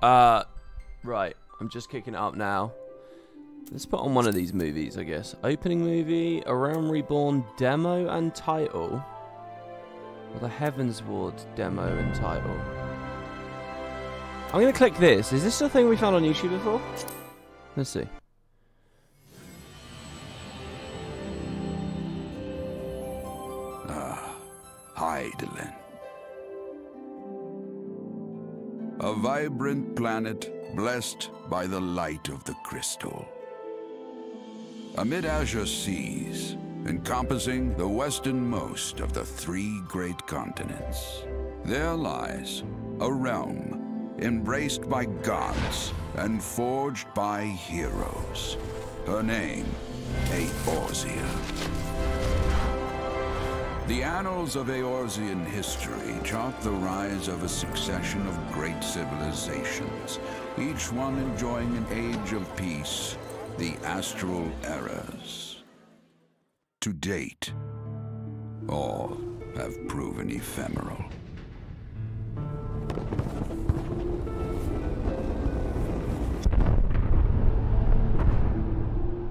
Right. I'm just kicking it up now. Let's put on one of these movies, I guess. Opening movie, A Realm Reborn demo and title. Or the Heavensward demo and title. I'm going to click this. Is this the thing we found on YouTube before? Let's see. Hydaelyn. A vibrant planet blessed by the light of the crystal. Amid azure seas, encompassing the westernmost of the 3 great continents, there lies a realm embraced by gods and forged by heroes. Her name, Eorzea. The annals of Eorzean history chart the rise of a succession of great civilizations, each one enjoying an age of peace, the Astral Eras. To date, all have proven ephemeral.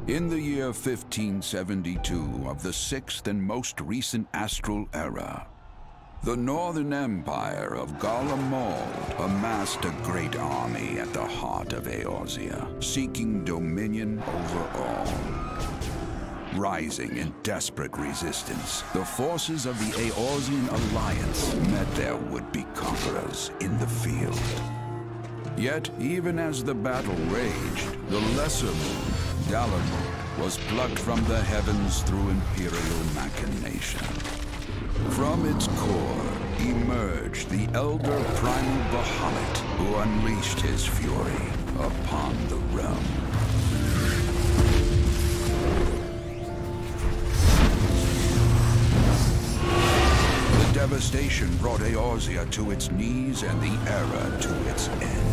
In the year 1572 of the 6th and most recent Astral Era, the Northern Empire of Garlemald amassed a great army at the heart of Eorzea, seeking dominion over all. Rising in desperate resistance, the forces of the Eorzean Alliance met their would-be conquerors in the field. Yet, even as the battle raged, the lesser moon, Dalamud, was plucked from the heavens through imperial machination. From its core emerged the elder primal Bahamut, who unleashed his fury upon the realm. The devastation brought Eorzea to its knees and the era to its end.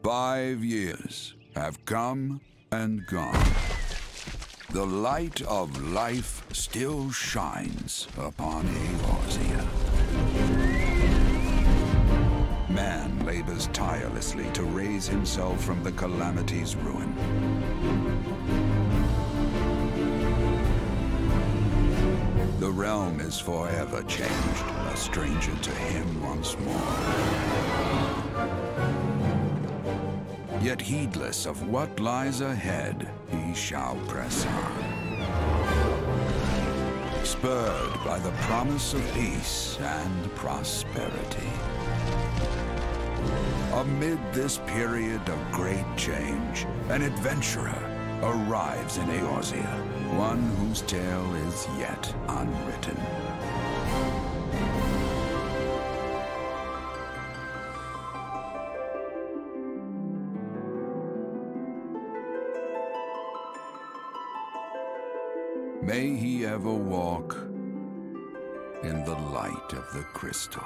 5 years have come and gone. The light of life still shines upon Eorzea. Man labors tirelessly to raise himself from the calamity's ruin. The realm is forever changed, a stranger to him once more. Yet heedless of what lies ahead, he shall press on. Spurred by the promise of peace and prosperity. Amid this period of great change, an adventurer arrives in Eorzea, one whose tale is yet unwritten. May he ever walk in the light of the crystal.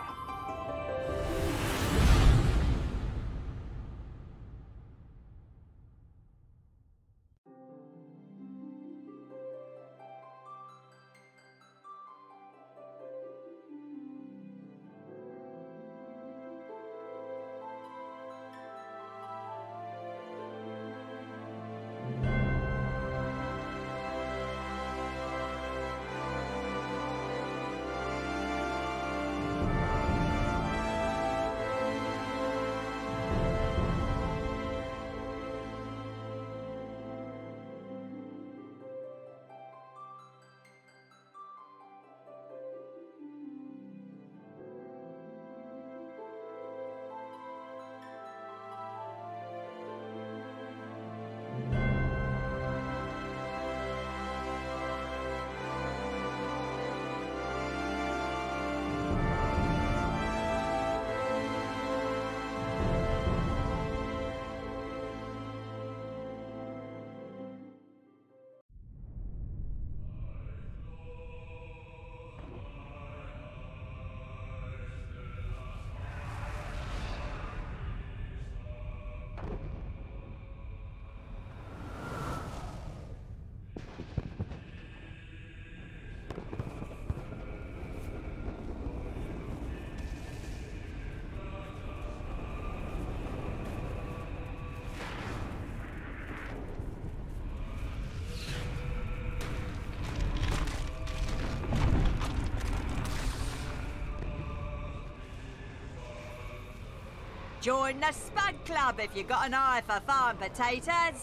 Join the Spud Club if you got an eye for farm potatoes.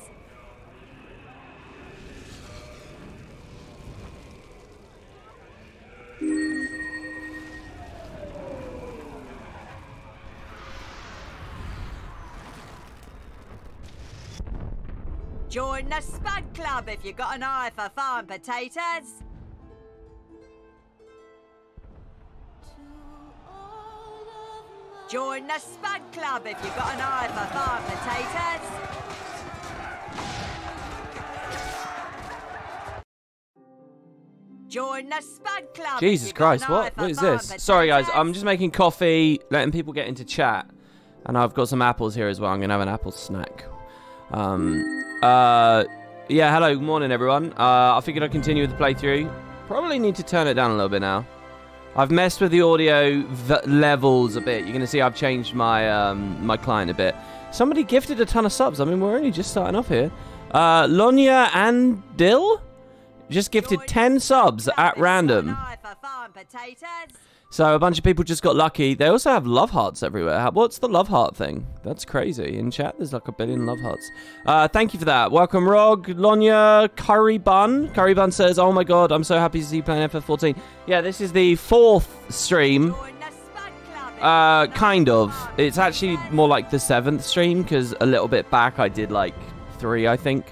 Join the Spud Club if you got an eye for farm potatoes. Join the Spud Club if you got an eye for farm potatoes. Join the Spud Club. Jesus Christ, what is this? Potatoes. Sorry guys, I'm just making coffee, letting people get into chat. And I've got some apples here as well. I'm going to have an apple snack. Yeah, hello, good morning everyone. I figured I'd continue with the playthrough. Probably need to turn it down a little bit now. I've messed with the audio levels a bit. You're going to see I've changed my my client a bit. Somebody gifted a ton of subs. I mean, we're only just starting off here. Lonya and Dill just gifted 10 subs at random. So a bunch of people just got lucky. They also have love hearts everywhere. What's the love heart thing? That's crazy. In chat, there's like 1 billion love hearts. Thank you for that. Welcome, Rog, Lonya, Curry Bun. Curry Bun says, oh my god, I'm so happy to see you playing FF14. Yeah, this is the 4th stream. Kind of. It's actually more like the 7th stream, because a little bit back I did like 3, I think.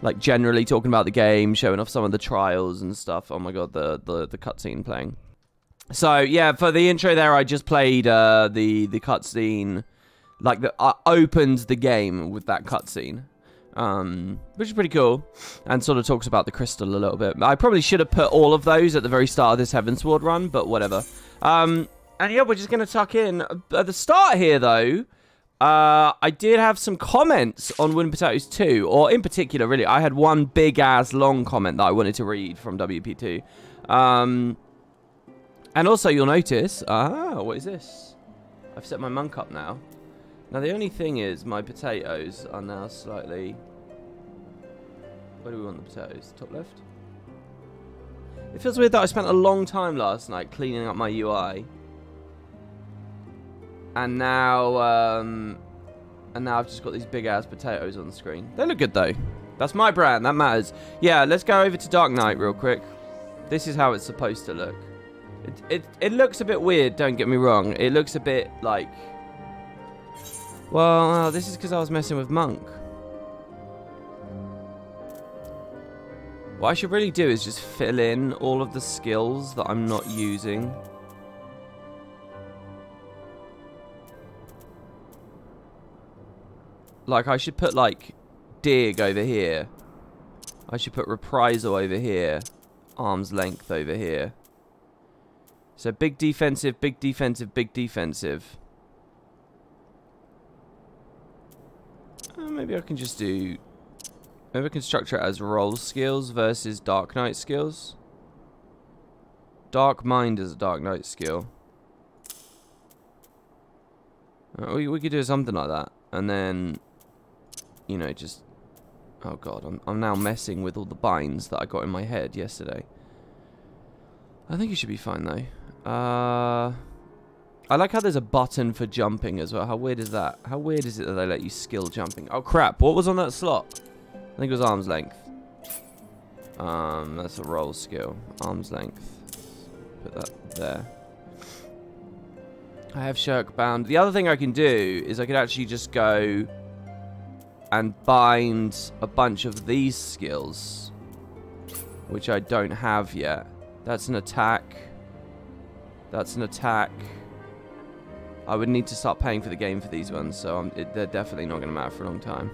Like generally talking about the game, showing off some of the trials and stuff. Oh my god, the cutscene playing. So yeah, for the intro there, I just played the cutscene, like opened the game with that cutscene, which is pretty cool, and sort of talks about the crystal a little bit. I probably should have put all of those at the very start of this Heavensward run, but whatever. And yeah, we're just gonna tuck in at the start here though. I did have some comments on Wooden Potatoes 2, or in particular, really, I had one big ass long comment that I wanted to read from WP2. And also, you'll notice, what is this? I've set my monk up now. Now, the only thing is, my potatoes are now slightly... Where do we want the potatoes? Top left? It feels weird that I spent a long time last night cleaning up my UI. And now I've just got these big-ass potatoes on the screen. They look good, though. That's my brand. That matters. Yeah, let's go over to Dark Knight real quick. This is how it's supposed to look. It looks a bit weird, don't get me wrong. It looks a bit like... Well, this is because I was messing with Monk. What I should really do is just fill in all of the skills that I'm not using. Like, I should put, like, dig over here. I should put reprisal over here. Arm's length over here. So big defensive, big defensive, big defensive. Maybe I can just do... Maybe I can structure it as roll skills versus Dark Knight skills. Dark Mind is a Dark Knight skill. We could do something like that. And then, you know, just... Oh god, I'm now messing with all the binds that I got in my head yesterday. I think it should be fine though. I like how there's a button for jumping as well. How weird is that? How weird is it that they let you skill jumping? Oh crap, what was on that slot? I think it was arm's length. That's a roll skill. Arm's length. Put that there. I have shirk bound. The other thing I can do is I could actually just go and bind a bunch of these skills, which I don't have yet. That's an attack. That's an attack. I would need to start paying for the game for these ones, so they're definitely not going to matter for a long time.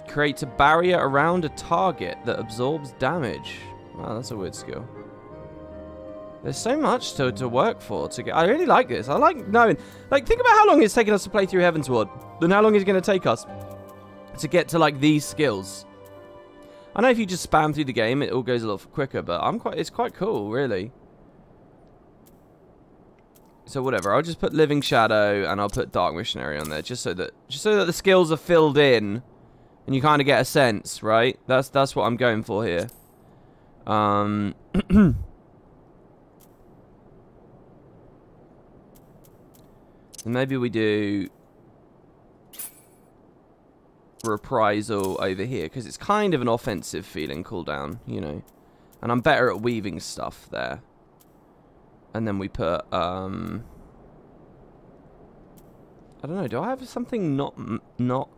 Creates a barrier around a target that absorbs damage. Wow, that's a weird skill. There's so much to work for. I really like this. I like knowing. Like, think about how long it's taken us to play through Heavensward, and how long it's going to take us to get to like these skills. I know if you just spam through the game, it all goes a lot quicker, but it's quite cool, really. So whatever, I'll just put Living Shadow and I'll put Dark Missionary on there, just so that the skills are filled in, and you kind of get a sense, right? That's what I'm going for here. And maybe we do reprisal over here, because it's kind of an offensive feeling cooldown, you know. And I'm better at weaving stuff there. And then we put, I don't know, do I have something not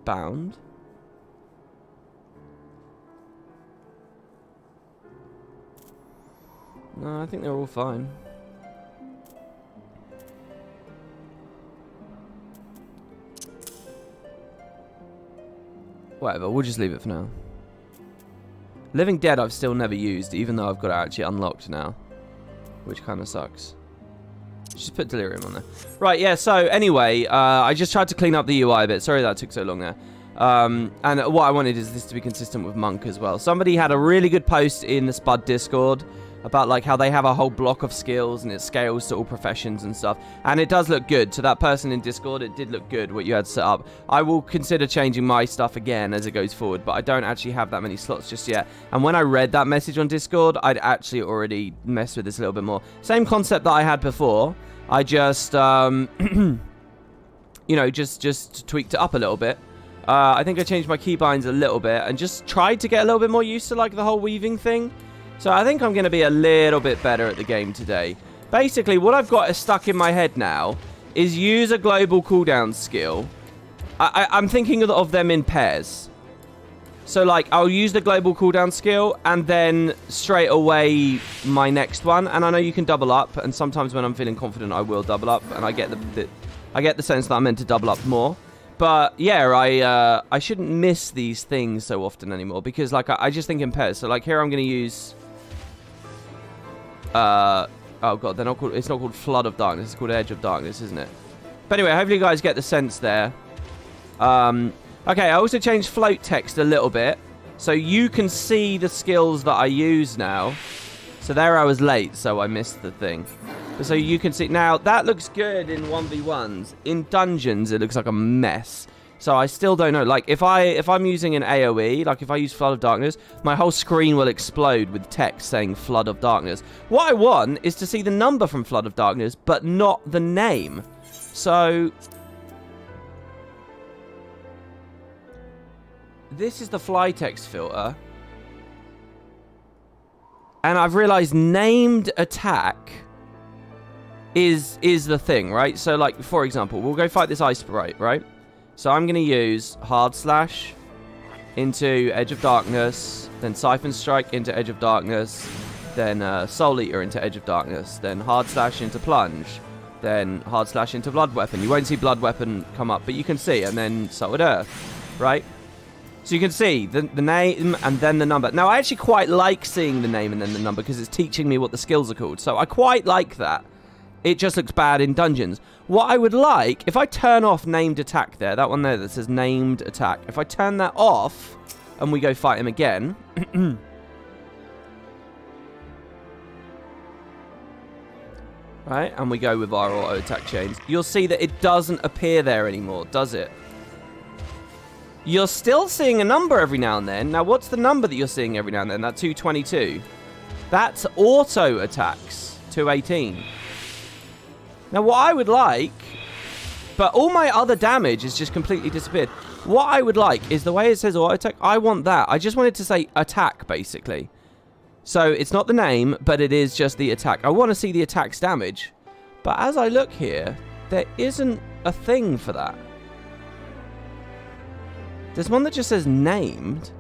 bound? No, I think they're all fine. Whatever, we'll just leave it for now. Living Dead I've still never used, even though I've got it actually unlocked now. Which kind of sucks. Just put Delirium on there. Right, yeah, so anyway, I just tried to clean up the UI a bit. Sorry that took so long there. And what I wanted is this to be consistent with Monk as well. Somebody had a really good post in the Spud Discord about like how they have a whole block of skills and it scales to all professions and stuff, and it does look good. To that person in Discord, it did look good what you had set up. I will consider changing my stuff again as it goes forward, but I don't actually have that many slots just yet. And when I read that message on Discord, I'd actually already messed with this a little bit more. Same concept that I had before. I just you know, just tweaked it up a little bit. I think I changed my keybinds a little bit and just tried to get a little bit more used to like the whole weaving thing. So I think I'm going to be a little bit better at the game today. Basically, what I've got stuck in my head now is use a global cooldown skill. I'm thinking of them in pairs. So, like, I'll use the global cooldown skill and then straight away my next one. And I know you can double up, and sometimes when I'm feeling confident, I will double up. And I get the sense that I'm meant to double up more. But yeah, I shouldn't miss these things so often anymore because, like, I just think in pairs. So, like, here I'm going to use. Oh god, they're not called. It's not called Flood of Darkness. It's called Edge of Darkness, isn't it? But anyway, hopefully you guys get the sense there. Okay, I also changed float text a little bit, so you can see the skills that I use now. So there I was late, so I missed the thing. But so you can see now that looks good in 1v1s. In dungeons, it looks like a mess. So I still don't know. Like if I'm using an AoE, like if I use Flood of Darkness, my whole screen will explode with text saying Flood of Darkness. What I want is to see the number from Flood of Darkness, but not the name. So this is the fly text filter. And I've realized named attack is the thing, right? So like for example, we'll go fight this Ice Sprite, right? So I'm going to use Hard Slash into Edge of Darkness, then Siphon Strike into Edge of Darkness, then Soul Eater into Edge of Darkness, then Hard Slash into Plunge, then Hard Slash into Blood Weapon. You won't see Blood Weapon come up, but you can see, and then Salted Earth, right? So you can see the name and then the number. Now, I actually quite like seeing the name and then the number because it's teaching me what the skills are called. So I quite like that. It just looks bad in dungeons. What I would like, if I turn off named attack there, that one there that says named attack, if I turn that off and we go fight him again, right, and we go with our auto attack chains, you'll see that it doesn't appear there anymore, does it? You're still seeing a number every now and then. Now, what's the number that you're seeing every now and then? That 222. That's auto attacks, 218. Now, what I would like, but all my other damage is just completely disappeared. What I would like is the way it says auto attack. I want that. I just want it to say attack, basically. So it's not the name, but it is just the attack. I want to see the attack's damage. But as I look here, there isn't a thing for that. There's one that just says named.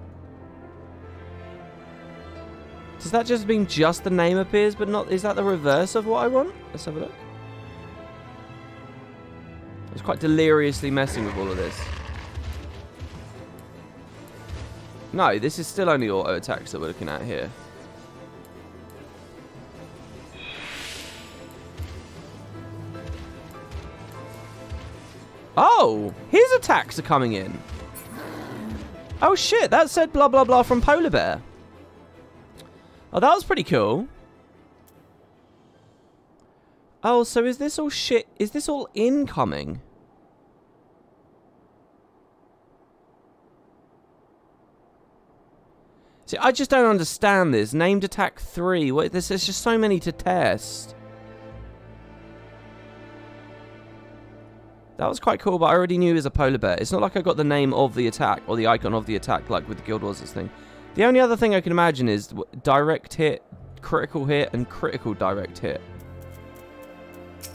Does that just mean just the name appears, but not... Is that the reverse of what I want? Let's have a look. It's quite deliriously messing with all of this. No, this is still only auto attacks that we're looking at here. Oh, his attacks are coming in. Oh shit, that said blah blah blah from Polar Bear. Oh, that was pretty cool. Oh, so is this all shit? Is this all incoming? See, I just don't understand this. Named attack 3. Wait, there's just so many to test. That was quite cool, but I already knew he was a polar bear. It's not like I got the name of the attack or the icon of the attack like with the Guild Wars thing. The only other thing I can imagine is direct hit, critical hit, and critical direct hit.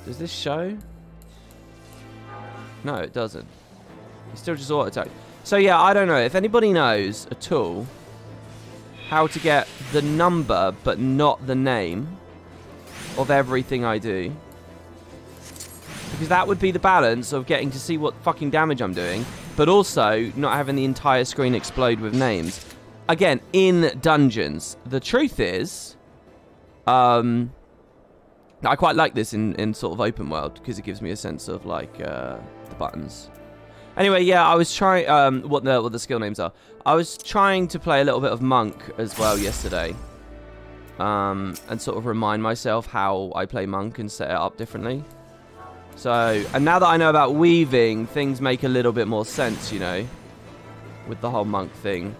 Does this show? No, it doesn't. It's still just auto attack. So yeah, I don't know. If anybody knows at all how to get the number but not the name of everything I do, because that would be the balance of getting to see what fucking damage I'm doing, but also not having the entire screen explode with names. Again, in dungeons. The truth is, I quite like this in sort of open world, because it gives me a sense of, like, the buttons. Anyway, yeah, I was trying, what the skill names are. I was trying to play a little bit of Monk as well yesterday. And sort of remind myself how I play Monk and set it up differently. So, and now that I know about weaving, things make a little bit more sense, you know, with the whole Monk thing.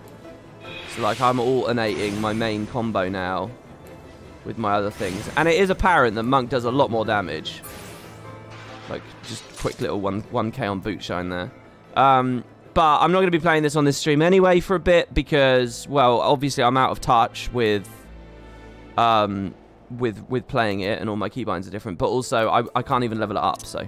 So, like, I'm alternating my main combo now with my other things. And it is apparent that Monk does a lot more damage. Like, just quick little 1k on boot shine there. But I'm not going to be playing this on this stream anyway for a bit because, well, obviously I'm out of touch with playing it, and all my keybinds are different, but also I can't even level it up, so.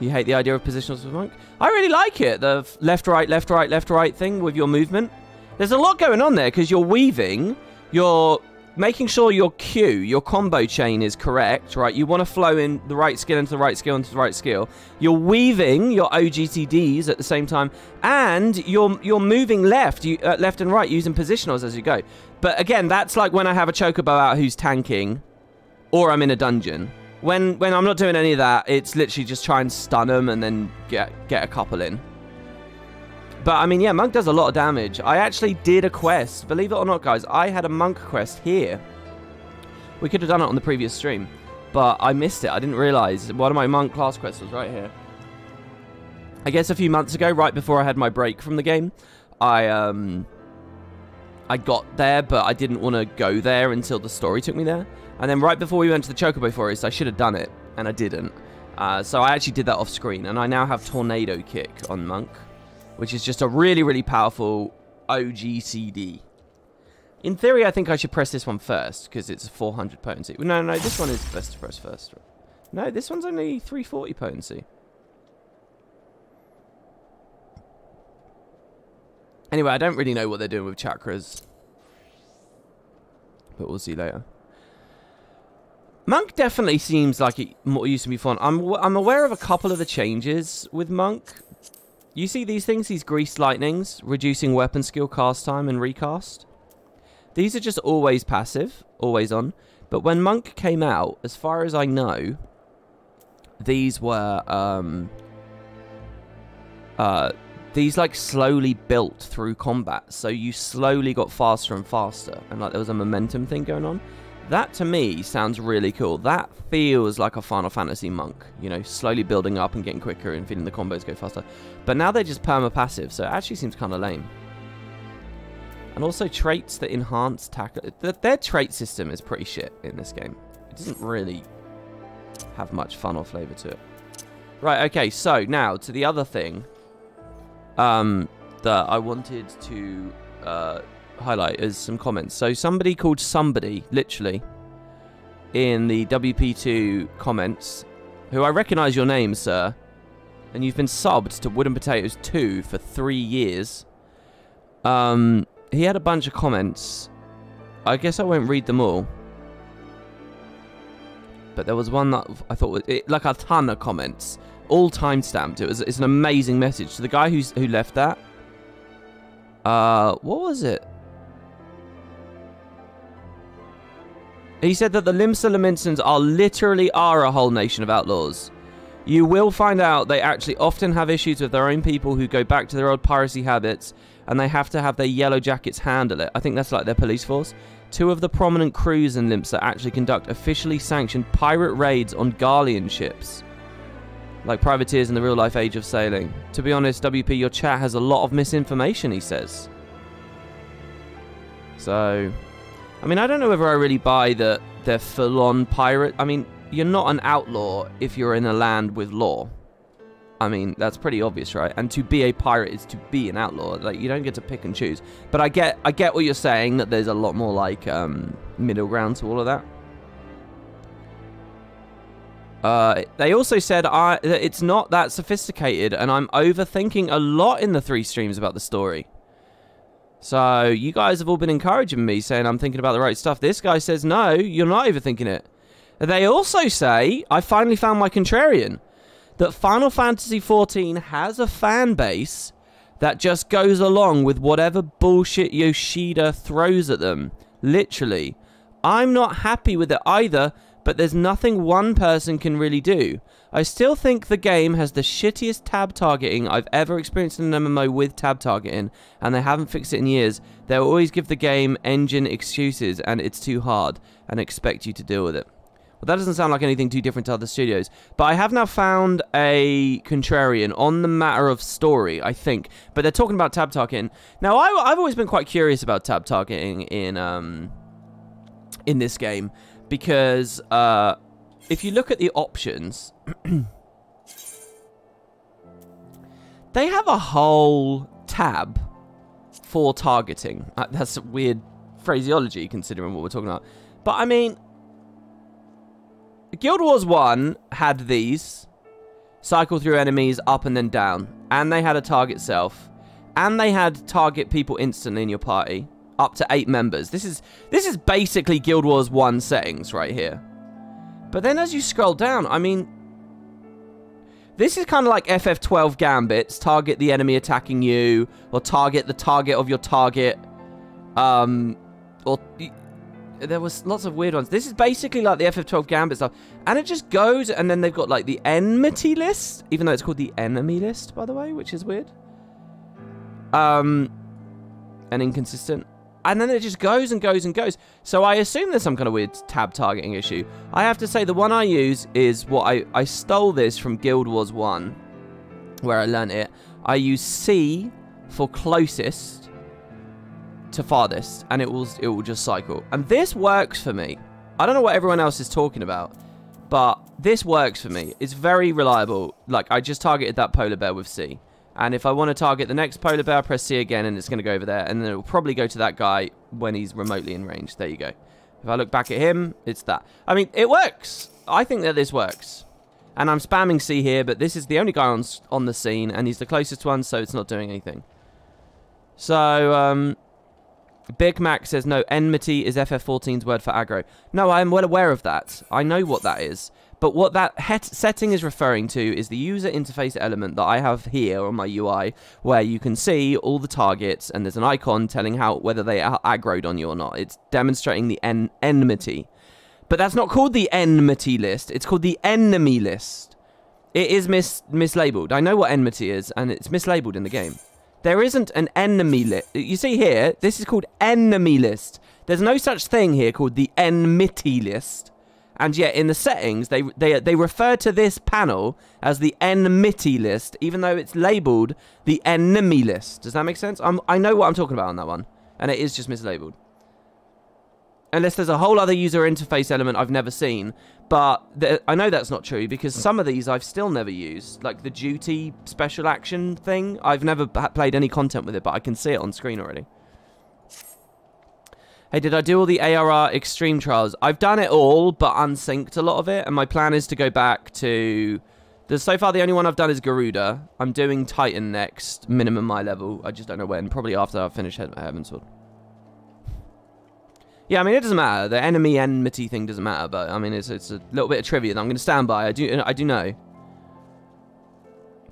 You hate the idea of positionals with Monk? I really like it, the left, right, left, right, left, right thing with your movement. There's a lot going on there, because you're weaving, you're making sure your Q, your combo chain is correct, right? You want to flow in the right skill into the right skill into the right skill. You're weaving your OGTDs at the same time, and you're moving left, left and right using positionals as you go. But again, that's like when I have a chocobo out who's tanking, or I'm in a dungeon. When I'm not doing any of that, it's literally just try and stun them and then get a couple in. But, I mean, yeah, Monk does a lot of damage. I actually did a quest. Believe it or not, guys, I had a Monk quest here. We could have done it on the previous stream, but I missed it. I didn't realize. One of my Monk class quests was right here. I guess a few months ago, right before I had my break from the game, I got there, but I didn't want to go there until the story took me there. And then right before we went to the Chocobo Forest, I should have done it, and I didn't. So I actually did that off screen, and I now have Tornado Kick on Monk, which is just a really, really powerful OGCD. In theory, I think I should press this one first, because it's 400 potency. No, this one is best to press first. No, this one's only 340 potency. Anyway, I don't really know what they're doing with chakras, but we'll see later. Monk definitely seems like it used to be fun. I'm aware of a couple of the changes with Monk. You see these things, these greased lightnings, reducing weapon skill cast time and recast. These are just always passive, always on. But when Monk came out, as far as I know, these were these like slowly built through combat. So you slowly got faster and faster, and like there was a momentum thing going on. That, to me, sounds really cool. That feels like a Final Fantasy Monk, you know, slowly building up and getting quicker and feeling the combos go faster. But now they're just perma-passive, so it actually seems kind of lame. And also traits that enhance tackle. Their trait system is pretty shit in this game. It doesn't really have much fun or flavor to it. Right, okay, so now to the other thing that I wanted to highlight is some comments. So somebody called somebody, literally, in the WP2 comments, who I recognize your name, sir, and you've been subbed to Wooden Potatoes 2 for 3 years. He had a bunch of comments. I guess I won't read them all, but there was one that I thought was like a ton of comments, all time-stamped. It's an amazing message. To the guy who left that, what was it? He said that the Limsa Laminsons literally are a whole nation of outlaws. You will find out they actually often have issues with their own people who go back to their old piracy habits, and they have to have their yellow jackets handle it. I think that's like their police force. 2 of the prominent crews in Limsa actually conduct officially sanctioned pirate raids on Garlean ships, like privateers in the real-life age of sailing. To be honest, WP, your chat has a lot of misinformation, he says. So, I mean, I don't know whether I really buy that they're full-on pirate. I mean, you're not an outlaw if you're in a land with law. I mean, that's pretty obvious, right? And to be a pirate is to be an outlaw. Like, you don't get to pick and choose. But I get what you're saying, that there's a lot more, like, middle ground to all of that. They also said that it's not that sophisticated, and I'm overthinking a lot in the 3 streams about the story. So, you guys have all been encouraging me, saying I'm thinking about the right stuff. This guy says, no, you're not overthinking it. They also say, I finally found my contrarian, that Final Fantasy XIV has a fan base that just goes along with whatever bullshit Yoshida throws at them. Literally. I'm not happy with it either, but there's nothing one person can really do. I still think the game has the shittiest tab targeting I've ever experienced in an MMO with tab targeting, and they haven't fixed it in years. They'll always give the game engine excuses, and it's too hard, and expect you to deal with it. Well, that doesn't sound like anything too different to other studios. But I have now found a contrarian on the matter of story, I think. But they're talking about tab targeting. Now, I've always been quite curious about tab targeting in this game. Because if you look at the options, they have a whole tab for targeting. That's weird phraseology considering what we're talking about. But, I mean, Guild Wars 1 had these. Cycle through enemies up and then down. And they had a target self. And they had target people instantly in your party. Up to 8 members. This is basically Guild Wars 1 settings right here. But then as you scroll down, I mean, this is kind of like FF12 gambits. Target the enemy attacking you. Or target the target of your target. There was lots of weird ones. This is basically like the FF12 Gambit stuff. And it just goes, and then they've got like the enmity list. Even though it's called the enemy list, by the way, which is weird. And inconsistent. And then it just goes and goes and goes. So I assume there's some kind of weird tab targeting issue. I have to say the one I use is what I stole this from Guild Wars 1. Where I learned it. I use C for closest to farthest, and it will just cycle. And this works for me. I don't know what everyone else is talking about, but this works for me. It's very reliable. Like, I just targeted that polar bear with C. And if I want to target the next polar bear, press C again, and it's going to go over there. And then it will probably go to that guy when he's remotely in range. There you go. If I look back at him, it's that. I mean, it works. I think that this works. And I'm spamming C here, but this is the only guy on the scene, and he's the closest one, so it's not doing anything. So, Big Mac says, no, enmity is FF14's word for aggro. No, I am well aware of that. I know what that is. But what that setting is referring to is the user interface element that I have here on my UI, where you can see all the targets, and there's an icon telling whether they are aggroed on you or not. It's demonstrating the enmity. But that's not called the enmity list. It's called the enemy list. It is mislabeled. I know what enmity is, and it's mislabeled in the game. There isn't an enemy list. You see here, this is called enemy list. There's no such thing here called the enmity list. And yet, in the settings, they refer to this panel as the enmity list, even though it's labeled the enemy list. Does that make sense? I know what I'm talking about on that one. And it is just mislabeled. Unless there's a whole other user interface element I've never seen. But I know that's not true, because some of these I've still never used. Like the duty special action thing. I've never played any content with it, but I can see it on screen already. Hey, did I do all the ARR extreme trials? I've done it all, but unsynced a lot of it. And my plan is to go back to... So far, the only one I've done is Garuda. I'm doing Titan next, minimum my level. I just don't know when. Probably after I finish Heavensward. Yeah, I mean, it doesn't matter. The enmity thing doesn't matter, but I mean, it's a little bit of trivia that I'm going to stand by. I do know.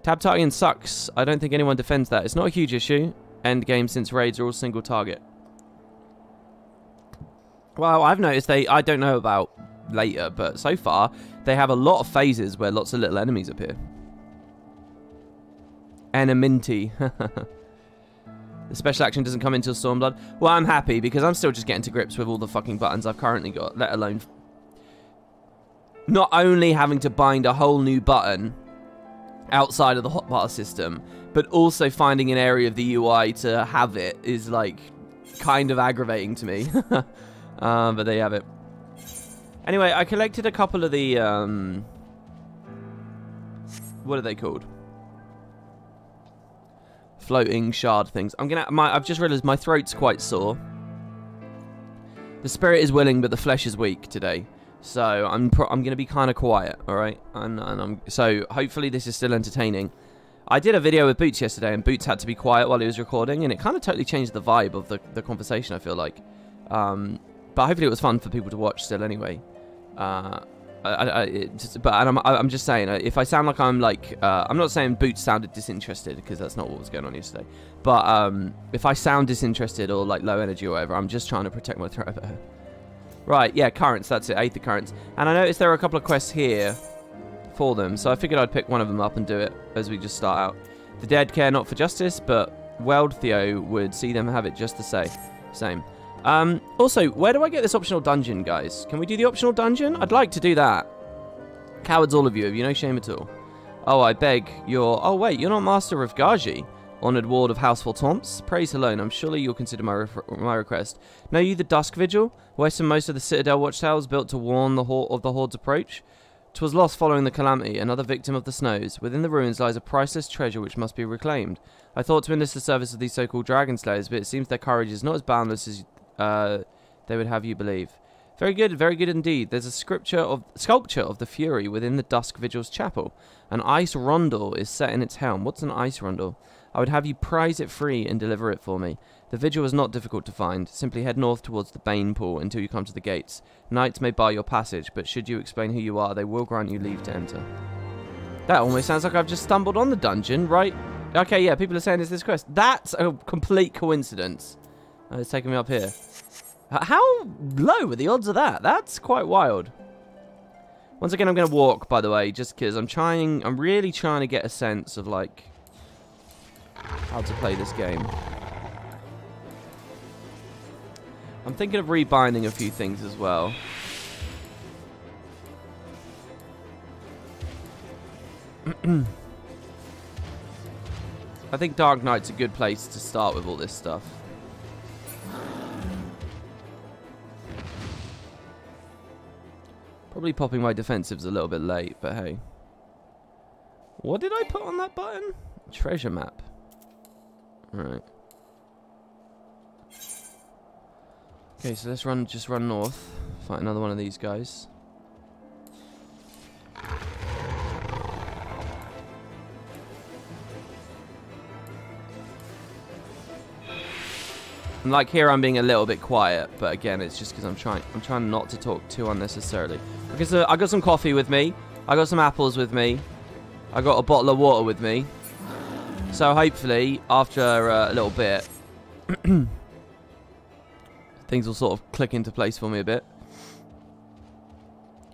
Tab targeting sucks. I don't think anyone defends that. It's not a huge issue. End game, since raids are all single target. Well, I've noticed I don't know about later, but so far, they have a lot of phases where lots of little enemies appear. Enmity. The special action doesn't come until Stormblood. Well, I'm happy, because I'm still just getting to grips with all the fucking buttons I've currently got, let alone not only having to bind a whole new button outside of the hotbar system, but also finding an area of the UI to have it is, like, kind of aggravating to me. But there you have it. Anyway, I collected a couple of the, what are they called? Floating shard things. I've just realised my throat's quite sore. The spirit is willing, but the flesh is weak today. So I'm gonna be kind of quiet, all right? So hopefully this is still entertaining. I did a video with Boots yesterday, and Boots had to be quiet while he was recording, and it kind of totally changed the vibe of the conversation, I feel like. But hopefully it was fun for people to watch still anyway. I'm just saying, if I sound like I'm not saying Boots sounded disinterested, because that's not what was going on yesterday. But if I sound disinterested or like low energy or whatever, I'm just trying to protect my throat. Right, yeah, currents, that's it, Aether currents. And I noticed there are a couple of quests here for them, so I figured I'd pick one of them up and do it as we just start out. The dead care not for justice, but Weld Theo would see them have it just the same. Also, where do I get this optional dungeon, guys? Can we do the optional dungeon? I'd like to do that. Cowards all of you, have you no shame at all? Oh, I beg your... Oh, wait, you're not Master of Gaji, honoured ward of House Fortemps. Praise alone, I'm surely you'll consider my request. Know you the Dusk Vigil? West and most of the Citadel watchtowers built to warn the Horde's approach? 'Twas lost following the calamity, another victim of the snows. Within the ruins lies a priceless treasure which must be reclaimed. I thought to enlist the service of these so-called dragon slayers, but it seems their courage is not as boundless as they would have you believe. Very good indeed. There's a sculpture of the Fury within the Dusk Vigil's chapel. An ice rondel is set in its helm. What's an ice rondel? I would have you prize it free and deliver it for me. The vigil is not difficult to find. Simply head north towards the Bane Pool until you come to the gates. Knights may bar your passage, but should you explain who you are, they will grant you leave to enter. That almost sounds like I've just stumbled on the dungeon, right? Okay, yeah, people are saying it's this quest. That's a complete coincidence. It's taking me up here. How low are the odds of that? That's quite wild. Once again, I'm going to walk, by the way, just because I'm really trying to get a sense of, like, how to play this game. I'm thinking of rebinding a few things as well. I think Dark Knight's a good place to start with all this stuff. Probably popping my defensives a little bit late, but hey. What did I put on that button? Treasure map. Alright. Okay, so let's just run north. Fight another one of these guys. And like here, I'm being a little bit quiet, but again, it's just because I'm trying not to talk too unnecessarily. Because I got some coffee with me, I got some apples with me, I got a bottle of water with me. So hopefully, after a little bit, things will sort of click into place for me a bit.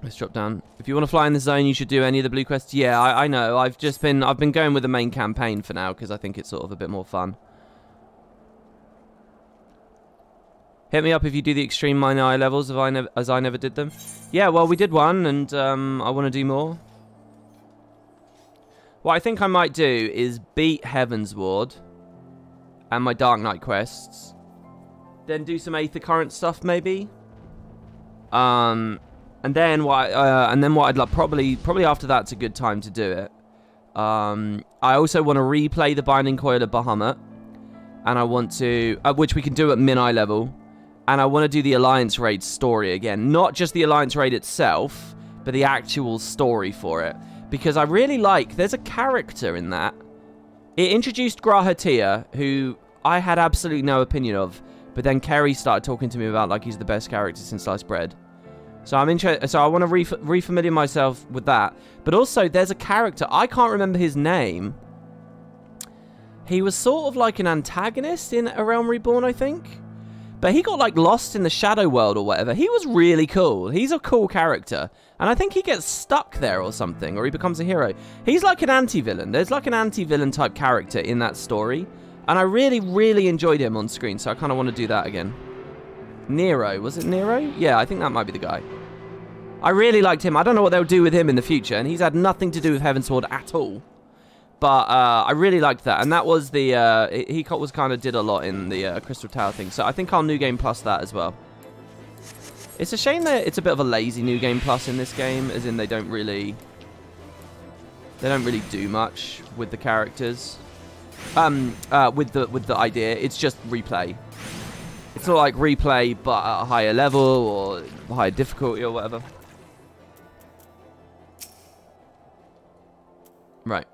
Let's drop down. If you want to fly in the zone, you should do any of the blue quests. Yeah, I know. I've been going with the main campaign for now because I think it's sort of a bit more fun. Hit me up if you do the extreme minor eye levels as I never did them. Yeah, well, we did one, and I want to do more. What I think I might do is beat Heavensward and my Dark Knight quests. Then do some Aether Current stuff, maybe. And then what I'd like, probably after that's a good time to do it. I also want to replay the Binding Coil of Bahamut. And I want to, which we can do at min-eye level. And I want to do the Alliance Raid story again. Not just the Alliance Raid itself, but the actual story for it. Because I really like, there's a character in that. It introduced Grahatia, who I had absolutely no opinion of. But then Kerry started talking to me about like he's the best character since sliced bread. So I'm interested. So I want to refamiliar myself with that. But also, there's a character, I can't remember his name. He was sort of like an antagonist in A Realm Reborn, I think. But he got like lost in the Shadow World or whatever. He was really cool. He's a cool character. And I think he gets stuck there or something, or he becomes a hero. He's like an anti-villain. There's like an anti-villain type character in that story. And I really, really enjoyed him on screen, so I kind of want to do that again. Nero. Was it Nero? Yeah, I think that might be the guy. I really liked him. I don't know what they'll do with him in the future, and he's had nothing to do with Heavensward at all. But I really liked that, and that was the he was kind of did a lot in the Crystal Tower thing. So I think I'll New Game Plus that as well. It's a shame that it's a bit of a lazy New Game Plus in this game, as in they don't really do much with the characters. With the idea, it's just replay. It's not like replay, but at a higher level or higher difficulty or whatever. Right.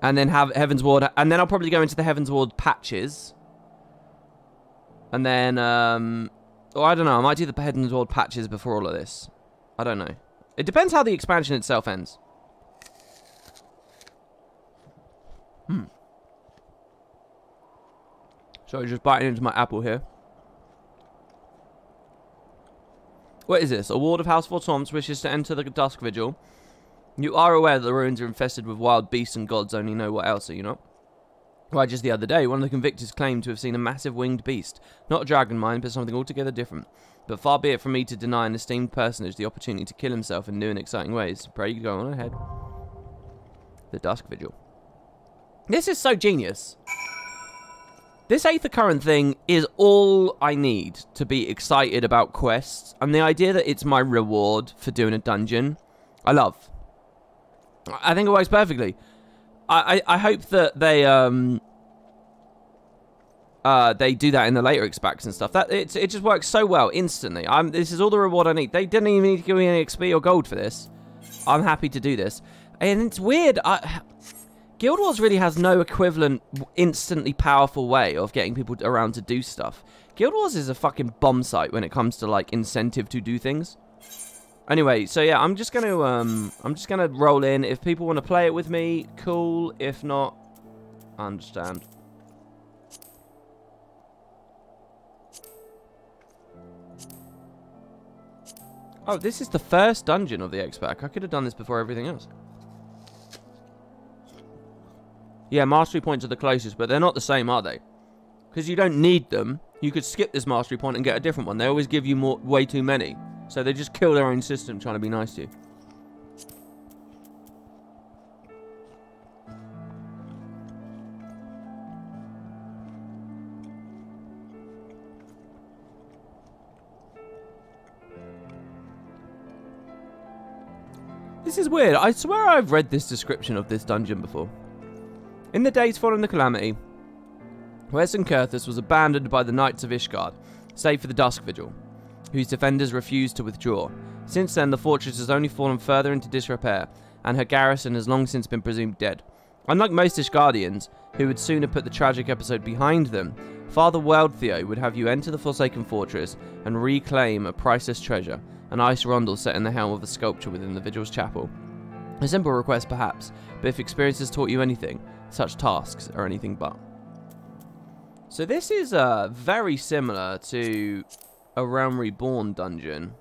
And then have Heavensward, and then I'll probably go into the Heavensward patches. And then, oh, I don't know, I might do the Heavensward patches before all of this. I don't know. It depends how the expansion itself ends. Sorry, just biting into my apple here. What is this? A ward of House Fortomps wishes to enter the Dusk Vigil. You are aware that the ruins are infested with wild beasts and gods only know what else, are you not? Why, just the other day, one of the convictors claimed to have seen a massive winged beast. Not a dragon mind, but something altogether different. But far be it from me to deny an esteemed personage the opportunity to kill himself in new and exciting ways. Pray you go on ahead. The Dusk Vigil. This is so genius. This Aether Current thing is all I need to be excited about quests. And the idea that it's my reward for doing a dungeon, I love. I think it works perfectly. I hope that they do that in the later expacts and stuff. It just works so well instantly. This is all the reward I need. They didn't even need to give me any XP or gold for this. I'm happy to do this. And it's weird. Guild Wars really has no equivalent instantly powerful way of getting people around to do stuff. Guild Wars is a fucking bomb site when it comes to like incentive to do things. Anyway, so yeah, I'm just gonna roll in. If people want to play it with me, cool. If not, I understand. Oh, this is the first dungeon of the X-Pack. I could have done this before everything else. Yeah, mastery points are the closest, but they're not the same, are they? Because you don't need them. You could skip this mastery point and get a different one. They always give you way too many. So they just kill their own system trying to be nice to you. This is weird. I swear I've read this description of this dungeon before. In the days following the calamity, Wes and Kurthus was abandoned by the Knights of Ishgard, save for the Dusk Vigil, whose defenders refused to withdraw. Since then, the fortress has only fallen further into disrepair, and her garrison has long since been presumed dead. Unlike most Ishgardians, who would sooner put the tragic episode behind them, Father Weldtheo would have you enter the Forsaken Fortress and reclaim a priceless treasure, an ice rondel set in the helm of a sculpture within the Vigil's chapel. A simple request perhaps, but if experience has taught you anything, such tasks are anything but. So this is very similar to a Realm Reborn dungeon.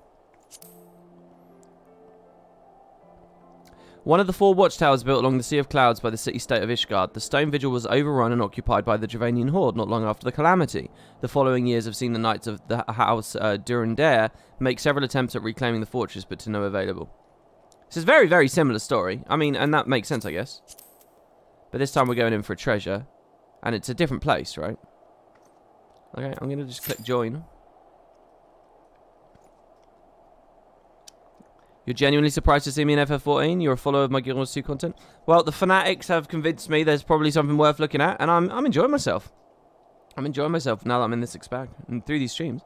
One of the 4 watchtowers built along the Sea of Clouds by the city-state of Ishgard, the Stone Vigil was overrun and occupied by the Dravanian Horde not long after the calamity. The following years have seen the Knights of the House Durandare make several attempts at reclaiming the fortress, but to no available. This is a very, very similar story. I mean, and that makes sense, I guess. But this time we're going in for a treasure. And it's a different place, right? Okay, I'm going to just click join. You're genuinely surprised to see me in FF14? You're a follower of my Guild Wars 2 content? Well, the fanatics have convinced me there's probably something worth looking at, and I'm enjoying myself. I'm enjoying myself now that I'm in this expansion and through these streams.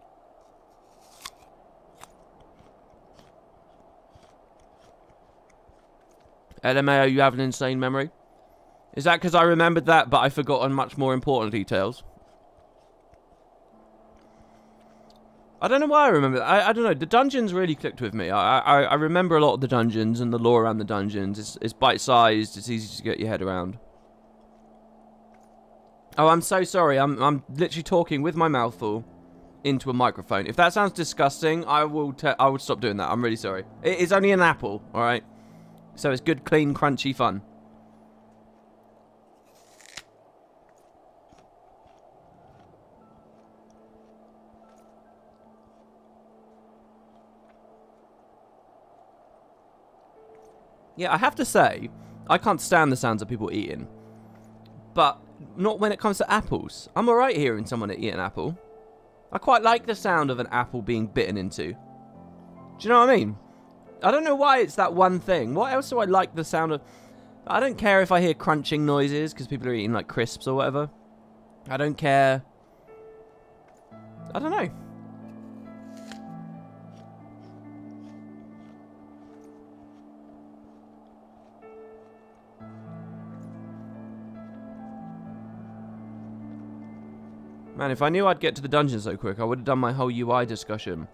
LMAO, you have an insane memory. Is that because I remembered that, but I forgot on much more important details? I don't know why I remember. I don't know. The dungeons really clicked with me. I remember a lot of the dungeons and the lore around the dungeons. It's bite-sized. It's easy to get your head around. Oh, I'm so sorry. I'm literally talking with my mouth full into a microphone. If that sounds disgusting, I will stop doing that. I'm really sorry. It is only an apple, all right? So it's good, clean, crunchy fun. Yeah, I have to say, I can't stand the sounds of people eating. But not when it comes to apples. I'm alright hearing someone eat an apple. I quite like the sound of an apple being bitten into. Do you know what I mean? I don't know why it's that one thing. What else do I like the sound of? I don't care if I hear crunching noises because people are eating like crisps or whatever. I don't care. I don't know. Man, if I knew I'd get to the dungeon so quick, I would have done my whole UI discussion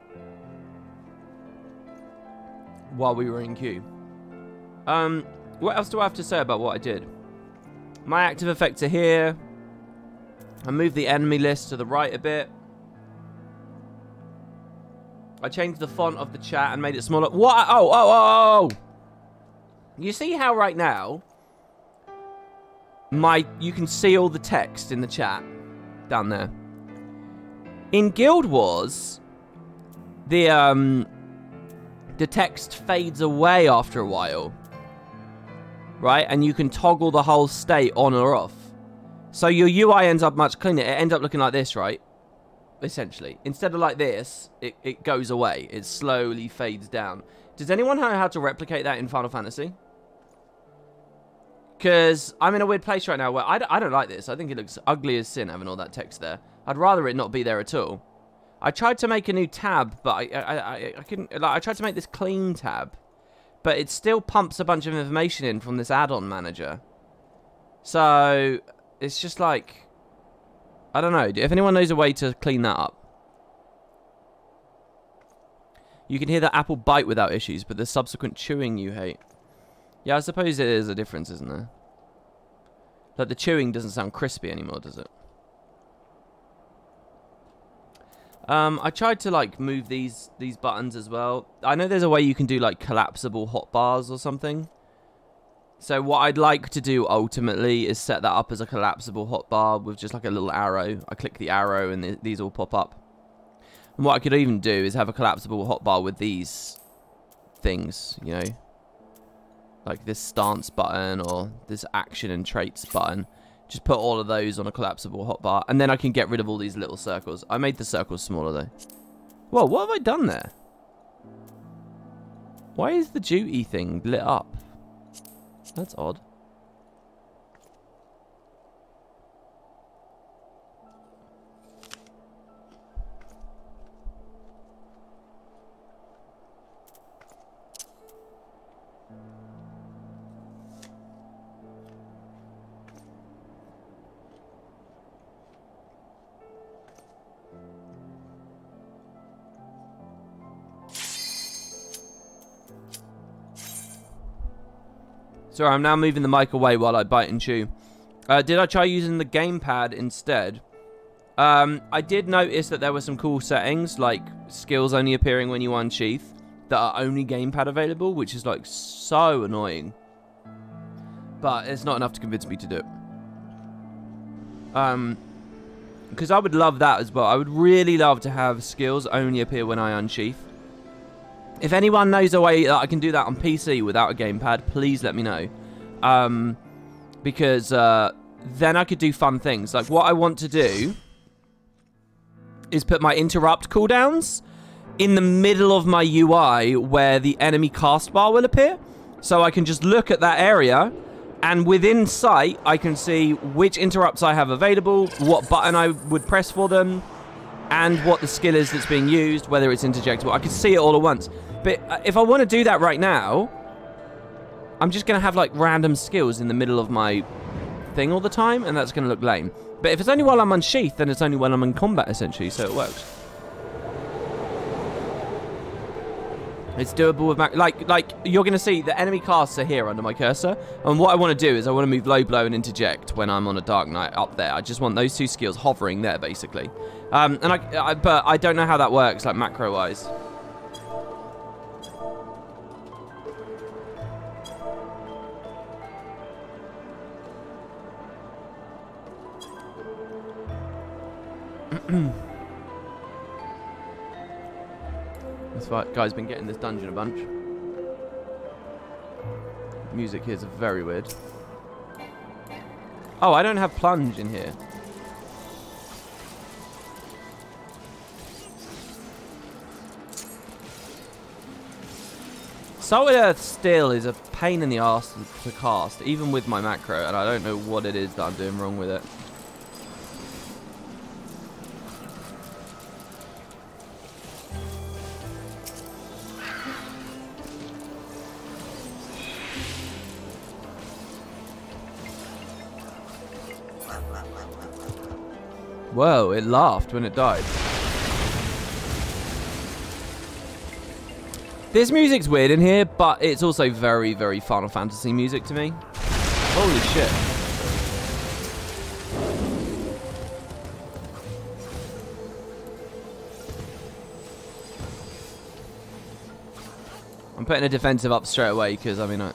while we were in queue. What else do I have to say about what I did? My active effects are here. I moved the enemy list to the right a bit. I changed the font of the chat and made it smaller. What? Oh! You see how right now you can see all the text in the chat down there. In Guild Wars, the text fades away after a while, right? And you can toggle the whole state on or off. So your UI ends up much cleaner. It ends up looking like this, right? Essentially. Instead of like this, it goes away. It slowly fades down. Does anyone know how to replicate that in Final Fantasy? Because I'm in a weird place right now where I don't like this. I think it looks ugly as sin having all that text there. I'd rather it not be there at all. I tried to make a new tab, but I couldn't. Like, I tried to make this clean tab, but it still pumps a bunch of information in from this add-on manager. So it's just like, I don't know. If anyone knows a way to clean that up. You can hear the apple bite without issues, but the subsequent chewing you hate. Yeah, I suppose it is a difference, isn't there? Like, the chewing doesn't sound crispy anymore, does it? I tried to, like, move these buttons as well. I know there's a way you can do, like, collapsible hotbars or something. So what I'd like to do, ultimately, is set that up as a collapsible hotbar with just, like, a little arrow. I click the arrow and these all pop up. And what I could even do is have a collapsible hotbar with these things, you know? Like this stance button or this action and traits button. Just put all of those on a collapsible hotbar. And then I can get rid of all these little circles. I made the circles smaller though. Whoa, what have I done there? Why is the duty thing lit up? That's odd. Sorry, I'm now moving the mic away while I bite and chew. Did I try using the gamepad instead? I did notice that there were some cool settings, like skills only appearing when you unsheath, that are only gamepad available, which is like so annoying. But it's not enough to convince me to do it. Because I would love that as well. I would really love to have skills only appear when I unsheath. If anyone knows a way that I can do that on PC without a gamepad, please let me know. Because then I could do fun things. Like, what I want to do is put my interrupt cooldowns in the middle of my UI where the enemy cast bar will appear. So I can just look at that area, and within sight, I can see which interrupts I have available, what button I would press for them, and what the skill is that's being used, whether it's interjectable. I can see it all at once. But if I want to do that right now, I'm just going to have, like, random skills in the middle of my thing all the time, and that's going to look lame. But if it's only while I'm unsheathed, then it's only when I'm in combat, essentially, so it works. It's doable with... Like, you're going to see the enemy casts are here under my cursor, and what I want to do is I want to move low blow and interject when I'm on a Dark Knight up there. I just want those two skills hovering there, basically. But I don't know how that works, like, macro-wise. This guy's been getting this dungeon a bunch. Music here is very weird. Oh, I don't have plunge in here. Salted Earth still is a pain in the arse to cast, even with my macro, and I don't know what it is that I'm doing wrong with it. Whoa, it laughed when it died. This music's weird in here, but it's also very, very Final Fantasy music to me. Holy shit. I'm putting a defensive up straight away because, I mean,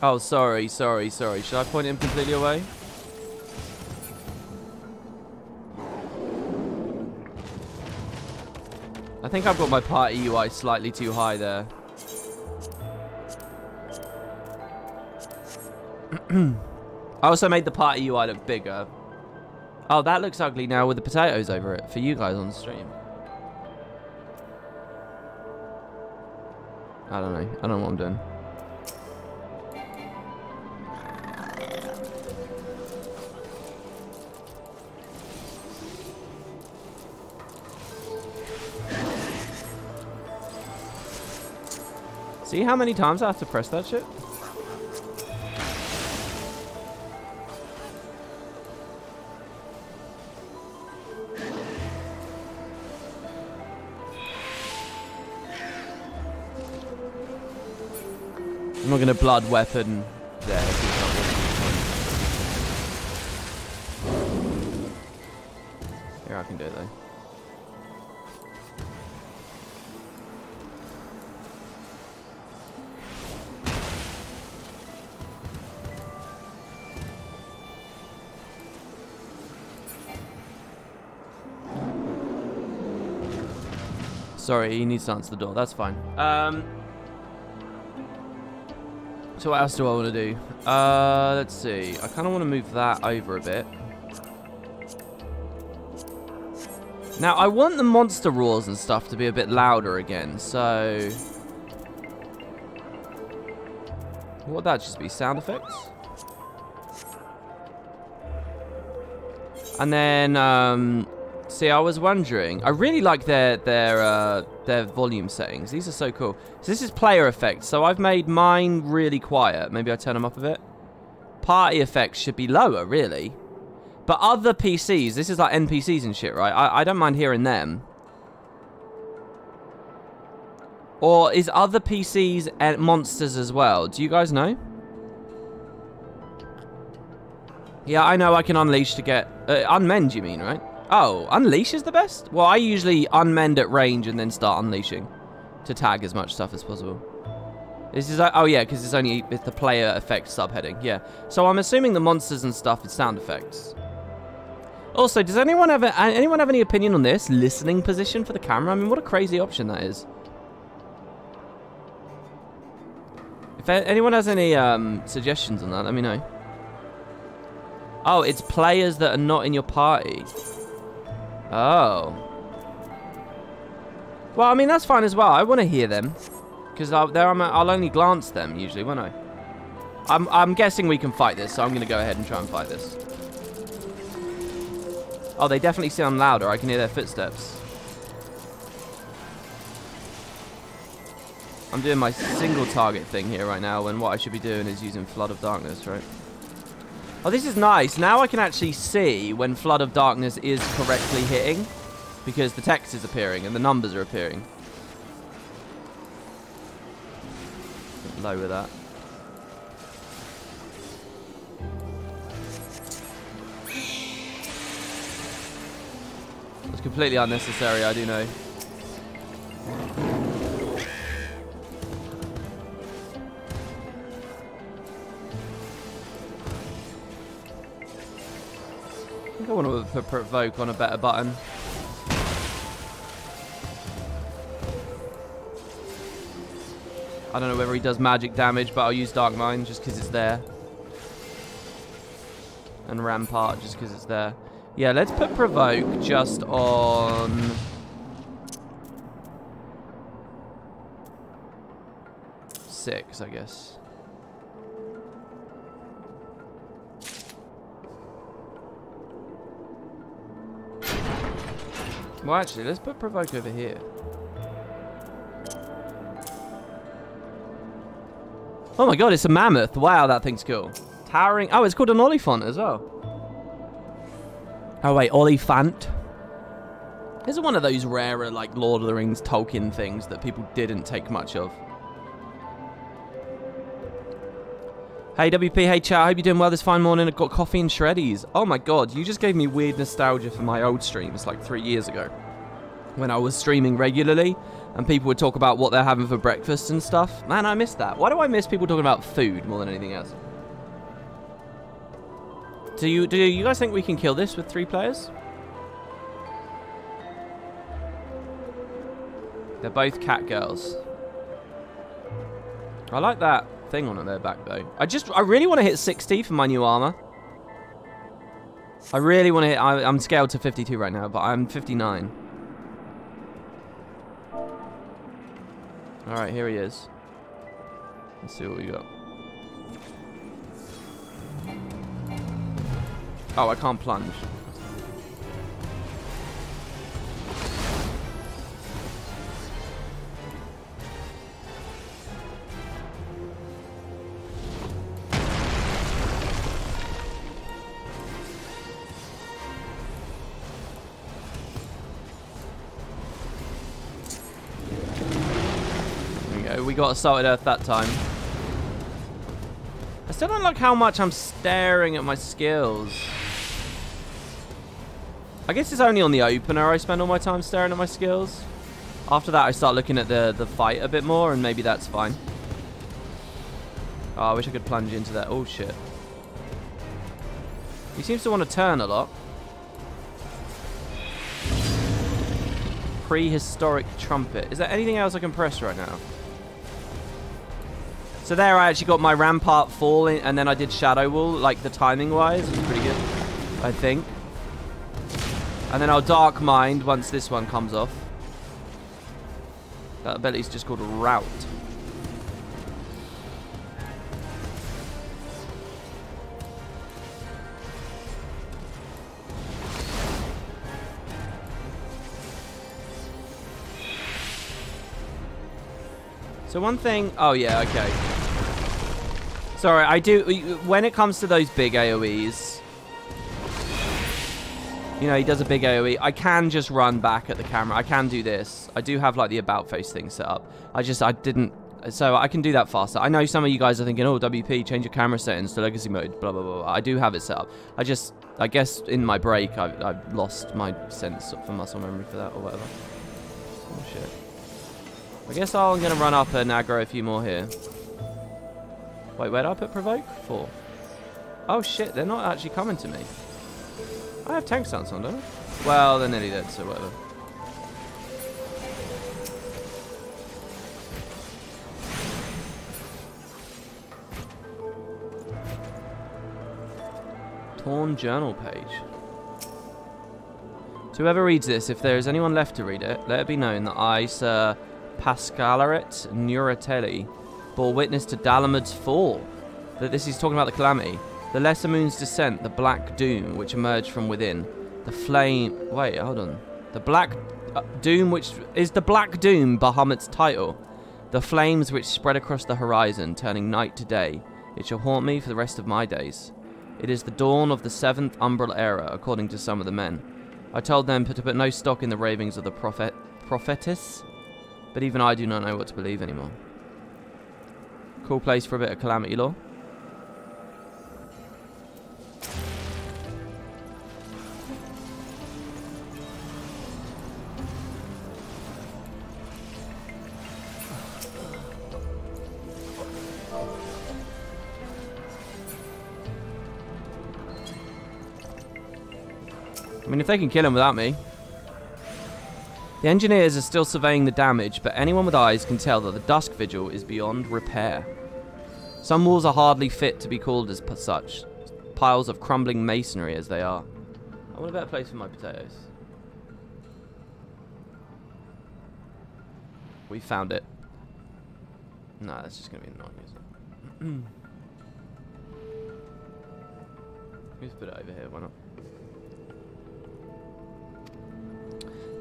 Oh, sorry. Should I point him completely away? I think I've got my party UI slightly too high there. I also made the party UI look bigger. Oh, that looks ugly now with the potatoes over it for you guys on the stream. I don't know. I don't know what I'm doing. See how many times I have to press that shit? I'm not going to blood weapon there. Here, I can do it though. Sorry, he needs to answer the door. That's fine. So what else do I want to do? Let's see. I kind of want to move that over a bit. Now, I want the monster roars and stuff to be a bit louder again, so... What would that just be? Sound effects? And then, see, I was wondering. I really like their volume settings. These are so cool. So this is player effects. So I've made mine really quiet. Maybe I turn them up a bit. Party effects should be lower, really. But other PCs, this is like NPCs and shit, right? I don't mind hearing them. Or is other PCs monsters as well? Do you guys know? Yeah, I know I can unleash to get... unmend, you mean, right? Oh, unleash is the best? Well, I usually unmend at range and then start unleashing to tag as much stuff as possible. This is... Oh, yeah, because it's the player effect subheading. Yeah. So I'm assuming the monsters and stuff is sound effects. Also, does anyone have any opinion on this? Listening position for the camera? I mean, what a crazy option that is. If anyone has any suggestions on that, let me know. Oh, it's players that are not in your party. Oh. Well, I mean, that's fine as well. I want to hear them. Because I'll only glance them, usually, won't I? I'm guessing we can fight this, so I'm going to go ahead and try and fight this. Oh, they definitely sound louder. I can hear their footsteps. I'm doing my single target thing here right now, when what I should be doing is using Flood of Darkness, right? Oh, this is nice. Now I can actually see when Flood of Darkness is correctly hitting, because the text is appearing and the numbers are appearing. Lower that. It's completely unnecessary, I do know. I think I want to put provoke on a better button. I don't know whether he does magic damage, but I'll use Dark Mind just because it's there. And Rampart just because it's there. Yeah, let's put provoke just on 6, I guess. Well, actually, let's put provoke over here. Oh my god, it's a mammoth. Wow, that thing's cool. Towering. Oh, it's called an Oliphant as well. Oh, wait, Oliphant. This is one of those rarer, like, Lord of the Rings Tolkien things that people didn't take much of. Hey, WP, hey, chat. I hope you're doing well this fine morning. I've got coffee and shreddies. Oh my god, you just gave me weird nostalgia for my old streams, like 3 years ago. When I was streaming regularly, and people would talk about what they're having for breakfast and stuff. Man, I miss that. Why do I miss people talking about food more than anything else? Do you guys think we can kill this with 3 players? They're both cat girls. I like that thing on their back though. I really want to hit 60 for my new armor. I really want to hit. I'm scaled to 52 right now, but I'm 59. All right, here he is. Let's see what we got. Oh, I can't plunge. We got assaulted Earth that time. I still don't like how much I'm staring at my skills. I guess it's only on the opener I spend all my time staring at my skills. After that I start looking at the fight a bit more, and maybe that's fine. Oh, I wish I could plunge into that. Oh shit. He seems to want to turn a lot. Prehistoric trumpet. Is there anything else I can press right now? So there I actually got my rampart falling, and then I did shadow wall, like the timing wise. It was pretty good, I think. And then I'll dark mind once this one comes off. That ability's just called route. So one thing, oh yeah, okay. Sorry, I do, when it comes to those big AoEs, you know, he does a big AoE, I can just run back at the camera. I can do this. I do have like the about face thing set up. I didn't, so I can do that faster. I know some of you guys are thinking, oh, WP, change your camera settings to legacy mode, blah, blah, blah. I do have it set up. I guess in my break, I've lost my sense for muscle memory for that or whatever. Oh shit. I guess I'm going to run up and aggro a few more here. Wait, where did I put provoke? 4. Oh shit, they're not actually coming to me. I have tank stance on, don't I? Well, they're nearly dead, so whatever. Torn journal page. To whoever reads this, if there is anyone left to read it, let it be known that I, Sir Pascalaret Nuratelli, bore witness to Dalamud's fall. That this is talking about the calamity. The lesser moon's descent, the black doom which emerged from within. The flame... Wait, hold on. The black doom which... Is the black doom Bahamut's title? The flames which spread across the horizon, turning night to day. It shall haunt me for the rest of my days. It is the dawn of the 7th umbral era, according to some of the men. I told them to put no stock in the ravings of the prophetess, but even I do not know what to believe anymore. Cool place for a bit of calamity lore. I mean, if they can kill him without me. The engineers are still surveying the damage, but anyone with eyes can tell that the Dusk Vigil is beyond repair. Some walls are hardly fit to be called as such, piles of crumbling masonry as they are. I want a better place for my potatoes. We found it. Nah, that's just gonna be annoying, isn't it? Let's put it over here, why not?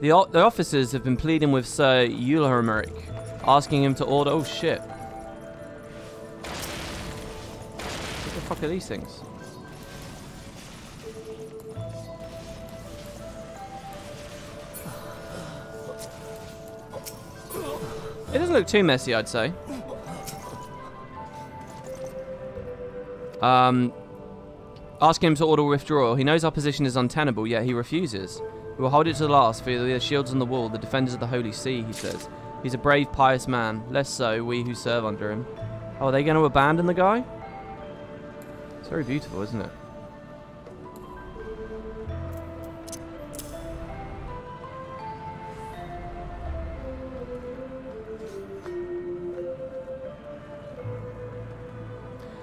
The officers have been pleading with Sir Ulrich, asking him to order... Oh, shit. What the fuck are these things? It doesn't look too messy, I'd say. Asking him to order withdrawal. He knows our position is untenable, yet he refuses. We will hold it to the last, for the shields on the wall, the defenders of the Holy See, he says. He's a brave, pious man. Less so, we who serve under him. Oh, are they going to abandon the guy? It's very beautiful, isn't it?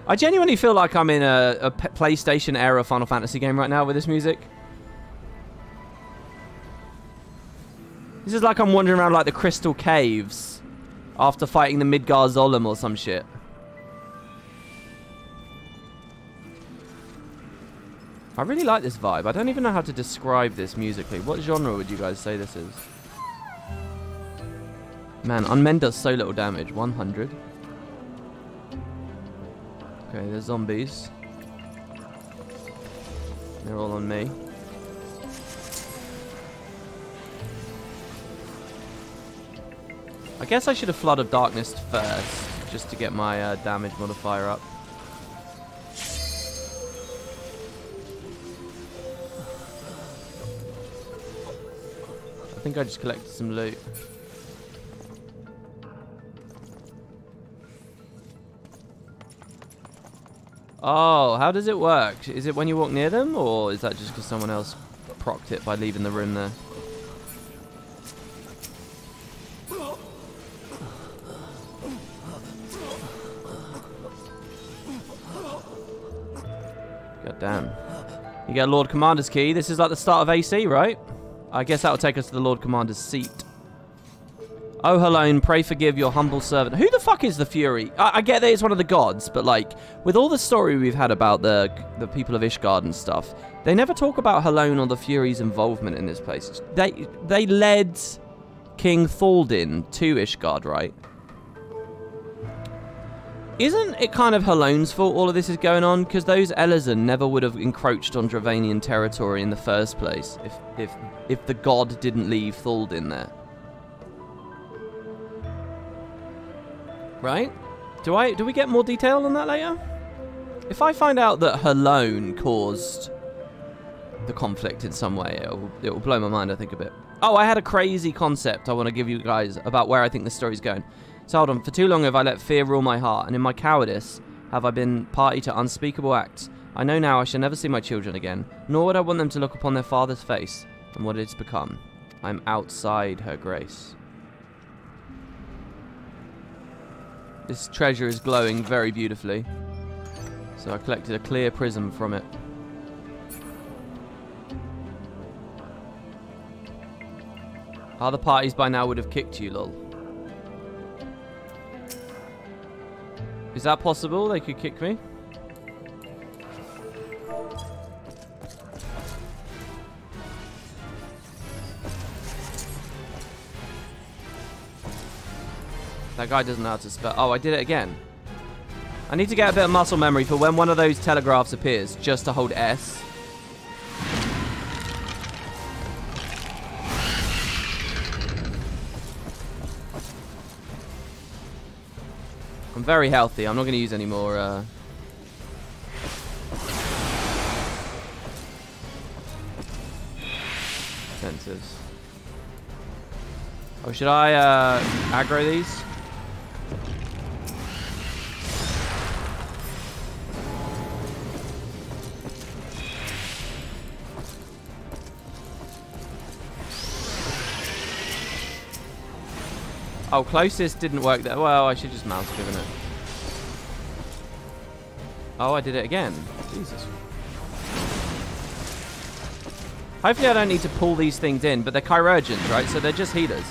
I genuinely feel like I'm in a PlayStation era Final Fantasy game right now with this music. This is like I'm wandering around like the Crystal Caves after fighting the Midgar Zolom or some shit. I really like this vibe. I don't even know how to describe this musically. What genre would you guys say this is? Man, Unmend does so little damage. 100. Okay, there's zombies. They're all on me. I guess I should have Flood of Darkness first, just to get my damage modifier up. I think I just collected some loot. Oh, how does it work? Is it when you walk near them, or is that just because someone else procced it by leaving the room there? God damn. You get a Lord Commander's key. This is like the start of AC, right? I guess that'll take us to the Lord Commander's seat. Oh, Helone, pray forgive your humble servant. Who the fuck is the Fury? I get that it's one of the gods, but like, with all the story we've had about the people of Ishgard and stuff, they never talk about Helone or the Fury's involvement in this place. They led King Thal'din to Ishgard, right? Isn't it kind of Helone's fault all of this is going on? Because those Elezen never would have encroached on Dravanian territory in the first place if the god didn't leave Thal'din there. Right? Do we get more detail on that later? If I find out that Helone caused the conflict in some way, it will blow my mind, I think, a bit. Oh, I had a crazy concept I want to give you guys about where I think the story's going. So hold on, for too long have I let fear rule my heart, and in my cowardice have I been party to unspeakable acts. I know now I shall never see my children again, nor would I want them to look upon their father's face and what it's become. I am outside her grace. This treasure is glowing very beautifully, so I collected a clear prism from it. Other parties by now would have kicked you, lol. Is that possible? They could kick me? That guy doesn't know how to spell. Oh, I did it again. I need to get a bit of muscle memory for when one of those telegraphs appears, just to hold S. I'm very healthy. I'm not going to use any more sensors. Oh, should I aggro these? Oh, closest didn't work there. Well, I should just mouse driven it. Oh, I did it again. Jesus. Hopefully I don't need to pull these things in, but they're chirurgeons, right? So they're just healers.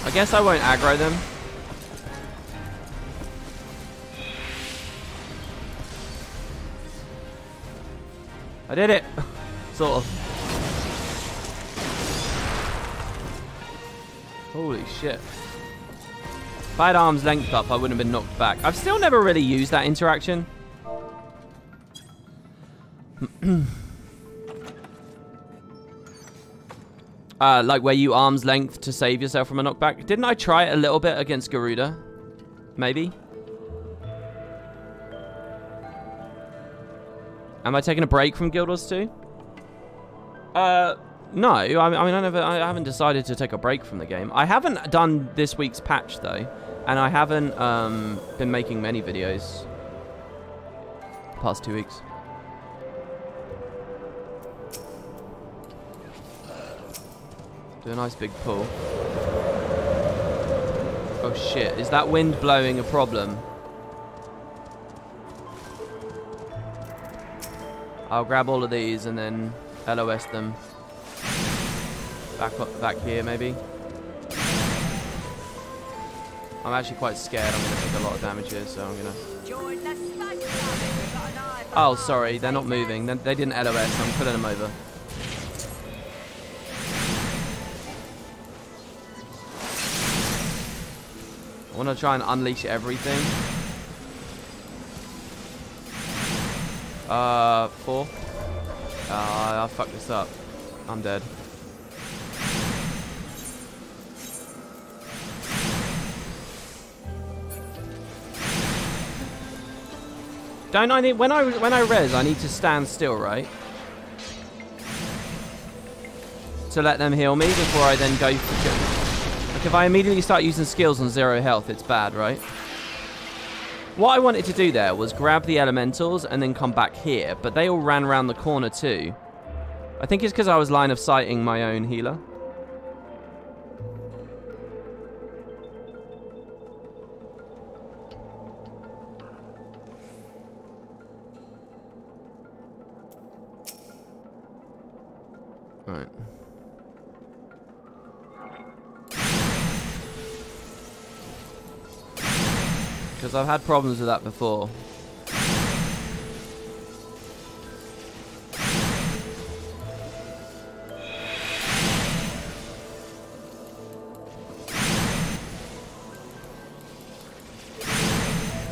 I guess I won't aggro them. I did it! Sort of. Holy shit. If I had arm's length up, I wouldn't have been knocked back. I've still never really used that interaction. Like where you arm's length to save yourself from a knockback. Didn't I try it a little bit against Garuda? Maybe? Am I taking a break from Guild Wars 2? No. I mean, I haven't decided to take a break from the game. I haven't done this week's patch, though. And I haven't been making many videos the past 2 weeks. Do a nice big pull. Oh shit, is that wind blowing a problem? I'll grab all of these and then LOS them. Back here maybe. I'm actually quite scared I'm going to take a lot of damage here, so I'm going to... Oh, sorry, they're not moving. They didn't LOS, so I'm pulling them over. I want to try and unleash everything. 4. I fucked this up. I'm dead. Don't I need when I res, I need to stand still, right? To let them heal me before I then go for... Like if I immediately start using skills on 0 health, it's bad, right? What I wanted to do there was grab the elementals and then come back here, but they all ran around the corner too. I think it's because I was line of sighting my own healer. Right. Because I've had problems with that before.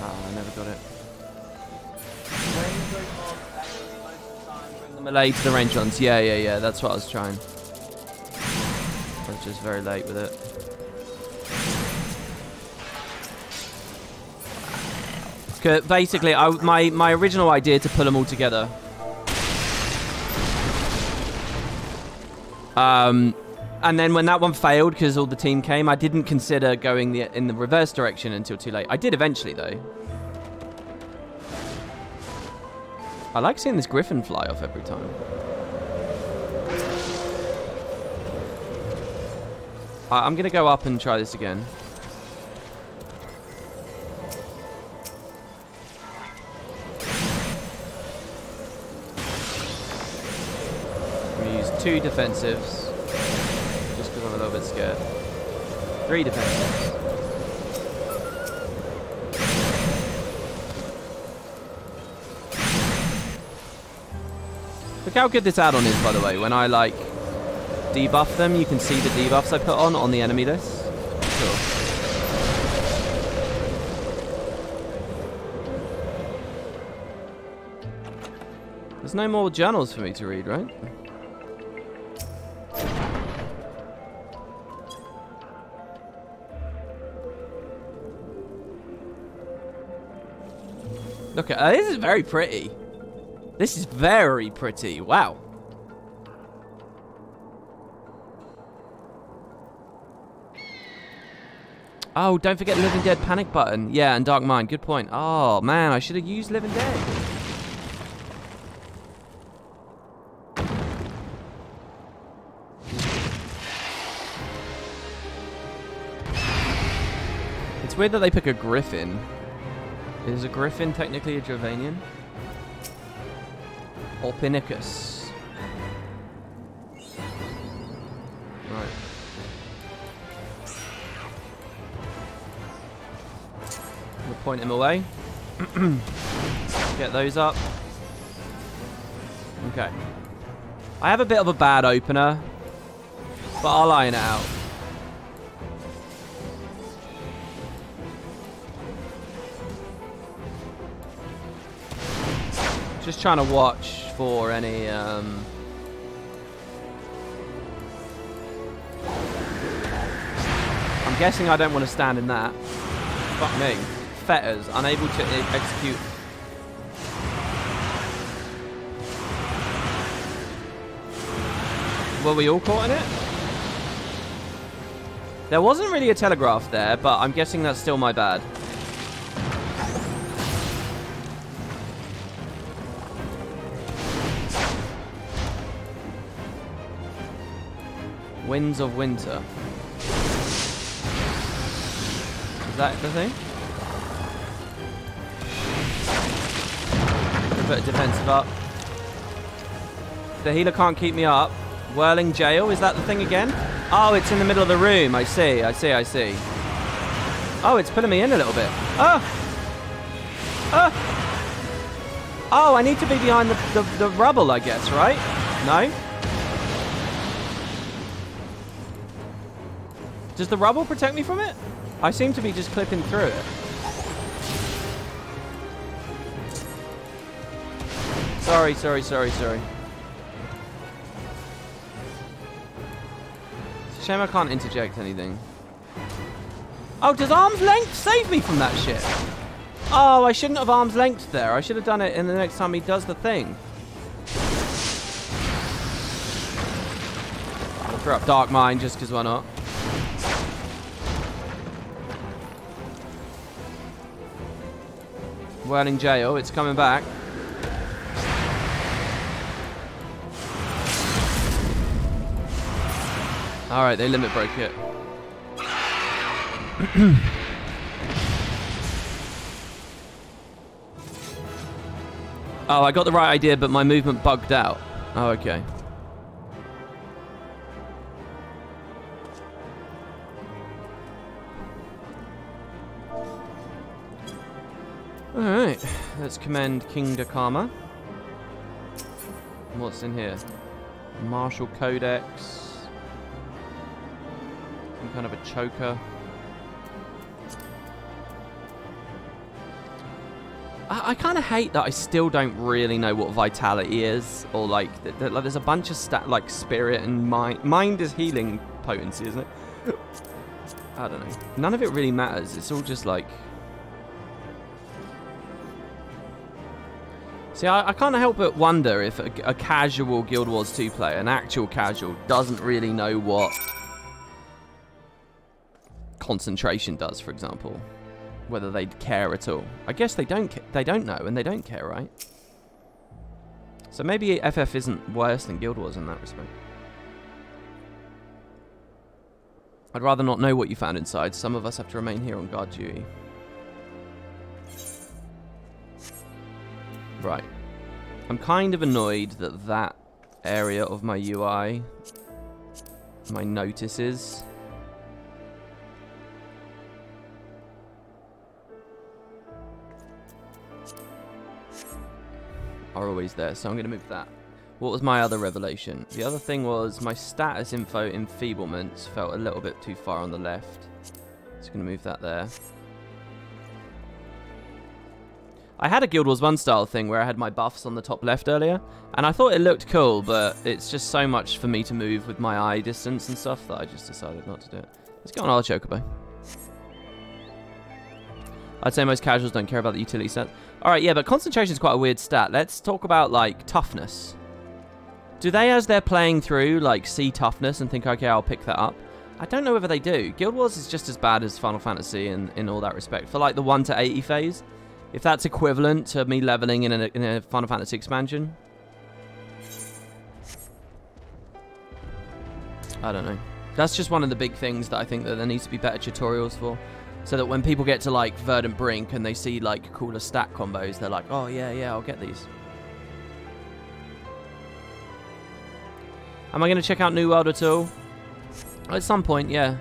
I never got it. Bring the melee to the range ones. Yeah, that's what I was trying. I was just very late with it. Basically, my original idea to pull them all together. And then when that one failed because all the team came, I didn't consider going in the reverse direction until too late. I did eventually, though. I like seeing this griffin fly off every time. I'm going to go up and try this again. Two defensives, just because I'm a little bit scared. 3 defensives. Look how good this add-on is, by the way. When I, like, debuff them, you can see the debuffs I put on the enemy list. Cool. There's no more journals for me to read, right? Look at this is very pretty. This is very pretty. Wow. Oh, don't forget Living Dead panic button. Yeah, and Dark Mind. Good point. Oh, man, I should have used Living Dead. It's weird that they pick a griffin. Is a griffin technically a Dravanian? Orpinicus. Right. We'll point him away. Get those up. Okay. I have a bit of a bad opener, but I'll iron it out. Just trying to watch for any I'm guessing I don't want to stand in that. Fuck me. Fetters, unable to execute. Were we all caught in it? There wasn't really a telegraph there, but I'm guessing that's still my bad. Winds of Winter. Is that the thing? Put a defensive up. The healer can't keep me up. Whirling Jail, is that the thing again? Oh, it's in the middle of the room. I see. Oh, it's pulling me in a little bit. Oh! Oh, I need to be behind the rubble, I guess, right? No? Does the rubble protect me from it? I seem to be just clipping through it. Sorry. It's a shame I can't interject anything. Oh, does arm's length save me from that shit? Oh, I shouldn't have arm's length there. I should have done it in the next time he does the thing. I'll throw up Dark Mind just because why not? Whirling Jail, it's coming back. Alright, they limit break it. Oh, I got the right idea, but my movement bugged out. Oh, okay. Alright, let's commend King Dakama. What's in here? Martial Codex. Some kind of a choker. I kind of hate that I still don't really know what vitality is, or like there's a bunch of like spirit and mind. Mind is healing potency, isn't it? I don't know. None of it really matters. It's all just like. See, I can't help but wonder if a casual Guild Wars 2 player, an actual casual, doesn't really know what concentration does, for example. Whether they'd care at all. I guess they don't know, and they don't care, right? So maybe FF isn't worse than Guild Wars in that respect. I'd rather not know what you found inside. Some of us have to remain here on guard duty. Right. I'm kind of annoyed that that area of my UI, my notices, are always there, so I'm going to move that. What was my other revelation? The other thing was my status info enfeeblements felt a little bit too far on the left. So I'm going to move that there. I had a Guild Wars 1 style thing where I had my buffs on the top left earlier, and I thought it looked cool, but it's just so much for me to move with my eye distance and stuff that I just decided not to do it. Let's go on our Chocobo. I'd say most casuals don't care about the utility stats. Alright, yeah, but concentration is quite a weird stat. Let's talk about, like, toughness. Do they, as they're playing through, like, see toughness and think, okay, I'll pick that up? I don't know whether they do. Guild Wars is just as bad as Final Fantasy in all that respect. For, like, the 1 to 80 phase, if that's equivalent to me leveling in a Final Fantasy expansion. I don't know. That's just one of the big things that I think that there needs to be better tutorials for. So that when people get to, like, Verdant Brink and they see, like, cooler stat combos, they're like, oh, yeah, I'll get these. Am I going to check out New World at all? At some point, yeah.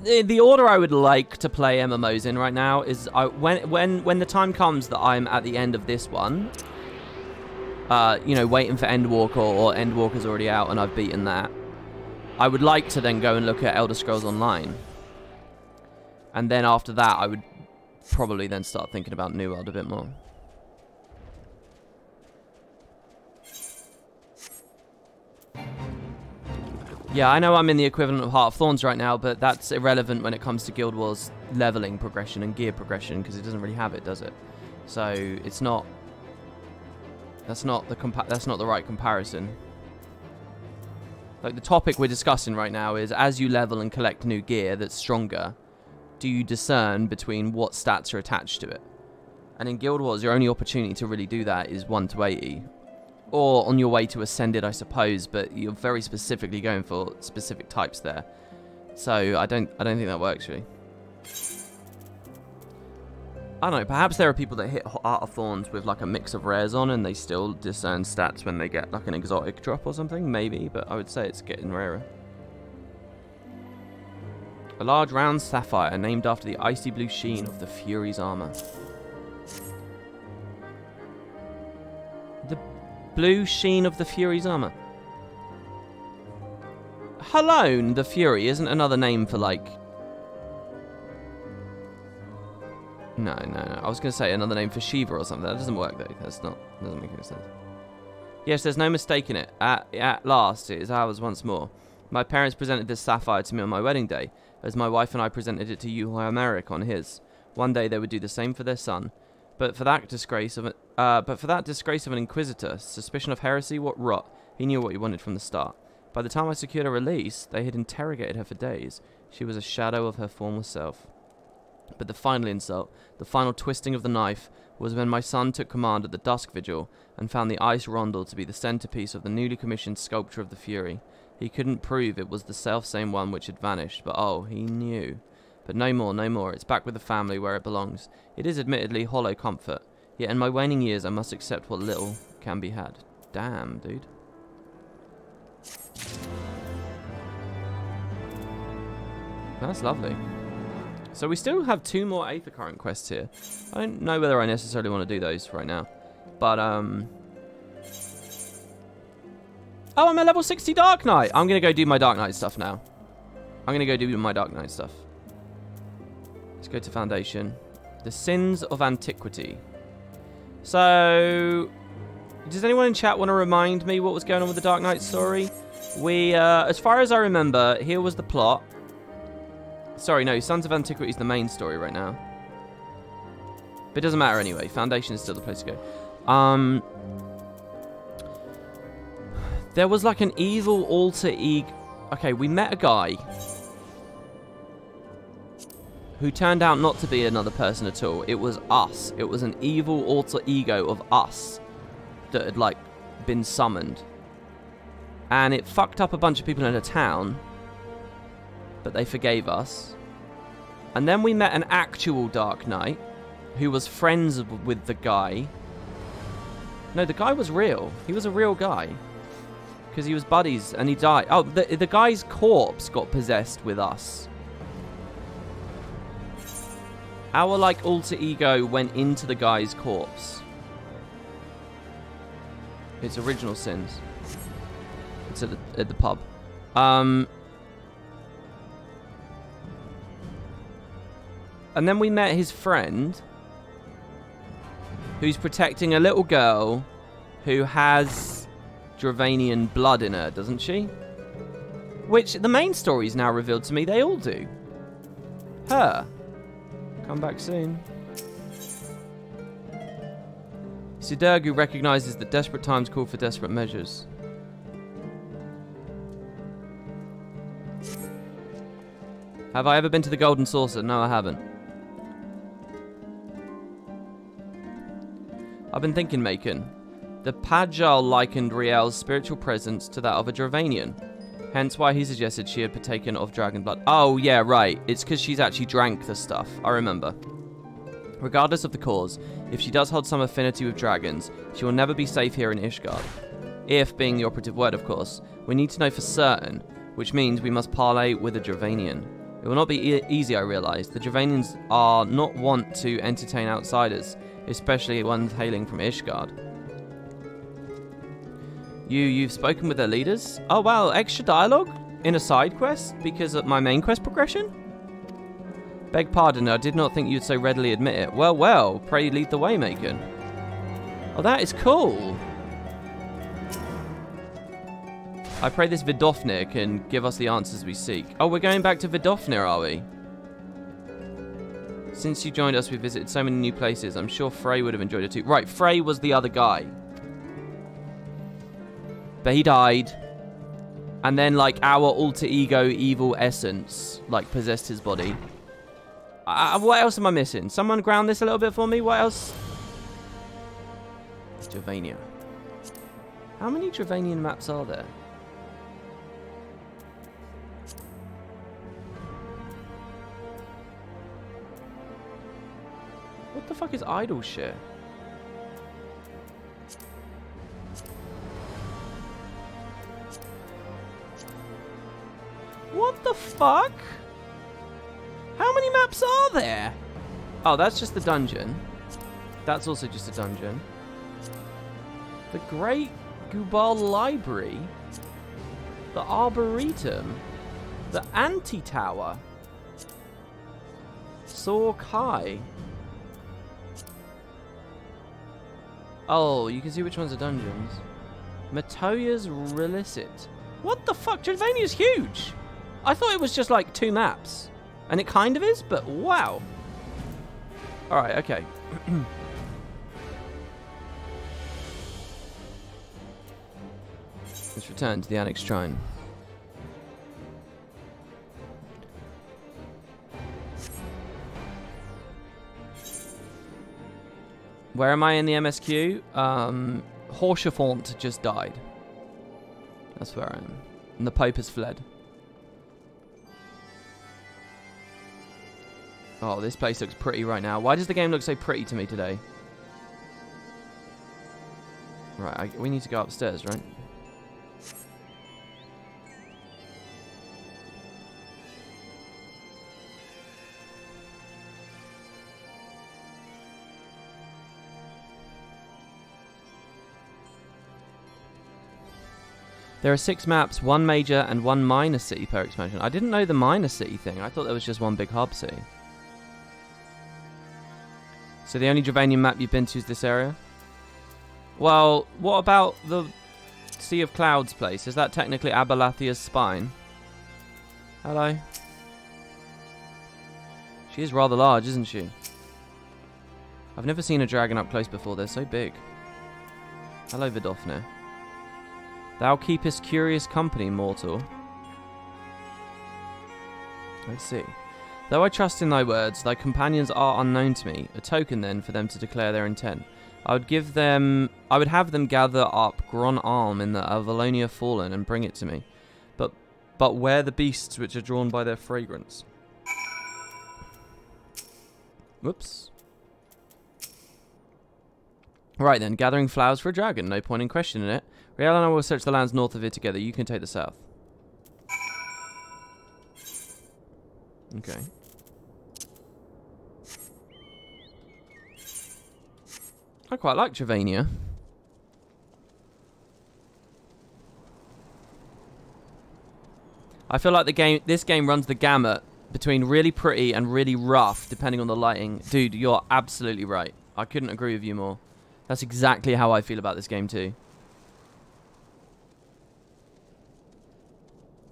The order I would like to play MMOs in right now is when the time comes that I'm at the end of this one, you know, waiting for Endwalker or Endwalker's already out and I've beaten that, I would like to then go and look at Elder Scrolls Online. And then after that, I would probably then start thinking about New World a bit more. Yeah, I know I'm in the equivalent of Heart of Thorns right now, but that's irrelevant when it comes to Guild Wars leveling progression and gear progression, because it doesn't really have it, does it? So it's not. That's not the right comparison. Like the topic we're discussing right now is, as you level and collect new gear that's stronger, do you discern between what stats are attached to it? And in Guild Wars, your only opportunity to really do that is 1 to 80. Or on your way to Ascended, I suppose, but you're very specifically going for specific types there. So I don't think that works, really. I don't know, perhaps there are people that hit Heart of Thorns with like a mix of rares on and they still discern stats when they get like an exotic drop or something, maybe, but I would say it's getting rarer. A large round sapphire named after the icy blue sheen of the Fury's armor. The blue sheen of the Fury's armor. Halone the Fury isn't another name for like... No. I was going to say another name for Shiva or something. That doesn't work though. Doesn't make any sense. Yes, there's no mistaking it. At last, it is ours once more. My parents presented this sapphire to me on my wedding day, as my wife and I presented it to Yuhoi Americ on his. One day they would do the same for their son. But for that disgrace of an inquisitor, suspicion of heresy, what rot. He knew what he wanted from the start. By the time I secured her release, they had interrogated her for days. She was a shadow of her former self. But the final insult, the final twisting of the knife, was when my son took command at the Dusk Vigil and found the ice rondel to be the centerpiece of the newly commissioned sculpture of the Fury. He couldn't prove it was the self-same one which had vanished, but oh, he knew. But no more, it's back with the family where it belongs. It is admittedly hollow comfort, yet in my waning years I must accept what little can be had. Damn, dude. That's lovely. So we still have 2 more Aether Current quests here. I don't know whether I necessarily want to do those right now. But, Oh, I'm at level 60 Dark Knight! I'm going to go do my Dark Knight stuff now. I'm going to go do my Dark Knight stuff. Let's go to Foundation. The Sins of Antiquity. So... Does anyone in chat want to remind me what was going on with the Dark Knight story? We, as far as I remember, here was the plot. Sorry, no, Sons of Antiquity is the main story right now. But it doesn't matter anyway. Foundation is still the place to go. There was like an evil alter ego... Okay, we met a guy who turned out not to be another person at all. It was us. It was an evil alter ego of us that had, like, been summoned. And it fucked up a bunch of people in a town. But they forgave us. And then we met an actual Dark Knight who was friends with the guy. No, the guy was real. He was a real guy. Because he was buddies and he died. Oh, the guy's corpse got possessed with us. Our, like, alter ego went into the guy's corpse. Its original sins. It's at the pub. And then we met his friend, who's protecting a little girl who has Dravanian blood in her, doesn't she? Which, the main story's now revealed to me, they all do. Her. Come back soon. Sidurgu recognizes that desperate times call for desperate measures. Have I ever been to the Golden Saucer? No, I haven't. I've been thinking, Macon. The Pajal likened Riel's spiritual presence to that of a Dravanian. Hence why he suggested she had partaken of dragon blood. Oh, yeah, right. It's because she's actually drank the stuff. I remember. Regardless of the cause, if she does hold some affinity with dragons, she will never be safe here in Ishgard. If, being the operative word, of course, we need to know for certain, which means we must parley with a Dravanian. It will not be easy, I realise. The Dravanians are not wont to entertain outsiders, especially ones hailing from Ishgard. You've spoken with their leaders? Oh wow, extra dialogue in a side quest because of my main quest progression? Beg pardon, I did not think you'd so readily admit it. Well, well, pray lead the way, Macon. Oh, that is cool. I pray this Vidofnir can give us the answers we seek. Oh, we're going back to Vidofnir, are we? Since you joined us, we visited so many new places. I'm sure Frey would have enjoyed it too. Right, Frey was the other guy. But he died. And then, like, our alter ego evil essence, like, possessed his body. What else am I missing? Someone ground this a little bit for me? What else? Dravania. How many Dravanian maps are there? What the fuck is idle shit? What the fuck? How many maps are there? Oh, that's just the dungeon. That's also just a dungeon. The Great Gubal Library. The Arboretum. The Anti-Tower. Saw Kai. Oh, you can see which ones are dungeons. Matoya's Relicit. What the fuck? Dravania's huge. I thought it was just like 2 maps. And it kind of is, but wow. Alright, okay. Let's return to the Annex Shrine. Where am I in the MSQ? Horshafont just died. That's where I am. And the Pope has fled. Oh, this place looks pretty right now. Why does the game look so pretty to me today? Right, we need to go upstairs, right? There are 6 maps, 1 major and 1 minor city per expansion. I didn't know the minor city thing. I thought there was just 1 big hub city. So the only Dravanian map you've been to is this area? Well, what about the Sea of Clouds place? Is that technically Abalathia's spine? Hello? She is rather large, isn't she? I've never seen a dragon up close before. They're so big. Hello, Vidofnir. Thou keepest curious company, mortal. Let's see. Though I trust in thy words, thy companions are unknown to me. A token, then, for them to declare their intent. I would have them gather up Gron Arm in the Avalonia Fallen and bring it to me. But where the beasts which are drawn by their fragrance? Whoops. Right then, gathering flowers for a dragon. No point in questioning it. Riel and I will search the lands north of it together. You can take the south. Okay. I quite like Dravania. I feel like this game runs the gamut between really pretty and really rough, depending on the lighting. Dude, you're absolutely right. I couldn't agree with you more. That's exactly how I feel about this game too.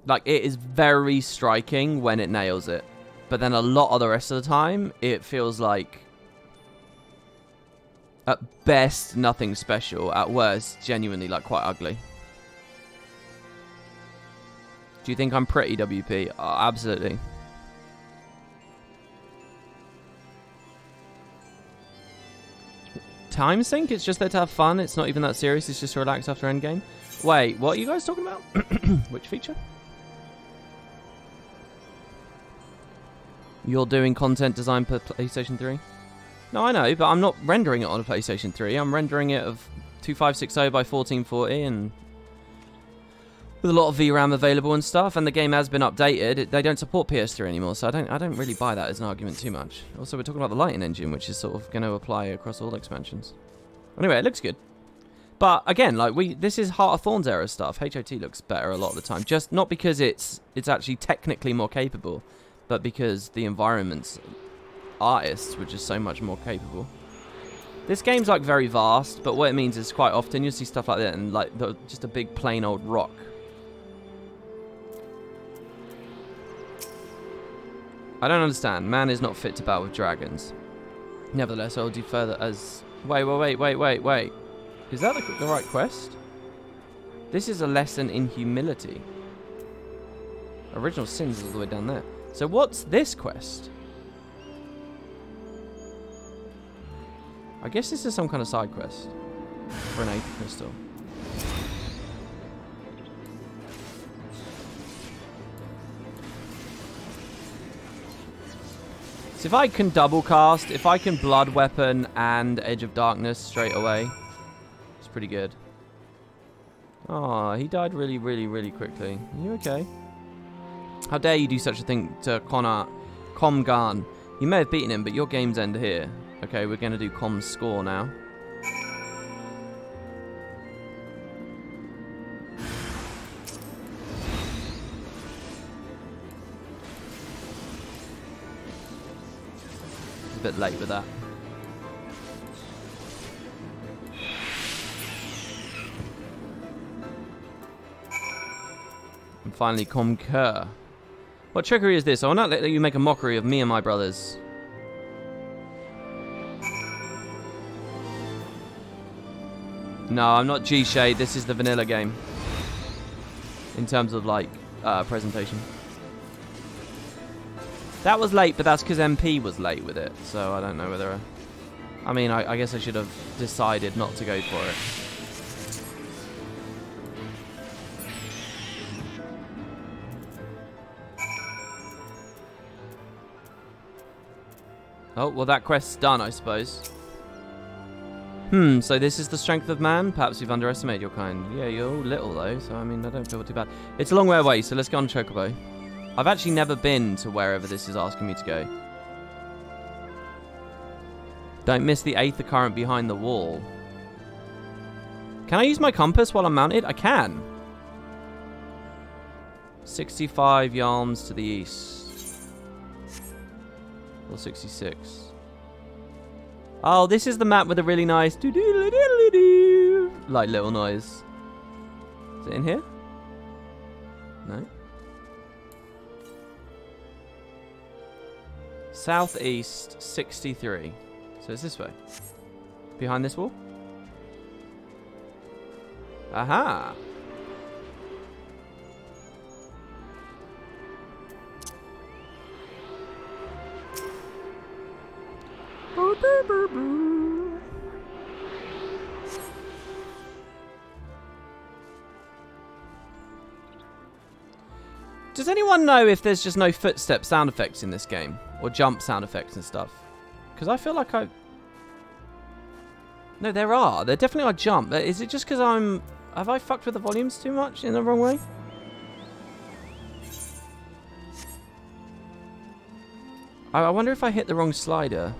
Like, it is very striking when it nails it. But then a lot of the rest of the time, it feels like, at best, nothing special. At worst, genuinely, like, quite ugly. Do you think I'm pretty, WP? Oh, absolutely. Time sync? It's just there to have fun. It's not even that serious. It's just to relax after endgame. Wait, what are you guys talking about? Which feature? You're doing content design per PlayStation 3? No, I know, but I'm not rendering it on a PlayStation 3. I'm rendering it of 2560 by 1440 and with a lot of VRAM available and stuff, and the game has been updated. They don't support PS3 anymore, so I don't really buy that as an argument too much. Also, we're talking about the lighting engine, which is sort of going to apply across all expansions. Anyway, it looks good. But again, like this is Heart of Thorns era stuff. HOT looks better a lot of the time, just not because it's actually technically more capable, but because the environment's artists were just so much more capable. This game's like very vast, but what it means is quite often you'll see stuff like that and like just a big plain old rock. I don't understand. Man is not fit to battle with dragons. Nevertheless, I'll do further as... Wait. Is that the right quest? This is a lesson in humility. Original sins is all the way down there. So what's this quest? I guess this is some kind of side quest. For an 8th crystal. So if I can double cast, if I can Blood Weapon and Edge of Darkness straight away, it's pretty good. Oh, he died really, really, really quickly. Are you okay? How dare you do such a thing to Comgarn? You may have beaten him, but your game's end here. Okay, we're going to do Com's score now. A bit late with that. And finally, Concur. What trickery is this? I will not let you make a mockery of me and my brothers. No, I'm not G-Shade. This is the vanilla game. In terms of, like, presentation. That was late, but that's because MP was late with it. So I don't know whether... I mean, I guess I should have decided not to go for it. Oh, well, that quest's done, I suppose. So this is the strength of man? Perhaps you've underestimated your kind. Yeah, you're all little, though, so, I mean, I don't feel too bad. It's a long way away, so let's go on Chocobo. I've actually never been to wherever this is asking me to go. Don't miss the Aether current behind the wall. Can I use my compass while I'm mounted? I can. 65 yalms to the east. Or 66. Oh, this is the map with a really nice like little noise. Is it in here? No. Southeast 63. So it's this way. Behind this wall? Aha! Does anyone know if there's just no footstep sound effects in this game? Or jump sound effects and stuff? Because I feel like I... No, there are. There definitely are jump. Is it just because I'm... Have I fucked with the volumes too much in the wrong way? I wonder if I hit the wrong slider.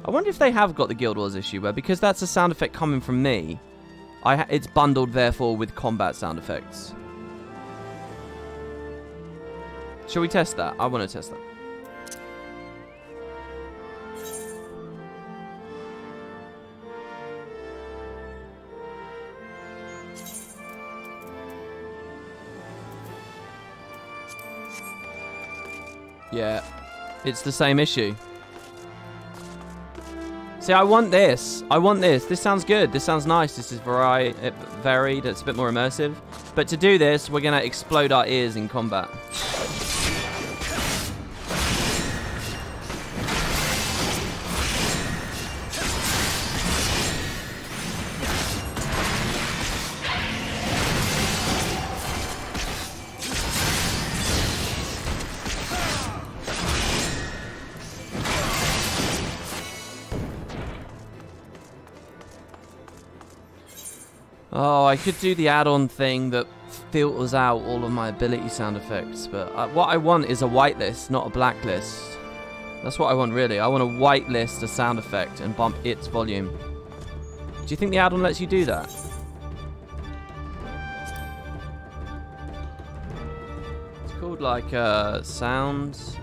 I wonder if they have got the Guild Wars issue where because that's a sound effect coming from me, it's bundled therefore with combat sound effects. Shall we test that? I want to test that. Yeah, it's the same issue. See, I want this. I want this. This sounds good. This sounds nice. This is varied. It's a bit more immersive. But to do this, we're going to explode our ears in combat. Oh, I could do the add-on thing that filters out all of my ability sound effects. But what I want is a whitelist, not a blacklist. That's what I want, really. I want to whitelist a sound effect and bump its volume. Do you think the add-on lets you do that? It's called, like, sounds.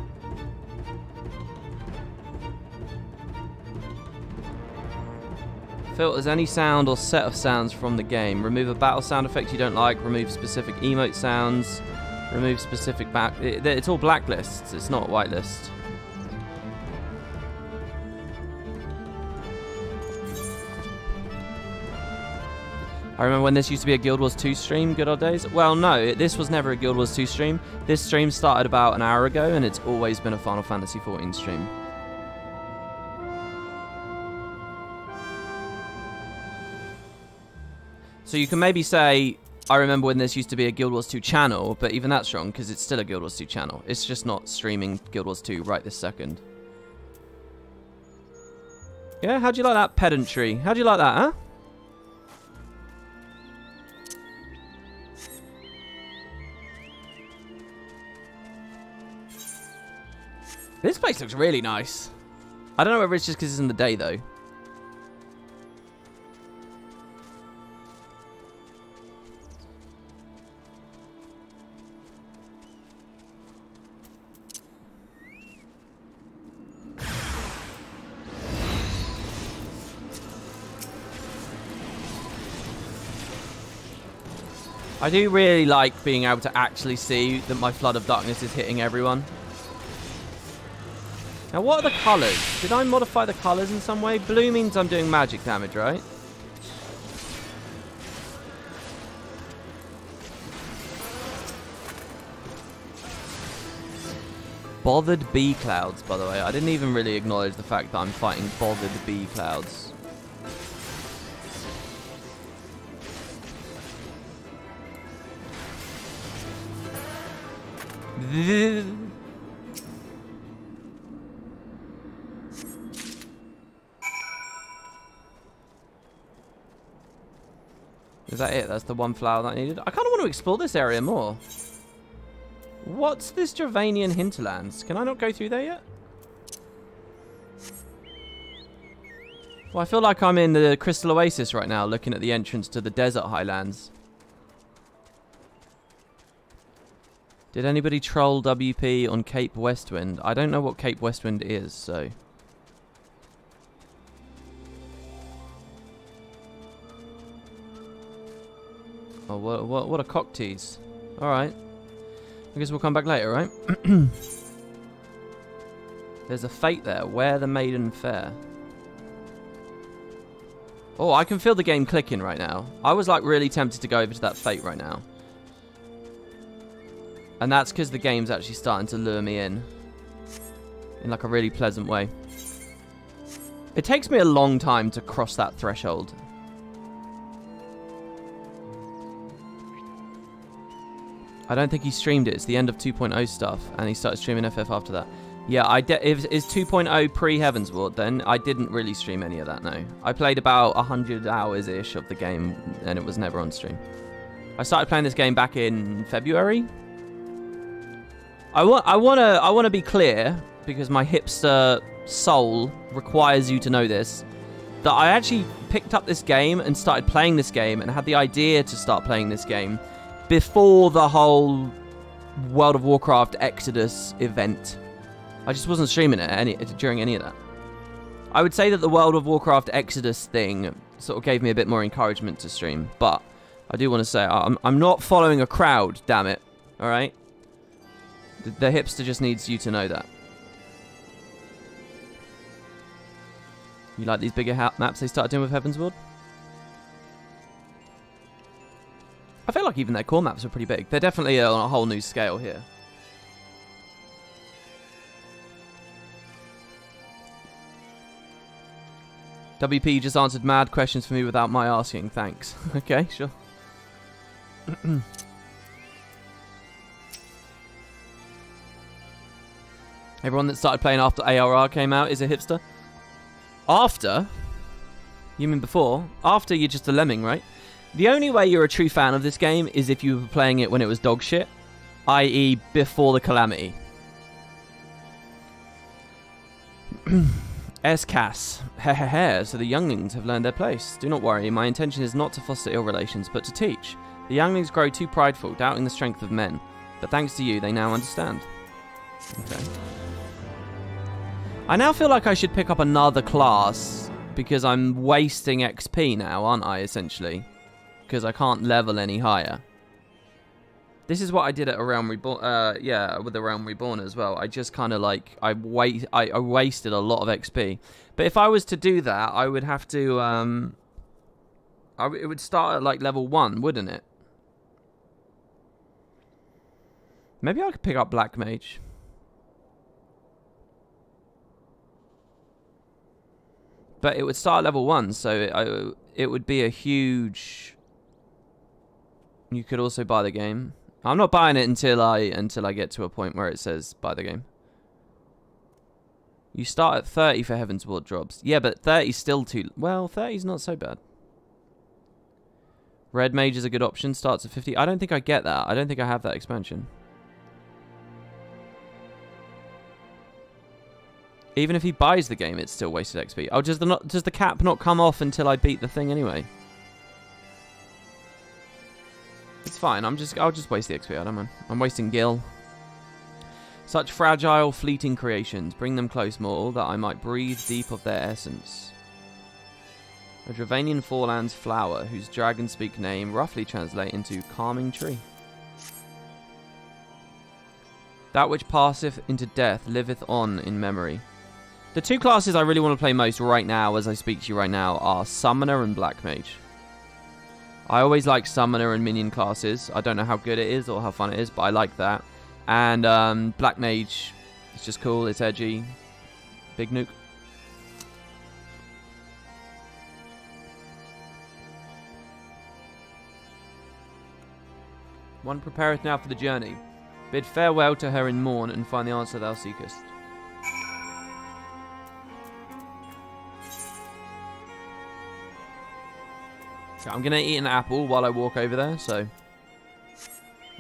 Filters any sound or set of sounds from the game. Remove a battle sound effect you don't like. Remove specific emote sounds. Remove specific back... It's all blacklists. It's not whitelist. I remember when this used to be a Guild Wars 2 stream, good old days. Well, no, this was never a Guild Wars 2 stream. This stream started about an hour ago, and it's always been a Final Fantasy XIV stream. So you can maybe say, I remember when this used to be a Guild Wars 2 channel, but even that's wrong, because it's still a Guild Wars 2 channel. It's just not streaming Guild Wars 2 right this second. Yeah, how'd you like that pedantry? How'd you like that, huh? This place looks really nice. I don't know whether it's just because it's in the day, though. I do really like being able to actually see that my Flood of Darkness is hitting everyone. Now, what are the colours? Did I modify the colours in some way? Blue means I'm doing magic damage, right? Bothered bee clouds, by the way. I didn't even really acknowledge the fact that I'm fighting bothered bee clouds. Is that it? That's the one flower that I needed? I kind of want to explore this area more. What's this Dravanian hinterlands? Can I not go through there yet? Well, I feel like I'm in the Crystal Oasis right now, looking at the entrance to the Desert Highlands. Did anybody troll WP on Cape Westwind? I don't know what Cape Westwind is, so... Oh, what a cock tease. Alright. I guess we'll come back later, right? There's a fate there. Where the maiden fair. Oh, I can feel the game clicking right now. I was like really tempted to go over to that fate right now. And that's because the game's actually starting to lure me in like a really pleasant way. It takes me a long time to cross that threshold. I don't think he streamed it. It's the end of 2.0 stuff, and he started streaming FF after that. Yeah, is 2.0 pre-Heavensward then? I didn't really stream any of that, no. I played about 100 hours-ish of the game, and it was never on stream. I started playing this game back in February. I want to be clear, because my hipster soul requires you to know this, that I actually picked up this game and started playing this game and had the idea to start playing this game before the whole World of Warcraft Exodus event. I just wasn't streaming it during any of that. I would say that the World of Warcraft Exodus thing sort of gave me a bit more encouragement to stream, but I do want to say I'm not following a crowd, damn it. All right? The hipster just needs you to know that. You like these bigger maps they started doing with Heavensward? I feel like even their core maps are pretty big. They're definitely on a whole new scale here. WP, you just answered mad questions for me without my asking. Thanks. Okay, sure. Everyone that started playing after ARR came out is a hipster. After? You mean before? After, you're just a lemming, right? The only way you're a true fan of this game is if you were playing it when it was dog shit, i.e. before the calamity. Escas. Hehehe, so the younglings have learned their place. Do not worry, my intention is not to foster ill relations, but to teach. The younglings grow too prideful, doubting the strength of men. But thanks to you, they now understand. Okay. I now feel like I should pick up another class, because I'm wasting XP now, aren't I, essentially? Because I can't level any higher. This is what I did at A Realm Reborn, yeah, with The Realm Reborn as well. I just kind of like, I wasted a lot of XP. But if I was to do that, I would have to, it would start at like level 1, wouldn't it? Maybe I could pick up Black Mage. But it would start at level 1, so it would be a huge... You could also buy the game. I'm not buying it until I get to a point where it says buy the game. You start at 30 for Heavensward drops. Yeah, but 30 is still too... Well, 30 is not so bad. Red Mage is a good option. Starts at 50. I don't think I get that. I don't think I have that expansion. Even if he buys the game, it's still wasted XP. Oh, does the cap not come off until I beat the thing anyway? It's fine. I'll just waste the XP. I don't mind. I'm wasting gil. Such fragile, fleeting creations. Bring them close, mortal, that I might breathe deep of their essence. A Dravanian forelands flower, whose dragon speak name roughly translate into calming tree. That which passeth into death liveth on in memory. The two classes I really want to play most right now, as I speak to you right now, are Summoner and Black Mage. I always like Summoner and Minion classes. I don't know how good it is or how fun it is, but I like that. And Black Mage, it's just cool, it's edgy. Big nuke. One prepareth now for the journey. Bid farewell to her in morn and find the answer thou seekest. I'm going to eat an apple while I walk over there, so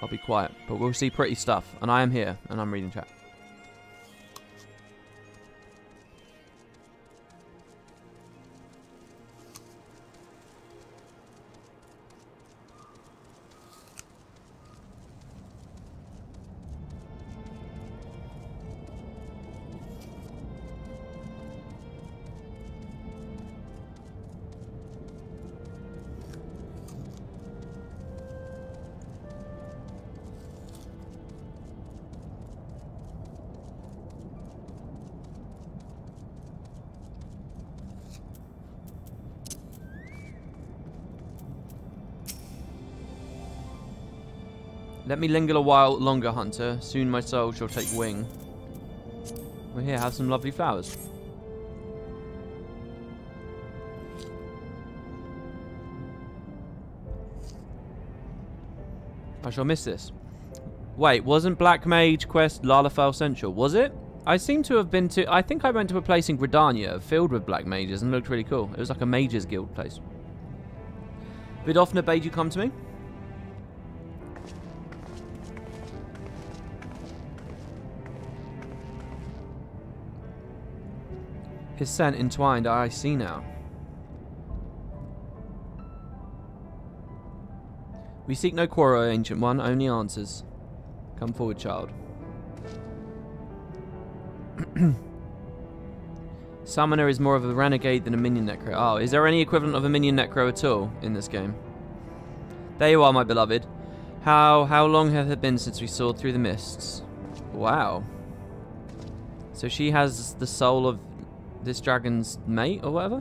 I'll be quiet. But we'll see pretty stuff. And I am here, and I'm reading chat. Let me linger a while longer, hunter. Soon my soul shall take wing. Well, here, have some lovely flowers. I shall miss this. Wait, wasn't Black Mage quest Lalafell Central? Was it? I seem to have been to... I think I went to a place in Gridania filled with Black Mages and looked really cool. It was like a Mages Guild place. Vidofna bade you come to me? His scent entwined, I see now. We seek no quarrel, Ancient One, only answers. Come forward, child. Summoner is more of a renegade than a minion necro. Oh, is there any equivalent of a minion necro at all in this game? There you are, my beloved. How long hath it been since we soared through the mists? Wow. So she has the soul of this dragon's mate, or whatever?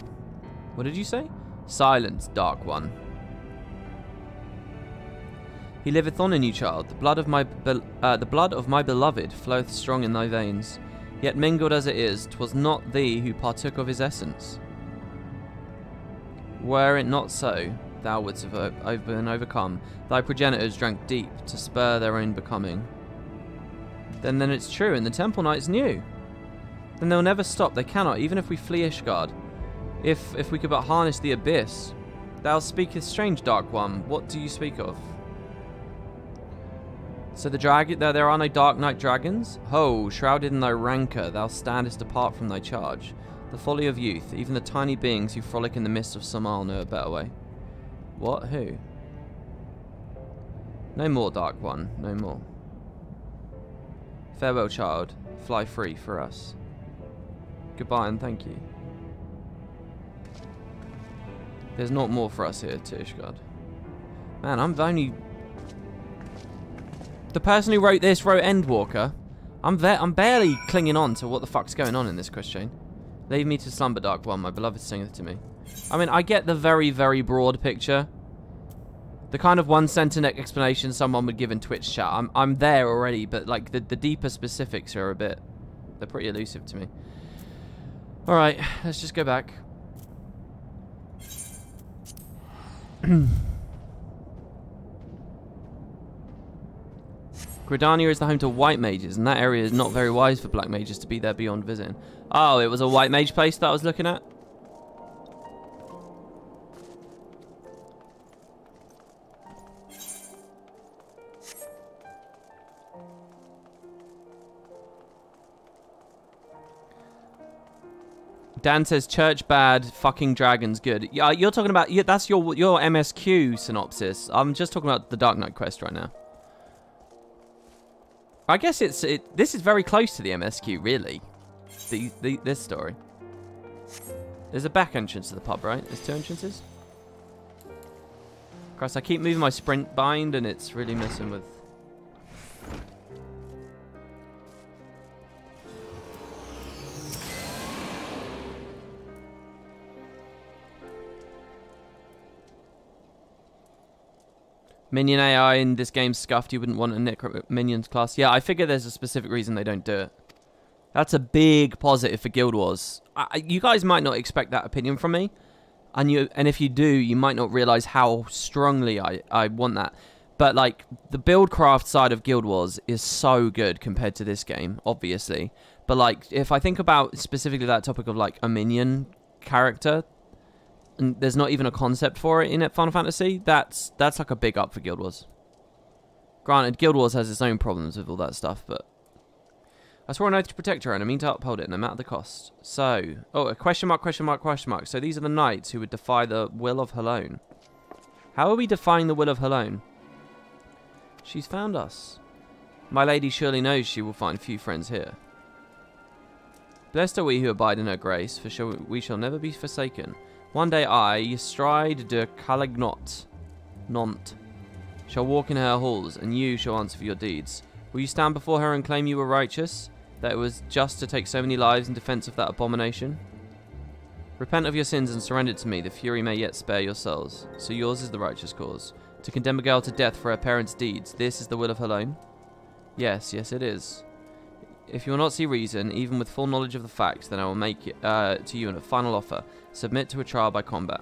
What did you say? Silence, Dark One. He liveth on in you, child. The blood of my beloved floweth strong in thy veins. Yet mingled as it is, 'twas not thee who partook of his essence. Were it not so, thou wouldst have been overcome. Thy progenitors drank deep to spur their own becoming. Then it's true, and the Temple Knights knew. Then they'll never stop. They cannot, even if we flee Ishgard. If we could but harness the Abyss. Thou speakest strange, Dark One. What do you speak of? So the dragon, there are no Dark Knight dragons? Ho, shrouded in thy rancor, thou standest apart from thy charge. The folly of youth, even the tiny beings who frolic in the midst of Samal know a better way. What? Who? No more, Dark One, no more. Farewell, child. Fly free for us. Goodbye and thank you. There's not more for us here, Tishgard. Man, I'm only... The person who wrote this wrote Endwalker. I'm barely clinging on to what the fuck's going on in this quest chain. Leave me to slumber, Dark One, my beloved singeth to me. I mean, I get the very, very broad picture. The kind of one-sentence explanation someone would give in Twitch chat. I'm there already, but like the deeper specifics are a bit... They're pretty elusive to me. Alright, let's just go back. Gridania is the home to white mages, and that area is not very wise for black mages to be there beyond visiting. Oh, it was a white mage place that I was looking at? Dan says church bad, fucking dragons good. Yeah, you're talking about... Yeah, that's your MSQ synopsis. I'm just talking about the Dark Knight quest right now. I guess this is very close to the MSQ, really. This story. There's a back entrance to the pub, right? There's 2 entrances? Christ, I keep moving my sprint bind and it's really messing with... Minion AI in this game's scuffed. You wouldn't want a Necro Minions class. Yeah, I figure there's a specific reason they don't do it. That's a big positive for Guild Wars. You guys might not expect that opinion from me. And if you do, you might not realize how strongly I want that. But like, the buildcraft side of Guild Wars is so good compared to this game, obviously. But like, if I think about specifically that topic of like a minion character... And there's not even a concept for it in Final Fantasy, that's like a big up for Guild Wars. Granted, Guild Wars has its own problems with all that stuff, but... I swore an oath to protect her, and I mean to uphold it, no matter the cost. So... Oh, a question mark, question mark, question mark. So these are the knights who would defy the will of Helone. How are we defying the will of Helone? She's found us. My lady surely knows she will find few friends here. Blessed are we who abide in her grace, for we shall never be forsaken. One day I, Ystride de Calignot, Nont, shall walk in her halls, and you shall answer for your deeds. Will you stand before her and claim you were righteous, that it was just to take so many lives in defense of that abomination? Repent of your sins and surrender to me, the fury may yet spare your souls. So yours is the righteous cause. To condemn a girl to death for her parents' deeds, this is the will of Helone? Yes, yes it is. If you will not see reason, even with full knowledge of the facts, then I will make it to you a final offer. Submit to a trial by combat.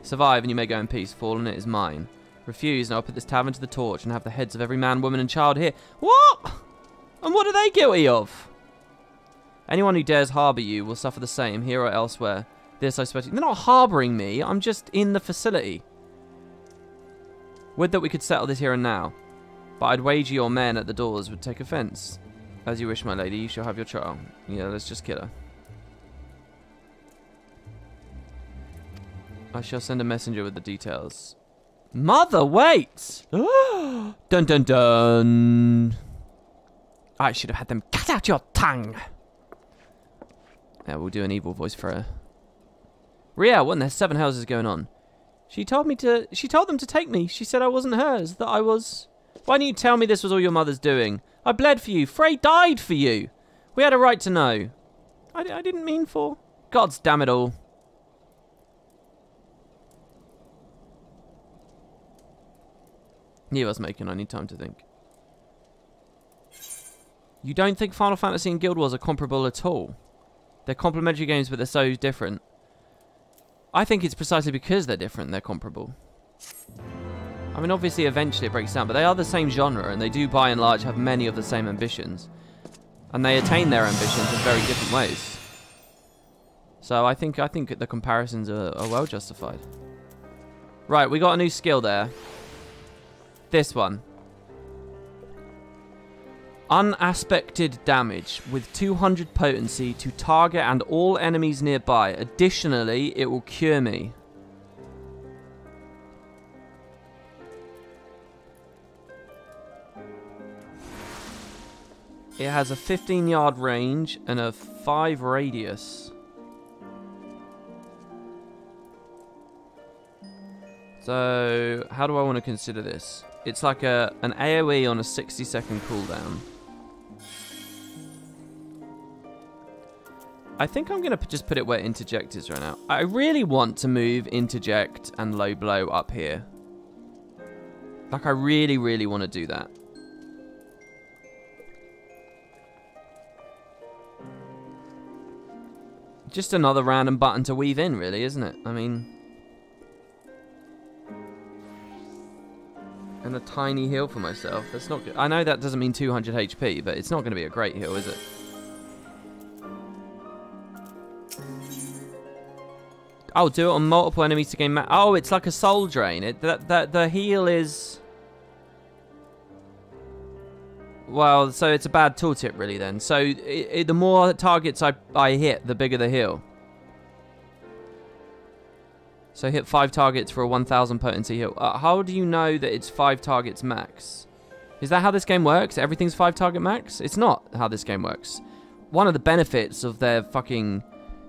Survive and you may go in peace. Fall in it is mine. Refuse and I will put this tavern to the torch and have the heads of every man, woman and child here. What? And what are they guilty of? Anyone who dares harbour you will suffer the same, here or elsewhere. This I suppose... They're not harbouring me. I'm just in the facility. Would that we could settle this here and now. But I'd wager your men at the doors would take offence. As you wish, my lady, you shall have your trial. Yeah, let's just kill her. I shall send a messenger with the details. Mother, wait! Dun dun dun! I should have had them cut out your tongue! Yeah, we'll do an evil voice for her. Ria, what in the 7 hells is going on? She told them to take me. She said I wasn't hers, that I was... Why didn't you tell me this was all your mother's doing? I bled for you. Frey died for you. We had a right to know. I didn't mean for... Gods damn it all. I was making. I need time to think. You don't think Final Fantasy and Guild Wars are comparable at all? They're complementary games, but they're so different. I think it's precisely because they're different they're comparable. I mean, obviously, eventually it breaks down, but they are the same genre, and they do, by and large, have many of the same ambitions. And they attain their ambitions in very different ways. So I think the comparisons are well justified. Right, we got a new skill there. This one. Unaspected damage with 200 potency to target and all enemies nearby. Additionally, it will cure me. It has a 15-yard range and a 5 radius. So, how do I want to consider this? It's like an AoE on a 60-second cooldown. I think I'm going to just put it where interject is right now. I really want to move interject and low blow up here. Like, I really, really want to do that. Just another random button to weave in, really, isn't it? I mean... And a tiny heal for myself. That's not good. I know that doesn't mean 200 HP, but it's not going to be a great heal, is it? Oh, do it on multiple enemies to gain oh, it's like a soul drain. The heal is... Well, so it's a bad tooltip, really, then. So, the more targets I hit, the bigger the heal. So, hit 5 targets for a 1000 potency heal. How do you know that it's 5 targets max? Is that how this game works? Everything's 5 target max? It's not how this game works. One of the benefits of their fucking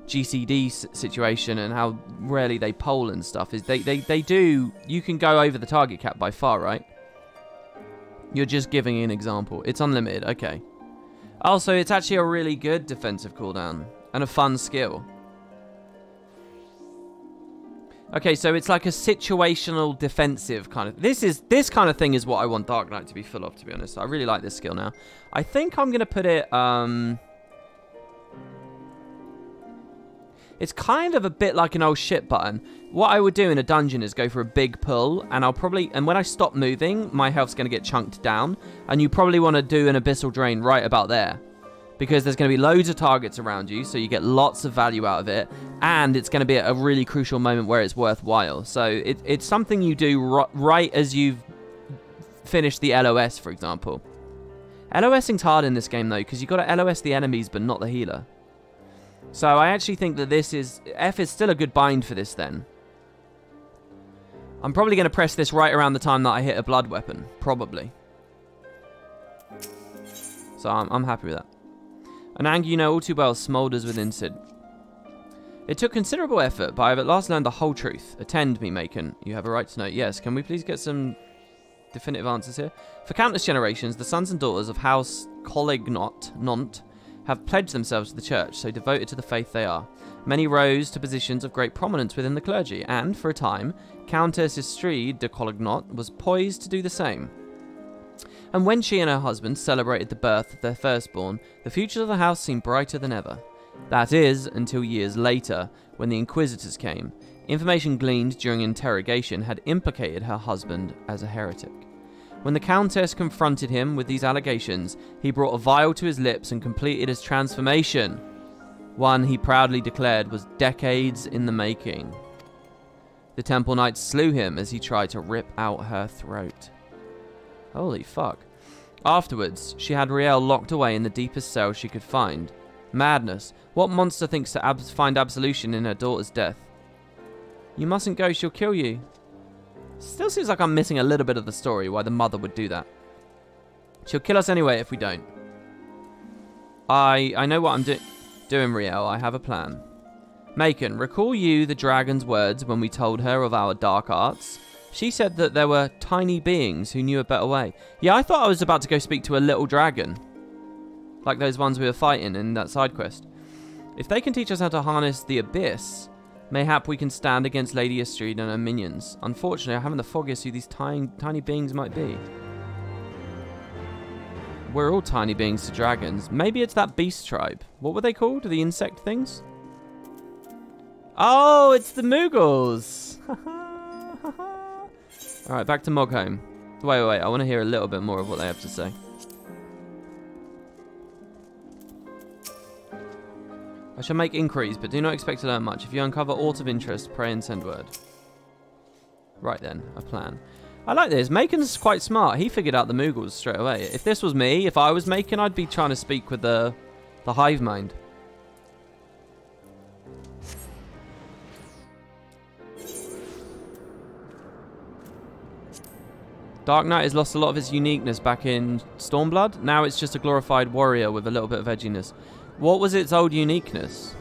GCD situation and how rarely they poll and stuff is they do... You can go over the target cap by far, right? You're just giving an example. It's unlimited. Okay. Also, it's actually a really good defensive cooldown and a fun skill. Okay, so it's like a situational defensive kind of... This kind of thing is what I want Dark Knight to be full of, to be honest. I really like this skill now. I think I'm going to put it... It's kind of a bit like an old shit button. What I would do in a dungeon is go for a big pull, and I'll probably... And when I stop moving, my health's going to get chunked down, and you probably want to do an Abyssal Drain right about there. Because there's going to be loads of targets around you, so you get lots of value out of it, and it's going to be at a really crucial moment where it's worthwhile. So it's something you do right as you've finished the LOS, for example. LOSing's hard in this game, though, because you've got to LOS the enemies, but not the healer. So I actually think that this is... F is still a good bind for this, then. I'm probably going to press this right around the time that I hit a blood weapon. Probably. So I'm happy with that. An anger you know all too well smoulders within Sid. It took considerable effort, but I have at last learned the whole truth. Attend me, Macon. You have a right to know. Yes, can we please get some definitive answers here? For countless generations, the sons and daughters of House Collignant have pledged themselves to the church, so devoted to the faith they are. Many rose to positions of great prominence within the clergy, and, for a time, Countess Estrid de Collignant was poised to do the same. And when she and her husband celebrated the birth of their firstborn, the future of the house seemed brighter than ever. That is, until years later, when the Inquisitors came. Information gleaned during interrogation had implicated her husband as a heretic. When the Countess confronted him with these allegations, he brought a vial to his lips and completed his transformation. One he proudly declared was decades in the making. The Temple Knights slew him as he tried to rip out her throat. Holy fuck. Afterwards, she had Riel locked away in the deepest cell she could find. Madness. What monster thinks to find absolution in her daughter's death? You mustn't go, she'll kill you. Still seems like I'm missing a little bit of the story why the mother would do that. She'll kill us anyway if we don't. I know what I'm doing, Riel. I have a plan. Macon, recall you the dragon's words when we told her of our dark arts? She said that there were tiny beings who knew a better way. Yeah, I thought I was about to go speak to a little dragon. Like those ones we were fighting in that side quest. If they can teach us how to harness the abyss, mayhap we can stand against Lady Estrid and her minions. Unfortunately, I haven't the foggiest who these tiny beings might be. We're all tiny beings to dragons. Maybe it's that beast tribe. What were they called? The insect things? Oh, it's the Moogles! Alright, back to Mogholm. Wait. I want to hear a little bit more of what they have to say. I shall make inquiries, but do not expect to learn much. If you uncover aught of interest, pray and send word. Right then, a plan. I like this. Macon's quite smart. He figured out the Moogles straight away. If this was me, if I was Macon, I'd be trying to speak with the hive mind. Dark Knight has lost a lot of its uniqueness back in Stormblood. Now it's just a glorified warrior with a little bit of edginess. What was its old uniqueness?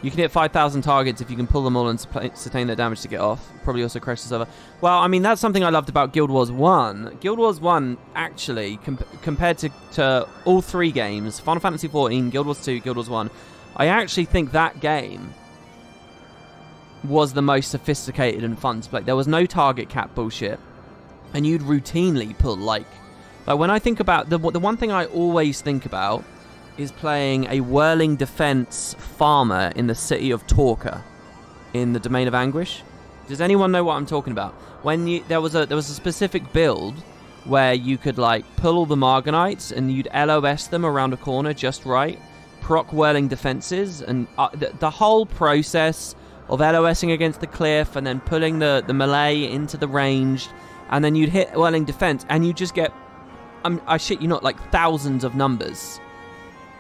You can hit 5,000 targets if you can pull them all and sustain their damage to get off. Probably also crash the server. Well, I mean, that's something I loved about Guild Wars 1. Guild Wars 1, actually, compared to all three games, Final Fantasy XIV, Guild Wars 2, Guild Wars 1, I actually think that game was the most sophisticated and fun to play. There was no target cap bullshit. And you'd routinely pull, like when I think about... The one thing I always think about is playing a whirling defense farmer in the city of Torka in the Domain of Anguish. Does anyone know what I'm talking about? When there was a specific build where you could like pull all the Marganites and you'd LOS them around a corner just right, proc whirling defenses, and the whole process of LOSing against the cliff and then pulling the melee into the ranged, and then you'd hit whirling defense and you just get, I shit you not, like thousands of numbers.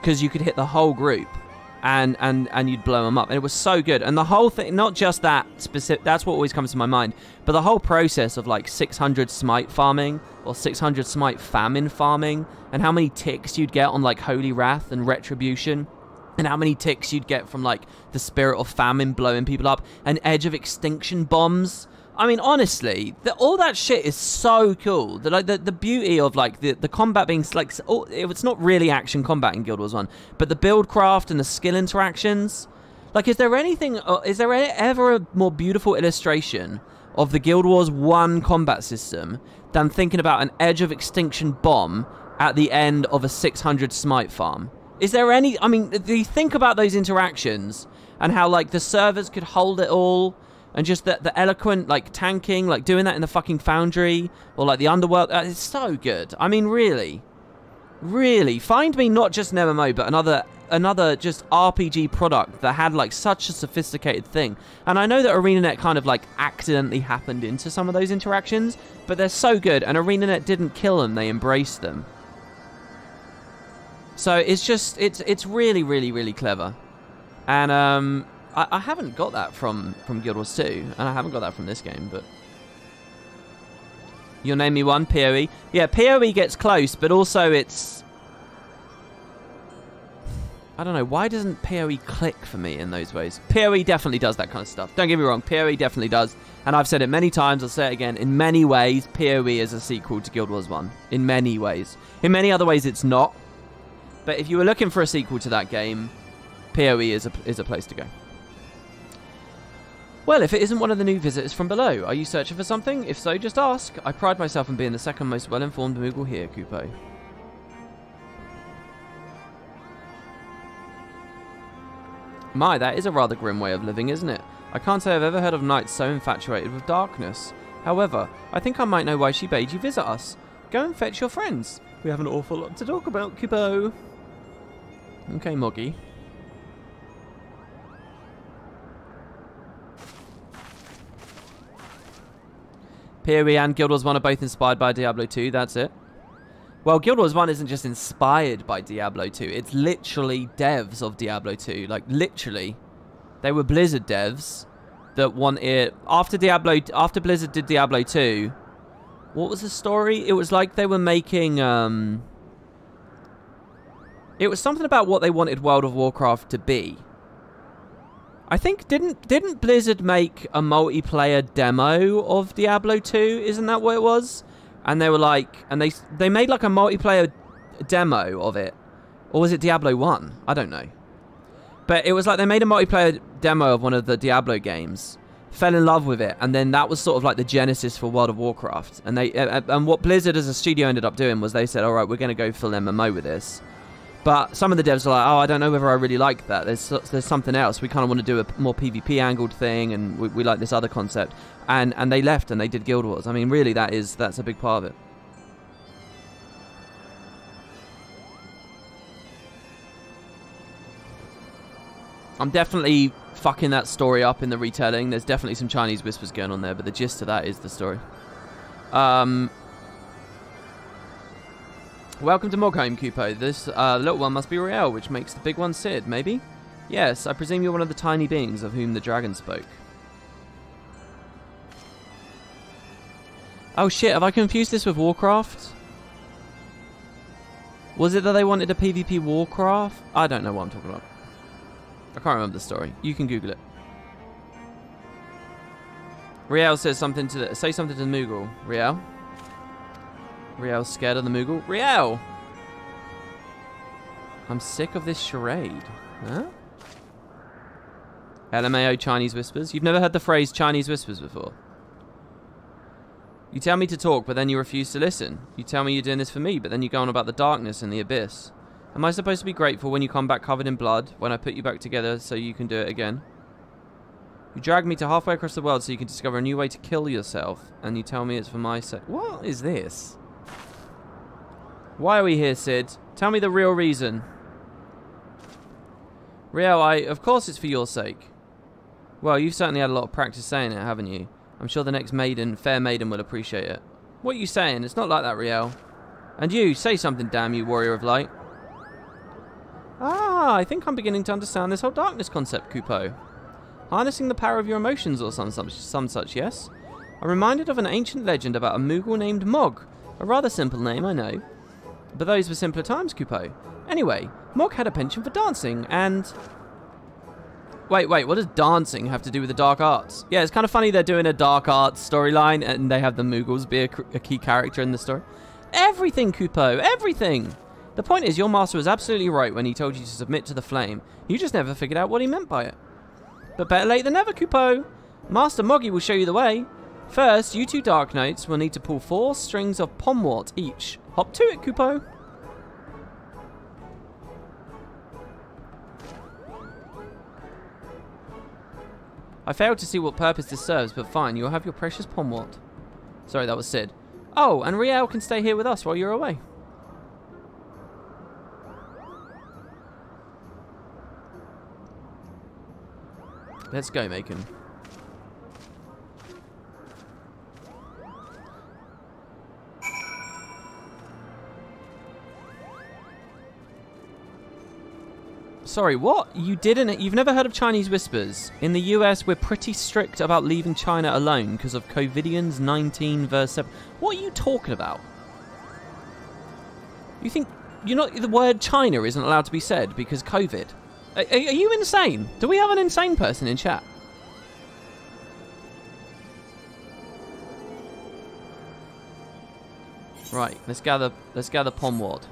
Because you could hit the whole group and you'd blow them up. And it was so good. And the whole thing, not just that specific, that's what always comes to my mind, but the whole process of like 600 smite farming or 600 smite famine farming, and how many ticks you'd get on like Holy Wrath and Retribution, and how many ticks you'd get from like the Spirit of Famine blowing people up, and Edge of Extinction bombs. I mean, honestly, all that shit is so cool. The beauty of like the combat being like, it's not really action combat in Guild Wars 1, but the build craft and the skill interactions. Like, is there ever a more beautiful illustration of the Guild Wars 1 combat system than thinking about an Edge of Extinction bomb at the end of a 600 smite farm? Is there any? I mean, do you think about those interactions and how like the servers could hold it all? And just the eloquent, like, tanking, like, doing that in the fucking Foundry, or, like, the Underworld. It's so good. I mean, really. Really. Find me not just an MMO, but another just RPG product that had, like, such a sophisticated thing. And I know that ArenaNet kind of, like, accidentally happened into some of those interactions, but they're so good, and ArenaNet didn't kill them. They embraced them. So, it's just, it's really, really, really clever. And, I haven't got that from Guild Wars 2, and I haven't got that from this game, but... You'll name me one, PoE? Yeah, PoE gets close, but also it's... I don't know, why doesn't PoE click for me in those ways? PoE definitely does that kind of stuff. Don't get me wrong, PoE definitely does. And I've said it many times, I'll say it again. In many ways, PoE is a sequel to Guild Wars 1. In many ways. In many other ways, it's not. But if you were looking for a sequel to that game, PoE is a place to go. Well, if it isn't one of the new visitors from below, are you searching for something? If so, just ask. I pride myself on being the second most well-informed Moogle here, Kupo. My, that is a rather grim way of living, isn't it? I can't say I've ever heard of knights so infatuated with darkness. However, I think I might know why she bade you visit us. Go and fetch your friends. We have an awful lot to talk about, Kupo. Okay, Moggy. PoE and Guild Wars 1 are both inspired by Diablo 2, that's it. Well, Guild Wars 1 isn't just inspired by Diablo 2, it's literally devs of Diablo 2. Like, literally. They were Blizzard devs that wanted... After Blizzard did Diablo 2, what was the story? It was like they were making... It was something about what they wanted World of Warcraft to be. I think, didn't Blizzard make a multiplayer demo of Diablo 2? Isn't that what it was? And they were like, and they made like a multiplayer demo of it. Or was it Diablo 1? I don't know. But it was like they made a multiplayer demo of one of the Diablo games, fell in love with it, and then that was sort of like the genesis for World of Warcraft. And and what Blizzard as a studio ended up doing was they said, all right, we're going to go full MMO with this. But some of the devs are like, oh, I don't know whether I really like that. There's something else. We kind of want to do a more PvP angled thing, and we like this other concept. And they left and they did Guild Wars. I mean, really, that's a big part of it. I'm definitely fucking that story up in the retelling. There's definitely some Chinese whispers going on there, but the gist of that is the story. Welcome to Moghome, Kupo. This little one must be Riel, which makes the big one Sid, maybe? Yes, I presume you're one of the tiny beings of whom the dragon spoke. Oh shit, have I confused this with Warcraft? Was it that they wanted a PvP Warcraft? I don't know what I'm talking about. I can't remember the story. You can Google it. Riel says something to the... Say something to the Moogle. Riel? Riel's scared of the Moogle. Riel! I'm sick of this charade. Huh? LMAO Chinese Whispers. You've never heard the phrase Chinese Whispers before? You tell me to talk, but then you refuse to listen. You tell me you're doing this for me, but then you go on about the darkness and the abyss. Am I supposed to be grateful when you come back covered in blood, when I put you back together so you can do it again? You drag me to halfway across the world so you can discover a new way to kill yourself, and you tell me it's for my sake. What is this? Why are we here, Sid? Tell me the real reason. Riel, of course it's for your sake. Well, you've certainly had a lot of practice saying it, haven't you? I'm sure the next fair maiden will appreciate it. What are you saying? It's not like that, Riel. And you, say something, damn you, warrior of light. Ah, I think I'm beginning to understand this whole darkness concept, Kupo. Harnessing the power of your emotions or some such, yes? I'm reminded of an ancient legend about a Moogle named Mog. A rather simple name, I know. But those were simpler times, Kupo. Anyway, Mog had a penchant for dancing, and... Wait, what does dancing have to do with the dark arts? Yeah, it's kind of funny they're doing a dark arts storyline, and they have the Moogles be a key character in the story. Everything, Kupo, everything! The point is, your master was absolutely right when he told you to submit to the flame. You just never figured out what he meant by it. But better late than never, Kupo. Master Moggy will show you the way. First, you two Dark Knights will need to pull 4 strings of pomwort each. Hop to it, Kupo. I failed to see what purpose this serves, but fine, you'll have your precious pomwort. Sorry, that was Sid. Oh, and Riel can stay here with us while you're away. Let's go, Macon. Sorry, what? You've never heard of Chinese Whispers? In the US, we're pretty strict about leaving China alone because of COVIDians 19 verse 7. What are you talking about? You think the word China isn't allowed to be said because COVID? Are you insane? Do we have an insane person in chat? Right, let's gather pomwort.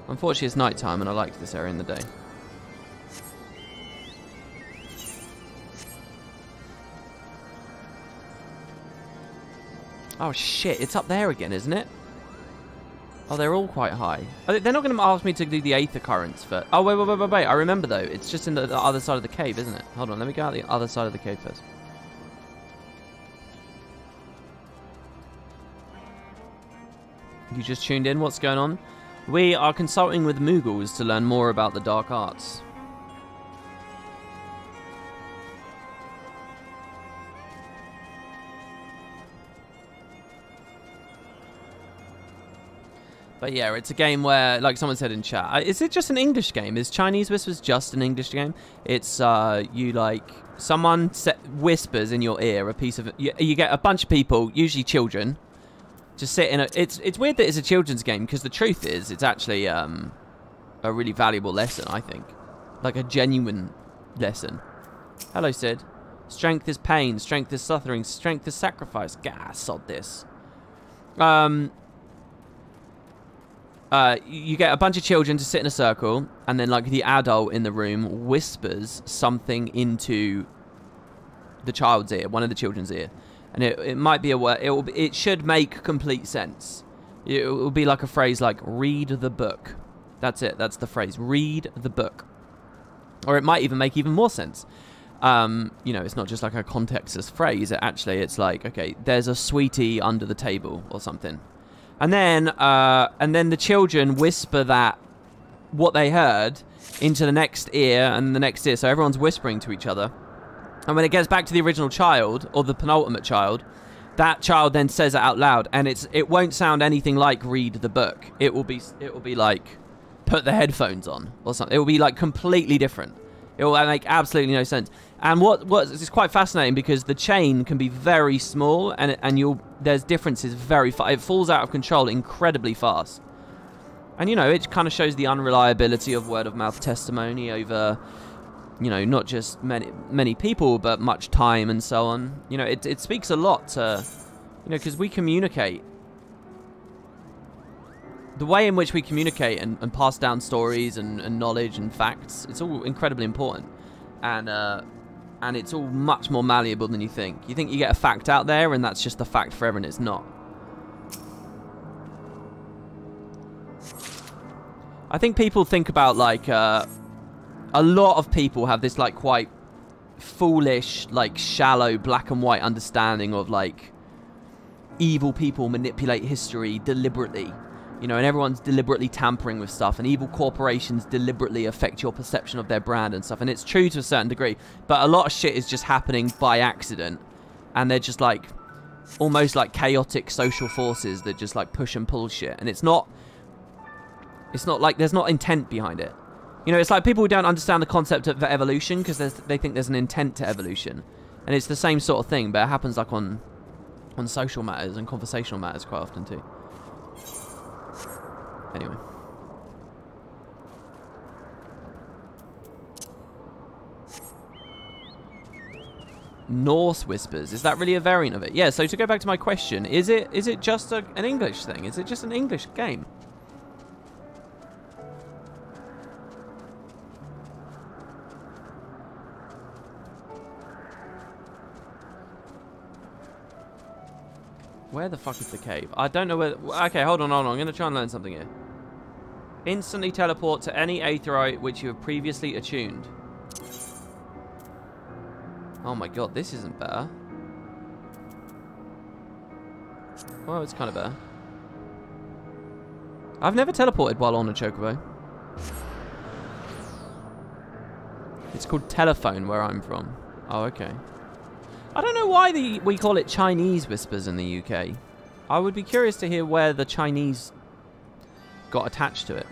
Unfortunately, it's night time, and I like this area in the day. Oh shit! It's up there again, isn't it? Oh, they're all quite high. They're not going to ask me to do the Aether Currents for... Oh, wait. I remember, though. It's just in the other side of the cave, isn't it? Hold on, let me go out the other side of the cave first. You just tuned in? What's going on? We are consulting with Moogles to learn more about the dark arts. But yeah, it's a game where, like someone said in chat, is it just an English game? Is Chinese Whispers just an English game? It's, someone whispers in your ear a piece of... You get a bunch of people, usually children, just sit in a... It's weird that it's a children's game, because the truth is, it's actually a really valuable lesson, I think. Like a genuine lesson. Hello, Sid. Strength is pain, strength is suffering, strength is sacrifice. Gah, sod this. You get a bunch of children to sit in a circle, and then like the adult in the room whispers something into the child's ear, one of the children's ear, and it might be a word. It should make complete sense. It will be like a phrase like "read the book." That's it. That's the phrase. Read the book, or it might even make even more sense. It's not just like a contextless phrase. It's like, okay, there's a sweetie under the table or something. And then the children whisper that what they heard into the next ear and the next ear, so everyone's whispering to each other. And when it gets back to the original child, or the penultimate child, that child then says it out loud, and it won't sound anything like read the book. It will be like put the headphones on or something. It will be like completely different. It will make absolutely no sense. And it's quite fascinating because the chain can be very small, and there's differences very fast. It falls out of control incredibly fast. And you know, it kind of shows the unreliability of word of mouth testimony over, you know, not just many people, but much time and so on. You know, it speaks a lot to, you know, because we communicate. The way in which we communicate and pass down stories and knowledge and facts, it's all incredibly important. And it's all much more malleable than you think. You think you get a fact out there and that's just the fact forever, and it's not. I think people think about, like, a lot of people have this, like, quite foolish, like, shallow black and white understanding of, like, evil people manipulate history deliberately. You know, and everyone's deliberately tampering with stuff, and evil corporations deliberately affect your perception of their brand and stuff. And it's true to a certain degree, but a lot of shit is just happening by accident, and they're just like almost like chaotic social forces that just like push and pull shit. And it's not like there's not intent behind it. You know, it's like people who don't understand the concept of evolution because they think there's an intent to evolution, and it's the same sort of thing, but it happens like on social matters and conversational matters quite often too. Anyway. Norse whispers. Is that really a variant of it? Yeah, so to go back to my question, is it just an English thing? Is it just an English game? Where the fuck is the cave? I don't know where... Okay, hold on. I'm going to try and learn something here. Instantly teleport to any aetheryte which you have previously attuned. Oh my god, this isn't better. Well, it's kind of better. I've never teleported while on a chocobo. It's called telephone where I'm from. Oh, okay. I don't know why we call it Chinese whispers in the UK. I would be curious to hear where the Chinese got attached to it.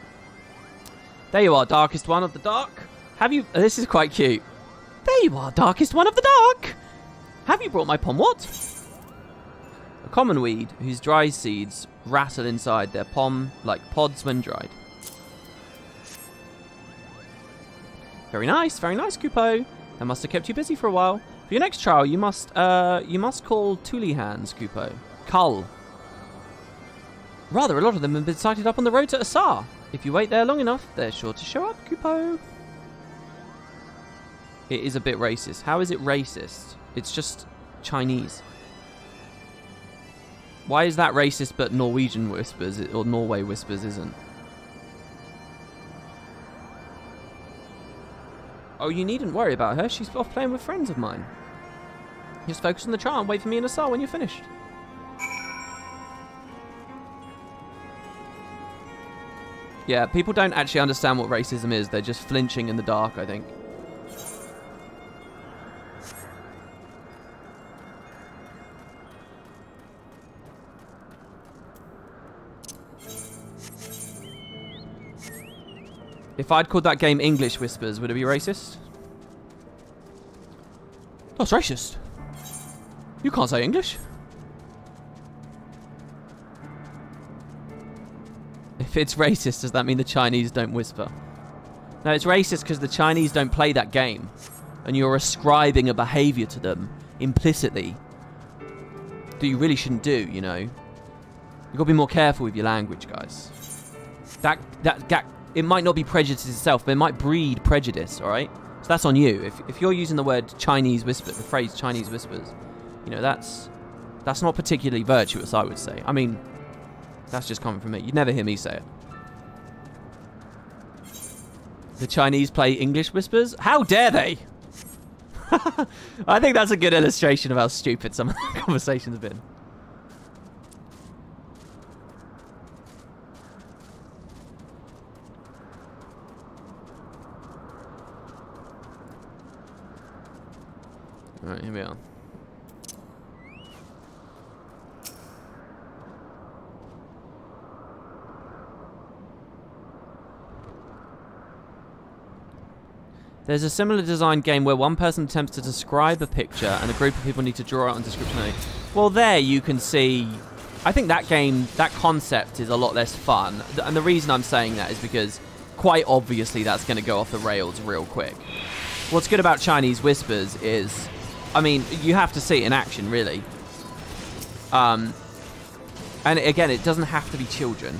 There you are, darkest one of the dark. Have you... This is quite cute. There you are, darkest one of the dark. Have you brought my pomwort? A common weed whose dry seeds rattle inside their pom like pods when dried. Very nice, Kupo. That must have kept you busy for a while. For your next trial, you must call Tuli hands, Kupo. Cull. Rather, a lot of them have been sighted up on the road to Asar. If you wait there long enough, they're sure to show up, Kupo. It is a bit racist. How is it racist? It's just Chinese. Why is that racist but Norwegian whispers or Norway whispers isn't? Oh, you needn't worry about her. She's off playing with friends of mine. Just focus on the trial and wait for me in Asar when you're finished. Yeah, people don't actually understand what racism is. They're just flinching in the dark, I think. If I'd called that game English Whispers, would it be racist? That's racist. You can't say English. If it's racist, does that mean the Chinese don't whisper? No, it's racist because the Chinese don't play that game. And you're ascribing a behavior to them implicitly that you really shouldn't do, you know? You've got to be more careful with your language, guys. It might not be prejudice itself, but it might breed prejudice, alright? So that's on you. If you're using the word Chinese whisper, the phrase Chinese whispers, you know, that's not particularly virtuous, I would say. I mean, that's just coming from me. You'd never hear me say it. The Chinese play English whispers? How dare they? I think that's a good illustration of how stupid some of the conversations have been. Alright, here we are. There's a similar design game where one person attempts to describe a picture and a group of people need to draw out a description of it. Well, there you can see... I think that game, that concept is a lot less fun. And the reason I'm saying that is because quite obviously that's going to go off the rails real quick. What's good about Chinese Whispers is... I mean, you have to see it in action, really. And again, it doesn't have to be children.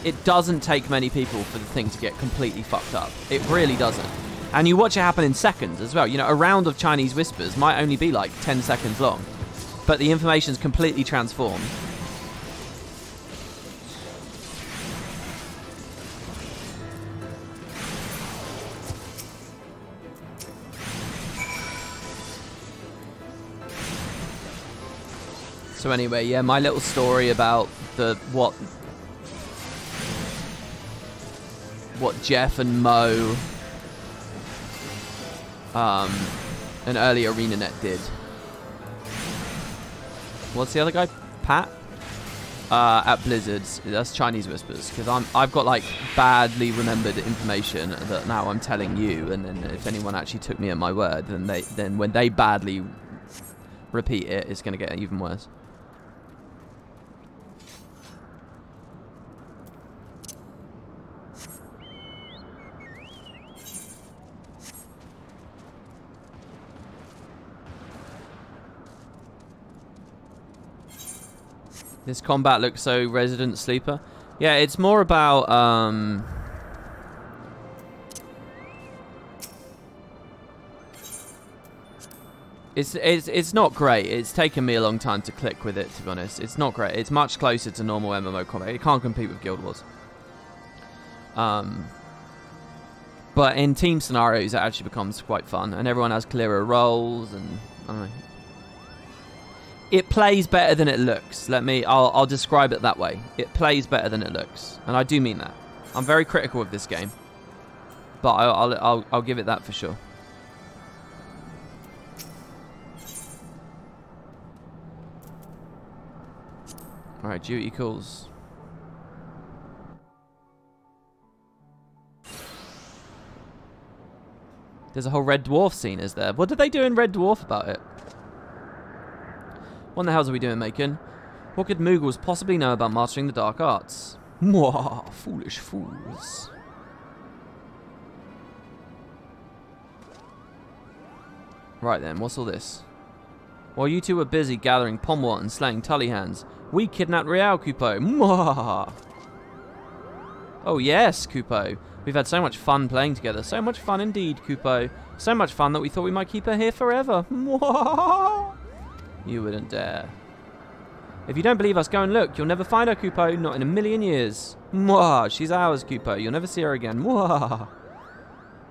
It doesn't take many people for the thing to get completely fucked up. It really doesn't. And you watch it happen in seconds as well. You know, a round of Chinese Whispers might only be like 10 seconds long. But the information's completely transformed. So anyway, yeah, my little story about what Jeff and Mo, an early ArenaNet did. What's the other guy? Pat? At Blizzard's. That's Chinese Whispers. Because I've got like badly remembered information that now I'm telling you, and then if anyone actually took me at my word, then when they badly repeat it, it's going to get even worse. This combat looks so Resident Sleeper. Yeah, it's more about it's not great. It's taken me a long time to click with it, to be honest. It's not great. It's much closer to normal MMO combat. It can't compete with Guild Wars. But in team scenarios, it actually becomes quite fun, and everyone has clearer roles, and I don't know. It plays better than it looks. I'll describe it that way. It plays better than it looks, and I do mean that. I'm very critical of this game, but I'll give it that for sure. All right, duty calls. There's a whole Red Dwarf scene, is there? What did they do in Red Dwarf about it? What the hell are we doing, Macon? What could Moogles possibly know about mastering the dark arts? Mwah, foolish fools. Right then, what's all this? While you two were busy gathering Pomwat and slaying Tullyhands, we kidnapped Rial, Kupo. Mwah. Oh yes, Kupo. We've had so much fun playing together. So much fun indeed, Kupo. So much fun that we thought we might keep her here forever. Mwah. You wouldn't dare. If you don't believe us, go and look. You'll never find her, Kupo. Not in a million years. Mwah. She's ours, Kupo. You'll never see her again. Mwah.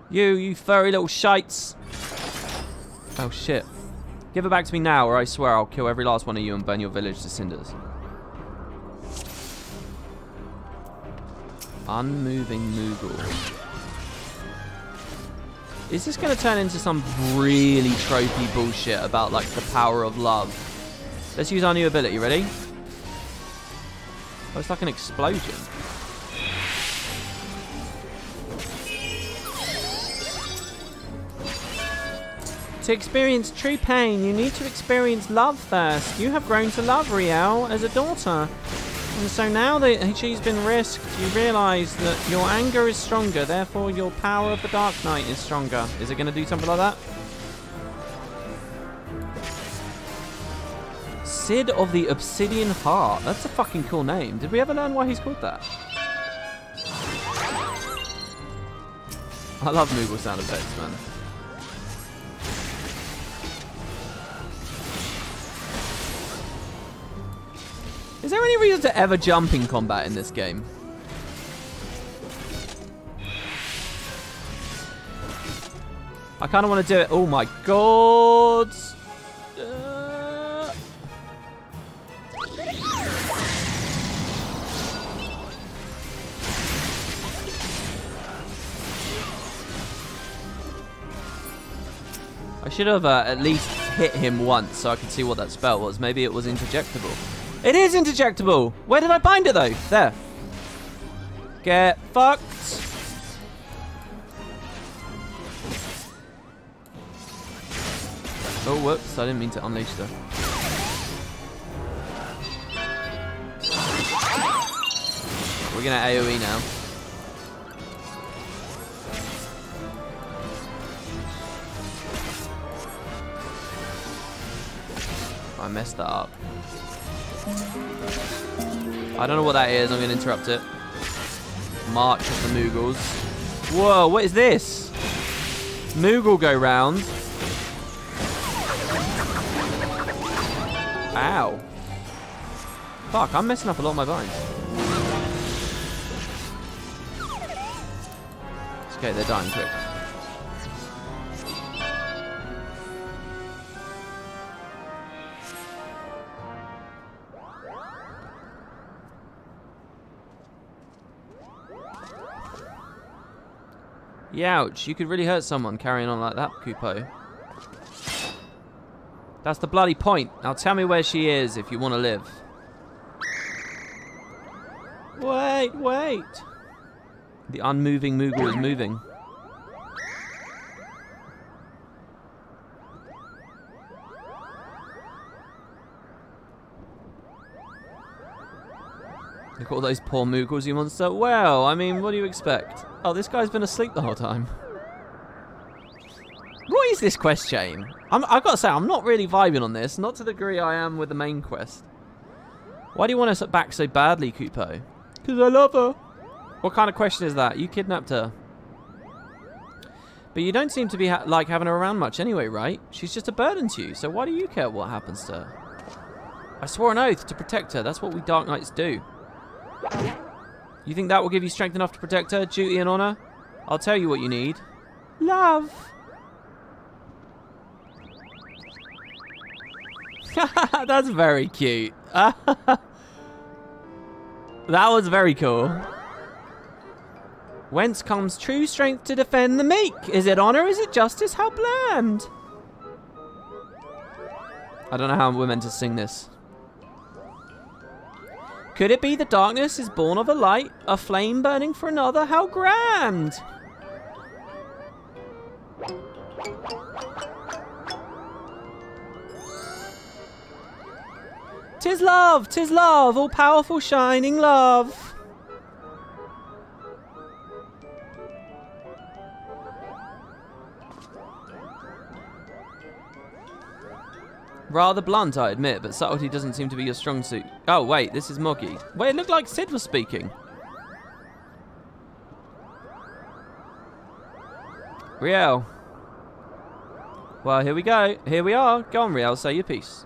You furry little shites. Oh, shit. Give her back to me now, or I swear I'll kill every last one of you and burn your village to cinders. Unmoving Moogle. Is this going to turn into some really tropey bullshit about, like, the power of love? Let's use our new ability. Ready? Oh, it's like an explosion. To experience true pain, you need to experience love first. You have grown to love Rial as a daughter. And so now that she's been risked, you realise that your anger is stronger, therefore your power of the Dark Knight is stronger. Is it going to do something like that? Sid of the Obsidian Heart. That's a fucking cool name. Did we ever learn why he's called that? I love Moogle sound effects, man. Is there any reason to ever jump in combat in this game? I kind of want to do it. Oh my god! I should have at least hit him once so I could see what that spell was. Maybe it was interjectable. It is interjectable! Where did I find it, though? There. Get fucked. Oh, whoops. I didn't mean to unleash them. We're going to AoE now. I messed that up. I don't know what that is. I'm going to interrupt it. March of the Moogles. Whoa, what is this? Moogle go round. Ow. Fuck, I'm messing up a lot of my vines. It's okay, they're dying quick. Youch, you could really hurt someone carrying on like that, Kupo. That's the bloody point. Now tell me where she is if you want to live. Wait, wait. The unmoving Moogle is moving. Look at all those poor Moogles, you monster. Well, I mean, what do you expect? Oh, this guy's been asleep the whole time. What is this quest chain? I've got to say, I'm not really vibing on this. Not to the degree I am with the main quest. Why do you want us back so badly, Kupo? Because I love her. What kind of question is that? You kidnapped her. But you don't seem to be like having her around much anyway, right? She's just a burden to you, so why do you care what happens to her? I swore an oath to protect her. That's what we Dark Knights do. You think that will give you strength enough to protect her, duty and honor? I'll tell you what you need. Love. That's very cute. That was very cool. Whence comes true strength to defend the meek? Is it honor? Is it justice? How bland. I don't know how we're meant to sing this. Could it be the darkness is born of a light, a flame burning for another? How grand! "'Tis love, all-powerful shining love." Rather blunt, I admit, but subtlety doesn't seem to be your strong suit. Oh, wait, this is Moggy. Wait, it looked like Sid was speaking. Riel. Well, here we go. Here we are. Go on, Riel, say your piece.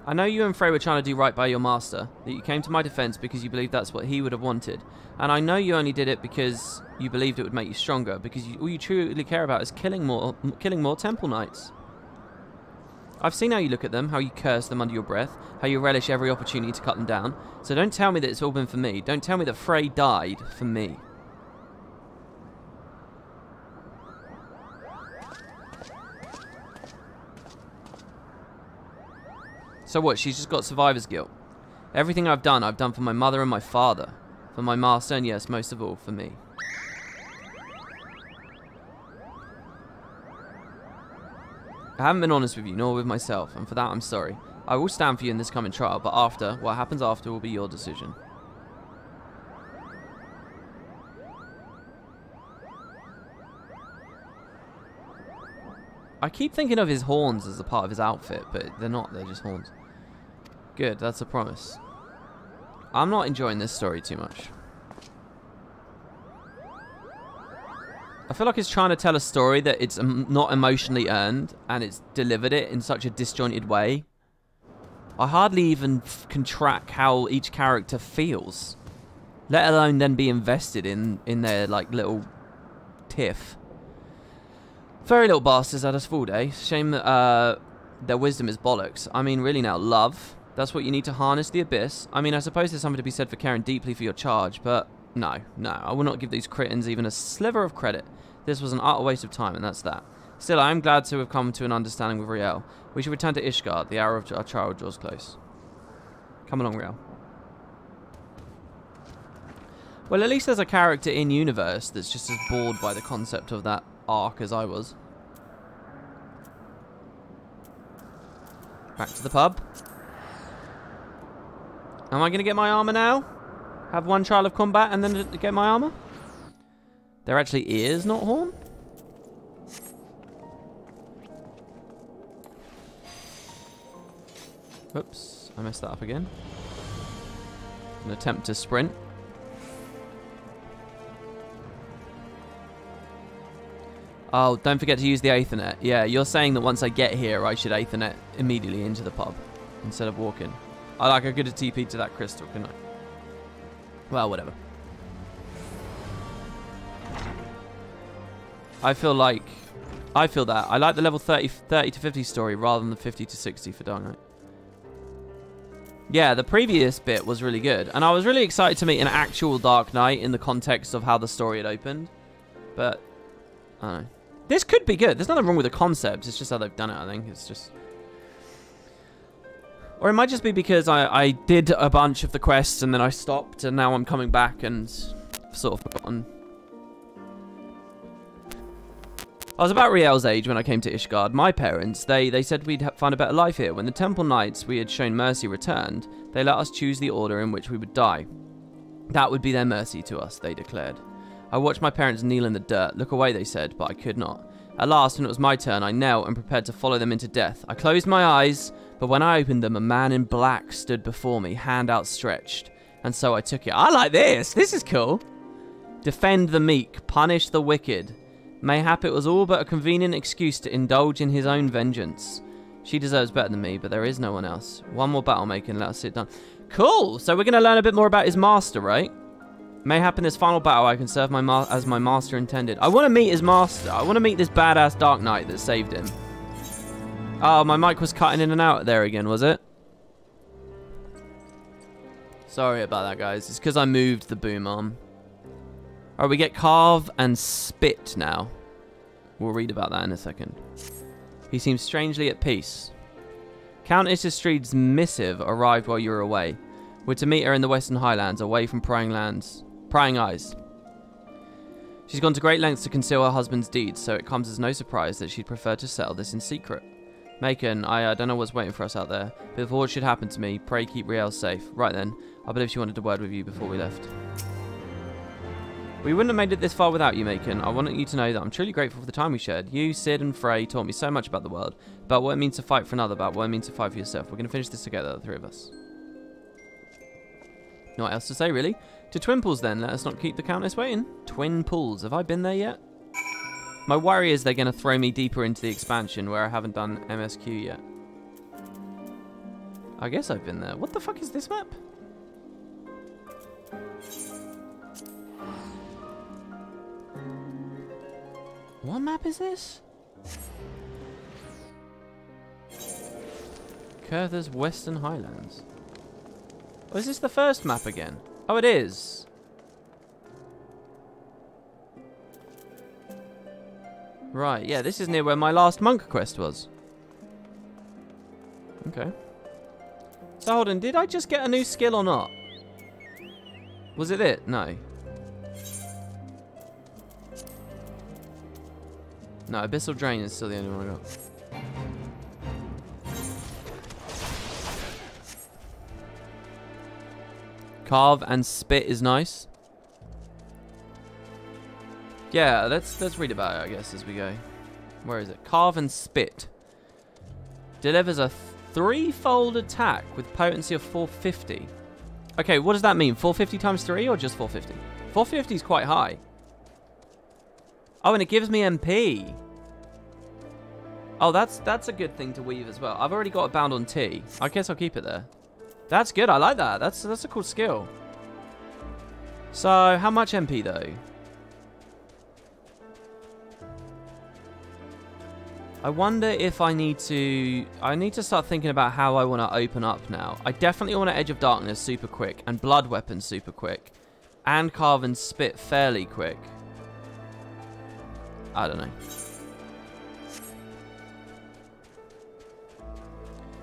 I know you and Frey were trying to do right by your master, that you came to my defense because you believed that's what he would have wanted. And I know you only did it because you believed it would make you stronger, because all you truly care about is killing more Temple Knights. I've seen how you look at them, how you curse them under your breath, how you relish every opportunity to cut them down. So don't tell me that it's all been for me. Don't tell me that Frey died for me. So what, she's just got survivor's guilt. Everything I've done for my mother and my father. For my master, and yes, most of all, for me. I haven't been honest with you, nor with myself, and for that I'm sorry. I will stand for you in this coming trial, but after, what happens after will be your decision. I keep thinking of his horns as a part of his outfit, but they're not, they're just horns. Good, that's a promise. I'm not enjoying this story too much. I feel like it's trying to tell a story that it's not emotionally earned, and it's delivered it in such a disjointed way. I hardly even can track how each character feels, let alone then be invested in their like little tiff. Very little bastards at us full day. Shame that their wisdom is bollocks. I mean, really now, love. That's what you need to harness the abyss. I mean, I suppose there's something to be said for caring deeply for your charge, but no, I will not give these cretins even a sliver of credit. This was an utter waste of time, and that's that. Still, I am glad to have come to an understanding with Riel. We should return to Ishgard. The hour of our trial draws close. Come along, Riel. Well, at least there's a character in universe that's just as bored by the concept of that arc as I was. Back to the pub. Am I going to get my armor now? Have one trial of combat and then get my armor? They're actually ears, not horn? Oops, I messed that up again. An attempt to sprint. Oh, don't forget to use the Aethernet. Yeah, you're saying that once I get here, I should Aethernet immediately into the pub instead of walking. I could have TP'd to that crystal, couldn't I? Well, whatever. I feel that. I like the level 30 to 50 story rather than the 50 to 60 for Dark Knight. Yeah, the previous bit was really good. And I was really excited to meet an actual Dark Knight in the context of how the story had opened. But, I don't know. This could be good. There's nothing wrong with the concept. It's just how they've done it, I think. It's just... Or it might just be because I did a bunch of the quests and then I stopped and now I'm coming back and sort of forgotten. I was about Riel's age when I came to Ishgard. My parents, they said we'd find a better life here. When the Temple Knights we had shown mercy returned, they let us choose the order in which we would die. That would be their mercy to us, they declared. I watched my parents kneel in the dirt. Look away, they said, but I could not. At last, when it was my turn, I knelt and prepared to follow them into death. I closed my eyes, but when I opened them, a man in black stood before me, hand outstretched. And so I took it. I like this. This is cool. Defend the meek, punish the wicked. Mayhap it was all but a convenient excuse to indulge in his own vengeance. She deserves better than me, but there is no one else. One more battle making, and let us sit down. Cool. So we're going to learn a bit more about his master, right? Mayhap in this final battle I can serve as my master intended. I want to meet his master. I want to meet this badass Dark Knight that saved him. Oh, my mic was cutting in and out there again, was it? Sorry about that, guys. It's because I moved the boom arm. Alright, we get carve and spit now. We'll read about that in a second. He seems strangely at peace. Countess Istrid's missive arrived while you were away. We're to meet her in the Western Highlands, away from prying eyes. She's gone to great lengths to conceal her husband's deeds, so it comes as no surprise that she'd prefer to settle this in secret. Macon, I don't know what's waiting for us out there, but if what should happen to me, pray keep Riel safe. Right then, I believe she wanted a word with you before we left. We wouldn't have made it this far without you, Macon. I want you to know that I'm truly grateful for the time we shared. You, Sid, and Frey taught me so much about the world, about what it means to fight for another, about what it means to fight for yourself. We're going to finish this together, the three of us. No what else to say, really. To Twin Pools, then. Let us not keep the Countess waiting. Twin Pools. Have I been there yet? My worry is they're going to throw me deeper into the expansion where I haven't done MSQ yet. I guess I've been there. What the fuck is this map? What map is this? Kurtha's Western Highlands. Oh, is this the first map again? Oh, it is. Right, yeah, this is near where my last monk quest was. Okay. So, hold on, did I just get a new skill or not? Was it? No. No, Abyssal Drain is still the only one I got. Carve and spit is nice. Yeah, let's read about it, I guess, as we go. Where is it? Carve and spit. Delivers a threefold attack with potency of 450. Okay, what does that mean? 450 times 3 or just 450? 450 is quite high. Oh, and it gives me MP. Oh, that's a good thing to weave as well. I've already got it bound on T. I guess I'll keep it there. That's good. I like that. That's a cool skill. So, how much MP though? I wonder if I need to start thinking about how I want to open up now. I definitely want to Edge of Darkness super quick and Blood Weapon super quick and Carve and Spit fairly quick. I don't know.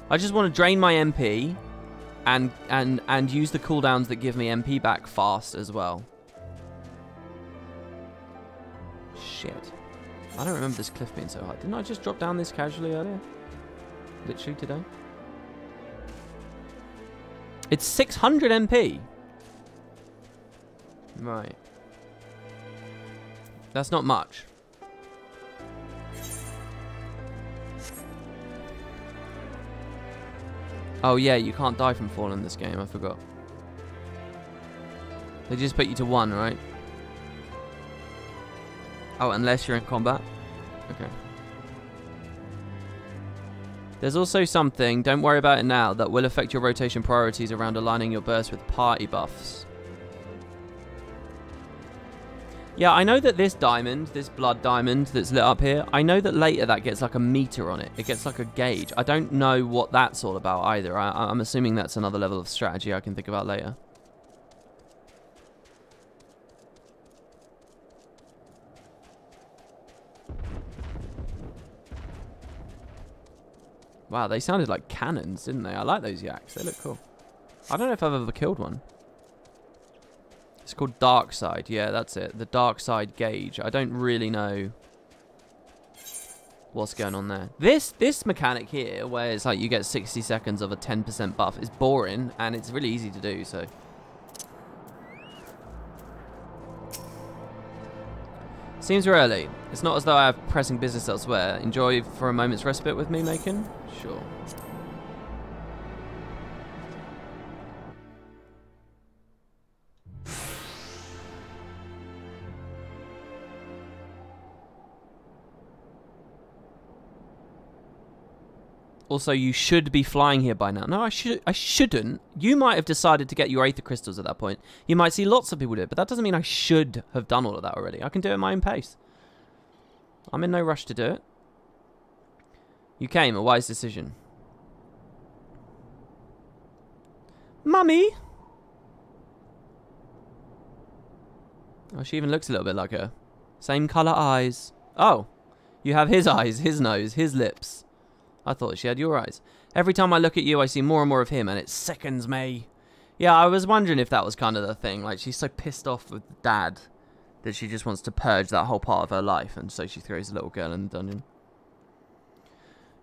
I just want to drain my MP and use the cooldowns that give me MP back fast as well. Shit. I don't remember this cliff being so high. Didn't I just drop down this casually earlier? Literally today? It's 600 MP. Right. That's not much. Oh yeah, you can't die from falling in this game, I forgot. They just put you to 1, right? Oh, unless you're in combat? Okay. There's also something, don't worry about it now, that will affect your rotation priorities around aligning your burst with party buffs. Yeah, I know that this diamond, this blood diamond that's lit up here, I know that later that gets like a meter on it. It gets like a gauge. I don't know what that's all about either. I'm assuming that's another level of strategy I can think about later. Wow, they sounded like cannons, didn't they? I like those yaks. They look cool. I don't know if I've ever killed one. It's called Dark Side. Yeah, that's it. The Dark Side gauge. I don't really know what's going on there. This mechanic here, where it's like you get 60 seconds of a 10% buff, is boring, and it's really easy to do, so. Seems early. It's not as though I have pressing business elsewhere. Enjoy for a moment's respite with me, Macon? Sure. Also, you should be flying here by now. No, I shouldn't. You might have decided to get your Aether Crystals at that point. You might see lots of people do it, but that doesn't mean I should have done all of that already. I can do it at my own pace. I'm in no rush to do it. You came, a wise decision. Mummy! Oh, she even looks a little bit like her. Same colour eyes. Oh, you have his eyes, his nose, his lips. I thought she had your eyes. Every time I look at you, I see more and more of him, and it sickens me. Yeah, I was wondering if that was kind of the thing. Like, she's so pissed off with Dad that she just wants to purge that whole part of her life, and so she throws the little girl in the dungeon.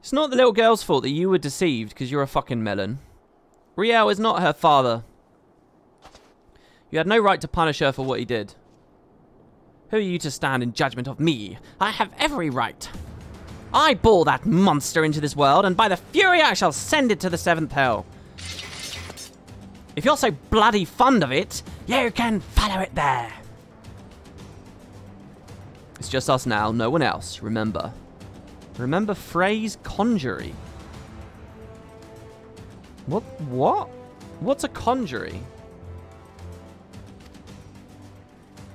It's not the little girl's fault that you were deceived, because you're a fucking melon. Riel is not her father. You had no right to punish her for what he did. Who are you to stand in judgment of me? I have every right. I bore that monster into this world, and by the Fury I shall send it to the 7th hell. If you're so bloody fond of it, you can follow it there. It's just us now, no one else, remember. Remember Frey's conjury. What? What's a conjury?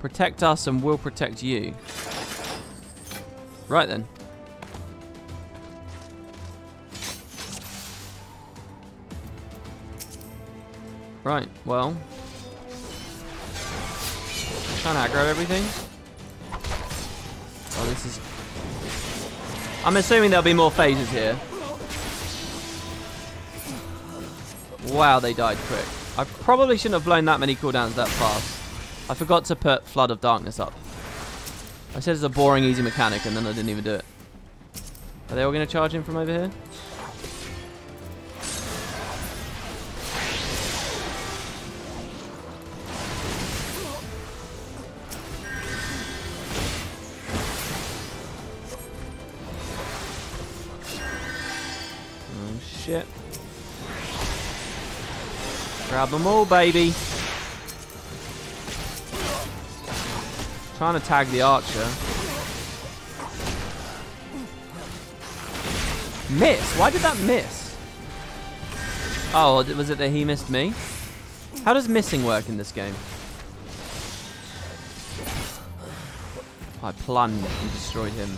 Protect us and we'll protect you. Right then. Right, well. Trying to aggro everything. Oh, this is... I'm assuming there'll be more phases here. Wow, they died quick. I probably shouldn't have blown that many cooldowns that fast. I forgot to put Flood of Darkness up. I said it's a boring, easy mechanic, and then I didn't even do it. Are they all going to charge in from over here? Oh, shit. Grab them all, baby. Trying to tag the archer. Miss? Why did that miss? Oh, was it that he missed me? How does missing work in this game? I plunged and destroyed him.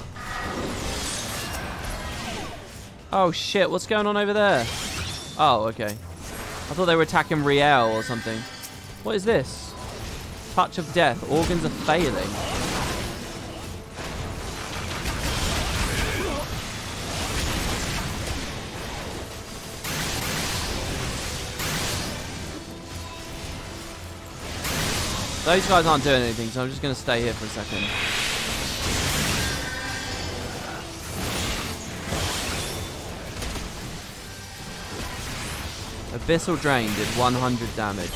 Oh shit, what's going on over there? Oh, okay. I thought they were attacking Riel or something. What is this? Touch of death. Organs are failing. Those guys aren't doing anything, so I'm just going to stay here for a second. Abyssal Drain did 100 damage.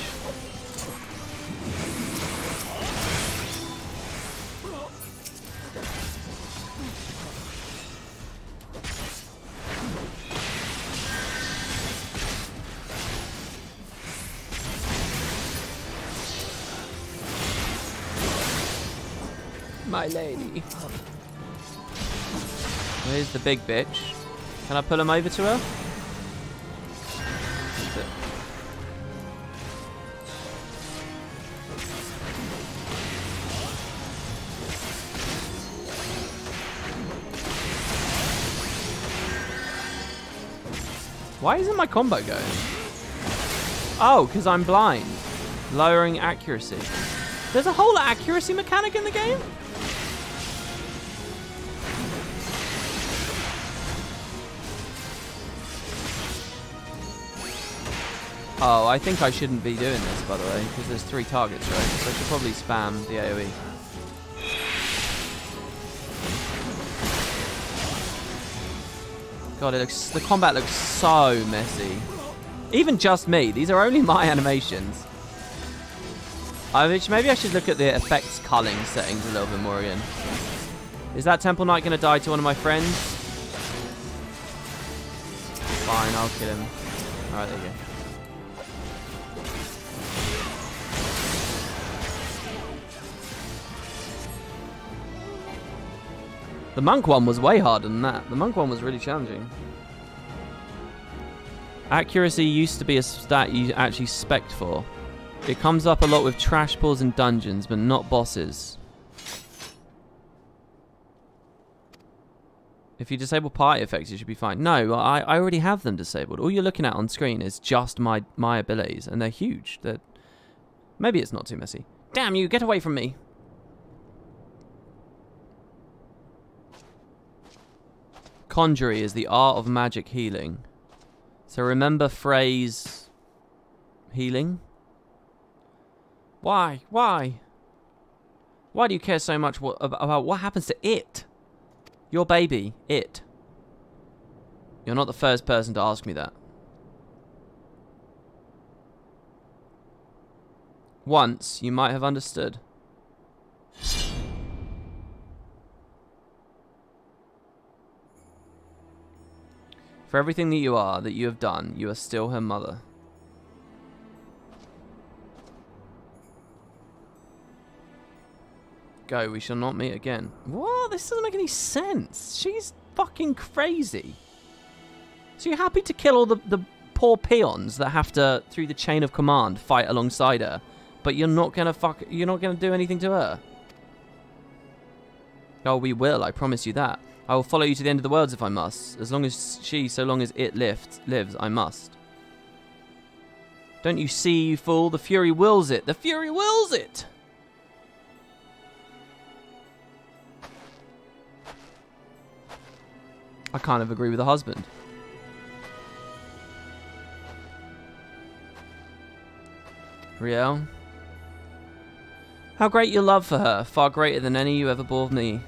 My lady. Where's the big bitch? Can I pull him over to her? Why isn't my combo going? Oh, because I'm blind. Lowering accuracy. There's a whole accuracy mechanic in the game? Oh, I think I shouldn't be doing this, by the way, because there's 3 targets, right? So I should probably spam the AoE. God, the combat looks so messy. Even just me. These are only my animations. Maybe I should look at the effects culling settings a little bit more again. Is that Temple Knight going to die to one of my friends? Fine, I'll kill him. Alright, there you go. The monk one was way harder than that. The monk one was really challenging. Accuracy used to be a stat you actually spec'd for. It comes up a lot with trash pulls and dungeons, but not bosses. If you disable party effects, you should be fine. No, I already have them disabled. All you're looking at on screen is just my abilities, and they're huge. Maybe it's not too messy. Damn you, get away from me. Conjury is the art of magic healing. So remember phrase healing? Why? Why? Why do you care so much about what happens to it? Your baby, it. You're not the first person to ask me that. Once, you might have understood. For everything that you are, that you have done, you are still her mother. Go, we shall not meet again. What? This doesn't make any sense. She's fucking crazy. So you're happy to kill all the poor peons that have to, through the chain of command, fight alongside her, but you're not gonna do anything to her? Oh, we will, I promise you that. I will follow you to the end of the worlds if I must. As long as so long as it lives, I must. Don't you see, you fool? The Fury wills it. The Fury wills it! I kind of agree with the husband. Riel? How great your love for her. Far greater than any you ever bore me.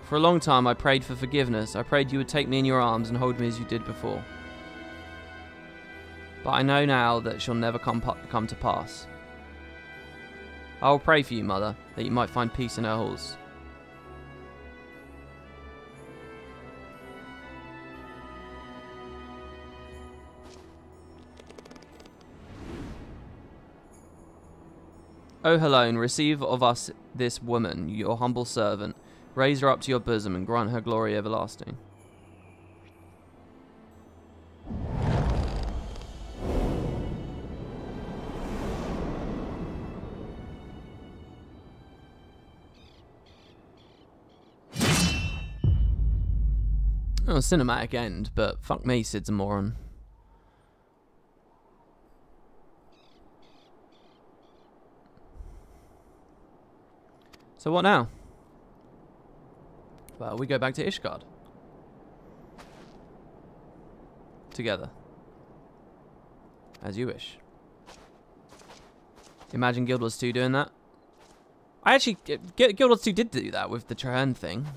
For a long time, I prayed for forgiveness. I prayed you would take me in your arms and hold me as you did before. But I know now that she'll never come to pass. I will pray for you, Mother, that you might find peace in her halls. O Helone, receive of us this woman, your humble servant. Raise her up to your bosom and grant her glory everlasting. Oh, cinematic end, but fuck me, Sid's a moron. So what now? Well, we go back to Ishgard. Together. As you wish. Imagine Guild Wars 2 doing that. I actually... Guild Wars 2 did do that with the Traherne thing.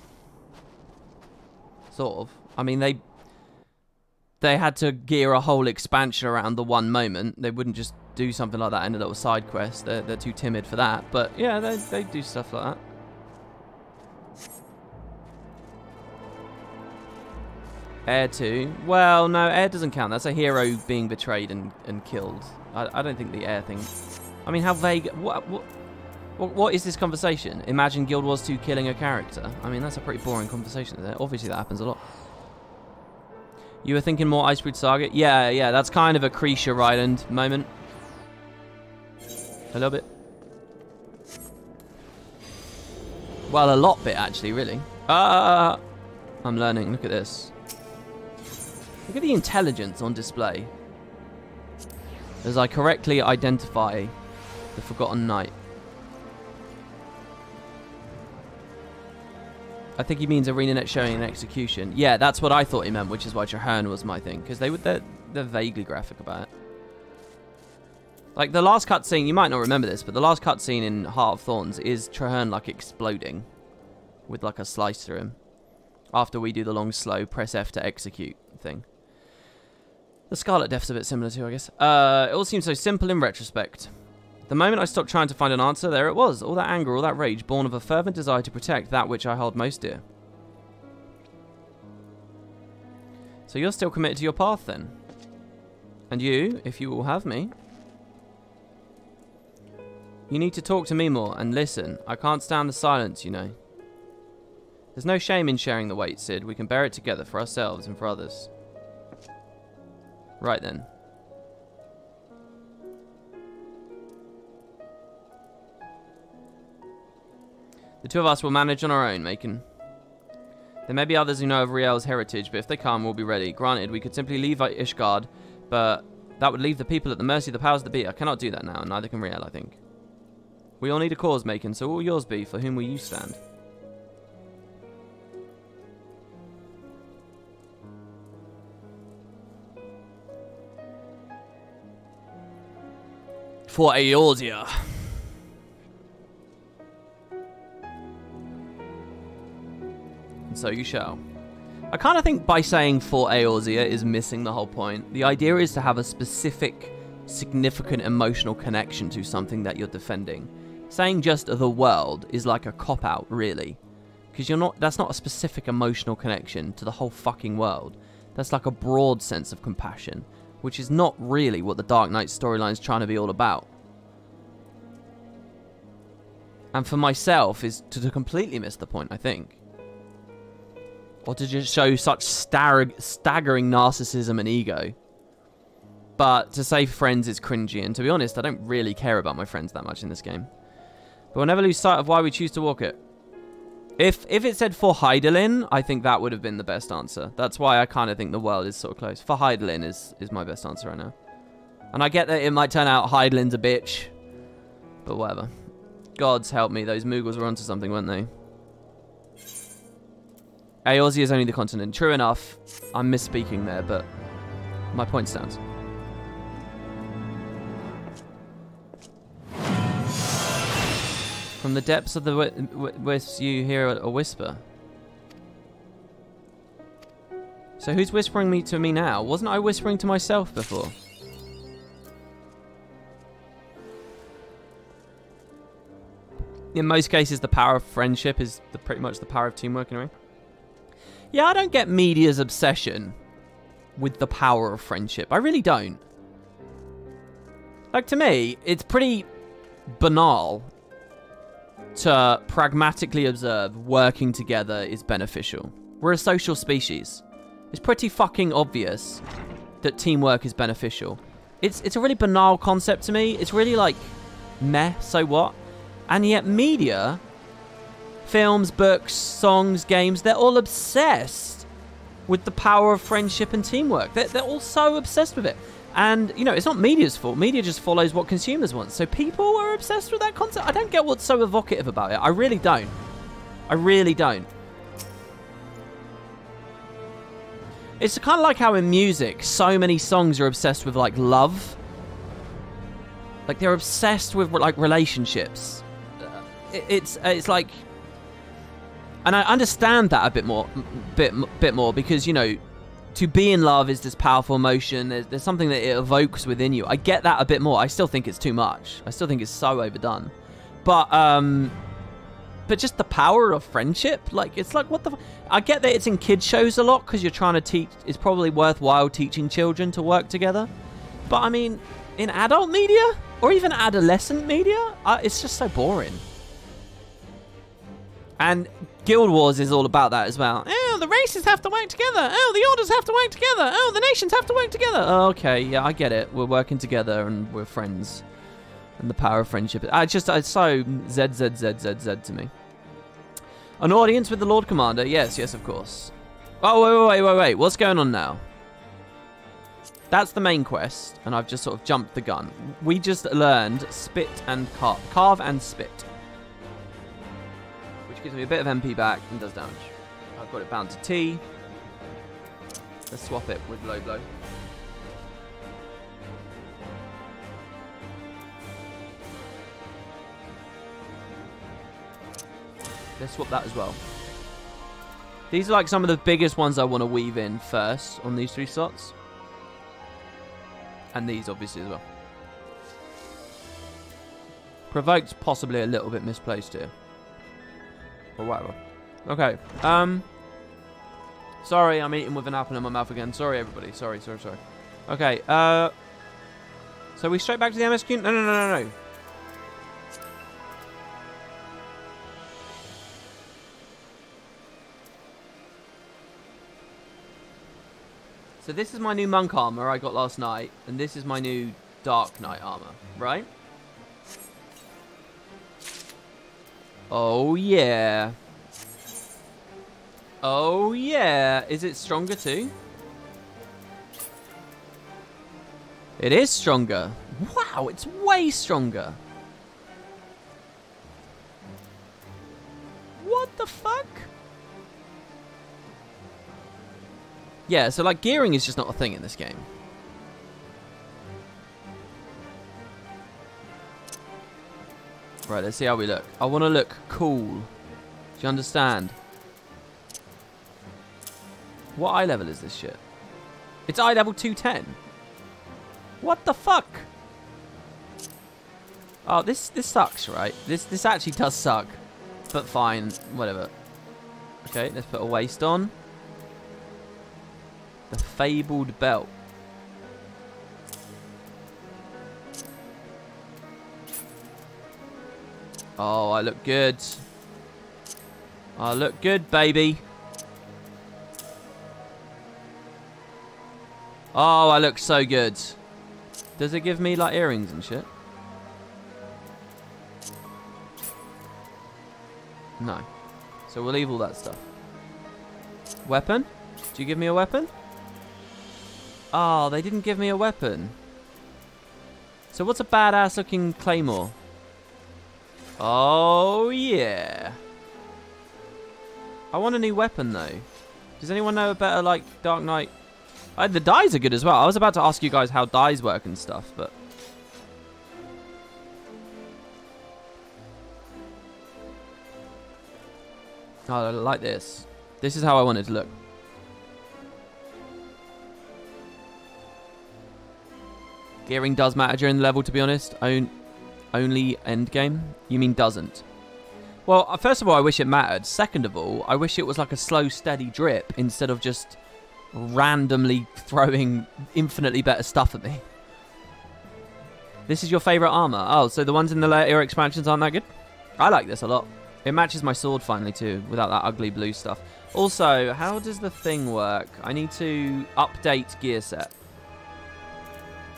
Sort of. I mean, they had to gear a whole expansion around the one moment. They wouldn't just do something like that in a little side quest. They're too timid for that. But yeah, they do stuff like that. Heir 2. Well, no, Heir doesn't count. That's a hero being betrayed and killed. I don't think the Heir thing... I mean, how vague... What is this conversation? Imagine Guild Wars 2 killing a character. I mean, that's a pretty boring conversation. Obviously, that happens a lot. You were thinking more Icebreed Saga? Yeah, that's kind of a Kreisha Ryland moment. A little bit. Well, a lot bit, actually, really. I'm learning. Look at this. Look at the intelligence on display. As I correctly identify the Forgotten Knight. I think he means ArenaNet showing an execution. Yeah, that's what I thought he meant, which is why Traherne was my thing. Because they're vaguely graphic about it. Like, the last cutscene, you might not remember this, but the last cutscene in Heart of Thorns is Traherne, like, exploding. With, like, a slice through him. After we do the long, slow, press F to execute thing. The Scarlet Death's a bit similar too, I guess. It all seems so simple in retrospect. The moment I stopped trying to find an answer, there it was. All that anger, all that rage, born of a fervent desire to protect that which I hold most dear. So you're still committed to your path, then? And you, if you will have me... You need to talk to me more and listen. I can't stand the silence, you know. There's no shame in sharing the weight, Sid. We can bear it together for ourselves and for others. Right then. The two of us will manage on our own, Macon. There may be others who know of Riel's heritage, but if they come, we'll be ready. Granted, we could simply leave Ishgard, but that would leave the people at the mercy of the powers that be. I cannot do that now, and neither can Riel, I think. We all need a cause, Macon, so what will yours be? For whom will you stand? For Eorzea. And so you shall. I kind of think by saying for Eorzea is missing the whole point. The idea is to have a specific, significant emotional connection to something that you're defending. Saying just the world is like a cop-out, really. Because that's not a specific emotional connection to the whole fucking world. That's like a broad sense of compassion, which is not really what the Dark Knight storyline is trying to be all about. And for myself is to completely miss the point, I think. Or to just show such staggering narcissism and ego. But to say friends is cringy, and to be honest, I don't really care about my friends that much in this game. But we'll never lose sight of why we choose to walk it. If it said for Hydaelyn, I think that would have been the best answer. That's why I kind of think the world is sort of close. For Hydaelyn is my best answer right now. And I get that it might turn out Hydaelyn's a bitch. But whatever. Gods help me, those Mughals were onto something, weren't they? Eorzea is only the continent. True enough, I'm misspeaking there, but my point stands. From the depths of the wisps, you hear a whisper. So who's whispering to me now? Wasn't I whispering to myself before? In most cases, the power of friendship is pretty much the power of teamwork, anyway. Yeah, I don't get media's obsession with the power of friendship. I really don't. Like, to me, it's pretty banal to pragmatically observe working together is beneficial. We're a social species. It's pretty fucking obvious that teamwork is beneficial. It's a really banal concept to me. It's really like, meh, so what? And yet media, films, books, songs, games, they're all obsessed with the power of friendship and teamwork. They're all so obsessed with it. And, you know, it's not media's fault. Media just follows what consumers want. So people are obsessed with that concept. I don't get what's so evocative about it. I really don't. I really don't. It's kind of like how in music, so many songs are obsessed with, like, love. Like, they're obsessed with, like, relationships. It's like... And I understand that a bit more, because, you know, to be in love is this powerful emotion. There's something that it evokes within you. I get that a bit more. I still think it's too much. I still think it's so overdone. But just the power of friendship, like, it's like, what the... I get that it's in kids shows a lot because you're trying to teach... It's probably worthwhile teaching children to work together. But, I mean, in adult media, or even adolescent media, it's just so boring. And Guild Wars is all about that as well. Oh, the races have to work together. Oh, the orders have to work together. Oh, the nations have to work together. Oh, okay, yeah, I get it. We're working together and we're friends. And the power of friendship. It's so ZZZZZ to me. An audience with the Lord Commander. Yes, of course. Oh, wait. What's going on now? That's the main quest. And I've just sort of jumped the gun. We just learned spit and carve and spit. Gives me a bit of MP back and does damage. I've got it bound to T. Let's swap it with low blow. Let's swap that as well. These are like some of the biggest ones I want to weave in first on these 3 slots. And these obviously as well. Provoked possibly a little bit misplaced here. Or whatever. Okay. Sorry, I'm eating with an apple in my mouth again. Sorry, everybody. Sorry. Okay. So we straight back to the MSQ? No. So this is my new monk armor I got last night, and this is my new dark knight armor, right? Oh, yeah. Oh, yeah. Is it stronger too? It is stronger. Wow, it's way stronger. What the fuck? Yeah, so like gearing is just not a thing in this game. Right, let's see how we look. I want to look cool. Do you understand? What eye level is this shit? It's eye level 210. What the fuck? Oh, this sucks, right? This actually does suck. But fine, whatever. Okay, let's put a waist on. The Fabled Belt. Oh, I look good. I look good, baby. Oh, I look so good. Does it give me, like, earrings and shit? No. So we'll leave all that stuff. Weapon? Do you give me a weapon? Oh, they didn't give me a weapon. So what's a badass looking claymore? Oh, yeah. I want a new weapon, though. Does anyone know a better, like, Dark Knight? The dyes are good as well. I was about to ask you guys how dyes work and stuff, but... Oh, I like this. This is how I want it to look. Gearing does matter during the level, to be honest. Only endgame? You mean doesn't? Well, first of all, I wish it mattered. Second of all, I wish it was like a slow, steady drip instead of just randomly throwing infinitely better stuff at me. This is your favourite armour? Oh, so the ones in the later expansions aren't that good? I like this a lot. It matches my sword finally too, without that ugly blue stuff. Also, how does the thing work? I need to update gear set.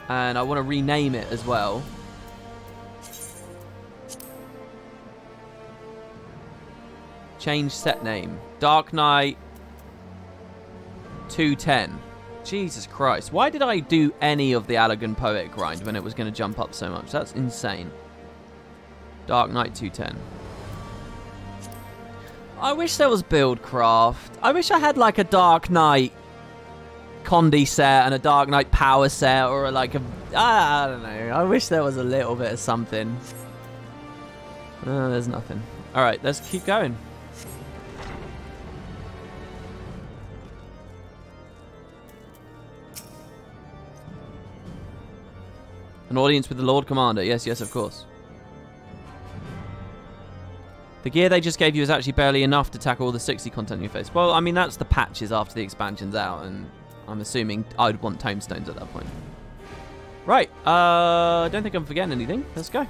And I want to rename it as well. Change set name. Dark Knight 210. Jesus Christ. Why did I do any of the Allegan Poet grind when it was going to jump up so much? That's insane. Dark Knight 210. I wish there was Buildcraft. I wish I had like a Dark Knight Condi set and a Dark Knight power set, or like a... I don't know. I wish there was a little bit of something. There's nothing. Alright, let's keep going. An audience with the Lord Commander. Yes, yes, of course. The gear they just gave you is actually barely enough to tackle all the 60 content you face. Well, I mean, that's the patches after the expansion's out, and I'm assuming I'd want tomestones at that point. Right, I don't think I'm forgetting anything. Let's go.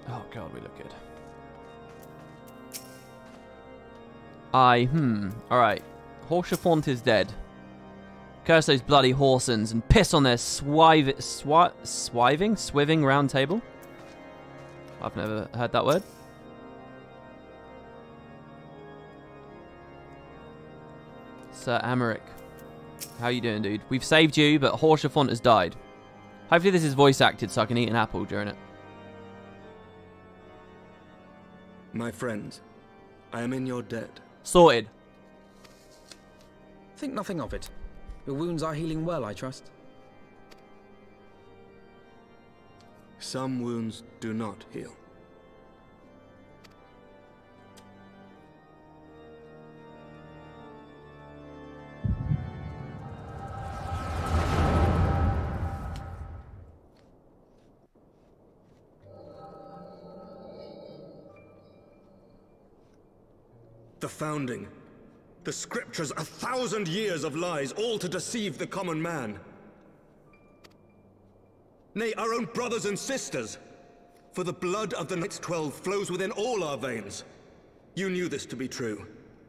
Oh, God, we look good. Alright. Horsefont is dead. Curse those bloody Horsens and piss on their swiving round table. I've never heard that word. Sir Amaric. How you doing, dude? We've saved you, but Horsefont has died. Hopefully this is voice acted so I can eat an apple during it. My friends, I am in your debt. Sorted. Think nothing of it. Your wounds are healing well, I trust. Some wounds do not heal. The founding. The scriptures, 1,000 years of lies, all to deceive the common man. Nay, our own brothers and sisters. For the blood of the Knights 12 flows within all our veins. You knew this to be true.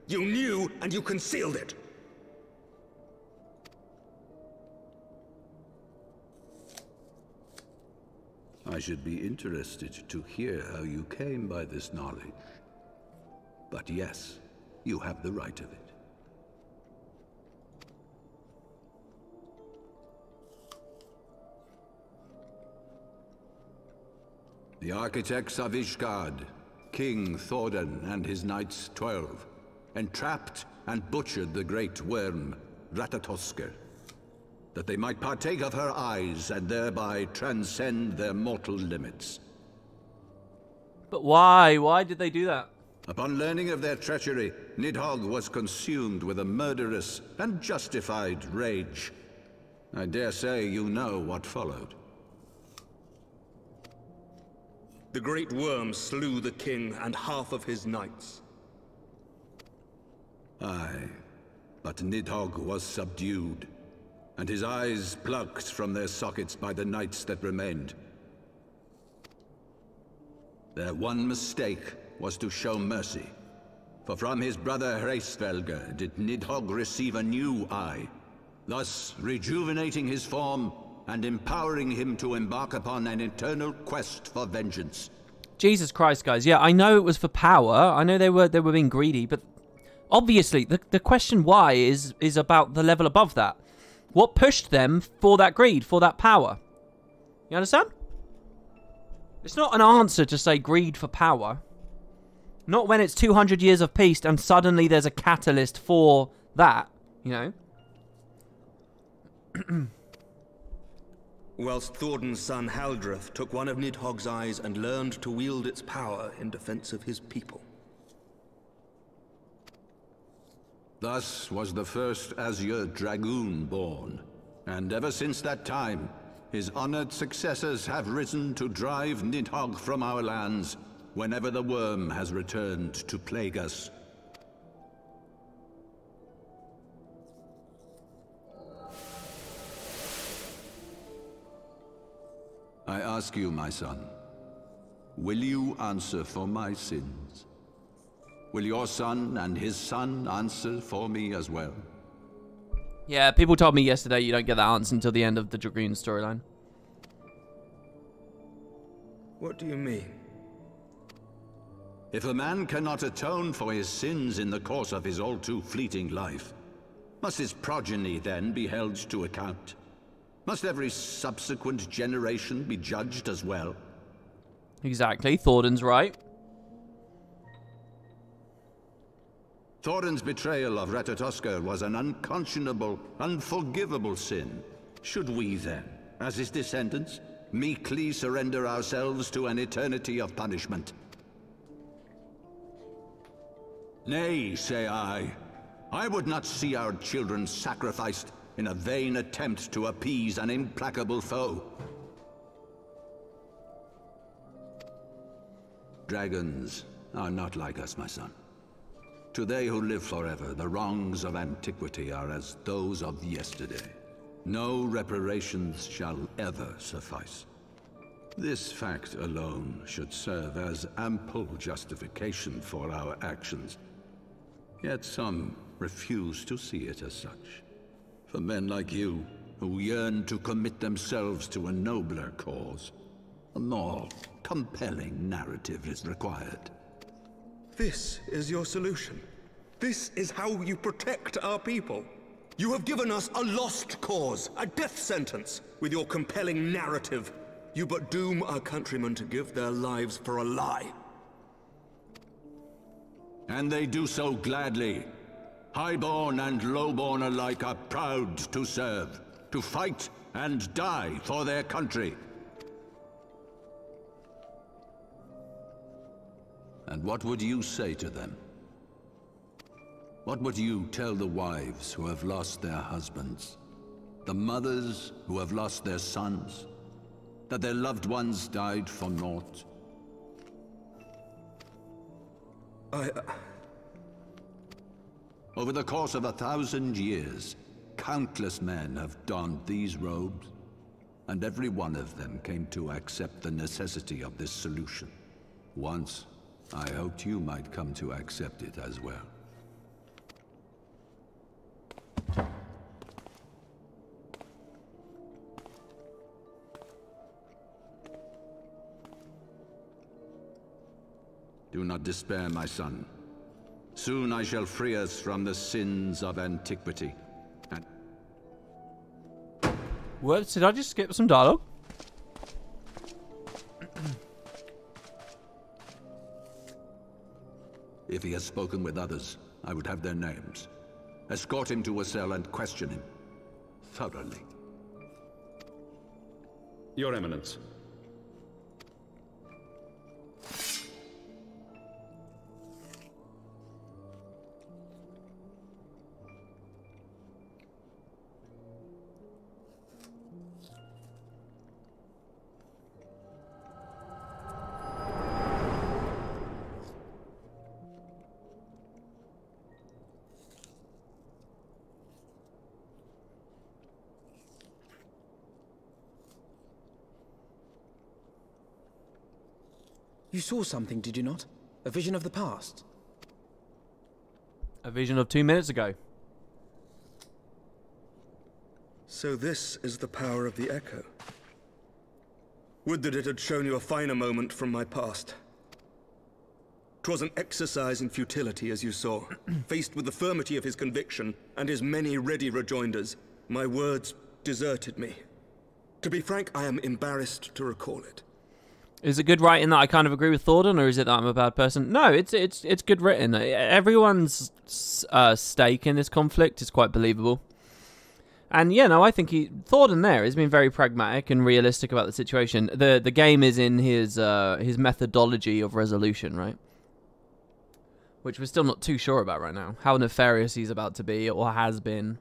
You knew, and you concealed it. I should be interested to hear how you came by this knowledge. But yes, you have the right of it. The architects of Ishgard, King Thordan and his Knights 12, entrapped and butchered the great worm, Ratatoskr, that they might partake of her eyes and thereby transcend their mortal limits. But why? Why did they do that? Upon learning of their treachery, Nidhogg was consumed with a murderous and justified rage. I dare say you know what followed. The great worm slew the king and half of his knights. Aye, but Nidhogg was subdued, and his eyes plucked from their sockets by the knights that remained. Their one mistake was to show mercy, for from his brother Hreysvelgr did Nidhogg receive a new eye, thus rejuvenating his form and empowering him to embark upon an eternal quest for vengeance. Jesus Christ, guys. Yeah, I know it was for power. I know they were being greedy, but obviously the question why is about the level above that. What pushed them for that greed, for that power? You understand? It's not an answer to say greed for power. Not when it's 200 years of peace and suddenly there's a catalyst for that, you know? Whilst Thordan's son Haldreth took one of Nidhogg's eyes and learned to wield its power in defense of his people. Thus was the first Azure Dragoon born, and ever since that time, his honored successors have risen to drive Nidhogg from our lands whenever the worm has returned to plague us. I ask you, my son, will you answer for my sins? Will your son and his son answer for me as well? Yeah, people told me yesterday you don't get that answer until the end of the Dragoon storyline. What do you mean? If a man cannot atone for his sins in the course of his all-too-fleeting life, must his progeny then be held to account? Must every subsequent generation be judged as well? Exactly, Thordan's right. Thorin's betrayal of Ratatoskr was an unconscionable, unforgivable sin. Should we then, as his descendants, meekly surrender ourselves to an eternity of punishment? Nay, say I. I would not see our children sacrificed in a vain attempt to appease an implacable foe. Dragons are not like us, my son. To they who live forever, the wrongs of antiquity are as those of yesterday. No reparations shall ever suffice. This fact alone should serve as ample justification for our actions. Yet some refuse to see it as such. For men like you, who yearn to commit themselves to a nobler cause, a more compelling narrative is required. This is your solution. This is how you protect our people. You have given us a lost cause, a death sentence. With your compelling narrative, you but doom our countrymen to give their lives for a lie. And they do so gladly. Highborn and lowborn alike are proud to serve, to fight and die for their country. And what would you say to them? What would you tell the wives who have lost their husbands? The mothers who have lost their sons? That their loved ones died for naught? Over the course of 1,000 years, countless men have donned these robes, and every one of them came to accept the necessity of this solution. Once, I hoped you might come to accept it as well. Do not despair, my son. Soon I shall free us from the sins of antiquity. And What? Did I just skip some dialogue? if he has spoken with others, I would have their names. Escort him to a cell and question him thoroughly. Your Eminence. You saw something, did you not? A vision of the past? A vision of 2 minutes ago. So this is the power of the Echo. Would that it had shown you a finer moment from my past. 'Twas an exercise in futility, as you saw. Faced with the firmity of his conviction and his many ready rejoinders, my words deserted me. To be frank, I am embarrassed to recall it. Is it good writing that I kind of agree with Thordan, or is it that I'm a bad person? No, it's good written. Everyone's stake in this conflict is quite believable. And yeah, no, I think Thordan there has been very pragmatic and realistic about the situation. The game is in his methodology of resolution, right? Which we're still not too sure about right now. How nefarious he's about to be or has been.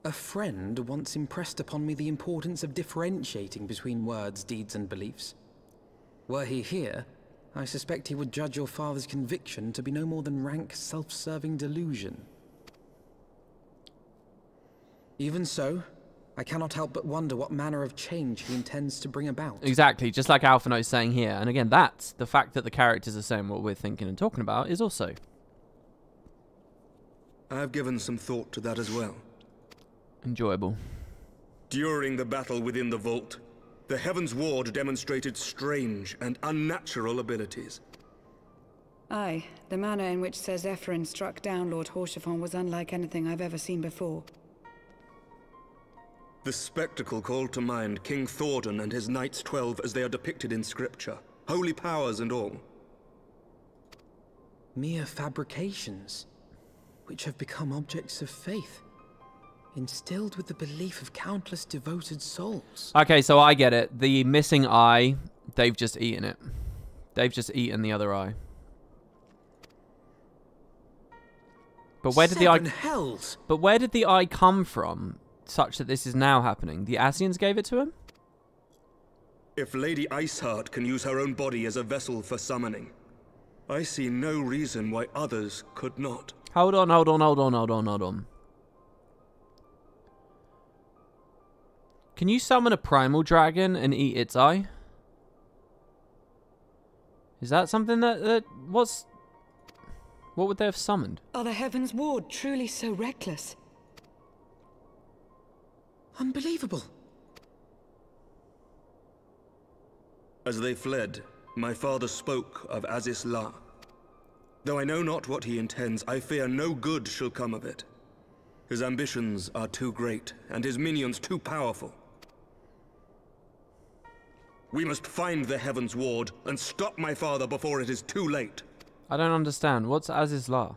A friend once impressed upon me the importance of differentiating between words, deeds, and beliefs. Were he here, I suspect he would judge your father's conviction to be no more than rank self-serving delusion. Even so, I cannot help but wonder what manner of change he intends to bring about. Exactly, just like Alphino's saying here. And again, that's the fact that the characters are saying what we're thinking and talking about is also. I've given some thought to that as well. Enjoyable. During the battle within the vault, the Heavensward demonstrated strange and unnatural abilities. Aye, the manner in which Sir Zephyrin struck down Lord Haurchefant was unlike anything I've ever seen before. The spectacle called to mind King Thordan and his Knights 12 as they are depicted in scripture. Holy powers and all. Mere fabrications, which have become objects of faith, instilled with the belief of countless devoted souls. Okay, so I get it. The missing eye, they've just eaten it. They've just eaten the other eye. But where did the eye... hells! But where did the eye come from, such that this is now happening? The Asians gave it to him? If Lady Iceheart can use her own body as a vessel for summoning, I see no reason why others could not. Hold on. Can you summon a primal dragon and eat its eye? Is that something that what would they have summoned? Are the Heavensward truly so reckless? Unbelievable. As they fled, my father spoke of Azis La. Though I know not what he intends, I fear no good shall come of it. His ambitions are too great, and his minions too powerful. We must find the Heavensward and stop my father before it is too late. I don't understand. What's Azis La?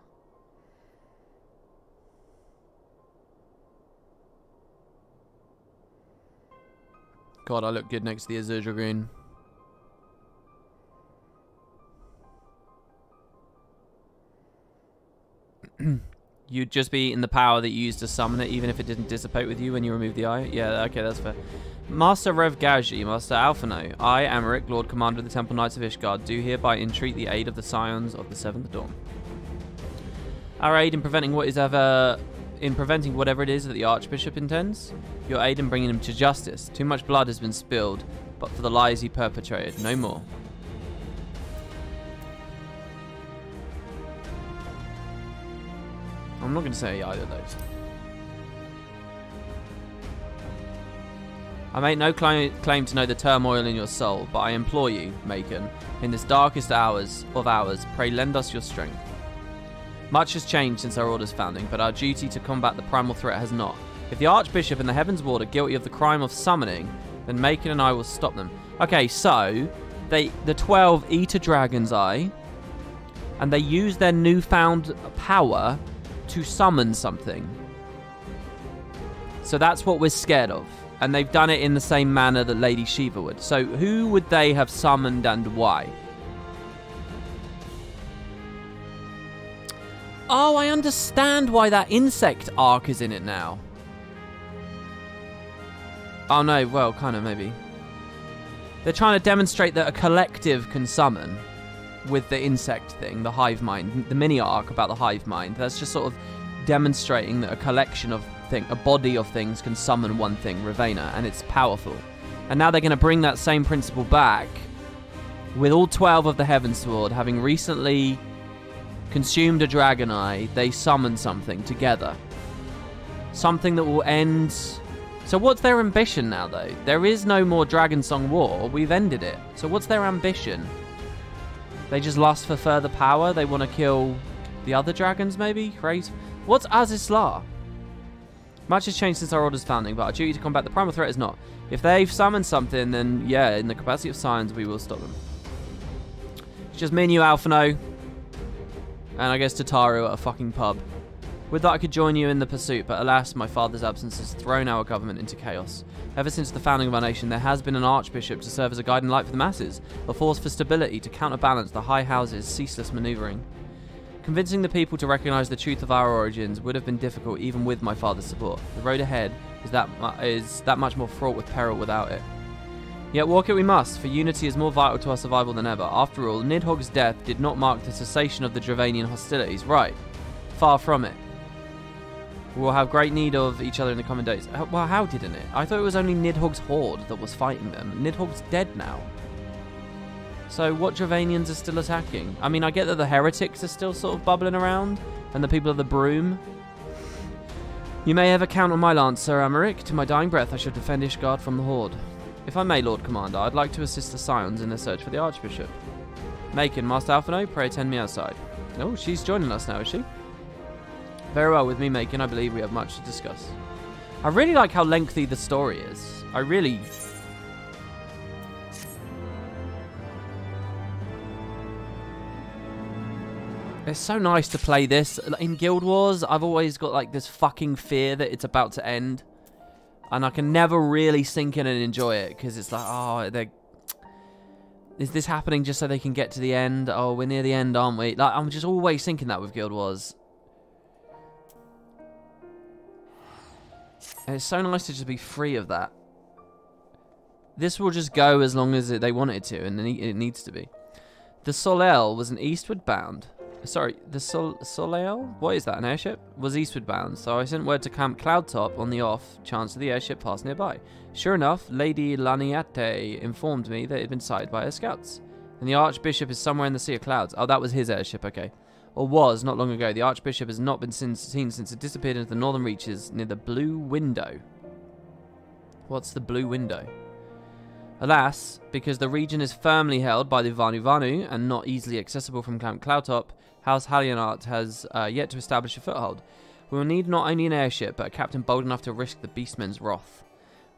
God, I look good next to the Azure Dragoon. You'd just be eating the power that you used to summon it, even if it didn't dissipate with you when you removed the eye? Yeah, okay, that's fair. Master Rev Gaji, Master Alphano, I, Amaric, Lord Commander of the Temple Knights of Ishgard, do hereby entreat the aid of the Scions of the Seventh Dawn. Our aid in preventing whatever it is that the Archbishop intends. Your aid in bringing him to justice. Too much blood has been spilled, but for the lies he perpetrated, no more. I'm not going to say either of those. I make no claim to know the turmoil in your soul, but I implore you, Macon, in this darkest hours of hours, pray lend us your strength. Much has changed since our order's founding, but our duty to combat the primal threat has not. If the Archbishop and the Heavensward are guilty of the crime of summoning, then Macon and I will stop them. Okay, so the 12 eat a dragon's eye, and they use their newfound power to summon something. So that's what we're scared of. And they've done it in the same manner that Lady Shiva would. So who would they have summoned and why? Oh, I understand why that insect arc is in it now. Oh no, well, kind of maybe. They're trying to demonstrate that a collective can summon with the insect thing, the hive mind, the mini arc about the hive mind. That's just sort of demonstrating that a collection of things, a body of things can summon one thing, Ravenna, and it's powerful. And now they're going to bring that same principle back with all 12 of the Heavensward having recently consumed a dragon eye. They summon something together. Something that will end... So what's their ambition now, though? There is no more Dragonsong War. We've ended it. So what's their ambition? They just lust for further power? They want to kill the other dragons, maybe? Crazy. What's Azis La? Much has changed since our order's founding, but our duty to combat the primal threat is not. If they've summoned something, then yeah, in the capacity of science, we will stop them. It's just me and you, Alphano. And I guess Tataru at a fucking pub. Would that I could join you in the pursuit, but alas, my father's absence has thrown our government into chaos. Ever since the founding of our nation, there has been an archbishop to serve as a guiding light for the masses, a force for stability to counterbalance the high house's ceaseless manoeuvring. Convincing the people to recognize the truth of our origins would have been difficult even with my father's support. The road ahead is that much more fraught with peril without it. Yet walk it we must, for unity is more vital to our survival than ever. After all, Nidhogg's death did not mark the cessation of the Dravanian hostilities. Right. Far from it. We'll have great need of each other in the coming days. Well, how didn't it? I thought it was only Nidhogg's horde that was fighting them. Nidhogg's dead now. So what Dravanians are still attacking? I mean, I get that the heretics are still sort of bubbling around, and the people of the broom. You may ever count on my lance, Sir Amaric. To my dying breath, I shall defend Ishgard from the horde. If I may, Lord Commander, I'd like to assist the Scions in their search for the Archbishop. Macon, Master Alphano, pray attend me outside. Oh, she's joining us now, is she? Very well, with me, Macon, I believe we have much to discuss. I really like how lengthy the story is. I really... It's so nice to play this. In Guild Wars, I've always got like this fucking fear that it's about to end. And I can never really sink in and enjoy it. Because it's like, oh, is this happening just so they can get to the end? Oh, we're near the end, aren't we? Like, I'm just always thinking that with Guild Wars. And it's so nice to just be free of that. This will just go as long as they want it to, and it needs to be. The Soleil was an eastward bound. Sorry, the Soleil? What is that, an airship? Was eastward bound, so I sent word to Camp Cloudtop on the off chance of the airship passed nearby. Sure enough, Lady Laniate informed me that it had been sighted by her scouts. And the Archbishop is somewhere in the Sea of Clouds. Oh, that was his airship, okay. Or was, not long ago. The Archbishop has not been seen since it disappeared into the northern reaches near the Blue Window. What's the Blue Window? Alas, because the region is firmly held by the Vanu Vanu and not easily accessible from Camp Cloudtop, House Hallionart has yet to establish a foothold. We will need not only an airship, but a captain bold enough to risk the Beastmen's wrath.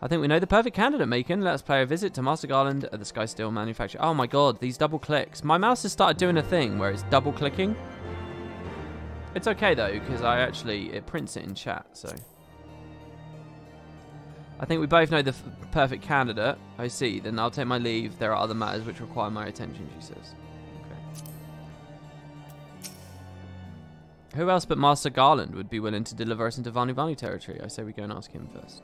I think we know the perfect candidate, Macon. Let us pay a visit to Master Garland at the Sky Steel manufacturer. Oh my god, these double clicks. My mouse has started doing a thing where it's double clicking. It's okay though, because it prints it in chat, so. I think we both know the perfect candidate. I see, then I'll take my leave. There are other matters which require my attention, she says. Okay. Who else but Master Garland would be willing to deliver us into Vanu Vanu territory? I say we go and ask him first.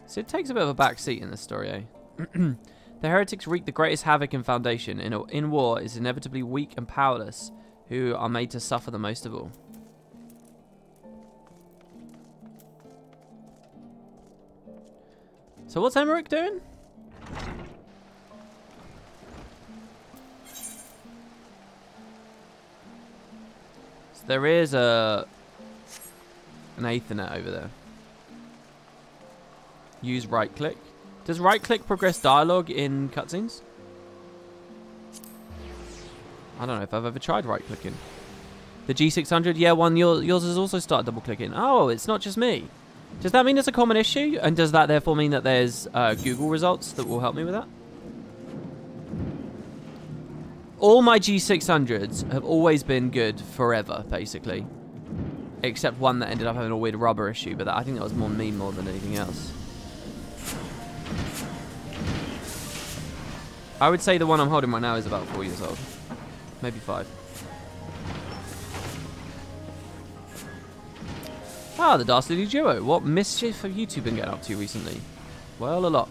So it takes a bit of a back seat in this story, eh? The heretics wreak the greatest havoc in Foundation. In war is inevitably weak and powerless, who are made to suffer the most of all. So what's Emmerich doing? So there is an Aethernet over there. Use right click. Does right click progress dialogue in cutscenes? I don't know if I've ever tried right clicking. The G600, yeah, yours has also started double clicking. Oh, it's not just me. Does that mean it's a common issue? And does that therefore mean that there's Google results that will help me with that? All my G600s have always been good forever, basically. Except one that ended up having a weird rubber issue, but I think that was more me more than anything else. I would say the one I'm holding right now is about 4 years old. Maybe 5. Ah, the Dastardly Duo. What mischief have you two been getting up to recently? Well, a lot.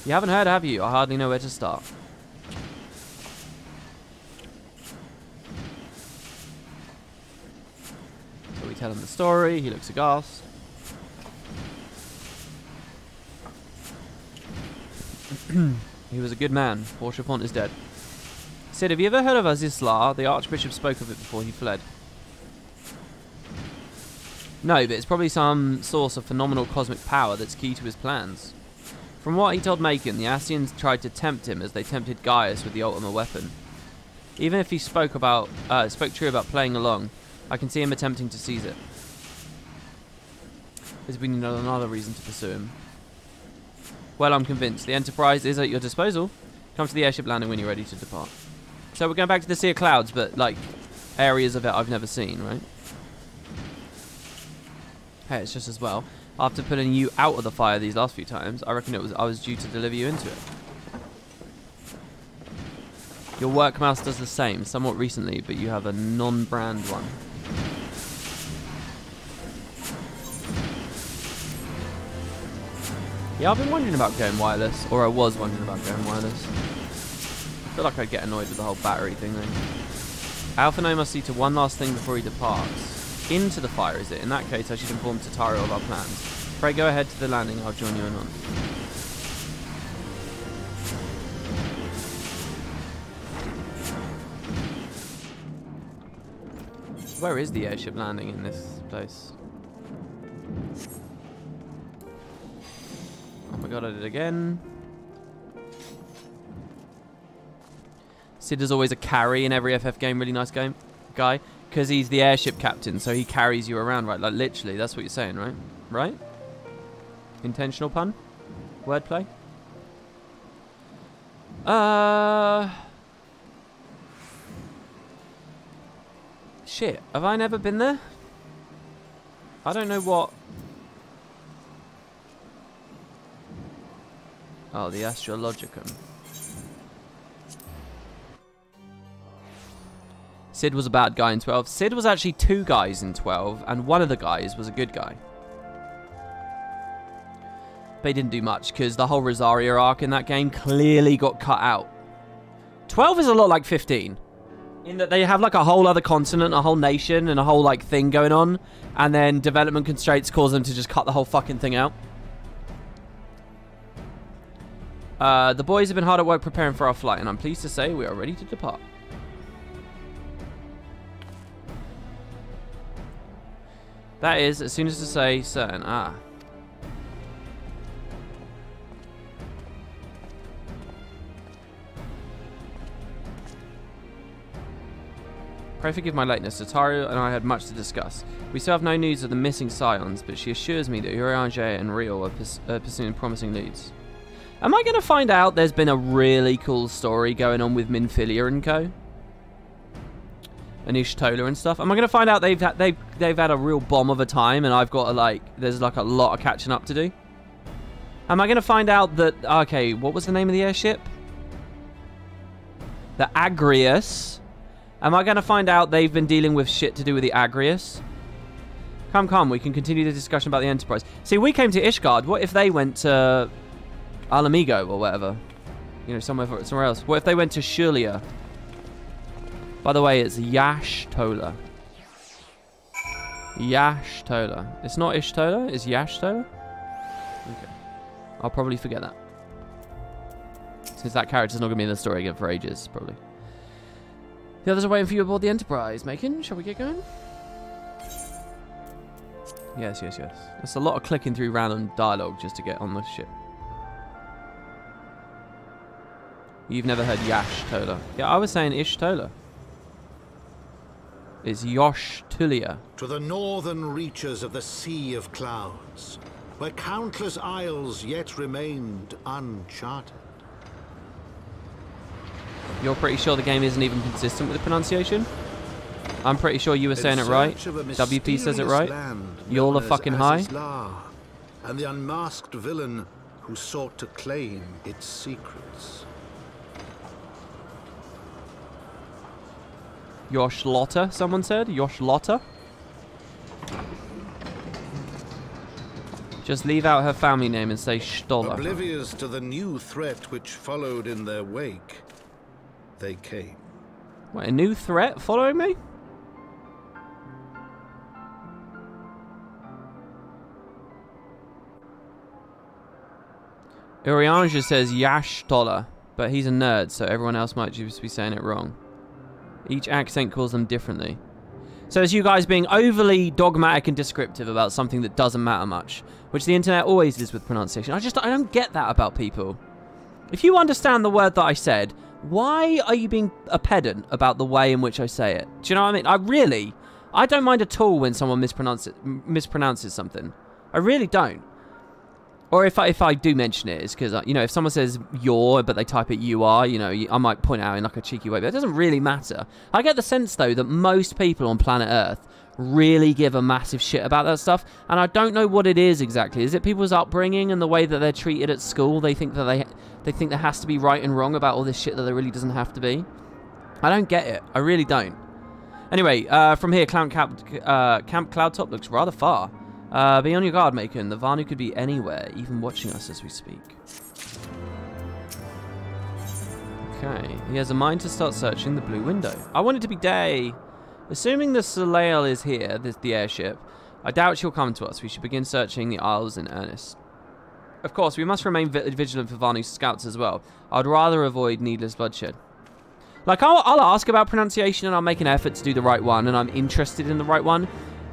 You haven't heard, have you? I hardly know where to start. So we tell him the story. He looks aghast. He was a good man. Porchapont is dead. Sid, have you ever heard of Azislar? The Archbishop spoke of it before he fled. No, but it's probably some source of phenomenal cosmic power that's key to his plans. From what he told Macon, the Ascians tried to tempt him as they tempted Gaius with the ultimate weapon. Even if he spoke true about playing along, I can see him attempting to seize it. There's been another reason to pursue him. Well, I'm convinced. The Enterprise is at your disposal. Come to the airship landing when you're ready to depart. So we're going back to the Sea of Clouds, but like areas of it I've never seen, right? Hey, it's just as well. After putting you out of the fire these last few times, I reckon I was due to deliver you into it. Your work mouse does the same, somewhat recently, but you have a non-brand one. Yeah, I've been wondering about going wireless, or I was wondering about going wireless. I feel like I'd get annoyed with the whole battery thing though. Alphino must see to one last thing before he departs. Into the fire, is it? In that case, I should inform Tataru of our plans. Pray go ahead to the landing, I'll join you in on. Where is the airship landing in this place? Oh my god, I did it again. Sid is always a carry in every FF game. Really nice game. Guy. Because he's the airship captain, so he carries you around, right? Like, literally, that's what you're saying, right? Right? Intentional pun? Wordplay? Shit, have I never been there? I don't know what... Oh, the Astrologicum. Sid was a bad guy in 12. Sid was actually 2 guys in 12, and one of the guys was a good guy. But he didn't do much, because the whole Rosaria arc in that game clearly got cut out. 12 is a lot like 15. In that they have like a whole other continent, a whole nation, and a whole like thing going on. And then development constraints cause them to just cut the whole fucking thing out. The boys have been hard at work preparing for our flight, and I'm pleased to say we are ready to depart. That is, as soon as to say certain. Ah. Pray forgive my lateness. Tataru and I had much to discuss. We still have no news of the missing scions, but she assures me that Urianger and Rio are pursuing promising leads. Am I going to find out there's been a really cool story going on with Minfilia and co? And Ishtola and stuff? Am I going to find out they've had a real bomb of a time and I've got to like, there's like a lot of catching up to do? Am I going to find out that, okay, what was the name of the airship? The Agrius. Am I going to find out they've been dealing with shit to do with the Agrius? Come, we can continue the discussion about the Enterprise. See, we came to Ishgard. What if they went to Alamigo or whatever? You know, somewhere else. What if they went to Shulia? By the way, it's Yashtola. Yashtola. It's not Ishtola, it's Yashtola? Okay. I'll probably forget that. Since that character's not going to be in the story again for ages, probably. The others are waiting for you aboard the Enterprise. Macon, shall we get going? Yes. That's a lot of clicking through random dialogue just to get on the ship. You've never heard Yashtola. Yeah, I was saying Ishtola. It's Yoshtulia. To the northern reaches of the Sea of Clouds, where countless isles yet remained uncharted. You're pretty sure the game isn't even consistent with the pronunciation? I'm pretty sure you were saying it right. WP says it right. You're the fucking high. And the unmasked villain who sought to claim its secrets. Yoshlotta, someone said? Yoshlotta? Just leave out her family name and say Stoller. Oblivious to the new threat which followed in their wake, they came. What, a new threat following me? Urianger says Yashtola, but he's a nerd, so everyone else might just be saying it wrong. Each accent calls them differently. So it's you guys being overly dogmatic and descriptive about something that doesn't matter much, which the internet always is with pronunciation. I don't get that about people. If you understand the word that I said, why are you being a pedant about the way in which I say it? Do you know what I mean? I don't mind at all when someone mispronounces something. I really don't. Or if I do mention it, it's because, you know, if someone says you're, but they type it you are, you know, I might point out in like a cheeky way, but it doesn't really matter. I get the sense, though, that most people on planet Earth really give a massive shit about that stuff, and I don't know what it is exactly. Is it people's upbringing and the way that they're treated at school? They think that they think there has to be right and wrong about all this shit that there really doesn't have to be. I don't get it. I really don't. Anyway, from here, Camp Cloudtop looks rather far. Be on your guard, Macon. The Vanu could be anywhere, even watching us as we speak. Okay, he has a mind to start searching the blue window. I want it to be day. Assuming the Soleil is here, the airship, I doubt she'll come to us. We should begin searching the Isles in earnest. Of course, we must remain vigilant for Vanu's scouts as well. I'd rather avoid needless bloodshed. Like, I'll ask about pronunciation and I'll make an effort to do the right one, and I'm interested in the right one.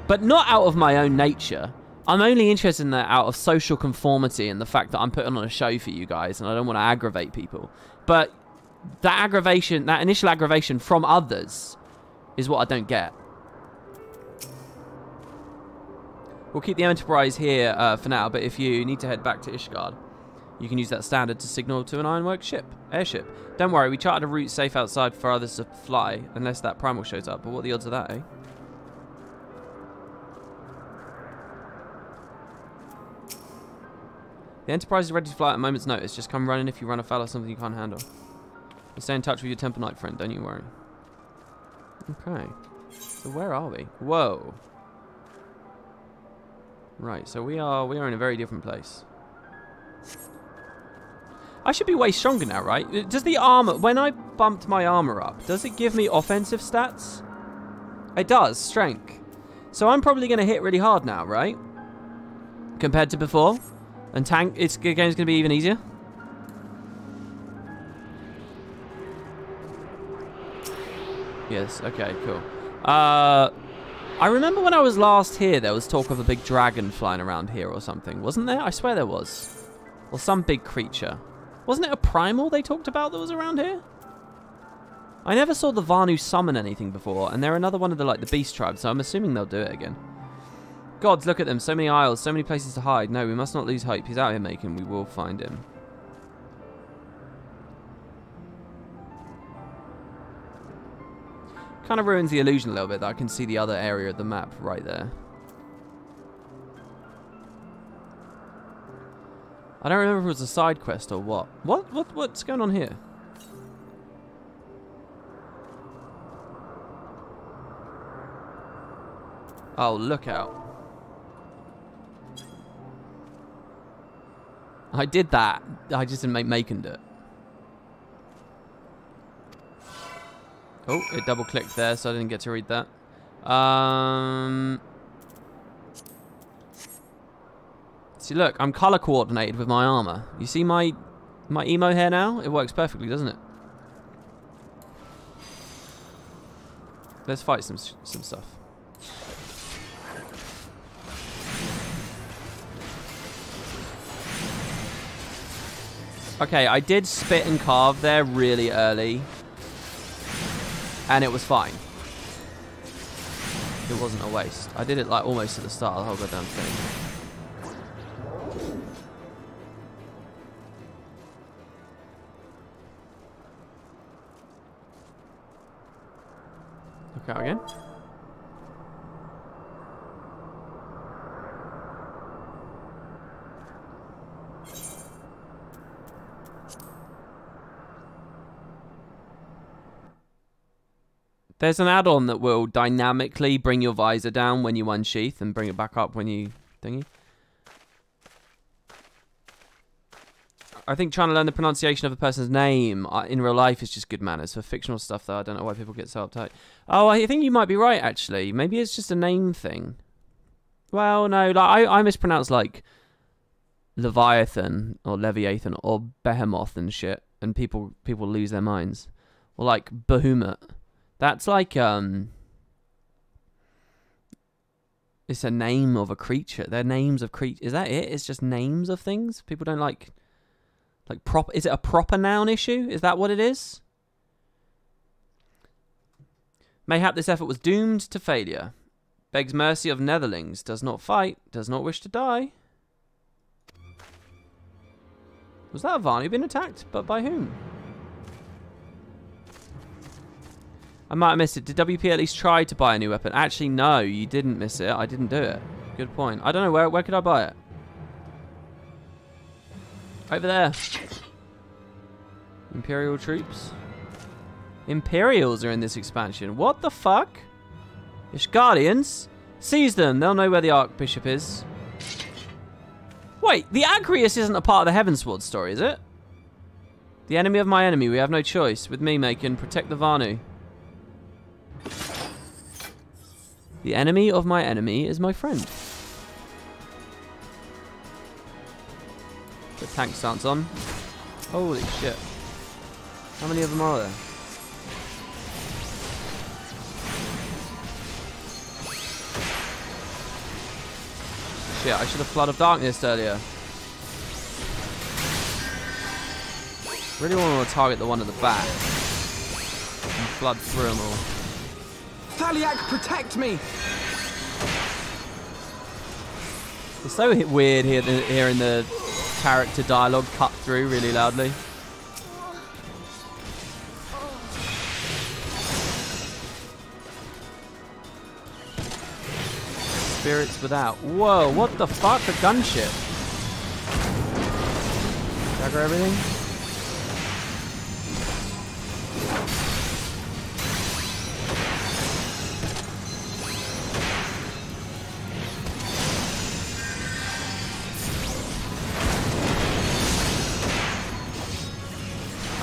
But not out of my own nature. I'm only interested in that out of social conformity and the fact that I'm putting on a show for you guys and I don't want to aggravate people. But that aggravation, that initial aggravation from others is what I don't get. We'll keep the Enterprise here for now, but if you need to head back to Ishgard, you can use that standard to signal to an Ironworks airship. Don't worry, we charted a route safe outside for others to fly, unless that primal shows up. But what are the odds of that, eh? The Enterprise is ready to fly at a moment's notice. Just come running if you run afoul of something you can't handle. And stay in touch with your Temple Knight friend, don't you worry. Okay. So where are we? Whoa. Right, so we are in a very different place. I should be way stronger now, right? Does the armor, when I bumped my armor up, does it give me offensive stats? It does, strength. So I'm probably going to hit really hard now, right? Compared to before. And tank, the game's going to be even easier. Yes, okay, cool. I remember when I was last here, there was talk of a big dragon flying around here or something. Wasn't there? I swear there was. Or some big creature. Wasn't it a primal they talked about that was around here? I never saw the Vanu summon anything before, and they're another one of the beast tribes, so I'm assuming they'll do it again. Gods, look at them. So many isles, so many places to hide. No, we must not lose hope. He's out here making. We will find him. Kind of ruins the illusion a little bit that I can see the other area of the map right there. I don't remember if it was a side quest or what. What's going on here? Oh, look out. I did that. I just didn't make Macon do it. Oh, it double clicked there, so I didn't get to read that. See, look, I'm color coordinated with my armor. You see my emo hair now? It works perfectly, doesn't it? Let's fight some stuff. Okay, I did spit and carve there really early. And it was fine. It wasn't a waste. I did it almost at the start of the whole goddamn thing. Look out again. There's an add-on that will dynamically bring your visor down when you unsheath and bring it back up when you thingy. I think trying to learn the pronunciation of a person's name in real life is just good manners. For fictional stuff, though, I don't know why people get so uptight. Oh, I think you might be right, actually. Maybe it's just a name thing. Well, no, I mispronounce, Leviathan or Leviathan or Behemoth and shit, and people lose their minds. Or, Bahamut. That's it's a name of a creature. They're names of creatures. Is that it? It's just names of things? People don't like proper. Is it a proper noun issue? Is that what it is? Mayhap this effort was doomed to failure. Begs mercy of Netherlings. Does not fight. Does not wish to die. Was that a Vanu being attacked? But by whom? I might have missed it. Did WP at least try to buy a new weapon? Actually, no, you didn't miss it. I didn't do it. Good point. I don't know, where could I buy it? Over there. Imperial troops. Imperials are in this expansion. What the fuck? Ishgardians? Seize them. They'll know where the Archbishop is. Wait, the Agrius isn't a part of the Heavensward story, is it? The enemy of my enemy. We have no choice. With me, Macon. Protect the Vanu. The enemy of my enemy is my friend. Put tank stance on. Holy shit. How many of them are there? Shit, I should have Flood of Darkness earlier. Really want to target the one at the back. And flood through them all. Thaliak, protect me! It's so weird hearing the character dialogue cut through really loudly. Spirits without. Whoa, what the fuck? The gunship. Dagger everything.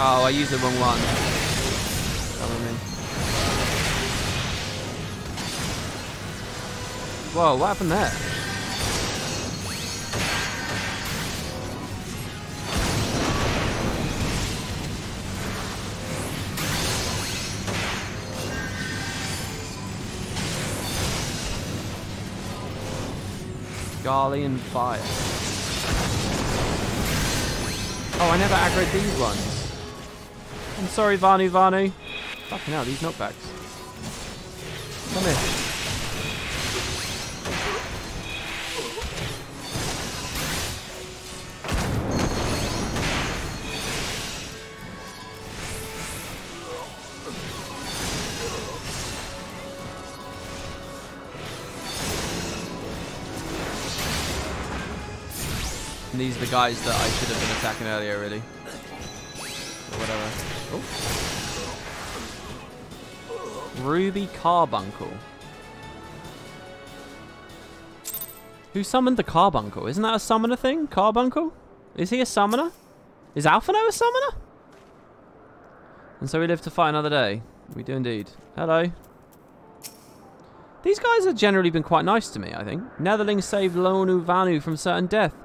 Oh, I used the wrong one. Whoa, what happened there? Garlean fire. Oh, I never aggroed these ones. I'm sorry, Vanu. Fucking hell, these knockbacks. Come here. And these are the guys that I should have been attacking earlier, really. Or whatever. Oh. Ruby Carbuncle. Who summoned the Carbuncle? Isn't that a summoner thing? Carbuncle? Is he a summoner? Is Alphino a summoner? And so we live to fight another day. We do indeed. Hello. These guys have generally been quite nice to me, I think. Netherlings saved Lonu Vanu from certain death.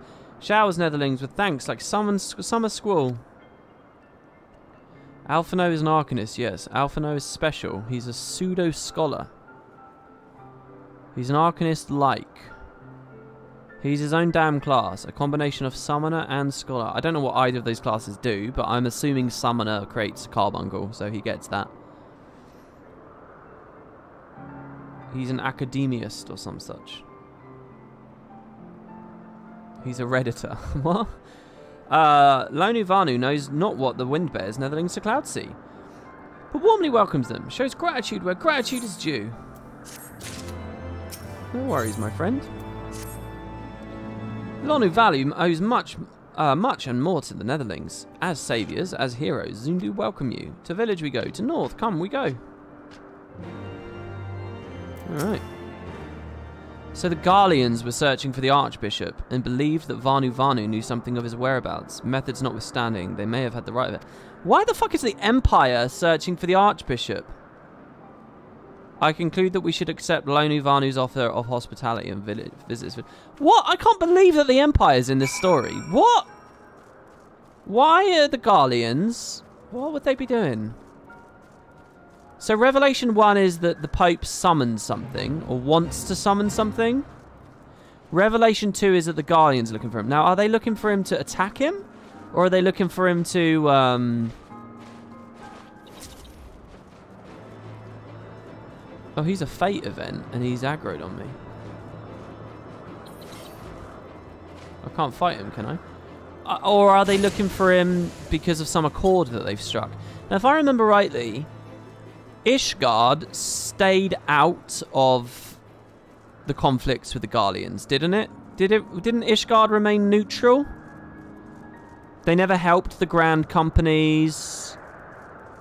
Showers Netherlings with thanks like summer squall. Alphino is an Arcanist, yes. Alphino is special. He's a pseudo-scholar. He's an Arcanist-like. He's his own damn class. A combination of Summoner and Scholar. I don't know what either of those classes do, but I'm assuming Summoner creates Carbuncle, so he gets that. He's an Academiist or some such. He's a Redditor. What? Lonu Vanu knows not what the wind bears Netherlings to Cloudsea, but warmly welcomes them. Shows gratitude where gratitude is due. No worries, my friend. Lonu Vanu owes much and more to the Netherlings. As saviours, as heroes, Zundu welcome you. To village we go. To north, come we go. Alright. So the Garleans were searching for the Archbishop and believed that Vanu knew something of his whereabouts. Methods notwithstanding, they may have had the right of it. Why the fuck is the Empire searching for the Archbishop? I conclude that we should accept Lonu Vanu's offer of hospitality and visits. What? I can't believe that the Empire's in this story. What? Why are the Garleans? What would they be doing? So Revelation 1 is that the Pope summons something, or wants to summon something. Revelation 2 is that the Guardians are looking for him. Now, are they looking for him to attack him? Or are they looking for him to... Oh, he's a fate event, and he's aggroed on me. I can't fight him, can I? Or are they looking for him because of some accord that they've struck? Now, if I remember rightly... Ishgard stayed out of the conflicts with the Garleans, didn't it? Didn't Ishgard remain neutral? They never helped the Grand Companies.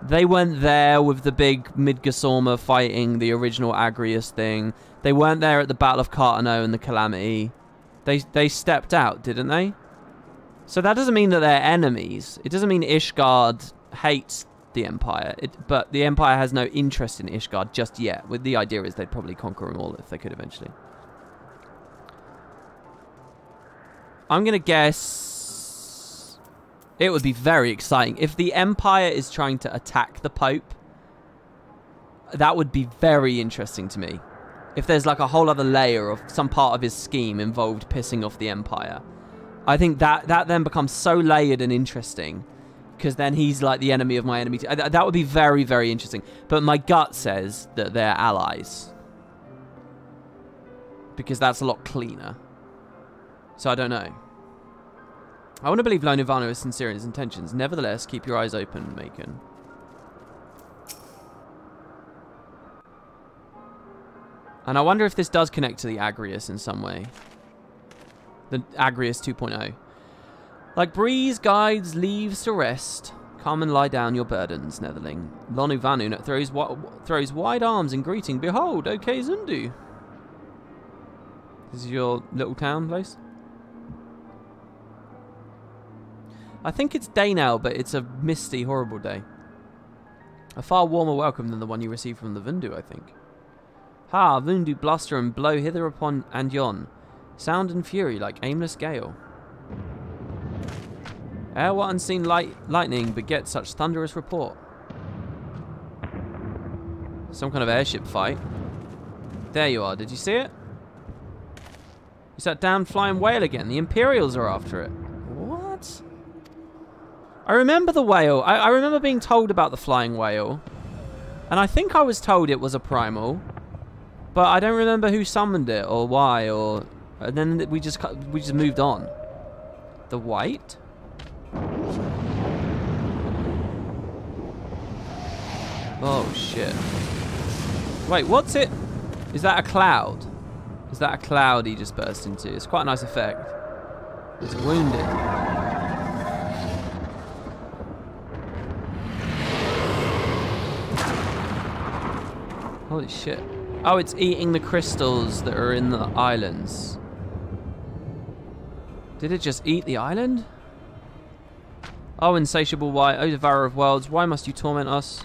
They weren't there with the big Midgardsormr fighting the original Agrius thing. They weren't there at the Battle of Cartano and the Calamity. They stepped out, didn't they? So that doesn't mean that they're enemies. It doesn't mean Ishgard hates the Empire, but the Empire has no interest in Ishgard just yet. The idea is they'd probably conquer them all if they could eventually. I'm gonna guess it would be very exciting if the Empire is trying to attack the Pope. That would be very interesting to me. If there's like a whole other layer of some part of his scheme involved pissing off the Empire, I think that then becomes so layered and interesting. Because then he's like the enemy of my enemy. That would be very, very interesting. But my gut says that they're allies. Because that's a lot cleaner. So I don't know. I want to believe Lone Ivano is sincere in his intentions. Nevertheless, keep your eyes open, Macon. And I wonder if this does connect to the Agrius in some way. The Agrius 2.0. Like breeze guides leaves to rest, come and lie down your burdens, Netherling. Lone Ivano throws wide arms in greeting. Behold, OK Zundu. This is your little town place? I think it's day now, but it's a misty, horrible day. A far warmer welcome than the one you received from the Vundu, I think. Ha, Vundu bluster and blow hither upon and yon. Sound and fury like aimless gale. Ere what unseen lightning begets such thunderous report. Some kind of airship fight. There you are, did you see it? It's that damned flying whale again. The Imperials are after it. What? I remember the whale. I remember being told about the flying whale. And I think I was told it was a primal. But I don't remember who summoned it or why or... And then we just moved on. The white? Oh, shit. Wait, what's it? Is that a cloud? Is that a cloud he just burst into? It's quite a nice effect. It's wounded. Holy shit. Oh, it's eating the crystals that are in the islands. Did it just eat the island? Oh, insatiable why, oh devourer of worlds, why must you torment us?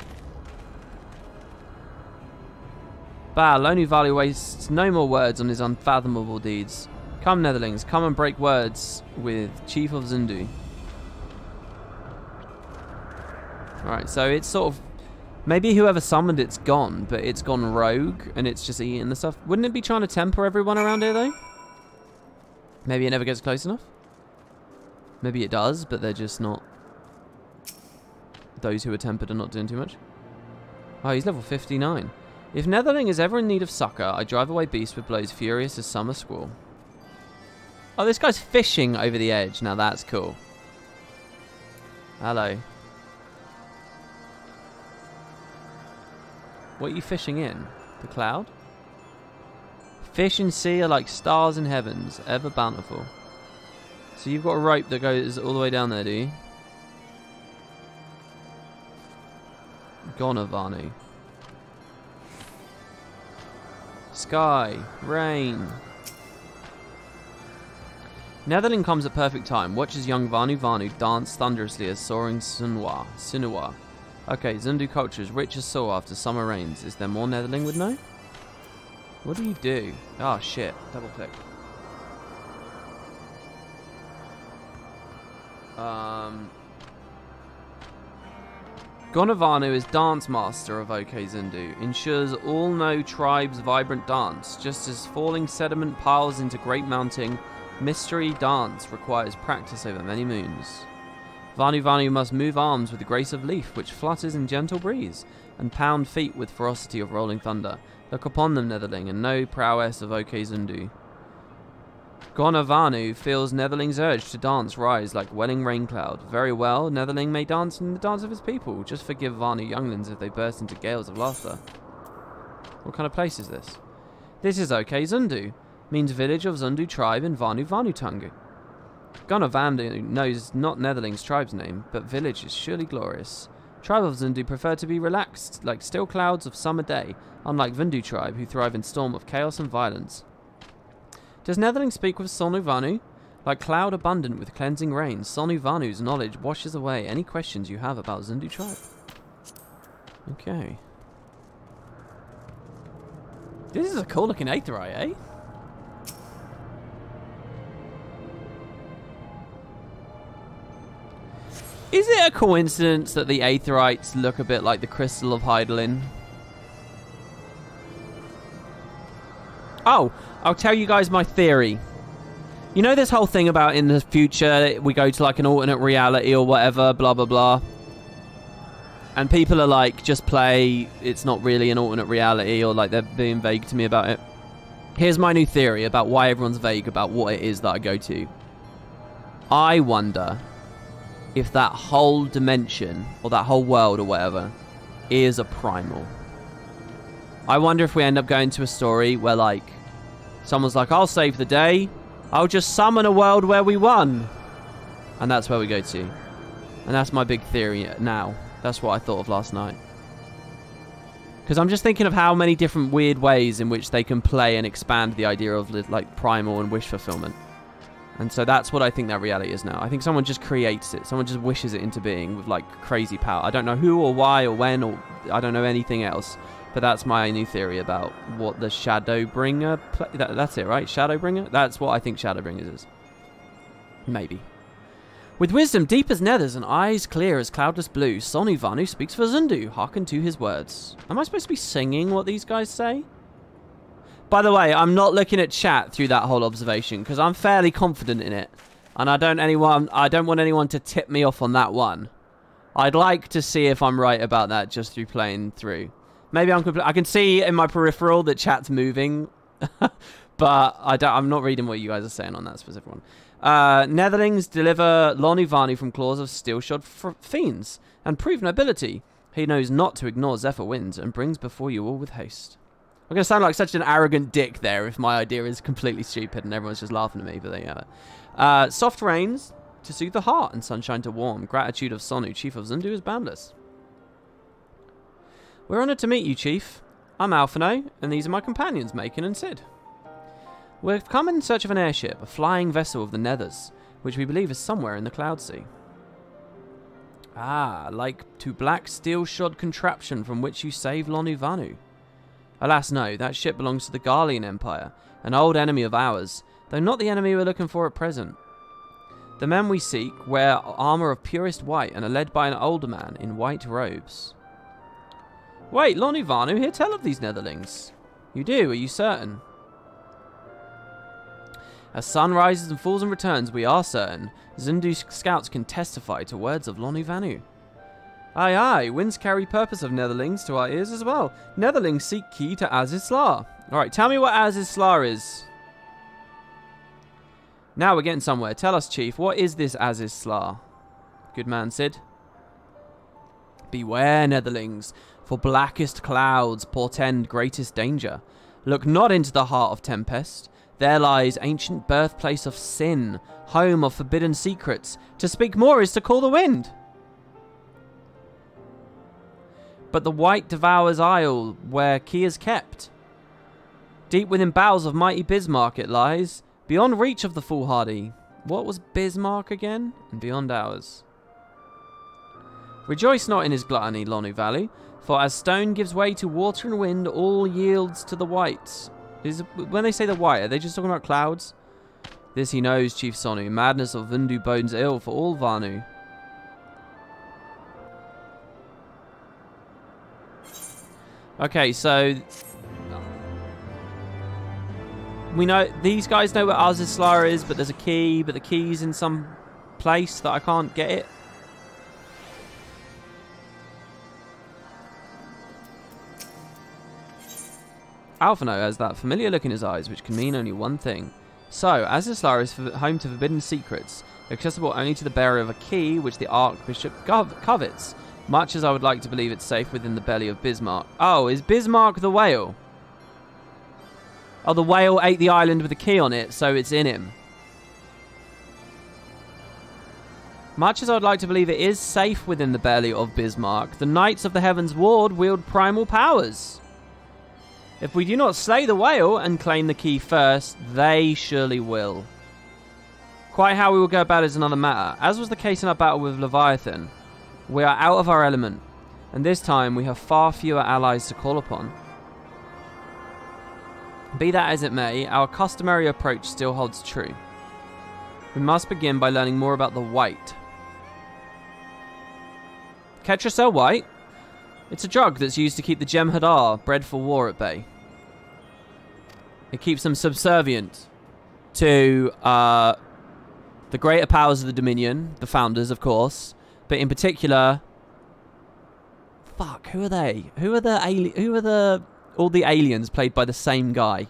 Bah, Lone Ivano wastes no more words on his unfathomable deeds. Come, Netherlings, come and break words with Chief of Zundu. Alright, so it's sort of... Maybe whoever summoned it's gone, but it's gone rogue, and it's just eating the stuff. Wouldn't it be trying to temper everyone around here, though? Maybe it never gets close enough? Maybe it does, but they're just not... Those who are tempered are not doing too much. Oh, he's level 59. If Netherling is ever in need of succor, I drive away beast with blows furious as summer squall. Oh, this guy's fishing over the edge. Now that's cool. Hello. What are you fishing in? The cloud? Fish in sea are like stars in heavens, ever bountiful. So you've got a rope that goes all the way down there, do you? Gonavanu. Sky. Rain. Netherling comes at perfect time. Watches young Vanu dance thunderously as soaring Sinuwa. Okay, Zundu culture is rich as soil after summer rains. Is there more Netherling would know? What do you do? Oh shit, double click. Gonavanu is dance master of OK Zundu. Ensures all know tribe's vibrant dance. Just as falling sediment piles into great mounting, mystery dance requires practice over many moons. Vanu must move arms with the grace of leaf, which flutters in gentle breeze, and pound feet with ferocity of rolling thunder. Look upon them, Netherling, and know prowess of OK Zundu. Gonavanu feels Netherling's urge to dance rise like welling rain cloud. Very well, Netherling may dance in the dance of his people. Just forgive Vanu younglings if they burst into gales of laughter. What kind of place is this? This is OK Zundu. Means village of Zundu tribe in Vanu tongue. Gonavanu knows not Netherling's tribe's name, but village is surely glorious. Tribe of Zundu prefer to be relaxed, like still clouds of summer day, unlike Vundu tribe, who thrive in storm of chaos and violence. Does Netherling speak with Sonu Vanu? Like cloud abundant with cleansing rain, Sonu Vanu's knowledge washes away any questions you have about Zundu tribe. Okay. This is a cool looking aetheryte, eh? Is it a coincidence that the aetherytes look a bit like the crystal of Hydaelyn? Oh, I'll tell you guys my theory. You know this whole thing about in the future we go to like an alternate reality or whatever, blah blah blah. And people are like, just play, it's not really an alternate reality, or like they're being vague to me about it. Here's my new theory about why everyone's vague about what it is that I go to. I wonder if that whole dimension, or that whole world or whatever, is a primal. I wonder if we end up going to a story where, like, someone's like, I'll save the day. I'll just summon a world where we won. And that's where we go to. And that's my big theory now. That's what I thought of last night. Because I'm just thinking of how many different weird ways in which they can play and expand the idea of, like, primal and wish fulfillment. And so that's what I think that reality is now. I think someone just creates it. Someone just wishes it into being with, like, crazy power. I don't know who or why or when, or I don't know anything else. But that's my new theory about what the Shadowbringer... That's it, right? Shadowbringer? That's what I think Shadowbringers is. Maybe. With wisdom deep as nethers and eyes clear as cloudless blue, Sonu Vanu speaks for Zundu. Hearken to his words. Am I supposed to be singing what these guys say? By the way, I'm not looking at chat through that whole observation because I'm fairly confident in it, and I don't want anyone to tip me off on that one. I'd like to see if I'm right about that just through playing through. Maybe I can see in my peripheral that chat's moving, but I'm not reading what you guys are saying on that specific one. Netherlings deliver Lonu Vanu from claws of steel-shod fiends and prove nobility. He knows not to ignore Zephyr winds and brings before you all with haste. I'm going to sound like such an arrogant dick there if my idea is completely stupid and everyone's just laughing at me, but there you have it. Soft rains to soothe the heart and sunshine to warm. Gratitude of Sonu, Chief of Zundu, is boundless. We're honoured to meet you, Chief. I'm Alphino, and these are my companions, Macon and Sid. We've come in search of an airship, a flying vessel of the Nethers, which we believe is somewhere in the Cloud Sea. Ah, like to black steel-shod contraption from which you saved Lonu Vanu. Alas, no, that ship belongs to the Garlean Empire, an old enemy of ours, though not the enemy we're looking for at present. The men we seek wear armour of purest white and are led by an older man in white robes. Wait, Lonu Vanu, hear tell of these Netherlings. You do, are you certain? As sun rises and falls and returns, we are certain. Zundu scouts can testify to words of Lonu Vanu. Aye, aye, winds carry purpose of Netherlings to our ears as well. Netherlings seek key to Azizlar. Alright, tell me what Azizlar is. Now we're getting somewhere. Tell us, Chief, what is this Azizlar? Good man, Sid. Beware, Netherlings, for blackest clouds portend greatest danger. Look not into the heart of tempest. There lies ancient birthplace of sin, home of forbidden secrets. To speak more is to call the wind. But the white devours isle where key is kept. Deep within bowels of mighty Bismarck it lies, beyond reach of the foolhardy. What was Bismarck again? And beyond ours. Rejoice not in his gluttony, Lonu Valley, for as stone gives way to water and wind, all yields to the white. When they say the white, are they just talking about clouds? This he knows, Chief Sonu. Madness of Vundu bodes ill for all Vanu. Okay, so we know these guys know where Azizlar is, but there's a key, but the key's in some place that I can't get it. Alphino has that familiar look in his eyes, which can mean only one thing. So, Azizlar is home to forbidden secrets, accessible only to the bearer of a key, which the Archbishop covets. Much as I would like to believe it's safe within the belly of Bismarck. Oh, is Bismarck the whale? Oh, the whale ate the island with a key on it, so it's in him. Much as I would like to believe it is safe within the belly of Bismarck, the Knights of the Heavensward wield primal powers. If we do not slay the whale and claim the key first, they surely will. Quite how we will go about it is another matter. As was the case in our battle with Leviathan, we are out of our element, and this time we have far fewer allies to call upon. Be that as it may, our customary approach still holds true. We must begin by learning more about the white. Ketracel white? It's a drug that's used to keep the Jem'Hadar, bred for war, at bay. It keeps them subservient to the greater powers of the Dominion, the founders, of course, but in particular, fuck, who are they? Who are all the aliens played by the same guy?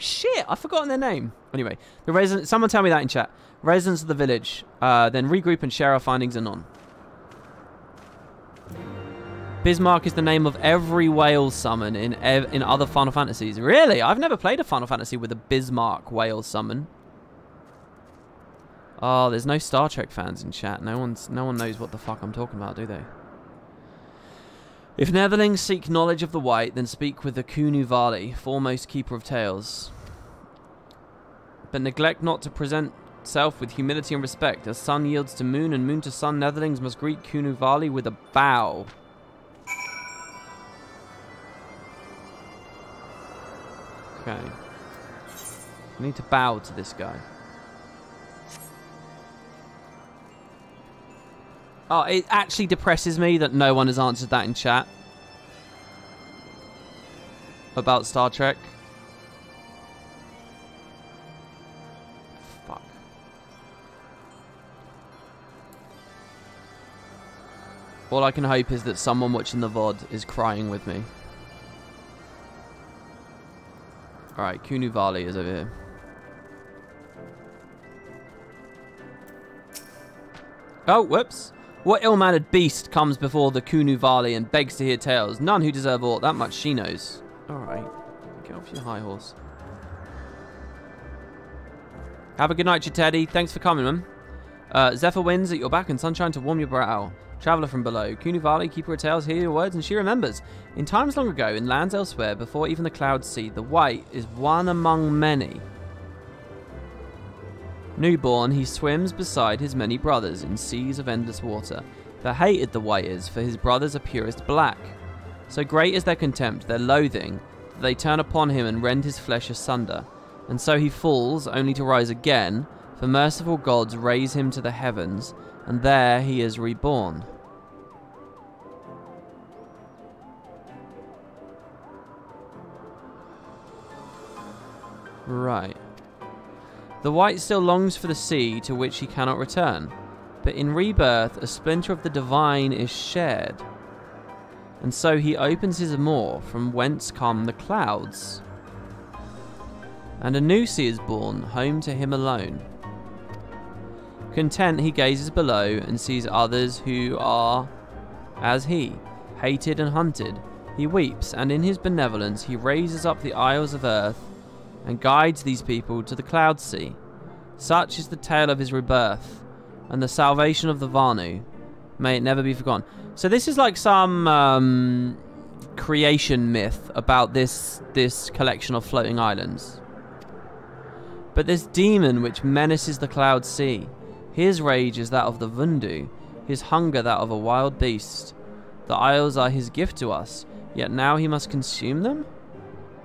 Shit, I've forgotten their name. Anyway, the residents. Someone tell me that in chat. Residents of the village. Then regroup and share our findings anon. Bismarck is the name of every whale summon in other Final Fantasies. Really? I've never played a Final Fantasy with a Bismarck whale summon. Oh, there's no Star Trek fans in chat. No one knows what the fuck I'm talking about, do they? If Netherlings seek knowledge of the White, then speak with the Kunu Vali, foremost keeper of tales. But neglect not to present self with humility and respect. As sun yields to moon and moon to sun, Netherlings must greet Kunu Vali with a bow. Okay. I need to bow to this guy. Oh, it actually depresses me that no one has answered that in chat. About Star Trek. Fuck. All I can hope is that someone watching the VOD is crying with me. Alright, Kunu Vali is over here. Oh, whoops. What ill-mannered beast comes before the Kunu Vali and begs to hear tales? None who deserve aught. That much she knows. Alright. Get off your high horse. Have a good night, Teddy. Thanks for coming, man. Zephyr winds at your back and sunshine to warm your brow. Traveller from below. Kunu Vali, keeper of tales, hear your words and she remembers. In times long ago, in lands elsewhere, before even the clouds see, the White is one among many. Newborn, he swims beside his many brothers in seas of endless water. But hated the White is, for his brothers are purest black. So great is their contempt, their loathing, that they turn upon him and rend his flesh asunder. And so he falls, only to rise again, for merciful gods raise him to the heavens, and there he is reborn. Right. The White still longs for the sea to which he cannot return, but in rebirth a splinter of the divine is shared. And so he opens his maw, from whence come the clouds. And a new sea is born, home to him alone. Content he gazes below and sees others who are as he, hated and hunted. He weeps, and in his benevolence he raises up the isles of earth and guides these people to the cloud sea. Such is the tale of his rebirth and the salvation of the Vanu. May it never be forgotten. So this is like some creation myth about this collection of floating islands. But this demon which menaces the cloud sea, his rage is that of the Vundu, his hunger that of a wild beast. The isles are his gift to us, yet now he must consume them?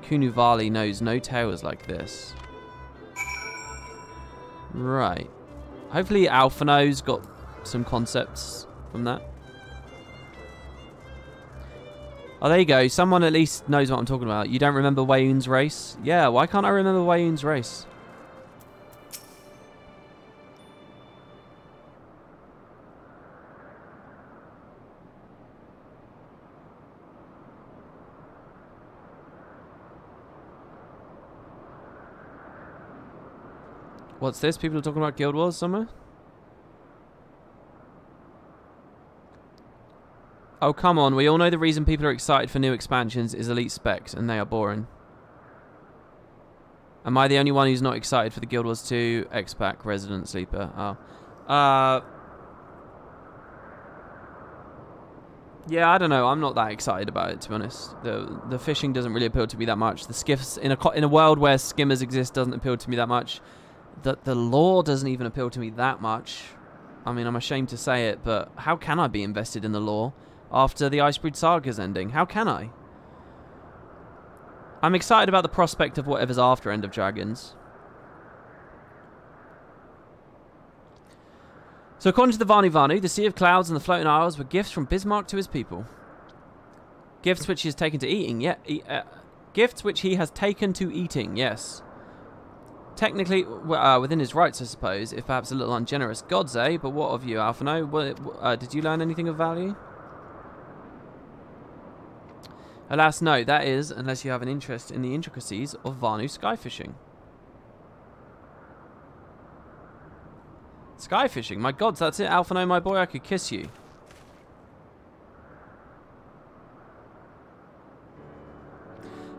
Kunu Vali knows no tales like this. Right. Hopefully Alphino's got some concepts from that. Oh, there you go. Someone at least knows what I'm talking about. You don't remember Wayun's race? Yeah, why can't I remember Wayun's race? What's this? People are talking about Guild Wars somewhere? Oh, come on. We all know the reason people are excited for new expansions is elite specs, and they are boring. Am I the only one who's not excited for the Guild Wars 2 X-Pack Resident Sleeper? Oh. Yeah, I don't know. I'm not that excited about it, to be honest. The fishing doesn't really appeal to me that much. The skiffs, in a world where skimmers exist, doesn't appeal to me that much. The lore doesn't even appeal to me that much. I mean, I'm ashamed to say it, but how can I be invested in the lore after the Icebreed Saga's ending? How can I? I'm excited about the prospect of whatever's after End of Dragons. So according to the Vanu, the Sea of Clouds and the Floating Isles were gifts from Bismarck to his people. Gifts which he has taken to eating, gifts which he has taken to eating, yes. Technically, within his rights, I suppose, if perhaps a little ungenerous. Gods, eh? But what of you, Alphino? Did you learn anything of value? Alas, no, that is, unless you have an interest in the intricacies of Vanu skyfishing. Skyfishing? My gods, that's it, Alphino, my boy, I could kiss you.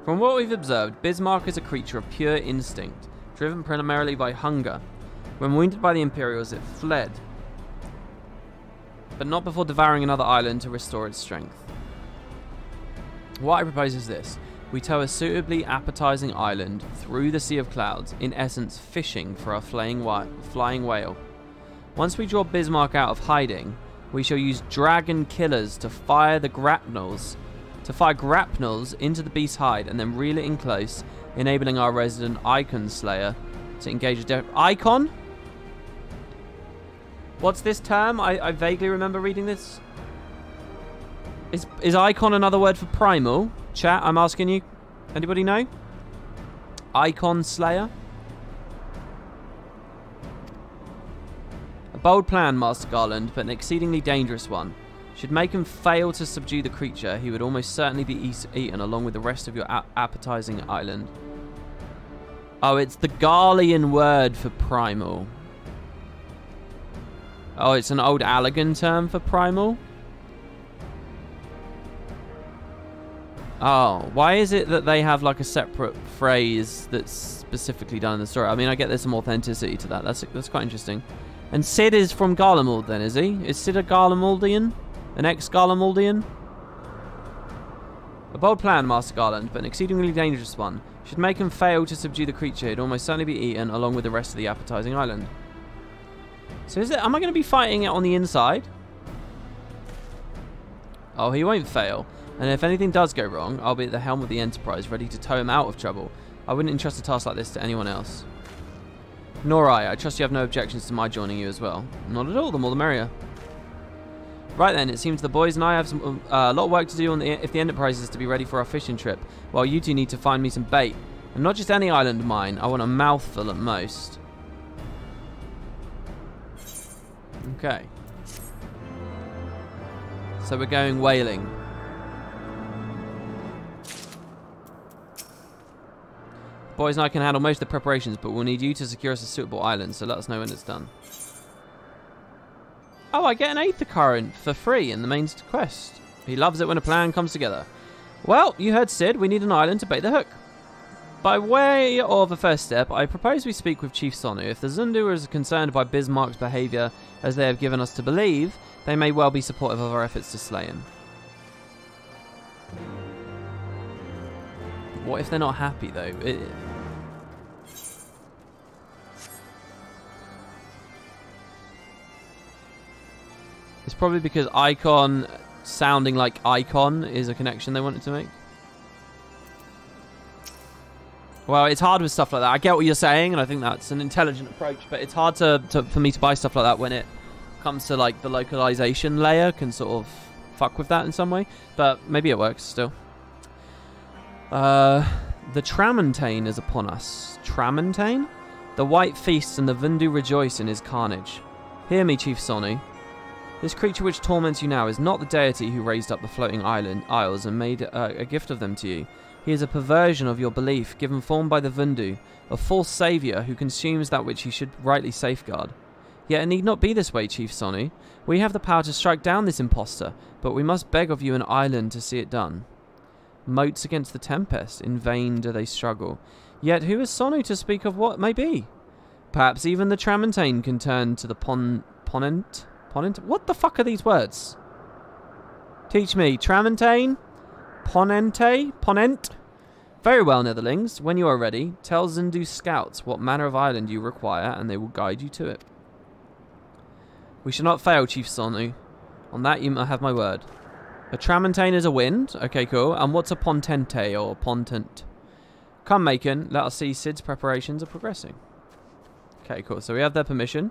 From what we've observed, Bismarck is a creature of pure instinct, driven primarily by hunger. When wounded by the Imperials, it fled, but not before devouring another island to restore its strength. What I propose is this. We tow a suitably appetizing island through the Sea of Clouds, in essence fishing for a flying whale. Once we draw Bismarck out of hiding, we shall use dragon killers to fire the grapnels into the beast's hide and then reel it in close, enabling our resident Icon Slayer to engage a Icon? What's this term? I vaguely remember reading this. Is Icon another word for primal? Chat, I'm asking you. Anybody know? Icon Slayer? A bold plan, Master Garland, but an exceedingly dangerous one. Should make him fail to subdue the creature, he would almost certainly be eaten along with the rest of your appetizing island. Oh, it's the Garlean word for primal. Oh, it's an old Allegan term for primal? Oh, why is it that they have like a separate phrase that's specifically done in the story? I mean, I get there's some authenticity to that. That's quite interesting. And Sid is from Garlemald then, is he? Is Sid a Garlemaldian? An ex-Garlemaldian? A bold plan, Master Garland, but an exceedingly dangerous one. Should make him fail to subdue the creature, he'd almost certainly be eaten along with the rest of the appetizing island. So am I going to be fighting it on the inside? Oh, he won't fail. And if anything does go wrong, I'll be at the helm of the Enterprise, ready to tow him out of trouble. I wouldn't entrust a task like this to anyone else. Nor I. I trust you have no objections to my joining you as well. Not at all, the more the merrier. Right then, it seems the boys and I have a lot of work to do if the Enterprise is to be ready for our fishing trip, while you two need to find me some bait. And not just any island of mine, I want a mouthful at most. Okay. So we're going whaling. Boys and I can handle most of the preparations, but we'll need you to secure us a suitable island, so let us know when it's done. Oh, I get an Aether Current for free in the main quest. He loves it when a plan comes together. Well, you heard Sid, we need an island to bait the hook. By way of a first step, I propose we speak with Chief Sonu. If the Zundu is concerned by Bismarck's behaviour, as they have given us to believe, they may well be supportive of our efforts to slay him. What if they're not happy, though? It's probably because Icon sounding like Icon is a connection they wanted to make. Well, it's hard with stuff like that. I get what you're saying, and I think that's an intelligent approach, but it's hard for me to buy stuff like that when it comes to like the localization layer can sort of fuck with that in some way. But maybe it works still. The Tramontane is upon us. Tramontane? The White feasts and the Vundu rejoice in his carnage. Hear me, Chief Sonu. This creature which torments you now is not the deity who raised up the floating isles and made a gift of them to you. He is a perversion of your belief, given form by the Vundu, a false saviour who consumes that which he should rightly safeguard. Yet it need not be this way, Chief Sonu. We have the power to strike down this impostor, but we must beg of you an island to see it done. Moats against the tempest, in vain do they struggle. Yet who is Sonu to speak of what may be? Perhaps even the Tramontane can turn to the Ponent? What the fuck are these words? Teach me. Tramontane? Ponente? Ponent? Very well, Netherlings. When you are ready, tell Zundu scouts what manner of island you require, and they will guide you to it. We shall not fail, Chief Sonu. On that you have my word. A Tramontane is a wind. Okay, cool. And what's a Pontente or Pontent? Come, Macon. Let us see Sid's preparations are progressing. Okay, cool. So we have their permission.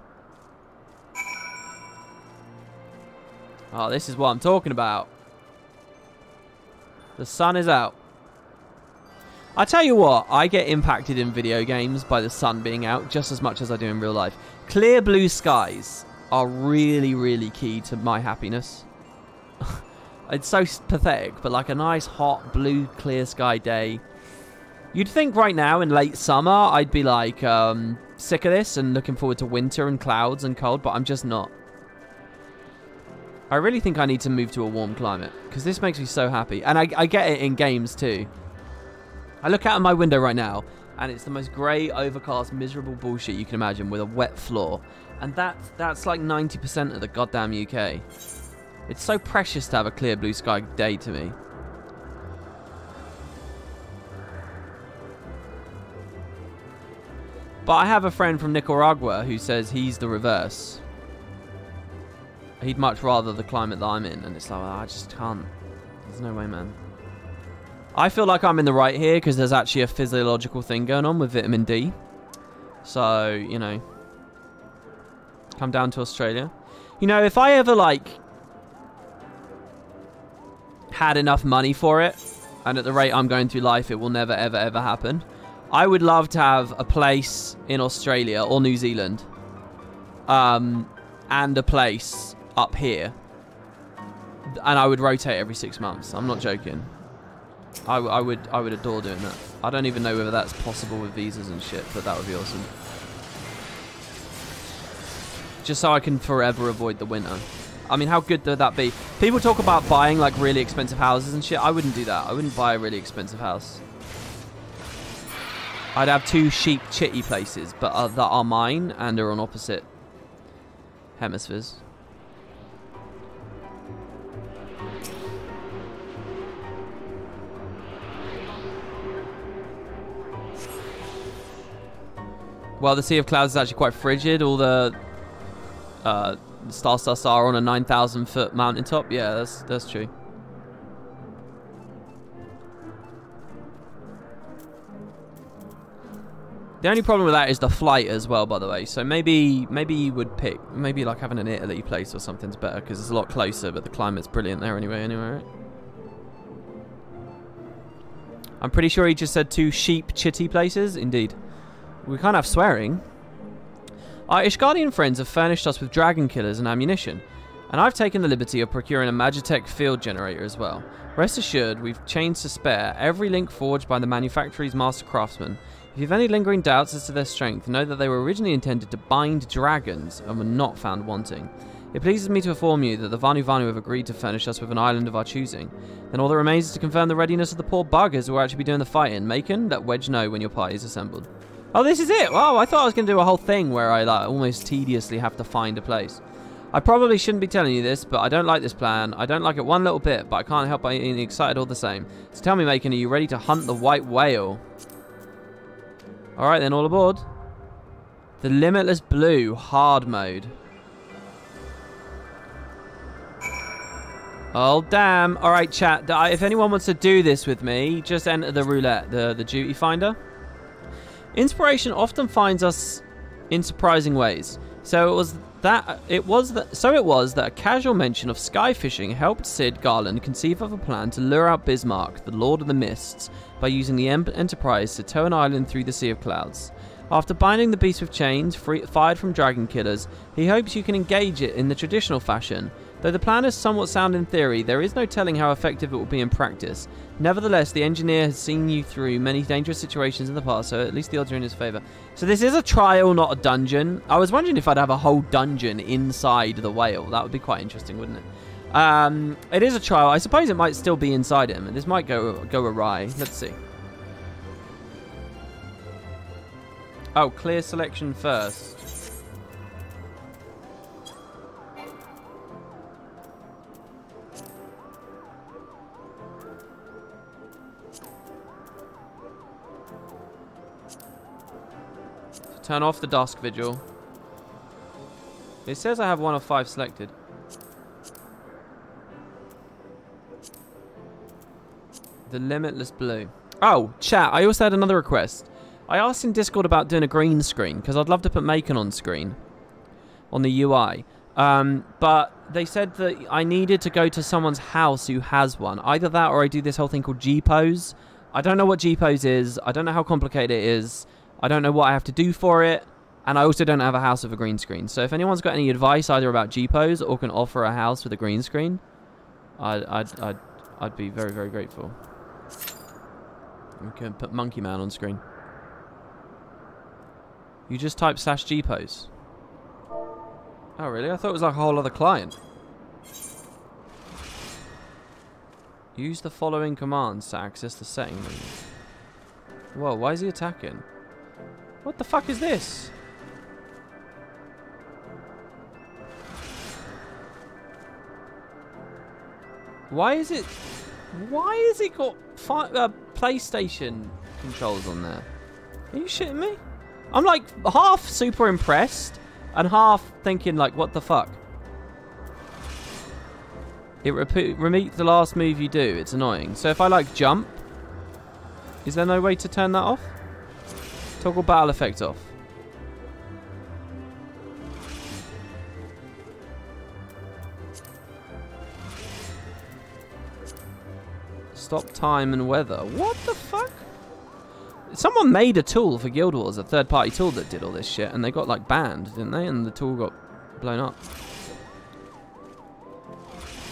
Oh, this is what I'm talking about. The sun is out. I tell you what, I get impacted in video games by the sun being out just as much as I do in real life. Clear blue skies are really, really key to my happiness. It's so pathetic, but like a nice hot blue clear sky day. You'd think right now in late summer I'd be like sick of this and looking forward to winter and clouds and cold, but I'm just not. I really think I need to move to a warm climate because this makes me so happy. And I get it in games too. I look out of my window right now and it's the most grey, overcast, miserable bullshit you can imagine with a wet floor. And that's like 90% of the goddamn UK. It's so precious to have a clear blue sky day to me. But I have a friend from Nicaragua who says he's the reverse. He'd much rather the climate that I'm in. And it's like, well, I just can't. There's no way, man. I feel like I'm in the right here because there's actually a physiological thing going on with vitamin D. So, you know. Come down to Australia. You know, if I ever, like, had enough money for it, and at the rate I'm going through life, it will never, ever, ever happen. I would love to have a place in Australia or New Zealand, and a place up here, and I would rotate every 6 months. I'm not joking. I would adore doing that. I don't even know whether that's possible with visas and shit, but that would be awesome. Just so I can forever avoid the winter. I mean, how good would that be? People talk about buying like really expensive houses and shit. I wouldn't do that. I wouldn't buy a really expensive house. I'd have 2 cheap, chitty places, but that are mine and are on opposite hemispheres. Well, the Sea of Clouds is actually quite frigid. All the star are on a 9,000 foot mountaintop. Yeah, that's true. The only problem with that is the flight as well, by the way. So maybe you would pick, maybe like having an Italy place or something's better because it's a lot closer, but the climate's brilliant there anyway, right? I'm pretty sure he just said 2 sheep chitty places. Indeed. We can't have swearing. Our Ishgardian friends have furnished us with dragon killers and ammunition, and I've taken the liberty of procuring a Magitech field generator as well. Rest assured, we've chains to spare, every link forged by the manufactory's master craftsmen. If you have any lingering doubts as to their strength, know that they were originally intended to bind dragons and were not found wanting. It pleases me to inform you that the Vanu Vanu have agreed to furnish us with an island of our choosing. Then all that remains is to confirm the readiness of the poor buggers who will actually be doing the fighting. Macon, let Wedge know when your party is assembled. Oh, this is it! Wow, I thought I was going to do a whole thing where I like almost tediously have to find a place. I probably shouldn't be telling you this, but I don't like this plan. I don't like it one little bit, but I can't help but being excited all the same. So tell me, Macon, are you ready to hunt the white whale? Alright then, all aboard. The Limitless Blue, hard mode. Oh, damn. Alright, chat. If anyone wants to do this with me, just enter the roulette, the duty finder. Inspiration often finds us in surprising ways. So it was that a casual mention of sky fishing helped Sid Garland conceive of a plan to lure out Bismarck, the Lord of the Mists, by using the Enterprise to tow an island through the Sea of Clouds. After binding the beast with chains fired from dragon killers, he hopes you can engage it in the traditional fashion. Though the plan is somewhat sound in theory, there is no telling how effective it will be in practice. Nevertheless, the engineer has seen you through many dangerous situations in the past, so at least the odds are in his favour. So this is a trial, not a dungeon. I was wondering if I'd have a whole dungeon inside the whale. That would be quite interesting, wouldn't it? It is a trial. I suppose it might still be inside him, and this might go awry. Let's see. Oh, clear selection first. Turn off the Dusk Vigil. It says I have 1 of 5 selected. The Limitless Blue. Oh, chat, I also had another request. I asked in Discord about doing a green screen, because I'd love to put Macon on screen. On the UI. But they said that I needed to go to someone's house who has one. Either that or I do this whole thing called G-Pose. I don't know what G-Pose is. I don't know how complicated it is. I don't know what I have to do for it, and I also don't have a house with a green screen. So if anyone's got any advice either about G-Pose or can offer a house with a green screen, I'd be very, very grateful. We can put Monkey Man on screen. You just type /G pose. Oh really? I thought it was like a whole other client. Use the following commands to access the setting menu. Whoa, why is he attacking? What the fuck is this? Why is it got PlayStation controls on there? Are you shitting me? I'm like half super impressed and half thinking like, what the fuck? It repeats the last move you do. It's annoying. So if I like jump, is there no way to turn that off? Toggle battle effect off. Stop time and weather. What the fuck? Someone made a tool for Guild Wars, a third-party tool that did all this shit, and they got like banned, didn't they? And the tool got blown up.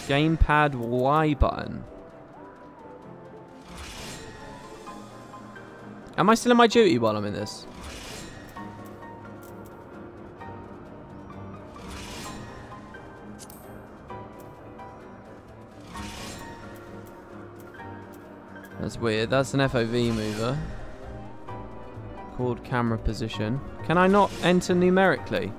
Gamepad Y button. Am I still in my duty while I'm in this? That's weird. That's an FOV mover. Called camera position. Can I not enter numerically?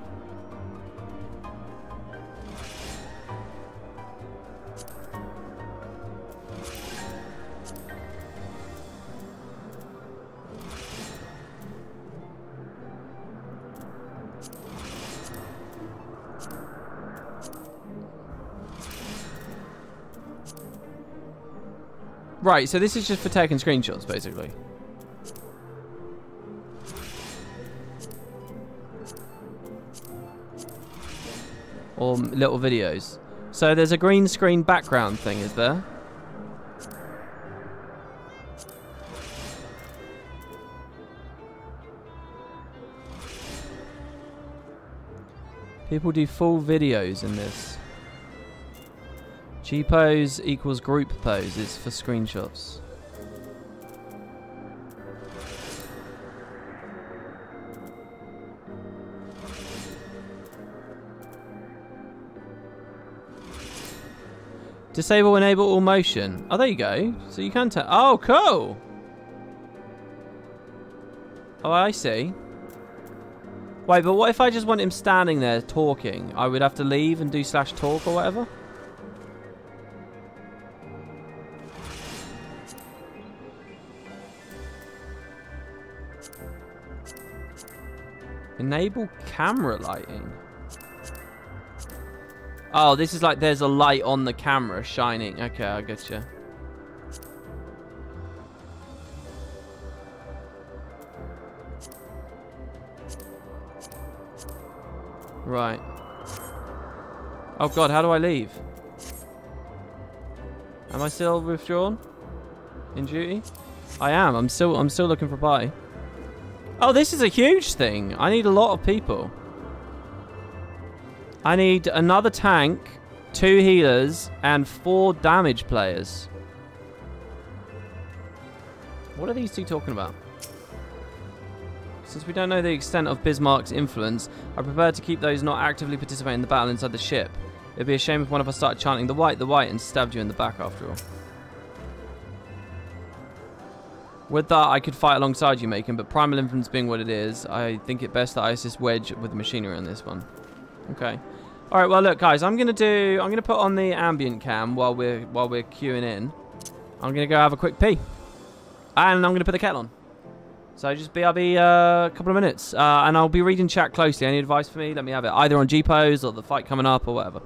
Right, so this is just for taking screenshots, basically. Or little videos. So there's a green screen background thing, is there? People do full videos in this. G-pose equals group pose. It's for screenshots. Disable, enable all motion. Oh, there you go. So you can tell. Oh, cool. Oh, I see. Wait, but what if I just want him standing there talking? I would have to leave and do /talk or whatever? Enable camera lighting. Oh, this is like there's a light on the camera shining. Okay, I get you. Right. Oh god, how do I leave? Am I still withdrawn? In duty? I am. I'm still looking for a party. Oh, this is a huge thing. I need a lot of people. I need another tank, 2 healers, and 4 damage players. What are these two talking about? Since we don't know the extent of Bismarck's influence, I prefer to keep those not actively participating in the battle inside the ship. It'd be a shame if one of us started chanting the white, and stabbed you in the back after all. With that, I could fight alongside you, Macon, but primal influence being what it is, I think it best that I assist Wedge with the machinery on this one. Okay. All right. Well, look, guys, I'm gonna put on the ambient cam while we're queuing in. I'm gonna go have a quick pee, and I'm gonna put the kettle on. So I'll be a couple of minutes, and I'll be reading chat closely. Any advice for me? Let me have it, either on G-pose or the fight coming up or whatever.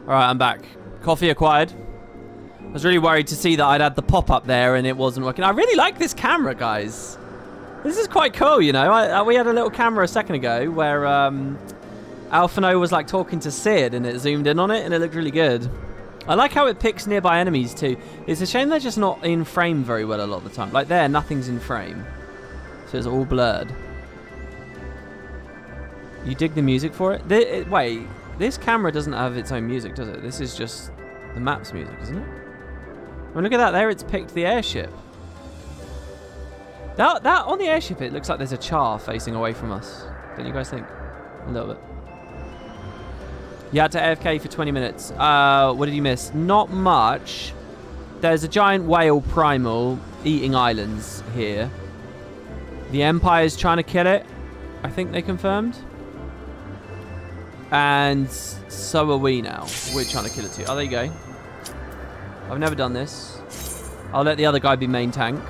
Alright, I'm back. Coffee acquired. I was really worried to see that I'd had the pop-up there and it wasn't working. I really like this camera, guys. This is quite cool, you know. We had a little camera a second ago where Alphino was like talking to Sid and it zoomed in on it and it looked really good. I like how it picks nearby enemies too. It's a shame they're just not in frame very well a lot of the time. Like there, nothing's in frame. So it's all blurred. You dig the music for it? Wait, this camera doesn't have its own music, does it? This is just the map's music, isn't it? Well, look at that there, it's picked the airship. That on the airship, it looks like there's a char facing away from us. Don't you guys think? A little bit. You had to AFK for 20 minutes. What did you miss? Not much. There's a giant whale primal eating islands here. The Empire's trying to kill it. I think they confirmed. And so are we now. We're trying to kill it too. Oh, there you go. I've never done this. I'll let the other guy be main tank.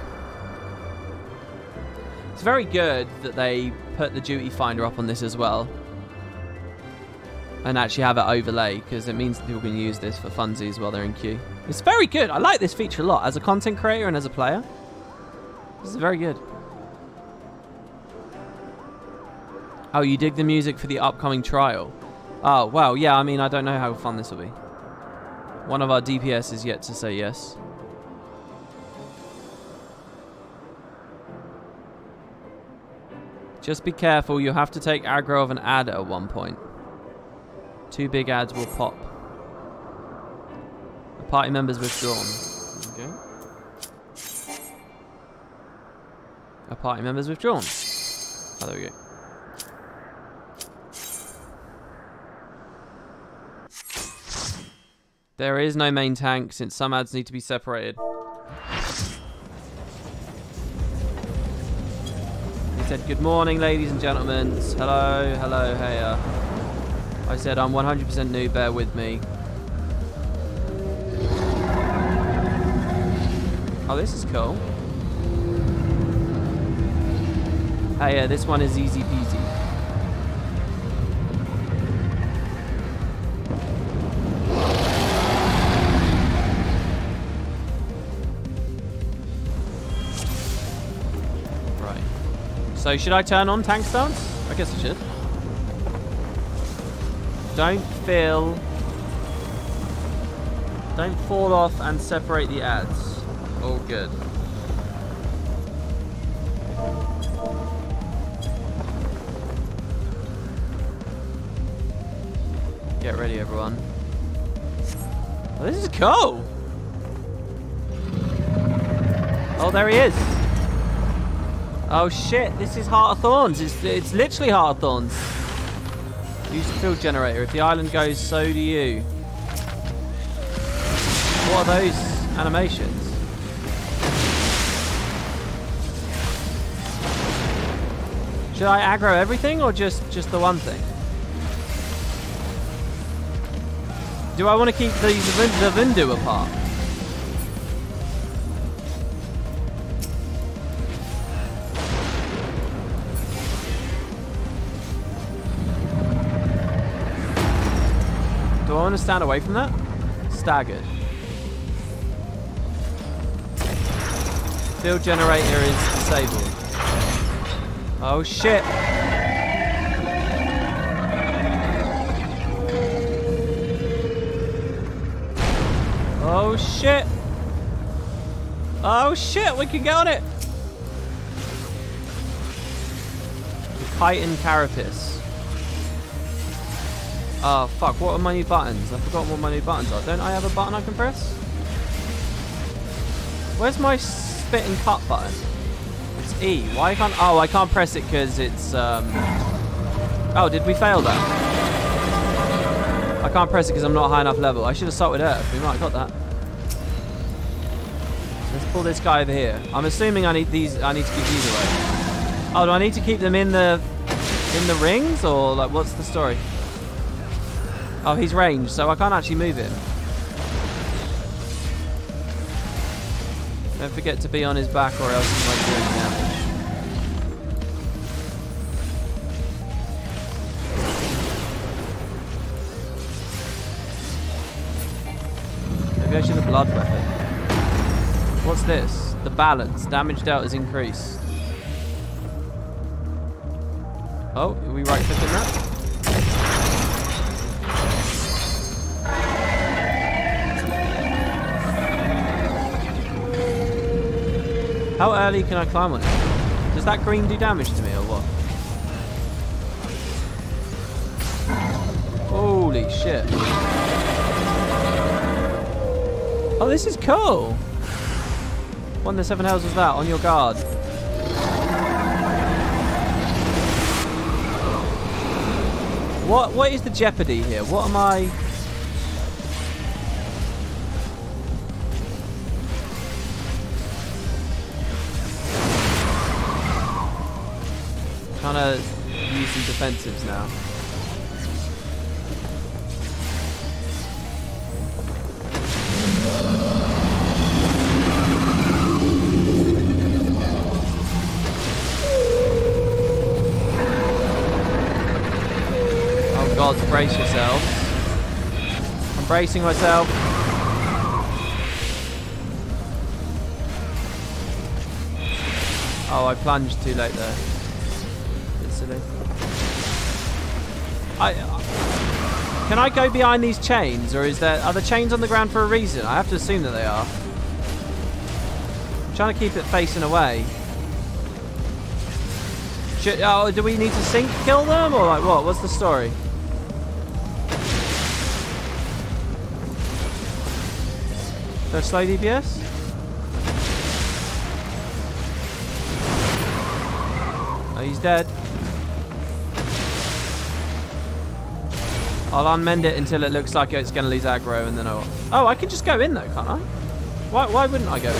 It's very good that they put the duty finder up on this as well. And actually have it overlay, because it means that people can use this for funsies while they're in queue. It's very good. I like this feature a lot. As a content creator and as a player, this is very good. Oh, you dig the music for the upcoming trial? Oh, well, yeah, I mean, I don't know how fun this will be. One of our DPS is yet to say yes. Just be careful, you have to take aggro of an ad at one point. 2 big ads will pop. The party member's withdrawn. Okay. A party member's withdrawn. Oh, there we go. There is no main tank since some ads need to be separated. He said, good morning, ladies and gentlemen. Hello, hello, hey. I said, I'm 100% new, bear with me. Oh, this is cool. Hey, this one is easy peasy. So should I turn on tank stance? I guess I should. Don't fall off and separate the ads. All good. Get ready, everyone. Oh, this is cool. Oh, there he is. Oh shit, this is Heart of Thorns. It's literally Heart of Thorns. Use the field generator. If the island goes, so do you. What are those animations? Should I aggro everything or just the one thing? Do I want to keep the Vindu apart? Do I want to stand away from that? Staggered. Field generator is disabled. Oh shit! Oh shit! Oh shit! We can get on it! The Chitin Carapace. Oh fuck, what are my new buttons? I've forgotten what my new buttons are. Don't I have a button I can press? Where's my spit and cut button? It's E. Why can't... Oh, I can't press it because it's... Oh, did we fail that? I can't press it because I'm not high enough level. I should have started with Earth. We might have got that. Let's pull this guy over here. I'm assuming I need these... I need to keep these away. Oh, do I need to keep them in the rings? Or, like, what's the story? Oh, he's ranged, so I can't actually move him. Don't forget to be on his back or else he won't do any damage. Maybe I should have blood weapon. What's this? The balance. Damage dealt is increased. Oh, are we right clicking that? How early can I climb on it? Does that green do damage to me or what? Holy shit. Oh, this is cool. What in the seven hells was that? On your guard. What is the jeopardy here? What am I... Trying to use some defensives now. Oh God, brace yourself. I'm bracing myself. Oh, I plunged too late there. Silly. Can I go behind these chains, or are the chains on the ground for a reason? I have to assume that they are. I'm trying to keep it facing away. Do we need to sync kill them, or like what? What's the story? Should I slow DPS? Oh, he's dead. I'll unmend it until it looks like it's going to lose aggro, and then I'll... Oh, I can just go in though, can't I? Why wouldn't I go in?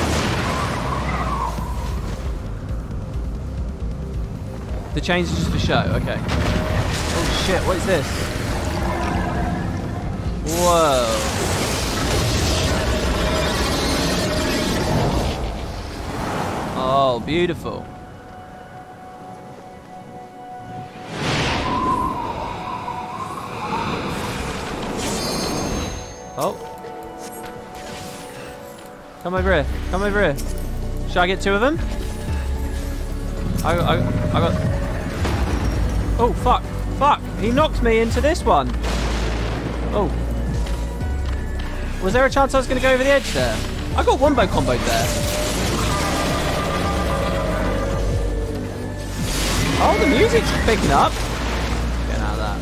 The chains are just for show, okay. Oh shit, what is this? Whoa. Oh, beautiful. Oh. Come over here. Come over here. Should I get two of them? I got... Oh, fuck. Fuck. He knocked me into this one. Oh. Was there a chance I was going to go over the edge there? I got wombo comboed there. Oh, the music's picking up. Getting out of that.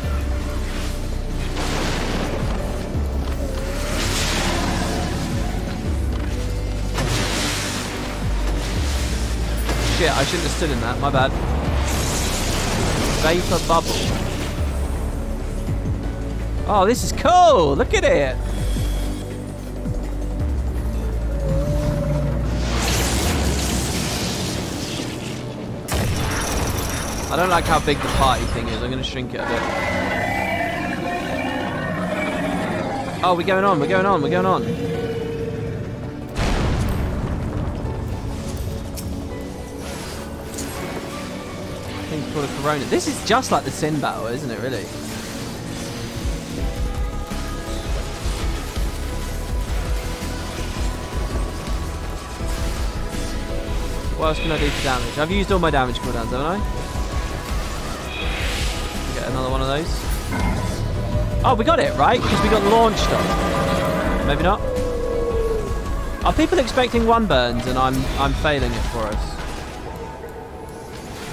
Shit, I shouldn't have stood in that. My bad. Vapor bubble. Oh, this is cool. Look at it. I don't like how big the party thing is. I'm going to shrink it a bit. Oh, we're going on. We're going on. We're going on. I think it's called a Corona. This is just like the Sin battle, isn't it, really? What else can I do for damage? I've used all my damage cooldowns, haven't I? Get another one of those. Oh, we got it, right? Because we got launched on. Maybe not. Are people expecting one burns and I'm failing it for us?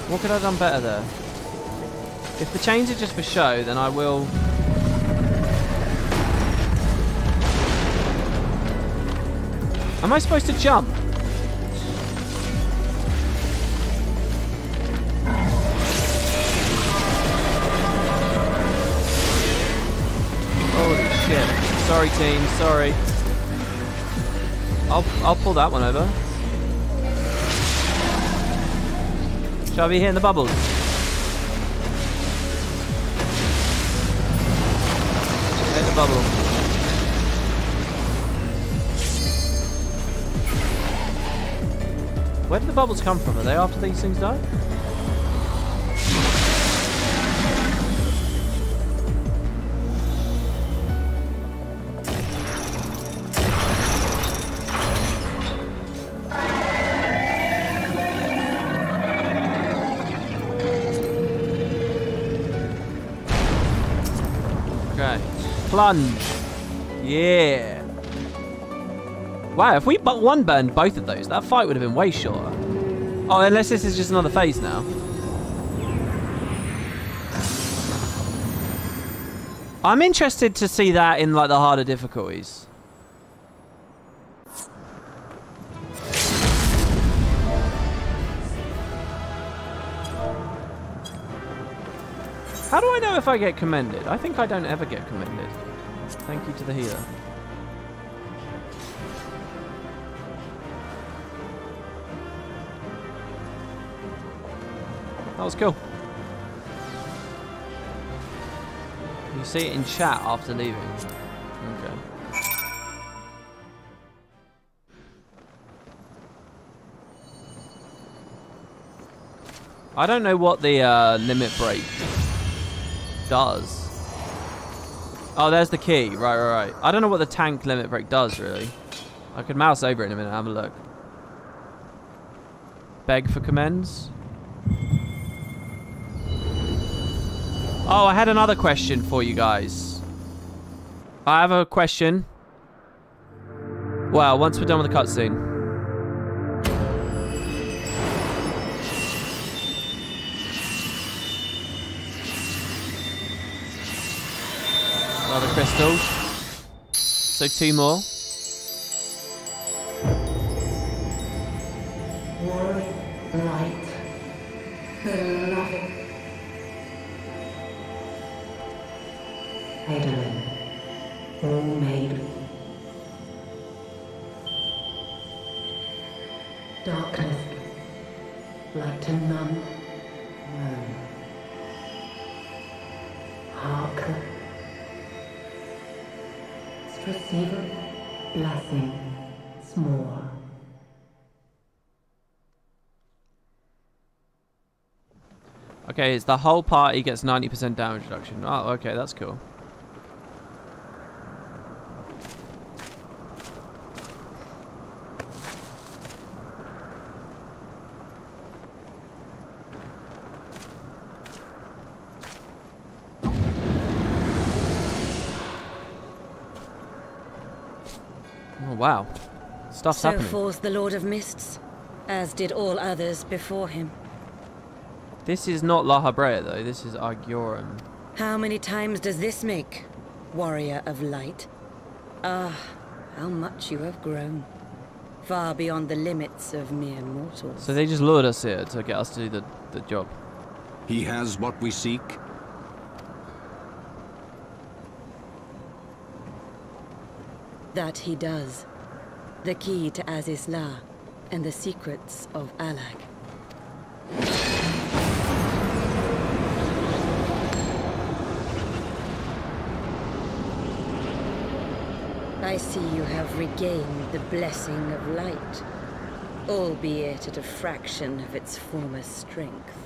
What could I have done better there? If the chains are just for show, then I will... Am I supposed to jump? Holy shit. Sorry team, sorry. I'll pull that one over. Shall we hit in the bubbles? Hit the bubble. Where did the bubbles come from? Are they after these things die? Plunge. Yeah. Wow, if we one burned both of those, that fight would have been way shorter. Oh, unless this is just another phase now. I'm interested to see that in like the harder difficulties. How do I know if I get commended? I think I don't ever get commended. Thank you to the healer. That was cool. You see it in chat after leaving. Okay. I don't know what the limit break does. Oh, there's the key. Right. I don't know what the tank limit break does, really. I could mouse over it in a minute and have a look. Beg for commends. Oh, I had another question for you guys. I have a question. Well, once we're done with the cutscene. Another crystal. So 2 more. Word, light, beloved. Eidolon, all made. Darkness, light to none. Moon. Hearken. Receiver, blessing, small. Okay, it's the whole party gets 90% damage reduction. Oh, okay, that's cool. wow. Stuff's So happening. falls the Lord of Mists, as did all others before him. This is not La Habrea, though. This is Argiorum. How many times does this make, warrior of light? Ah, how much you have grown. Far beyond the limits of mere mortals. So they just lured us here to get us to do the job. He has what we seek. That he does. The key to Azizla and the secrets of Alag. I see you have regained the blessing of light, albeit at a fraction of its former strength.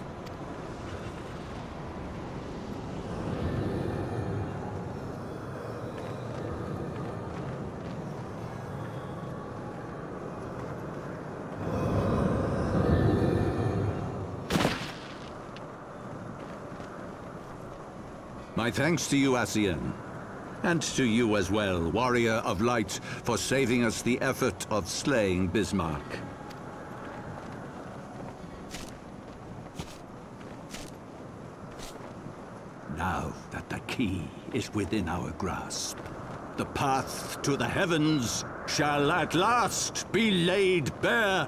My thanks to you, Asian. And to you as well, Warrior of Light, for saving us the effort of slaying Bismarck. Now that the key is within our grasp, the path to the heavens shall at last be laid bare.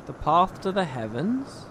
The path to the heavens?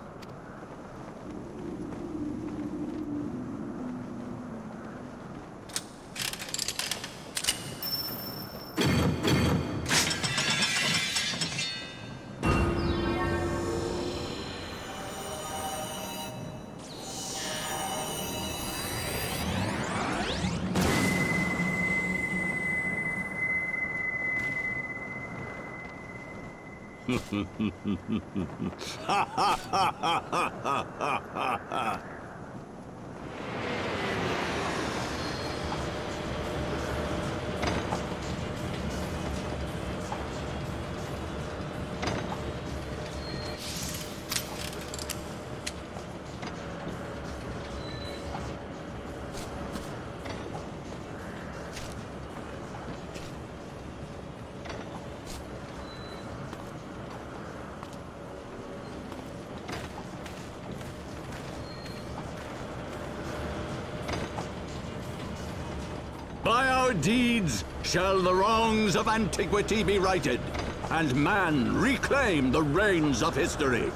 By our deeds shall the wrongs of antiquity be righted, and man reclaim the reins of history.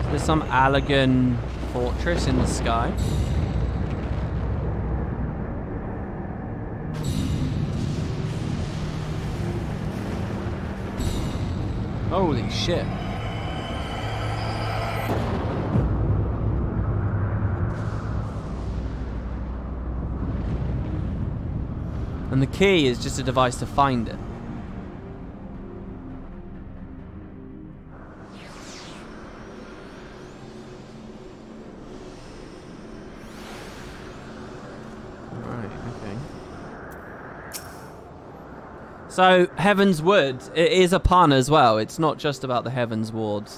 There's some Allagan fortress in the sky. Holy shit. And the key is just a device to find it. So, Heavensward, it is a pun as well. It's not just about the Heavensward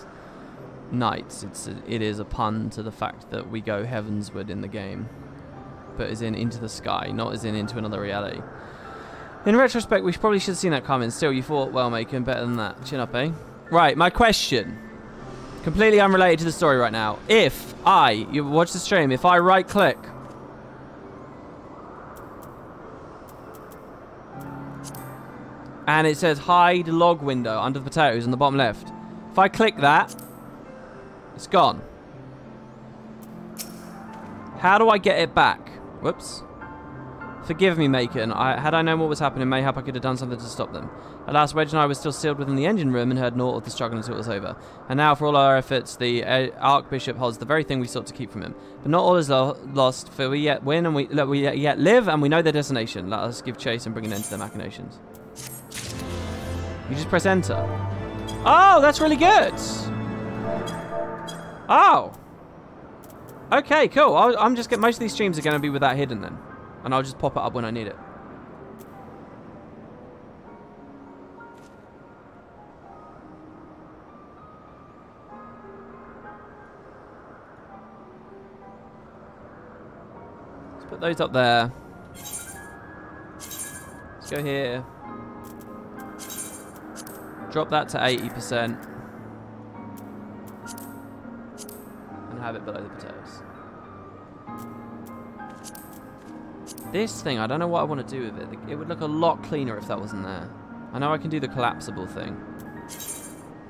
Knights. It is a pun to the fact that we go Heavensward in the game. But as in into the sky, not as in into another reality. In retrospect, we probably should have seen that coming. Still, you thought, well, making better than that. Chin up, eh? Right, my question. Completely unrelated to the story right now. If you watch the stream, if I right-click... and it says hide log window under the potatoes on the bottom left. If I click that, it's gone. How do I get it back? Whoops. Forgive me, Macon. Had I known what was happening, mayhap I could have done something to stop them. Alas, Wedge and I were still sealed within the engine room and heard naught of the struggle until it was over. And now, for all our efforts, the Archbishop holds the very thing we sought to keep from him. But not all is lost, for we yet win and we yet live, and we know their destination. Let us give chase and bring an end to their machinations. You just press enter. Oh, that's really good. Oh. Okay, cool. I'm just most of these streams are going to be with that hidden then. And I'll just pop it up when I need it. Let's put those up there. Let's go here. Drop that to 80%. And have it below the potatoes. This thing, I don't know what I want to do with it. It would look a lot cleaner if that wasn't there. I know I can do the collapsible thing.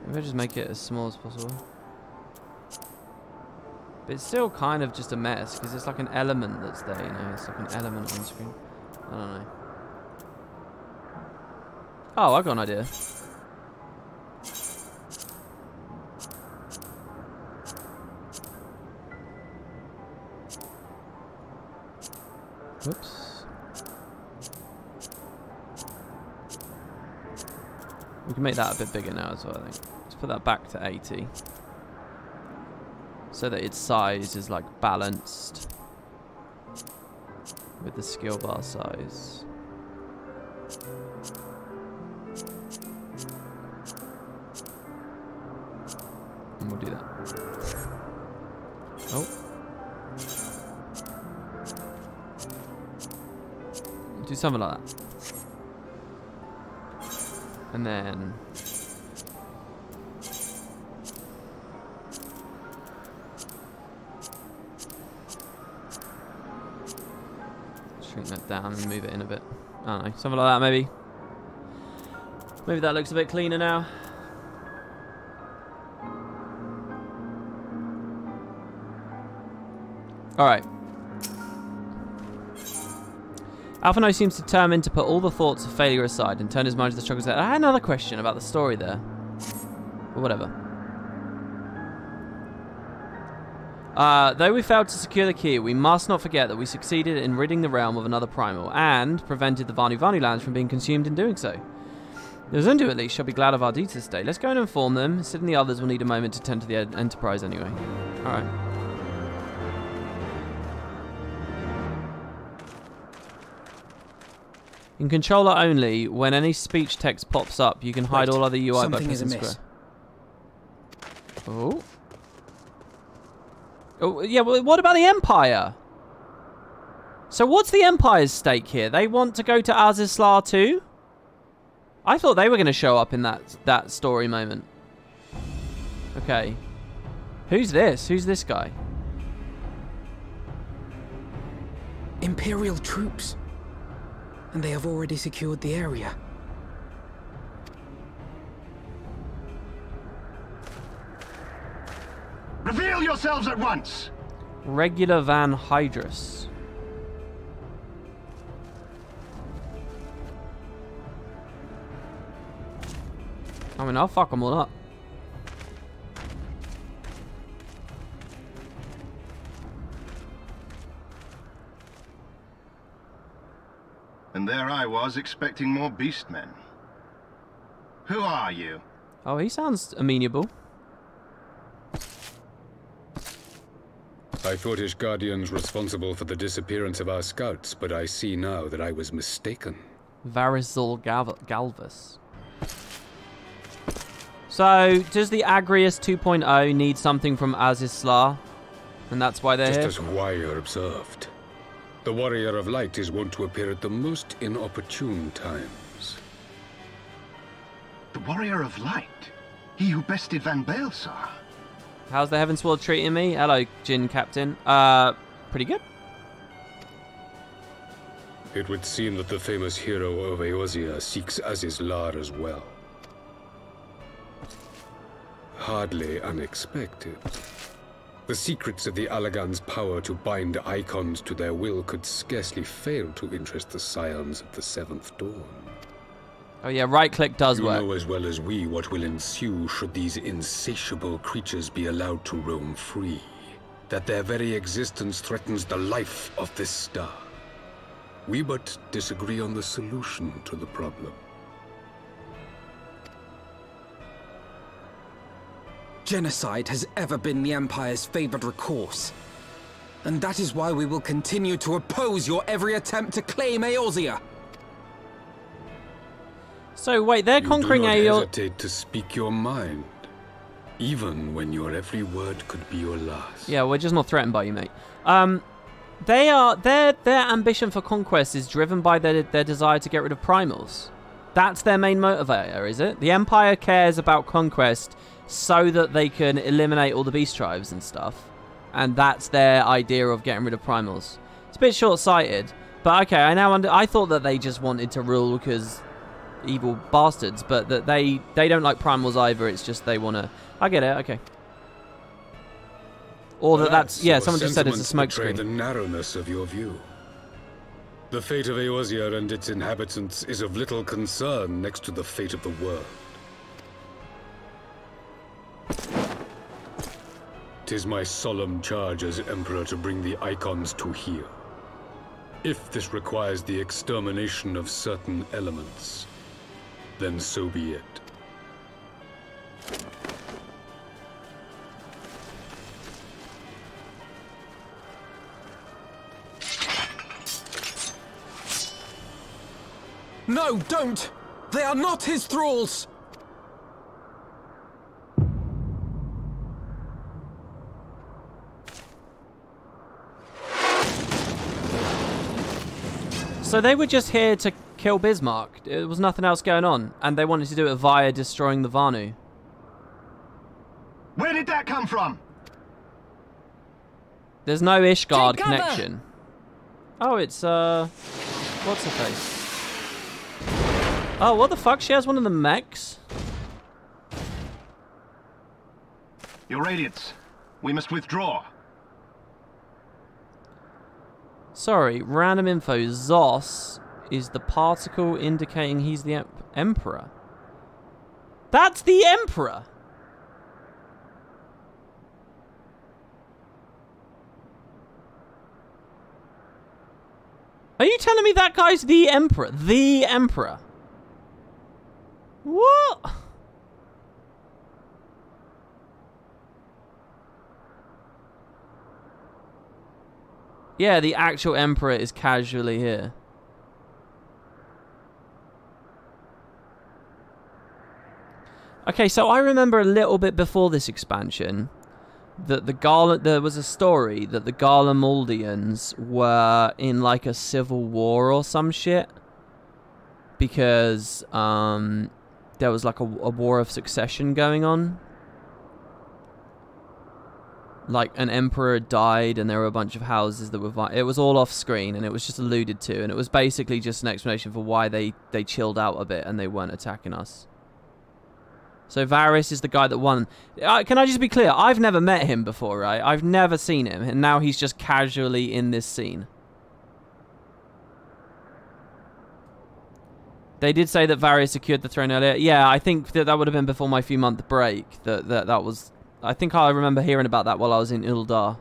Maybe I just make it as small as possible. But it's still kind of just a mess, because it's like an element that's there, you know? It's like an element on screen. I don't know. Oh, I got an idea. Whoops. We can make that a bit bigger now as well, I think. Let's put that back to 80. So that its size is like balanced with the skill bar size. And we'll do that. Oh. Do something like that. And then shrink that down and move it in a bit. I don't know, something like that maybe. Maybe that looks a bit cleaner now. Alright. Alphino seems determined to put all the thoughts of failure aside and turn his mind to the struggles. I had another question about the story there. But whatever. Though we failed to secure the key, we must not forget that we succeeded in ridding the realm of another primal and prevented the Vanu Vanu lands from being consumed in doing so. The Zundu at least shall be glad of our deeds this day. Let's go and inform them. Sid and the others will need a moment to tend to the Enterprise anyway. Alright. In controller only, when any speech text pops up, you can hide all other UI by pressing square. Oh. Oh, yeah, well, what about the Empire? So what's the Empire's stake here? They want to go to Azizlar too? I thought they were going to show up in that story moment. Okay. Who's this? Who's this guy? Imperial troops. And they have already secured the area. Reveal yourselves at once! Regular Van Hydrus. I mean, I'll fuck them all up. And there I was, expecting more beastmen. Who are you? Oh, he sounds amenable. I thought Ishgardians responsible for the disappearance of our scouts, but I see now that I was mistaken. Varizul Galvus. So, does the Agrius 2.0 need something from Azizlar? And that's why they're here? Just as Wire observed. The Warrior of Light is wont to appear at the most inopportune times. The Warrior of Light? He who bested Van Baelsar? How's the Heavensward treating me? Hello, Jin Captain. Pretty good. It would seem that the famous hero of Eorzea seeks Azizlar as well. Hardly unexpected. The secrets of the Allagan's power to bind icons to their will could scarcely fail to interest the scions of the Seventh Dawn. Oh yeah, right-click does work. You know as well as we what will ensue should these insatiable creatures be allowed to roam free. That their very existence threatens the life of this star. We but disagree on the solution to the problem. Genocide has ever been the Empire's favored recourse. And that is why we will continue to oppose your every attempt to claim Eorzea. So wait, they're conquering Eorzea. You do not Eorzea. hesitate to speak your mind, even when your every word could be your last. Yeah, we're just not threatened by you, mate. Their ambition for conquest is driven by their desire to get rid of primals. That's their main motivator, is it? The Empire cares about conquest so that they can eliminate all the beast tribes and stuff. And that's their idea of getting rid of primals. It's a bit short-sighted, but okay, I thought that they just wanted to rule because evil bastards, but that they don't like primals either. It's just they want to. I get it. Okay. Or that's yeah. Someone just said it's a smokescreen. The narrowness of your view. The fate of Eorzea and its inhabitants is of little concern next to the fate of the world. 'Tis my solemn charge as Emperor to bring the Icons to here. If this requires the extermination of certain elements, then so be it. No, don't! They are not his thralls! So they were just here to kill Bismarck. There was nothing else going on, and they wanted to do it via destroying the Vanu. Where did that come from? There's no Ishgard connection. Oh, it's what's her face? Oh, what the fuck? She has one of the mechs. Your Radiance, we must withdraw. Sorry, random info. Zos is the particle indicating he's the Emperor. That's the Emperor! Are you telling me that guy's the Emperor? The Emperor? What? Yeah, the actual Emperor is casually here. Okay, so I remember a little bit before this expansion that there was a story that the Garlemaldians were in like a civil war or some shit because there was like a war of succession going on. Like an emperor died and there were a bunch of houses that were it was all off screen and it was just alluded to, and it was basically just an explanation for why they chilled out a bit and they weren't attacking us. So Varys is the guy that won. Can I just be clear? I've never met him before, right? I've never seen him, and now he's just casually in this scene. They did say that Varys secured the throne earlier. Yeah, I think that would have been before my few-month break. That was... I think I remember hearing about that while I was in Uldar.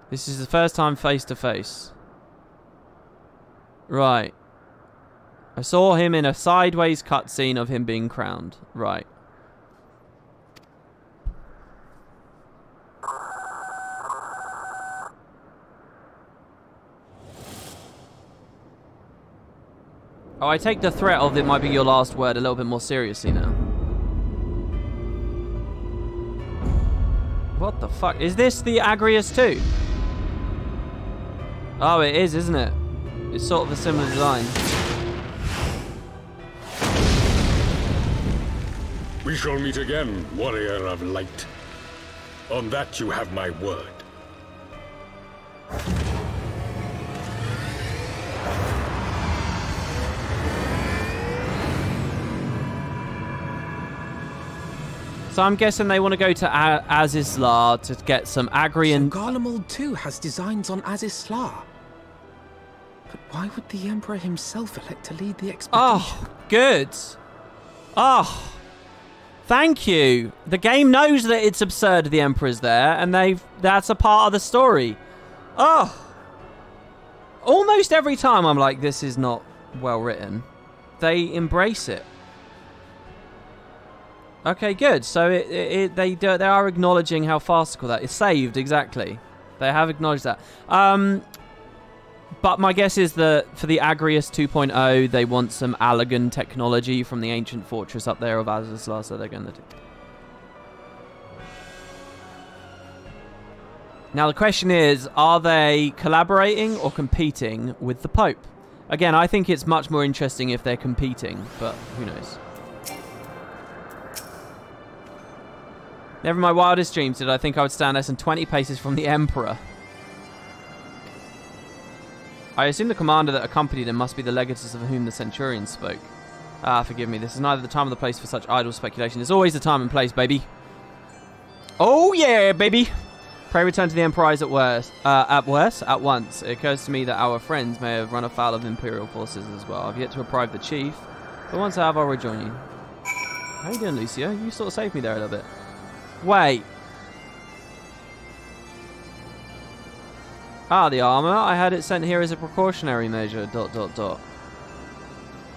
This is the first time face-to-face. Right. I saw him in a sideways cutscene of him being crowned. Right. Oh, I take the threat of it might be your last word a little bit more seriously now. What the fuck? Is this the Agrius too? Oh, it is, isn't it? It's sort of a similar design. We shall meet again, warrior of light. On that you have my word. So I'm guessing they want to go to Azizlar to get some Agrian... So Garlemald too has designs on Azizlar. But why would the Emperor himself elect to lead the expedition? Oh, good. Oh, thank you. The game knows that it's absurd the Emperor's there, and that's a part of the story. Oh. Almost every time I'm like, this is not well written. They embrace it. Okay, good. So they are acknowledging how farcical that is. Saved, exactly. They have acknowledged that. But my guess is that for the Agrius 2.0, they want some Allagan technology from the ancient fortress up there of Azazla, so they're going to do. Now the question is, are they collaborating or competing with the Pope? Again, I think it's much more interesting if they're competing, but who knows. Never in my wildest dreams did I think I would stand less than 20 paces from the Emperor. I assume the commander that accompanied him must be the legatus of whom the Centurion spoke. Ah, forgive me, this is neither the time or the place for such idle speculation. There's always the time and place, baby. Oh yeah, baby! Pray return to the Emperor at once. It occurs to me that our friends may have run afoul of Imperial forces as well. I've yet to deprive the chief, but once I have, I'll rejoin you. How you doing, Lucio? You sort of saved me there a little bit. Wait. Ah, the armor. I had it sent here as a precautionary measure. ...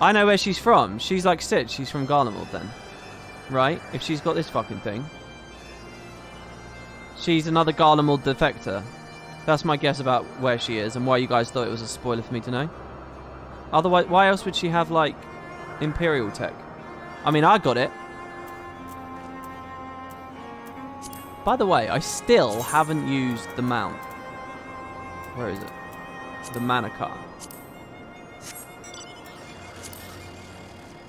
I know where she's from. She's like Sid. She's from Garlemald then. Right? If she's got this fucking thing. She's another Garlemald defector. That's my guess about where she is and why you guys thought it was a spoiler for me to know. Otherwise, why else would she have, like, Imperial tech? I mean, I got it. By the way, I still haven't used the mount. Where is it? The Manakar.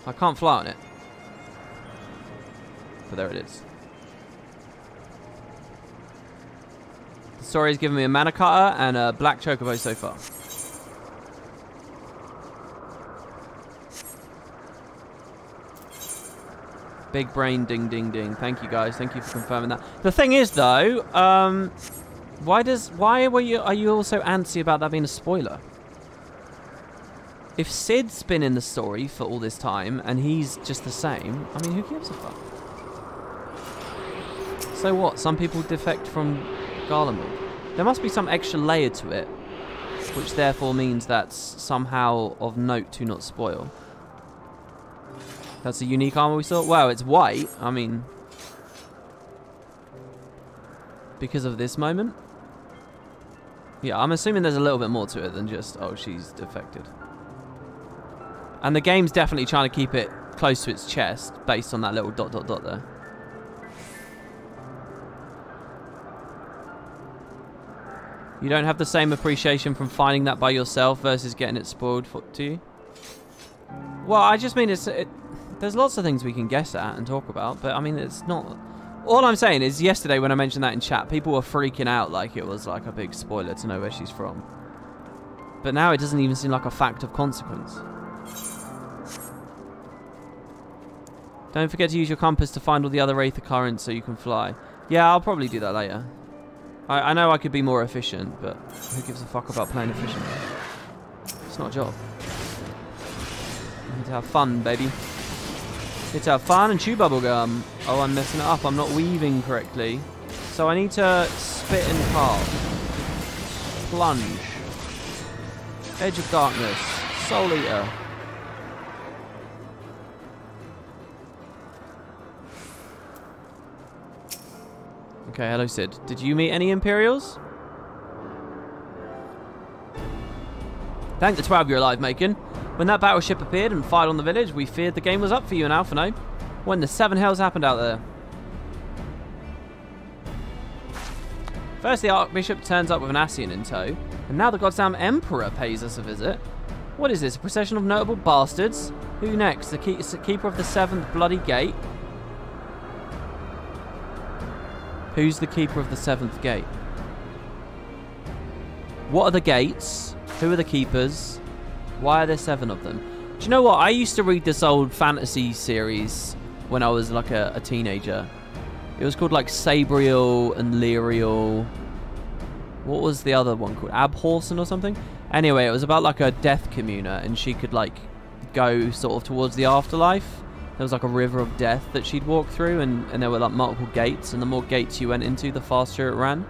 I can't fly on it. But there it is. The story has given me a mana cutter and a black chocobo so far. Big brain ding ding ding. Thank you guys. Thank you for confirming that. The thing is though, why are you all so antsy about that being a spoiler? If Sid's been in the story for all this time and he's just the same, I mean, who gives a fuck? So what? Some people defect from Garlemald. There must be some extra layer to it, which therefore means that's somehow of note to not spoil. That's a unique armor we saw. Wow, it's white. I mean, because of this moment. Yeah, I'm assuming there's a little bit more to it than just, oh, she's defected. And the game's definitely trying to keep it close to its chest based on that little ... there. You don't have the same appreciation from finding that by yourself versus getting it spoiled to you? Well, I just mean there's lots of things we can guess at and talk about, but I mean, it's not... All I'm saying is yesterday when I mentioned that in chat, people were freaking out like it was like a big spoiler to know where she's from. But now it doesn't even seem like a fact of consequence. Don't forget to use your compass to find all the other Aether currents so you can fly. Yeah, I'll probably do that later. I know I could be more efficient, but who gives a fuck about playing efficient? It's not a job. I need to have fun, baby. Need to have fun and chew bubblegum. Oh, I'm messing it up. I'm not weaving correctly. So I need to spit and carve. Plunge. Edge of Darkness. Soul Eater. Okay, hello Sid. Did you meet any Imperials? Thank the 12 you're alive, Macon. When that battleship appeared and fired on the village, we feared the game was up for you in Alphinaud. When the seven hells happened out there. First the Archbishop turns up with an Ascian in tow, and now the goddamn Emperor pays us a visit. What is this, a procession of notable bastards? Who next? The Keeper of the Seventh Bloody Gate? Who's the Keeper of the Seventh Gate? What are the gates? Who are the keepers? Why are there 7 of them? Do you know what? I used to read this old fantasy series when I was like a teenager. It was called like Sabriel and Lyriel. What was the other one called? Abhorsen or something? Anyway, it was about like a death communer and she could like go sort of towards the afterlife. There was like a river of death that she'd walk through and there were like multiple gates, and the more gates you went into, the faster it ran.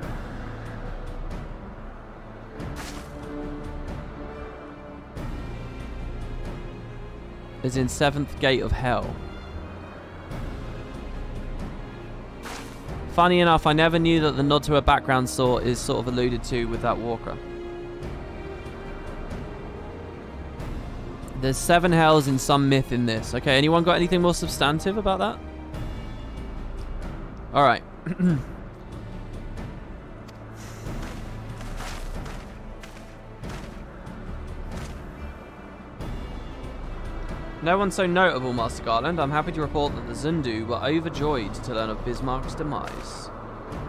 As in 7th Gate of Hell. Funny enough, I never knew that the nod to her background sort is sort of alluded to with that walker. There's 7 hells in some myth in this. Okay, anyone got anything more substantive about that? Alright. No one so notable, Master Garland. I'm happy to report that the Zundu were overjoyed to learn of Bismarck's demise.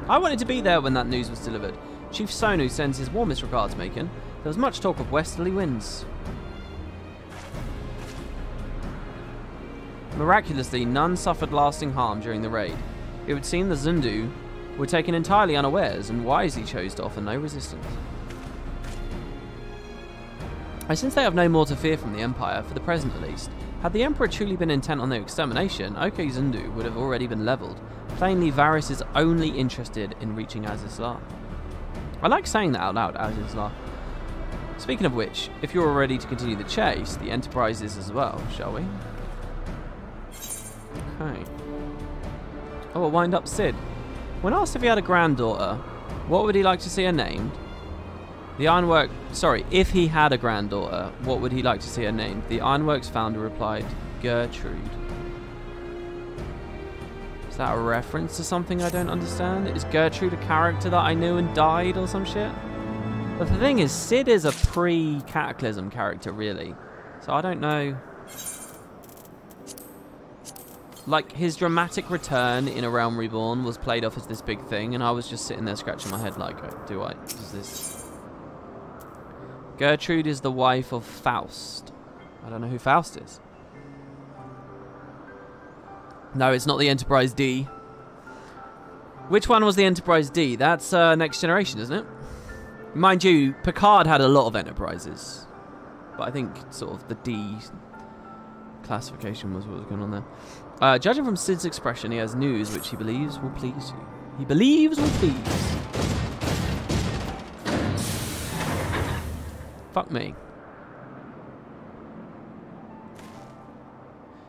I wanted to be there when that news was delivered. Chief Sonu sends his warmest regards, Macon. There was much talk of westerly winds. Miraculously, none suffered lasting harm during the raid. It would seem the Zundu were taken entirely unawares and wisely chose to offer no resistance. Since they have no more to fear from the Empire, for the present at least, had the Emperor truly been intent on their extermination, OK Zundu would have already been levelled. Plainly, Varys is only interested in reaching Azizlar. I like saying that out loud, Azizlar. Speaking of which, if you're all ready to continue the chase, the Enterprise is as well, shall we? Okay. Oh, a wind-up Sid. When asked if he had a granddaughter, what would he like to see her named? The Ironworks... Sorry, if he had a granddaughter, what would he like to see her named? The Ironworks founder replied, Gertrude. Is that a reference to something I don't understand? Is Gertrude a character that I knew and died or some shit? But the thing is, Sid is a pre-Cataclysm character, really. So I don't know... Like, his dramatic return in A Realm Reborn was played off as this big thing, and I was just sitting there scratching my head like, is this... Gertrude is the wife of Faust. I don't know who Faust is. No, it's not the Enterprise D. Which one was the Enterprise D? That's Next Generation, isn't it? Mind you, Picard had a lot of Enterprises. But I think sort of the D classification was what was going on there. Judging from Sid's expression, he has news which he believes will please you. He believes will please. Fuck me.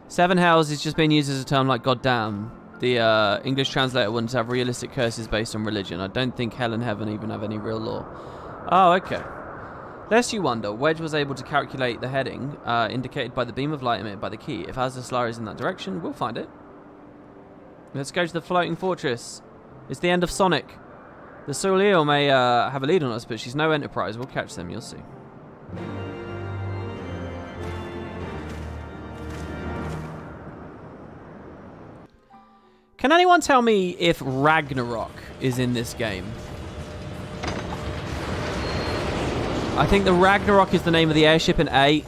7 hells is just being used as a term like goddamn. The English translator wouldn't have realistic curses based on religion. I don't think hell and heaven even have any real law. Oh, okay. Lest you wonder, Wedge was able to calculate the heading indicated by the beam of light emitted by the key. If Azizlar is in that direction, we'll find it. Let's go to the floating fortress. It's the end of Sonic. The Soleo may have a lead on us, but she's no Enterprise. We'll catch them, you'll see. Can anyone tell me if Ragnarok is in this game? I think the Ragnarok is the name of the airship in 8.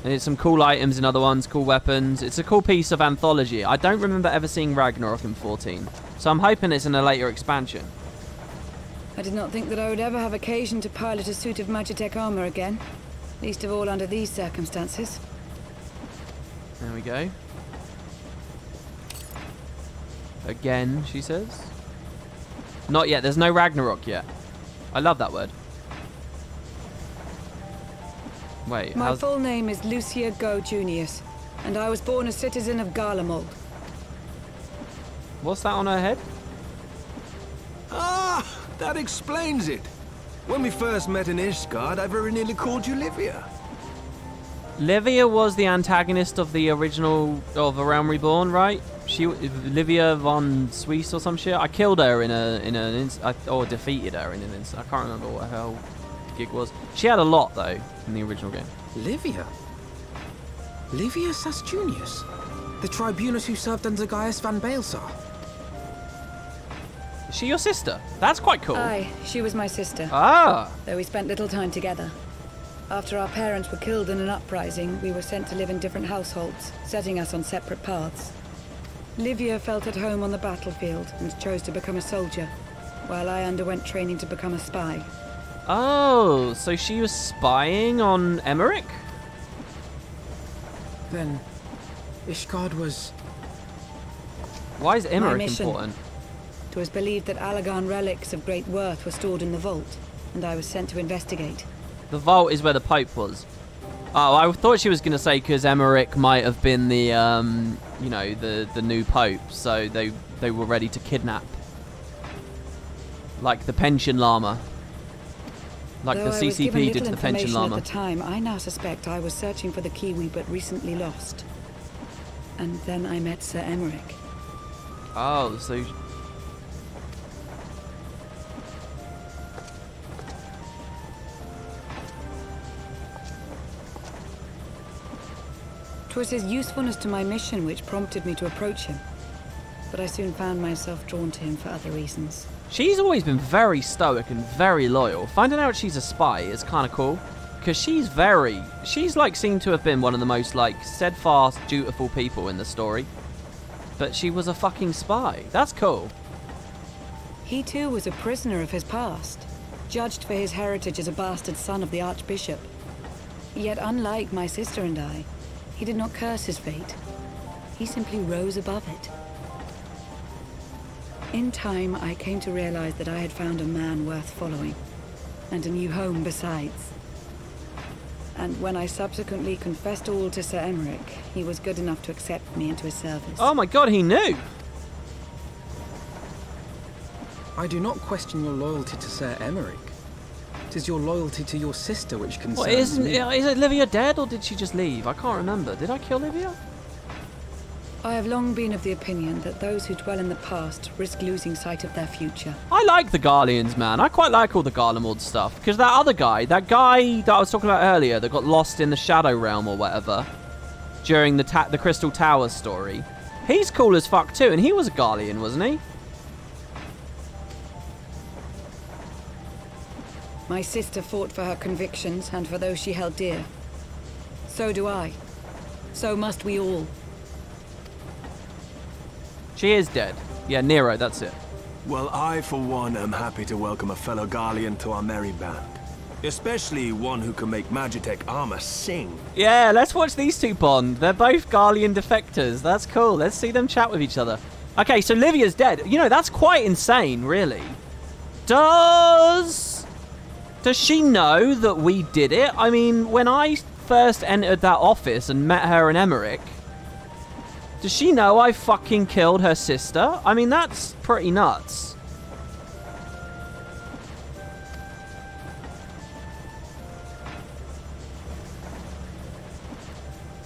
And it's some cool items in other ones, cool weapons. It's a cool piece of anthology. I don't remember ever seeing Ragnarok in 14. So I'm hoping it's in a later expansion. I did not think that I would ever have occasion to pilot a suit of Magitech armor again. Least of all under these circumstances. There we go. Again, she says. Not yet. There's no Ragnarok yet. I love that word. Wait, my full name is Lucia Go Junius, and I was born a citizen of Garlemald. What's that on her head? Ah, that explains it. When we first met in Ishgard, I very nearly called you Livia. Livia was the antagonist of the original of A Realm Reborn, right? She, Livia von Suisse or some shit. I killed her or defeated her in an instant. I can't remember what the hell gig was. She had a lot though in the original game. Livia? Livia Sasjunius? The tribunus who served under Gaius van Baelsar? Is she your sister? That's quite cool. Aye, she was my sister. Ah! Though we spent little time together. After our parents were killed in an uprising, we were sent to live in different households, setting us on separate paths. Livia felt at home on the battlefield and chose to become a soldier, while I underwent training to become a spy. Oh, so she was spying on Emmerich? Then, Ishgard was... Why is Emmerich important? It was believed that Allagan relics of great worth were stored in the vault, and I was sent to investigate. The vault is where the Pope was. Oh, I thought she was going to say because Emmerich might have been the, you know, the new Pope, so they were ready to kidnap Like the pension llama. Like Though the I was given CCP little did to the pension information llama. At the time, I now suspect I was searching for the key we but recently lost. And then I met Sir Emmerich. Oh, so... Twas his usefulness to my mission which prompted me to approach him. But I soon found myself drawn to him for other reasons. She's always been very stoic and very loyal. Finding out she's a spy is kind of cool. Because she's like seemed to have been one of the most like steadfast, dutiful people in the story. But she was a fucking spy. That's cool. He too was a prisoner of his past, judged for his heritage as a bastard son of the Archbishop. Yet unlike my sister and I, he did not curse his fate. He simply rose above it. In time, I came to realize that I had found a man worth following, and a new home besides. And when I subsequently confessed all to Sir Emmerich, he was good enough to accept me into his service. Oh my god, he knew! I do not question your loyalty to Sir Emmerich. It is your loyalty to your sister which concerns me. Is Livia dead or did she just leave? I can't remember. Did I kill Livia? I have long been of the opinion that those who dwell in the past risk losing sight of their future. I like the Garleans, man. I quite like all the Garlemald stuff. Because that other guy, that I was talking about earlier that got lost in the Shadow Realm or whatever during the Crystal Tower story, he's cool as fuck too. And he was a Garlean, wasn't he? My sister fought for her convictions and for those she held dear. So do I. So must we all. She is dead. Yeah, Nero, that's it. Well, I, for one, am happy to welcome a fellow Garlean to our merry band. Especially one who can make Magitech armor sing. Yeah, let's watch these two bond. They're both Garlean defectors. That's cool. Let's see them chat with each other. Okay, so Livia's dead. You know, that's quite insane, really. Does she know that we did it? I mean, when I first entered that office and met her and Emmerich, does she know I fucking killed her sister? I mean, that's pretty nuts.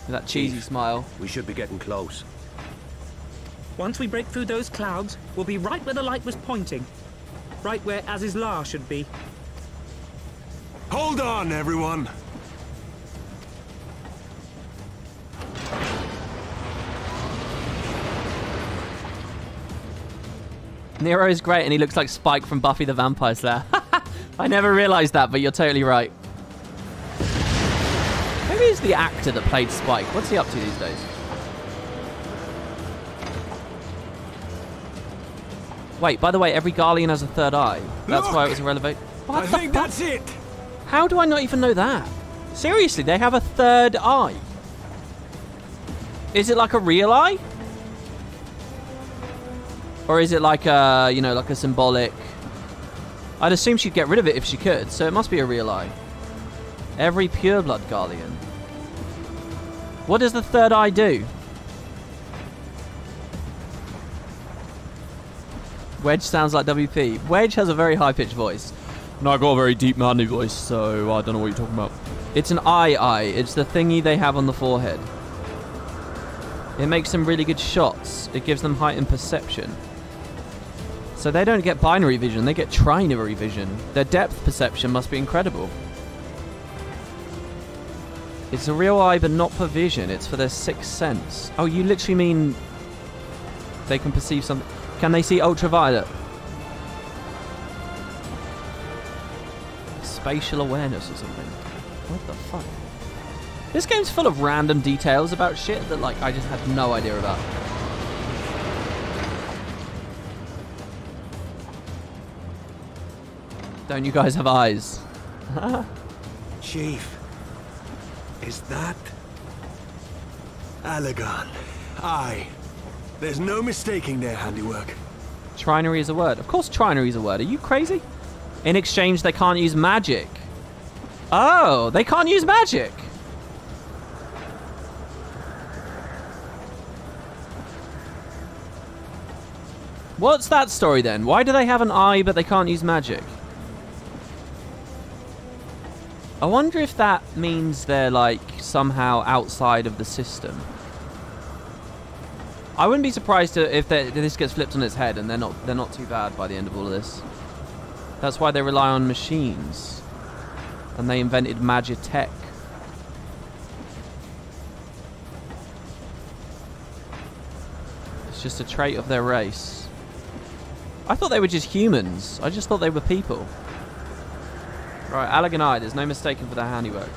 That cheesy smile. We should be getting close. Once we break through those clouds, we'll be right where the light was pointing. Right where Azizlar should be. Hold on, everyone! Nero's great and he looks like Spike from Buffy the Vampire Slayer. I never realized that, but you're totally right. Maybe it's the actor that played Spike. What's he up to these days? Wait, by the way, every Garlean has a third eye. That's why it was irrelevant. I think that's it! How do I not even know that? Seriously, they have a third eye. Is it like a real eye? Or is it like a, you know, like a symbolic... I'd assume she'd get rid of it if she could, so it must be a real eye. Every pureblood Garlean. What does the third eye do? Wedge sounds like WP. Wedge has a very high-pitched voice. No, I got a very deep manly voice, so I don't know what you're talking about. It's an eye. It's the thingy they have on the forehead. It makes them really good shots. It gives them heightened perception. So they don't get binary vision, they get trinary vision. Their depth perception must be incredible. It's a real eye, but not for vision. It's for their sixth sense. Oh, you literally mean they can perceive something. Can they see ultraviolet? Spatial awareness or something. What the fuck? This game's full of random details about shit that, like, I just had no idea about. Don't you guys have eyes? Chief, is that Allegan? Aye. There's no mistaking their handiwork. Trinary is a word. Of course trinary is a word. Are you crazy? In exchange, they can't use magic. Oh, they can't use magic. What's that story then? Why do they have an eye but they can't use magic? I wonder if that means they're like somehow outside of the system. I wouldn't be surprised if this gets flipped on its head and they're not too bad by the end of all of this. That's why they rely on machines. And they invented Magitech. It's just a trait of their race. I thought they were just humans. I just thought they were people. Right, Allegan, there's no mistaking for their handiwork.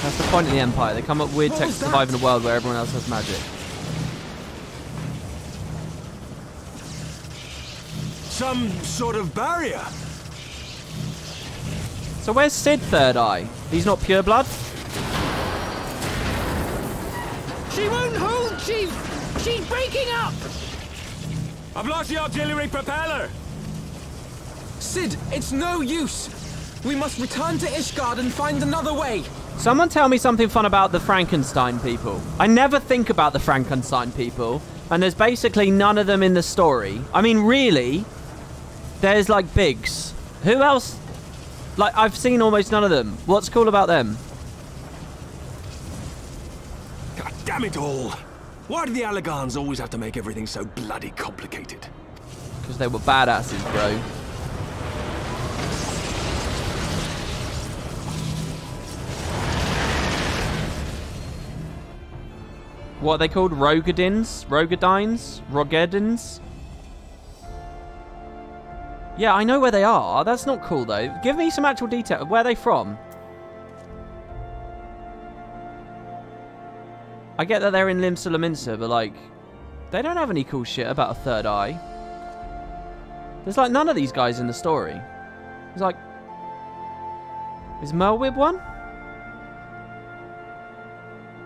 That's the point of the Empire. They come up with weird tech to survive in a world where everyone else has magic. Some sort of barrier. So where's Sid Third Eye? He's not pure blood? She won't hold, Chief! She's breaking up! I've lost the auxiliary propeller! Sid, it's no use! We must return to Ishgard and find another way! Someone tell me something fun about the Frankenstein people. I never think about the Frankenstein people, and there's basically none of them in the story. I mean, really? There's, like, Biggs. Who else? Like, I've seen almost none of them. What's cool about them? God damn it all! Why do the Allegans always have to make everything so bloody complicated? Because they were badasses, bro. What are they called? Rogadins? Rogadines? Rogedins? Yeah, I know where they are. That's not cool, though. Give me some actual detail. Where are they from? I get that they're in Limsa Lominsa, but, like, they don't have any cool shit about a third eye. There's, like, none of these guys in the story. It's like... Is Merwib one?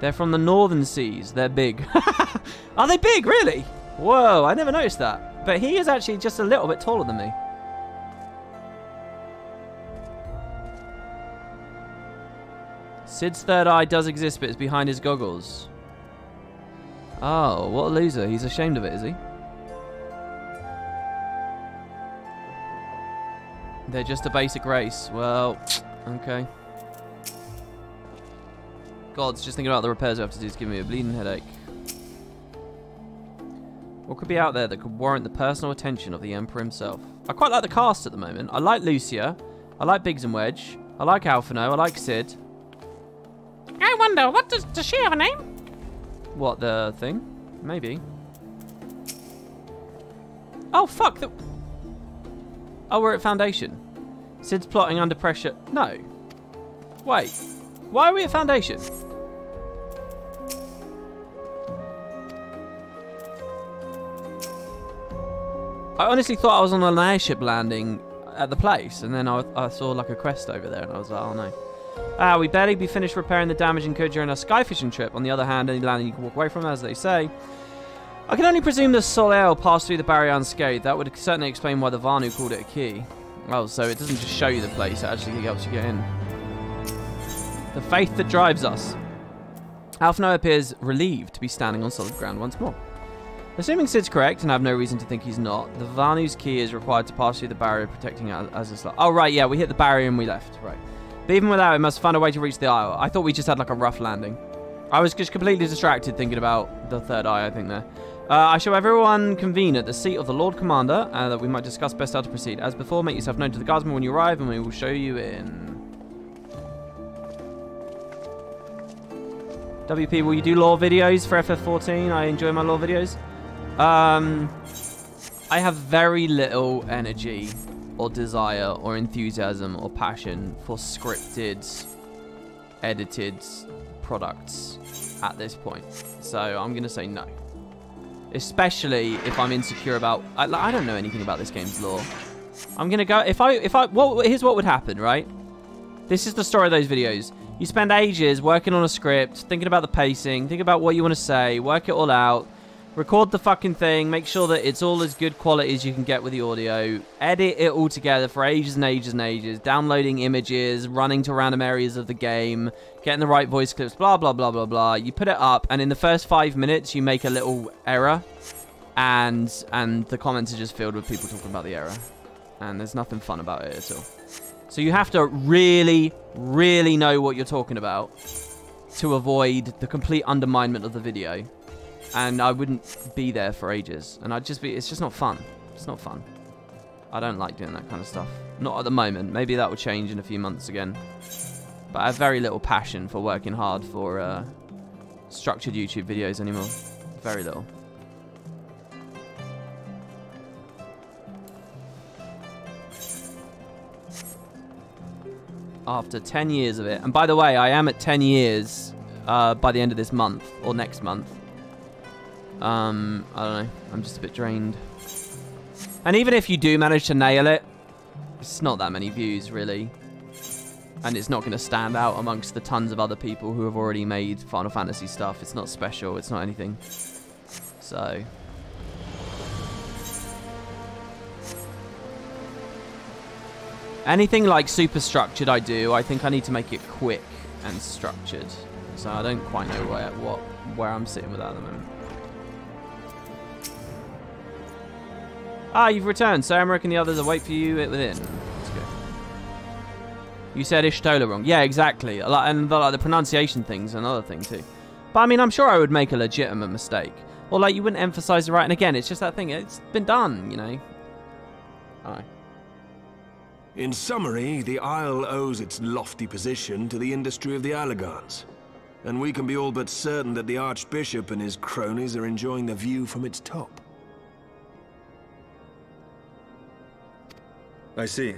They're from the Northern Seas. They're big. Are they big, really? Whoa, I never noticed that. But he is actually just a little bit taller than me. Sid's third eye does exist, but it's behind his goggles. Oh, what a loser. He's ashamed of it, is he? They're just a basic race. Well, okay. Gods, just thinking about the repairs we have to do is giving me a bleeding headache. What could be out there that could warrant the personal attention of the Emperor himself? I quite like the cast at the moment. I like Lucia. I like Biggs and Wedge. I like Alphino. I like Sid. I wonder, what does she have a name? What, the thing? Maybe. Oh, fuck. Oh, we're at Foundation. Sid's plotting under pressure. No. Wait. Why are we at Foundation? I honestly thought I was on an airship landing at the place, and then I saw like a crest over there, and I was like, oh no. We barely be finished repairing the damage incurred during our sky fishing trip. On the other hand, any landing you can walk away from, as they say. I can only presume the Soleil passed through the barrier unscathed. That would certainly explain why the Vanu called it a key. Oh, so it doesn't just show you the place, it actually helps you get in. The faith that drives us. Alphino appears relieved to be standing on solid ground once more. Assuming Sid's correct, and I have no reason to think he's not, the Vanu's key is required to pass through the barrier, protecting it as a slot. Oh, right, yeah, we hit the barrier and we left. Right. But even without it, we must find a way to reach the Isle. I thought we just had like a rough landing. I was just completely distracted thinking about the third eye, I think, there. I shall have everyone convene at the seat of the Lord Commander, that we might discuss best how to proceed. As before, make yourself known to the guardsmen when you arrive, and we will show you in. WP, will you do lore videos for FF14? I enjoy my lore videos. I have very little energy or desire or enthusiasm or passion for scripted, edited products at this point. So I'm going to say no. Especially if I'm insecure about... I don't know anything about this game's lore. I'm going to go... here's what would happen, right? This is the story of those videos. You spend ages working on a script, thinking about the pacing, thinking about what you want to say, work it all out. Record the fucking thing. Make sure that it's all as good quality as you can get with the audio. Edit it all together for ages and ages and ages. Downloading images, running to random areas of the game, getting the right voice clips, blah, blah, blah, blah, blah. You put it up, and in the first 5 minutes, you make a little error, and the comments are just filled with people talking about the error. And there's nothing fun about it at all. So you have to really, really know what you're talking about to avoid the complete underminement of the video. And I wouldn't be there for ages. And I'd just be... It's just not fun. It's not fun. I don't like doing that kind of stuff. Not at the moment. Maybe that will change in a few months again. But I have very little passion for working hard for structured YouTube videos anymore. Very little. After 10 years of it. And by the way, I am at 10 years by the end of this month. Or next month. I don't know. I'm just a bit drained. And even if you do manage to nail it, it's not that many views, really. And it's not going to stand out amongst the tons of other people who have already made Final Fantasy stuff. It's not special. It's not anything. So... anything like super structured I do, I think I need to make it quick and structured. So I don't quite know where I'm sitting with that at the moment. Ah, you've returned. So Emmerich and the others await for you within. That's good. You said Ishtola wrong. Yeah, exactly. And the pronunciation thing's another thing too. But I mean, I'm sure I would make a legitimate mistake. Or like you wouldn't emphasize the right. And again, it's just that thing. It's been done, you know. I don't know. In summary, the Isle owes its lofty position to the industry of the Allagans. And we can be all but certain that the Archbishop and his cronies are enjoying the view from its top. I see.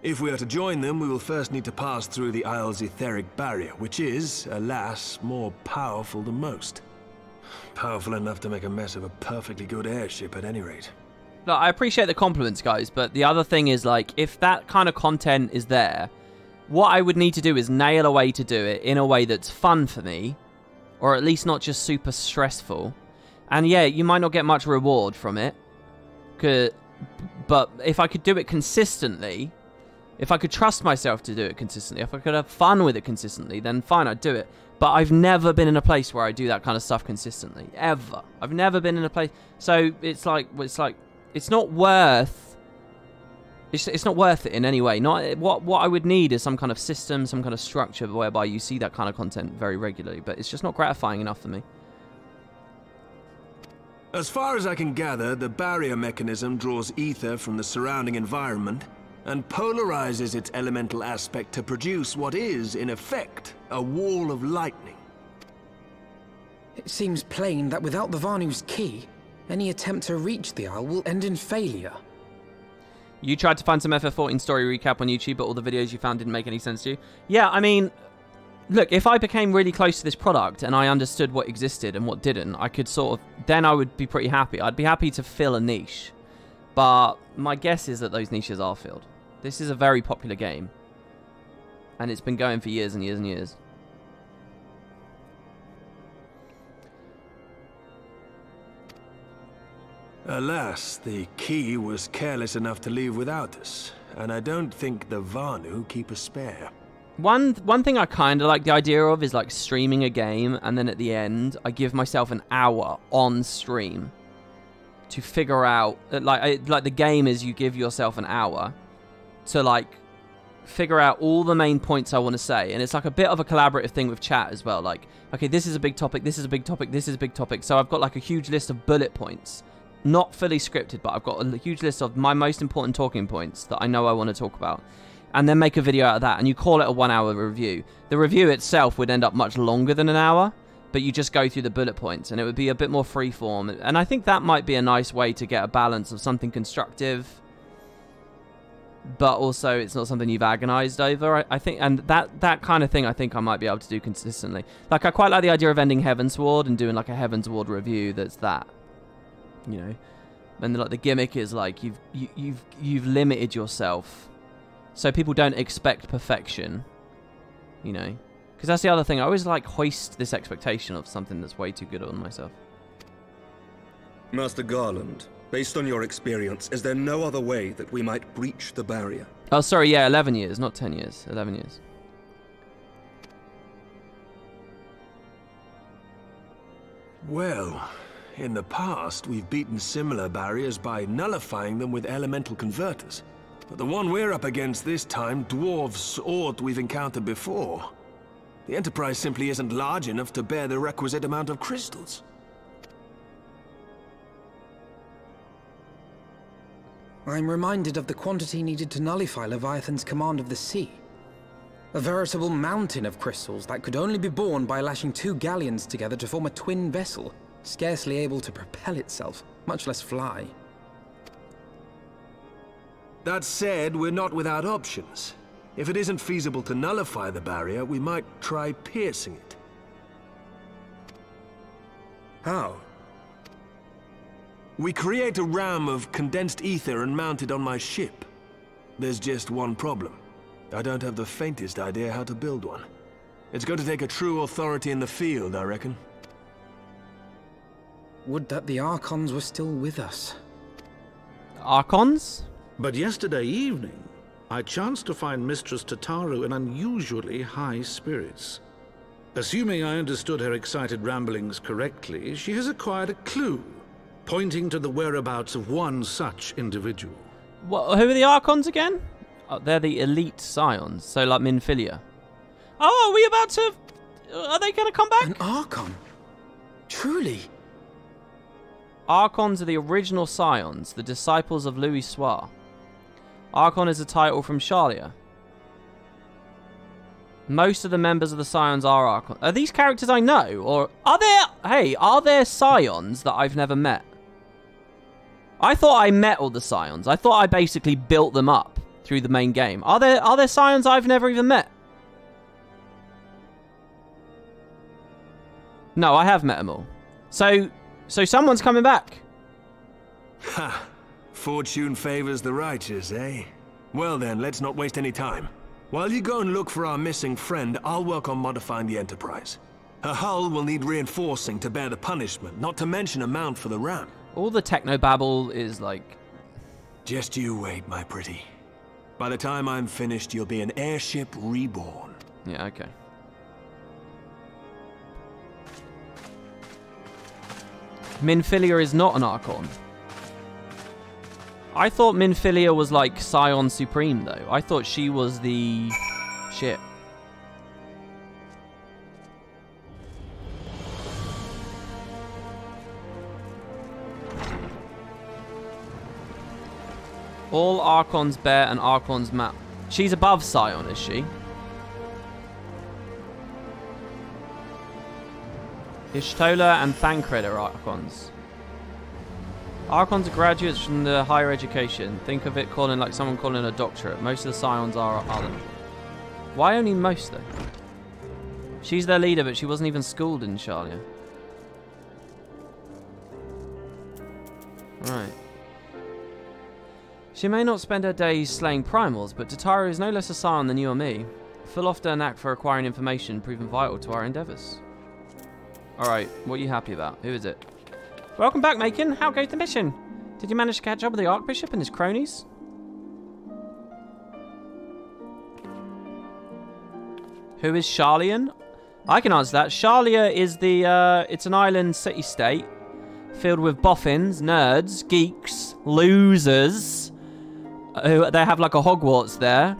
If we are to join them, we will first need to pass through the Isle's etheric barrier, which is, alas, more powerful than most. Powerful enough to make a mess of a perfectly good airship at any rate. Look, I appreciate the compliments, guys, but the other thing is, like, if that kind of content is there, what I would need to do is nail a way to do it in a way that's fun for me, or at least not just super stressful. And yeah, you might not get much reward from it, but if I could do it consistently, if I could trust myself to do it consistently, if I could have fun with it consistently, then fine, I'd do it. But I've never been in a place where I do that kind of stuff consistently, ever. I've never been in a place, so it's not worth. It's not worth it in any way. Not what I would need is some kind of system, some kind of structure whereby you see that kind of content very regularly. But it's just not gratifying enough for me. As far as I can gather, the barrier mechanism draws ether from the surrounding environment and polarizes its elemental aspect to produce what is, in effect, a wall of lightning. It seems plain that without the Vanu's key, any attempt to reach the Isle will end in failure. You tried to find some FF14 story recap on YouTube, but all the videos you found didn't make any sense to you. Yeah, I mean, look, if I became really close to this product and I understood what existed and what didn't, I could sort of... then I would be pretty happy. I'd be happy to fill a niche. But my guess is that those niches are filled. This is a very popular game. And it's been going for years and years and years. Alas, the key was careless enough to leave without us, and I don't think the Vanu keep a spare. One thing I kind of like the idea of is like streaming a game, and then at the end, I give myself an hour on stream to figure out, like the game is you give yourself an hour to like figure out all the main points I want to say, and it's like a bit of a collaborative thing with chat as well. Like, okay, this is a big topic, this is a big topic, this is a big topic. So I've got like a huge list of bullet points. Not fully scripted, but I've got a huge list of my most important talking points that I know I want to talk about. And then make a video out of that, and you call it a 1 hour review. The review itself would end up much longer than an hour, but you just go through the bullet points, and it would be a bit more freeform. And I think that might be a nice way to get a balance of something constructive, but also it's not something you've agonized over. I think, and that kind of thing I think I might be able to do consistently. Like, I quite like the idea of ending Heavensward and doing like a Heavensward review that's that. You know, and like the gimmick is like you've limited yourself, so people don't expect perfection. You know, Because that's the other thing. I always like hoist this expectation of something that's way too good on myself. Master Garland, based on your experience, is there no other way that we might breach the barrier? Oh, sorry, yeah, 11 years, not 10 years. 11 years. Well, in the past, we've beaten similar barriers by nullifying them with elemental converters. But the one we're up against this time dwarfs aught we've encountered before. The Enterprise simply isn't large enough to bear the requisite amount of crystals. I'm reminded of the quantity needed to nullify Leviathan's command of the sea. A veritable mountain of crystals that could only be borne by lashing 2 galleons together to form a twin vessel, scarcely able to propel itself, much less fly. That said, we're not without options. If it isn't feasible to nullify the barrier, we might try piercing it. How? We create a ram of condensed ether and mount it on my ship. There's just one problem. I don't have the faintest idea how to build one. It's going to take a true authority in the field, I reckon. Would that the Archons were still with us. Archons? But yesterday evening, I chanced to find Mistress Tataru in unusually high spirits. Assuming I understood her excited ramblings correctly, she has acquired a clue, pointing to the whereabouts of one such individual. What, who are the Archons again? Oh, they're the elite Scions, so like Minfilia. Oh, are we about to... Are they going to come back? An Archon? Truly? Archons are the original Scions, the disciples of Louis Soir. Archon is a title from Shalia. Most of the members of the Scions are Archons. Are these characters I know? Or are there... Hey, are there Scions that I've never met? I thought I met all the Scions. I thought I basically built them up through the main game. Are there Scions I've never even met? No, I have met them all. So someone's coming back. Ha! Fortune favors the righteous, eh? Well then, let's not waste any time. While you go and look for our missing friend, I'll work on modifying the Enterprise. Her hull will need reinforcing to bear the punishment, not to mention a mount for the ram. All the technobabble is like... Just you wait, my pretty. By the time I'm finished, you'll be an airship reborn. Yeah, okay. Minfilia is not an Archon. I thought Minfilia was like Scion Supreme, though. I thought she was the shit. All Archons bear an Archon's map. She's above Scion, is she? Ishtola and Thancred are Archons. Archons are graduates from the higher education. Think of it calling like someone calling a doctorate. Most of the Scions are them. Why only most, though? She's their leader, but she wasn't even schooled in Shalia. Right. She may not spend her days slaying primals, but Tataru is no less a Scion than you or me. Full off their knack for acquiring information proven vital to our endeavours. Alright, what are you happy about? Who is it? Welcome back, Macon. How goes the mission? Did you manage to catch up with the Archbishop and his cronies? Who is Sharlian? I can answer that. Shalia is the, it's an island city-state filled with boffins, nerds, geeks, losers. They have like a Hogwarts there.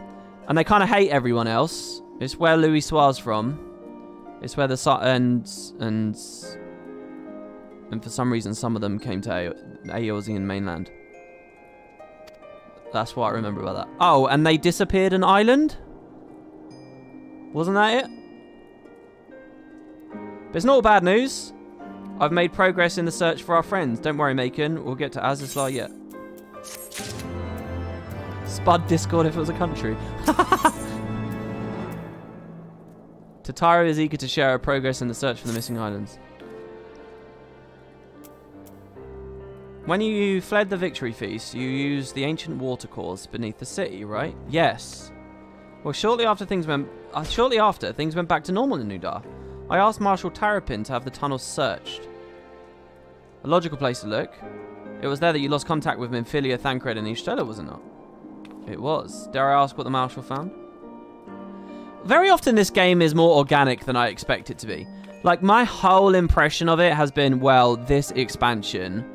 And they kind of hate everyone else. It's where Louis Soir's from. It's where the... And for some reason, some of them came to Eorzean mainland. That's what I remember about that. Oh, and they disappeared an island? Wasn't that it? But it's not all bad news. I've made progress in the search for our friends. Don't worry, Macon. We'll get to Azizlar yet. Spud Discord if it was a country. Tataru is eager to share her progress in the search for the missing islands. When you fled the Victory Feast, you used the ancient watercourse beneath the city, right? Yes. Well, shortly after things went back to normal in Nudar. I asked Marshal Tarapin to have the tunnels searched. A logical place to look. It was there that you lost contact with Minfilia, Thancred, and Y'shtola, was it not? It was. Dare I ask what the Marshal found? Very often this game is more organic than I expect it to be. Like, my whole impression of it has been, well, this expansion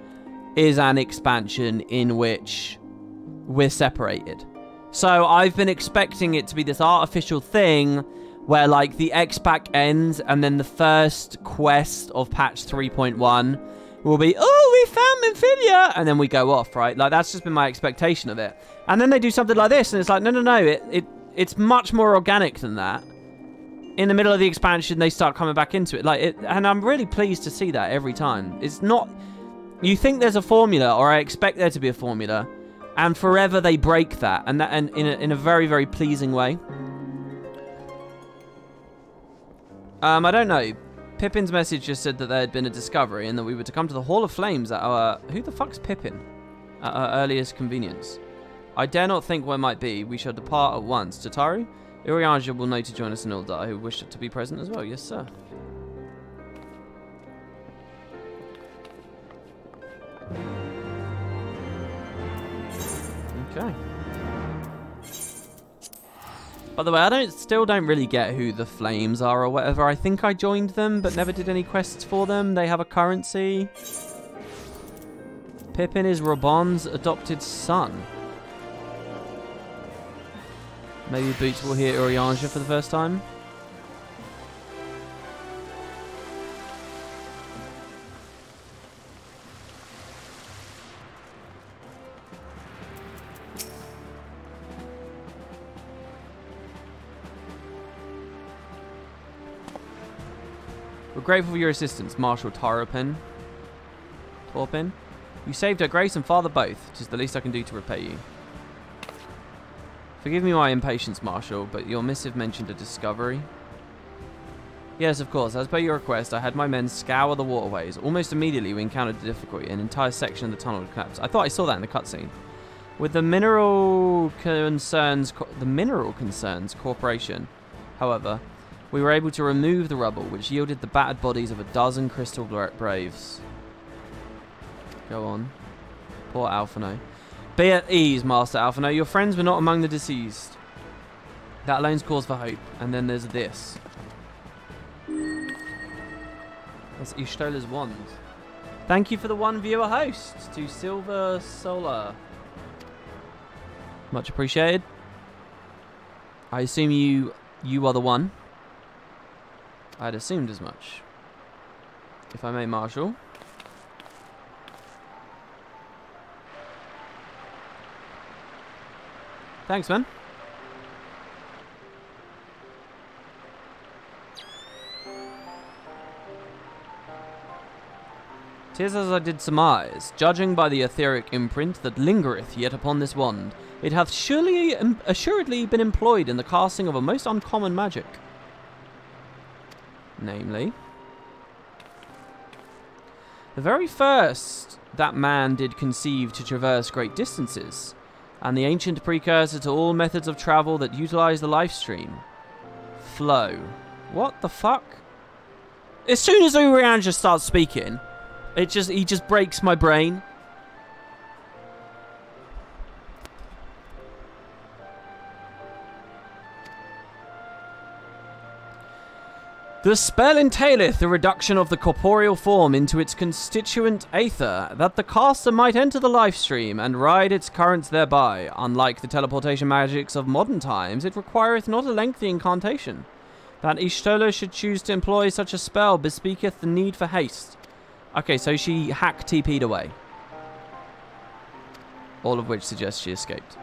is an expansion in which we're separated. So I've been expecting it to be this artificial thing where, like, the X-Pack ends and then the first quest of patch 3.1 will be, oh, we found Minfilia, and then we go off, right? Like, that's just been my expectation of it. And then they do something like this, and it's like, no, it's much more organic than that. In the middle of the expansion, they start coming back into it. Like, and I'm really pleased to see that every time. It's not... You think there's a formula, or I expect there to be a formula, and forever they break that, and in a very, very pleasing way. I don't know. Pippin's message just said that there had been a discovery, and that we were to come to the Hall of Flames at our... Who the fuck's Pippin? At our earliest convenience. I dare not think where might be. We shall depart at once. Tataru? Urianger will know to join us in Uldar, who wish to be present as well. Yes, sir. Okay. By the way, I still don't really get who the Flames are or whatever. I think I joined them, but never did any quests for them. They have a currency. Pippin is Rabon's adopted son. Maybe Boots will hear Urianger for the first time. We're grateful for your assistance, Marshal Torpin. You saved her grace and father both. It is the least I can do to repay you. Forgive me my impatience, Marshal, but your missive mentioned a discovery. Yes, of course. As per your request, I had my men scour the waterways. Almost immediately, we encountered a difficulty. An entire section of the tunnel had collapsed. I thought I saw that in the cutscene. With the Mineral Concerns Corporation, however, we were able to remove the rubble, which yielded the battered bodies of a dozen Crystal Braves. Go on. Poor Alphino. Be at ease, Master Alphino. Your friends were not among the deceased. That alone's cause for hope. And then there's this. That's Y'shtola's wand. Thank you for the one viewer host to Silver Solar. Much appreciated. I assume you are the one. I'd assumed as much. If I may, Marshal. Thanks, man. Tis as I did surmise, judging by the etheric imprint that lingereth yet upon this wand, it hath assuredly been employed in the casting of a most uncommon magic. Namely, the very first that man did conceive to traverse great distances, and the ancient precursor to all methods of travel that utilize the life stream. Flow. What the fuck? As soon as Urianger starts speaking, he just breaks my brain. The spell entaileth the reduction of the corporeal form into its constituent aether, that the caster might enter the life stream and ride its currents thereby. Unlike the teleportation magics of modern times, it requireth not a lengthy incantation. That Y'shtola should choose to employ such a spell bespeaketh the need for haste. Okay, so she hack TP'd away. All of which suggests she escaped.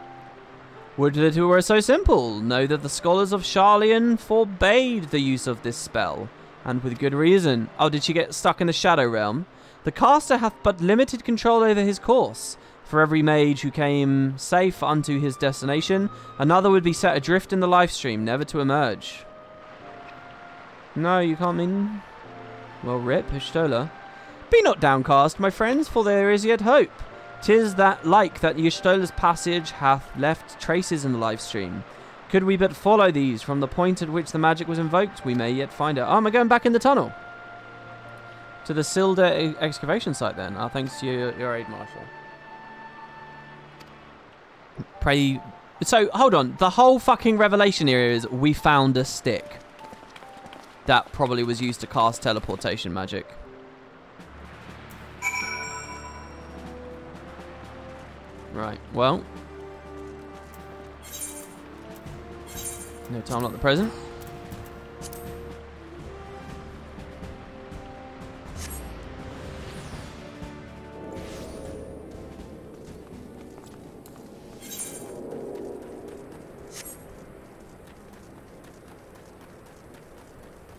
Would that it were so simple. Know that the scholars of Sharlayan forbade the use of this spell, and with good reason. Oh, did she get stuck in the Shadow Realm? The caster hath but limited control over his course. For every mage who came safe unto his destination, another would be set adrift in the lifestream, never to emerge. No, you can't mean... Well, rip, Y'shtola. Be not downcast, my friends, for there is yet hope. 'Tis that like that Y'shtola's passage hath left traces in the life stream. Could we but follow these from the point at which the magic was invoked, we may yet find it. Oh, am I going back in the tunnel? To the Silda excavation site then. Oh, thanks to your aid, Marshal. Pray... So, hold on. The whole fucking revelation here is we found a stick. That probably was used to cast teleportation magic. Right, well. No time like the present.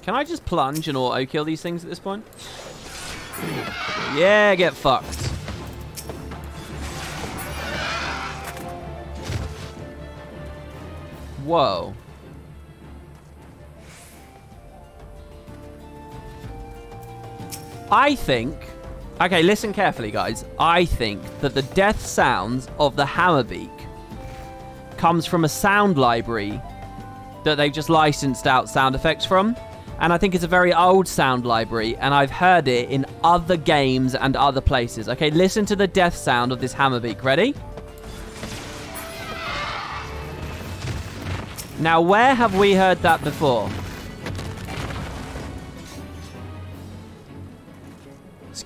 Can I just plunge and auto-kill these things at this point? Yeah, get fucked. Whoa. I think... Okay, listen carefully, guys. I think that the death sounds of the Hammerbeak comes from a sound library that they've just licensed out sound effects from. And I think it's a very old sound library, and I've heard it in other games and other places. Okay, listen to the death sound of this Hammerbeak. Ready? Now, where have we heard that before?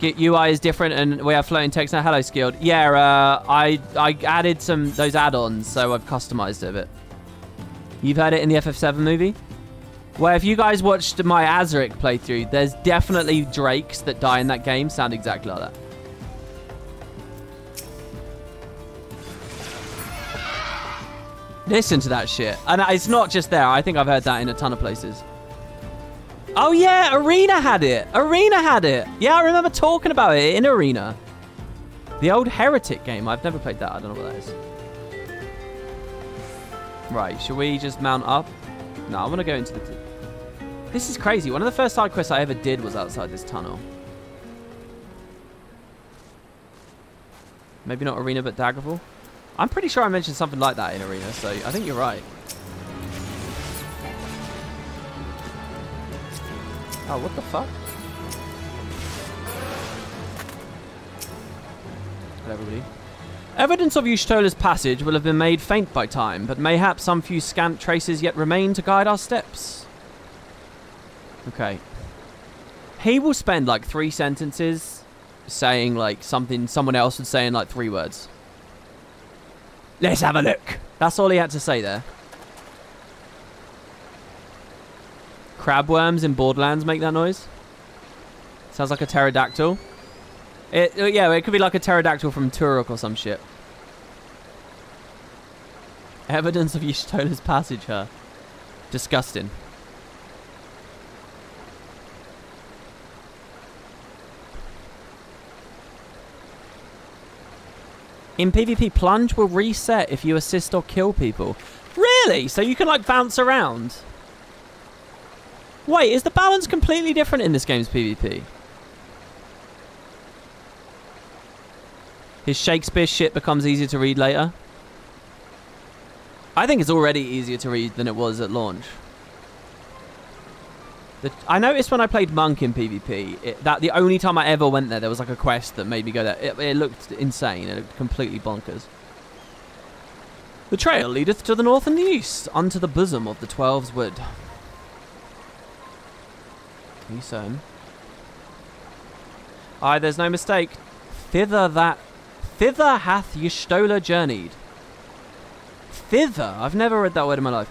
UI is different, and we have floating text now. Hello, Skilled. Yeah, I added those add-ons, so I've customized it a bit. You've heard it in the FF7 movie? Well, if you guys watched my Azaric playthrough, there's definitely drakes that die in that game sound exactly like that. Listen to that shit. And it's not just there. I think I've heard that in a ton of places. Oh, yeah. Arena had it. Arena had it. Yeah, I remember talking about it in Arena. The old Heretic game. I've never played that. I don't know what that is. Right. Should we just mount up? No, I want to go into the... This is crazy. One of the first side quests I ever did was outside this tunnel. Maybe not Arena, but Daggerfall. I'm pretty sure I mentioned something like that in Arena, so I think you're right. Oh, what the fuck? Hello, everybody. Evidence of Y'shtola's passage will have been made faint by time, but mayhap some few scant traces yet remain to guide our steps. Okay. He will spend like 3 sentences saying like something someone else would say in like 3 words. Let's have a look. That's all he had to say there. Crabworms in Borderlands make that noise. Sounds like a pterodactyl. Yeah, it could be like a pterodactyl from Turok or some shit. Evidence of Y'shtola's passage, huh? Disgusting. In PvP, plunge will reset if you assist or kill people. Really? So you can like bounce around? Wait, is the balance completely different in this game's PvP? His Shakespeare shit becomes easier to read later. I think it's already easier to read than it was at launch. I noticed when I played Monk in PvP, that the only time I ever went there was like a quest that made me go there. It looked insane. It looked completely bonkers. The trail leadeth to the north and the east, unto the bosom of the 12's wood. Are you saying? Aye, there's no mistake. Thither hath Y'shtola journeyed. Thither? I've never read that word in my life.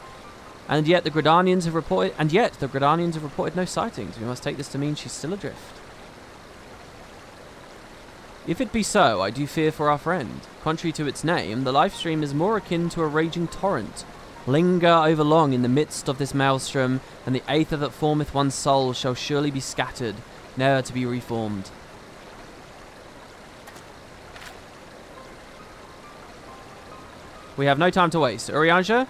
And yet the Gridanians have reported no sightings. We must take this to mean she's still adrift. If it be so, I do fear for our friend. Contrary to its name, the life stream is more akin to a raging torrent. Linger over long in the midst of this maelstrom, and the aether that formeth one's soul shall surely be scattered, ne'er to be reformed. We have no time to waste. Urianger,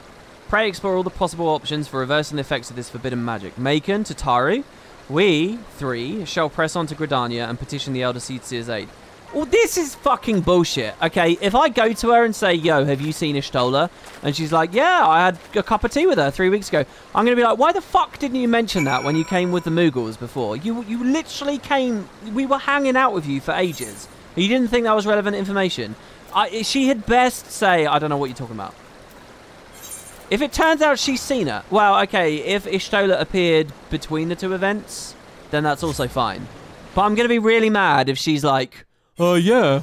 pray explore all the possible options for reversing the effects of this forbidden magic. Maken, Tataru, we, 3, shall press on to Gridania and petition the Elder Seedseer's aid. Well, this is fucking bullshit, okay? If I go to her and say, yo, have you seen Ishtola? And she's like, yeah, I had a cup of tea with her 3 weeks ago. I'm going to be like, why the fuck didn't you mention that when you came with the Mughals before? You literally came... We were hanging out with you for ages. You didn't think that was relevant information. She had best say, I don't know what you're talking about. If it turns out she's seen her, well, okay, if Ishtola appeared between the two events, then that's also fine. But I'm going to be really mad if she's like... Oh, yeah.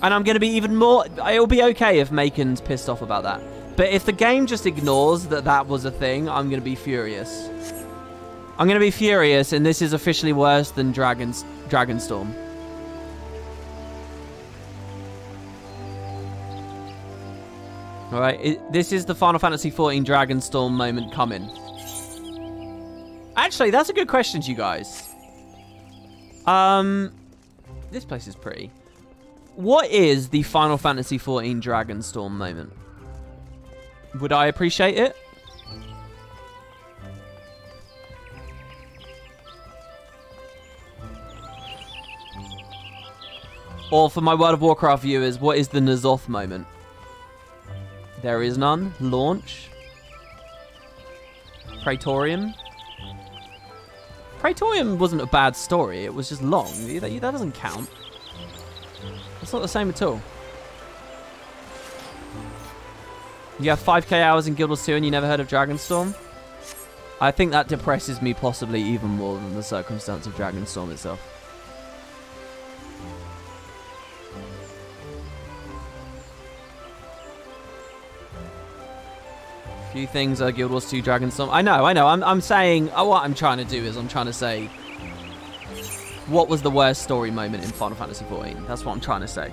And I'm going to be even more... It'll be okay if Macon's pissed off about that. But if the game just ignores that that was a thing, I'm going to be furious. I'm going to be furious, and this is officially worse than Dragonstorm. Alright, this is the Final Fantasy XIV Dragonstorm moment coming. Actually, that's a good question to you guys. This place is pretty. What is the Final Fantasy XIV Dragonstorm moment? Would I appreciate it? Or for my World of Warcraft viewers, what is the N'Zoth moment? There is none. Launch. Praetorium. Praetorium wasn't a bad story. It was just long. That doesn't count. It's not the same at all. You have 5k hours in Guild Wars 2 and you never heard of Dragonstorm? I think that depresses me possibly even more than the circumstance of Dragonstorm itself. Few things are Guild Wars 2 Dragonstorm. I know. I'm saying... what I'm trying to do is I'm trying to say... What was the worst story moment in Final Fantasy XIV? That's what I'm trying to say.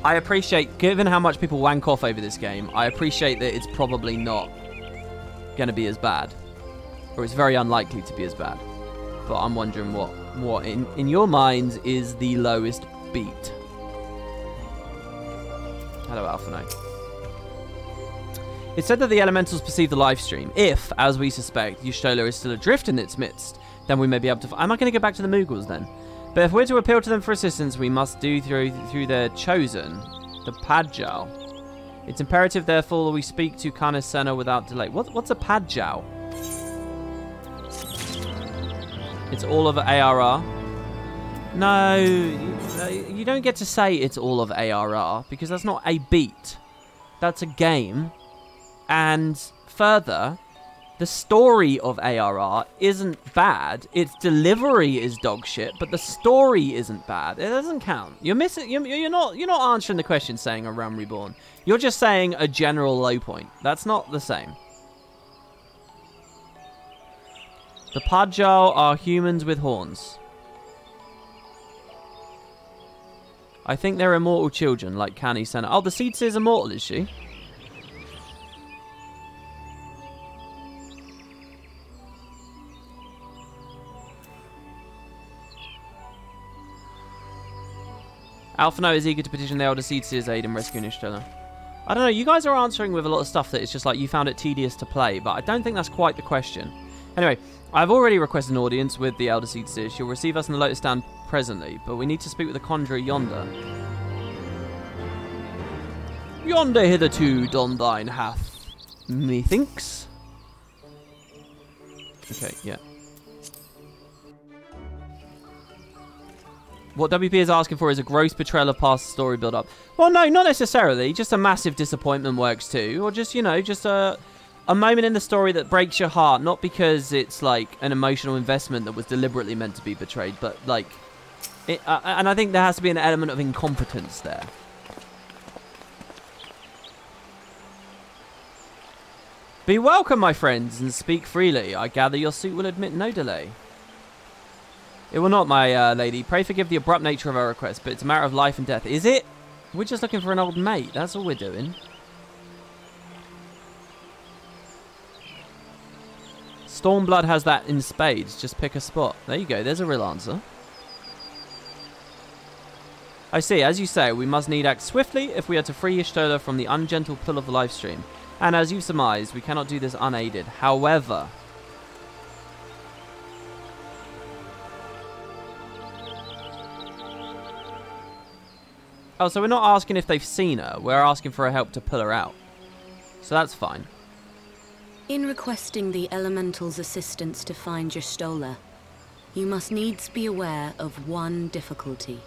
I appreciate... Given how much people wank off over this game, I appreciate that it's probably not going to be as bad. Or it's very unlikely to be as bad. But I'm wondering what in your minds is the lowest beat. Hello, Alphano. It's said that the elementals perceive the live stream. If, as we suspect, Y'shtola is still adrift in its midst, then we may be able to... Am I going to go back to the Mughals then? But if we're to appeal to them for assistance, we must do through their chosen, the Padjal. It's imperative, therefore, that we speak to Canis Senna without delay. What's a Padjal? It's all of ARR. No, you don't get to say it's all of ARR, because that's not a beat. That's a game. And further, the story of ARR isn't bad. Its delivery is dog shit, but the story isn't bad. It doesn't count. You're missing. You're not answering the question saying A Realm Reborn. You're just saying a general low point. That's not the same. The Padjal are humans with horns. I think they're immortal children, like Canis Senna. Oh, the Seed is immortal, is she? Alphano is eager to petition the Elder Seedseer's aid in rescuing Y'shtola. I don't know, you guys are answering with a lot of stuff that it's just like you found it tedious to play, but I don't think that's quite the question. Anyway, I've already requested an audience with the Elder Seedseer. She'll receive us in the Lotus Stand presently, but we need to speak with the Conjurer yonder. Yonder hitherto done thine hath, methinks. Okay, yeah. What WP is asking for is a gross betrayal of past story build-up. Well, no, not necessarily. Just a massive disappointment works too. Or just, you know, just a moment in the story that breaks your heart. Not because it's, like, an emotional investment that was deliberately meant to be betrayed. But, like... and I think there has to be an element of incompetence there. Be welcome, my friends, and speak freely. I gather your suit will admit no delay. It will not, my lady. Pray forgive the abrupt nature of our request, but it's a matter of life and death. Is it? We're just looking for an old mate. That's all we're doing. Stormblood has that in spades. Just pick a spot. There you go. There's a real answer. I see. As you say, we must need act swiftly if we are to free Y'shtola from the ungentle pull of the live stream. And as you've surmised, we cannot do this unaided. However... Oh, so we're not asking if they've seen her. We're asking for her help to pull her out. So that's fine. In requesting the Elemental's assistance to find Y'shtola, you must needs be aware of one difficulty.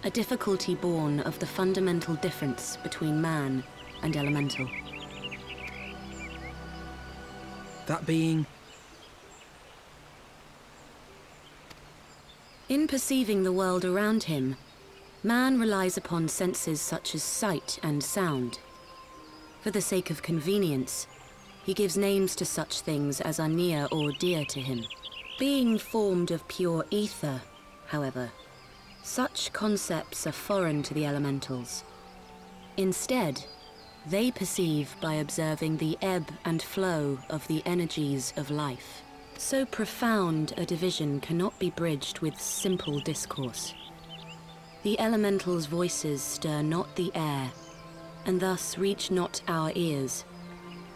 A difficulty born of the fundamental difference between man and Elemental. That being... In perceiving the world around him, man relies upon senses such as sight and sound. For the sake of convenience, he gives names to such things as are near or dear to him. Being formed of pure ether, however, such concepts are foreign to the Elementals. Instead, they perceive by observing the ebb and flow of the energies of life. So profound a division cannot be bridged with simple discourse. The Elementals' voices stir not the air, and thus reach not our ears,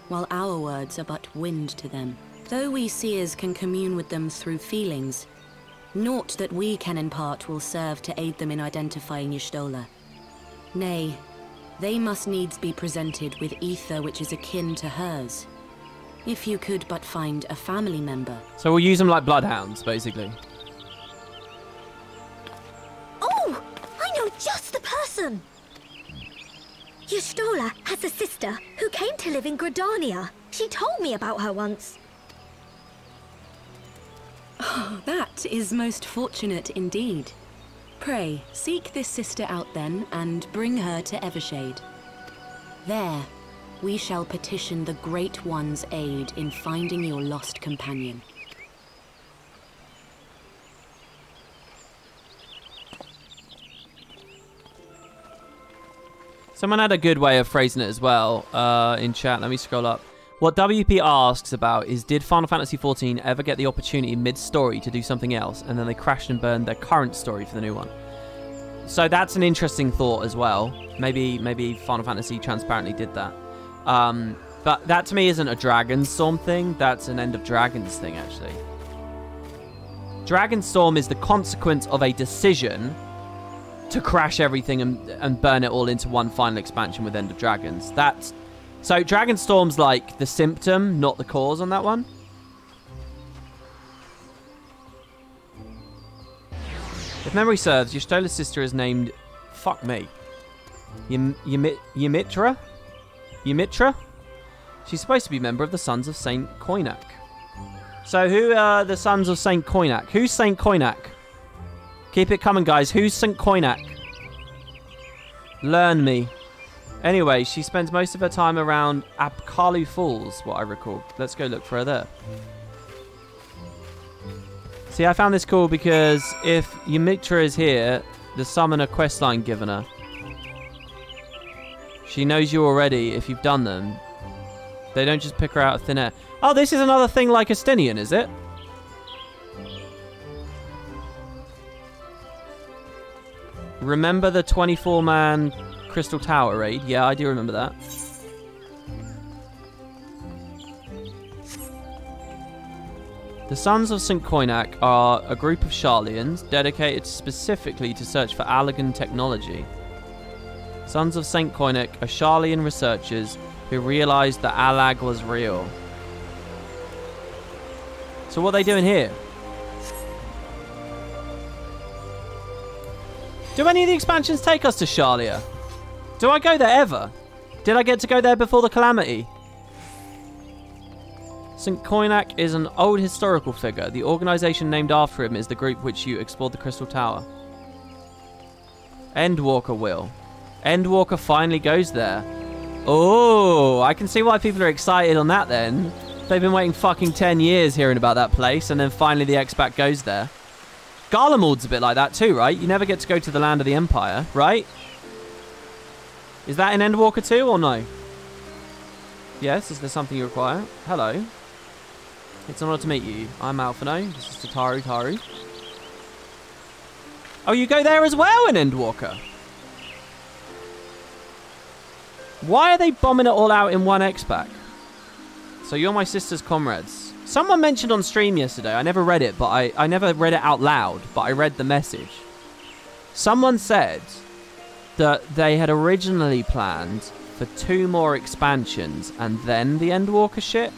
while our words are but wind to them. Though we seers can commune with them through feelings, naught that we can impart will serve to aid them in identifying Y'shtola. Nay, they must needs be presented with ether which is akin to hers. If you could but find a family member. So we'll use them like bloodhounds, basically. Oh! I know just the person! Y'shtola has a sister who came to live in Gridania. She told me about her once. Oh, that is most fortunate indeed. Pray, seek this sister out then, and bring her to Evershade. There, we shall petition the Great One's aid in finding your lost companion. Someone had a good way of phrasing it as well in chat. Let me scroll up. What WP asks about is, did Final Fantasy XIV ever get the opportunity mid-story to do something else, and then they crashed and burned their current story for the new one? So that's an interesting thought as well. Maybe Final Fantasy transparently did that. But that to me isn't a Dragonstorm thing. That's an End of Dragons thing, actually. Dragonstorm is the consequence of a decision to crash everything and burn it all into one final expansion with End of Dragons. So Dragonstorm's like the symptom, not the cause on that one. If memory serves, Y'shtola's sister is named... Fuck me. Ymitra? Ymitra? She's supposed to be a member of the Sons of Saint Koinak. So who are the Sons of Saint Koinak? Who's Saint Koinak? Keep it coming, guys. Who's Saint Koinak? Learn me. Anyway, she spends most of her time around Apkalu Falls, what I recall. Let's go look for her there. See, I found this cool because if Ymitra is here, the summoner questline given her. She knows you already if you've done them. They don't just pick her out of thin air. Oh, this is another thing like Estinian, is it? Remember the 24-man Crystal Tower raid? Yeah, I do remember that. The Sons of St. Koinak are a group of Sharlayans dedicated specifically to search for Allagan technology. Sons of St. Koinak are Sharlayan researchers who realized that Allag was real. So what are they doing here? Do any of the expansions take us to Sharlia? Do I go there ever? Did I get to go there before the Calamity? St. Koinak is an old historical figure. The organization named after him is the group which you explored the Crystal Tower. Endwalker will. Endwalker finally goes there. Oh, I can see why people are excited on that then. They've been waiting fucking 10 years hearing about that place, and then finally the expat goes there. Garlemald's a bit like that too, right? You never get to go to the land of the Empire, right? Is that in Endwalker 2 or no? Yes, is there something you require? Hello. It's an honor to meet you. I'm Alphino. This is Taru. Oh, you go there as well in Endwalker? Why are they bombing it all out in one X-Pack? So you're my sister's comrades. Someone mentioned on stream yesterday, I never read it, but I never read it out loud, but I read the message. Someone said that they had originally planned for 2 more expansions and then the Endwalker shit,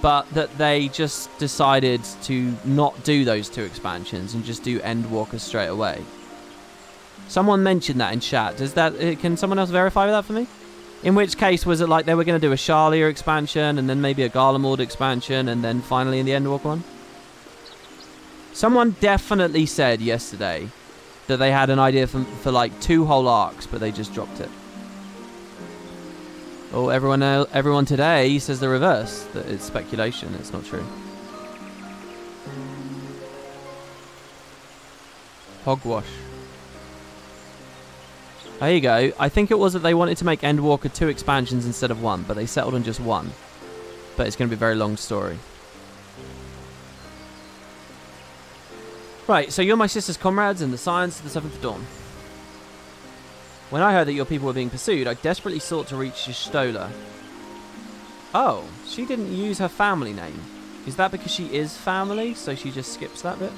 but that they just decided to not do those 2 expansions and just do Endwalker straight away. Someone mentioned that in chat. Can someone else verify that for me? In which case, was it like they were going to do a Shalia expansion and then maybe a Garlemald expansion and then finally in the Endwalker one? Someone definitely said yesterday that they had an idea for like 2 whole arcs, but they just dropped it. Oh, everyone today says the reverse, that it's speculation, it's not true. Hogwash. There you go. I think it was that they wanted to make Endwalker 2 expansions instead of 1, but they settled on just 1. But it's going to be a very long story. Right, so you're my sister's comrades in the Science of the 7th Dawn. When I heard that your people were being pursued, I desperately sought to reach Y'shtola. Oh, she didn't use her family name. Is that because she is family, so she just skips that bit?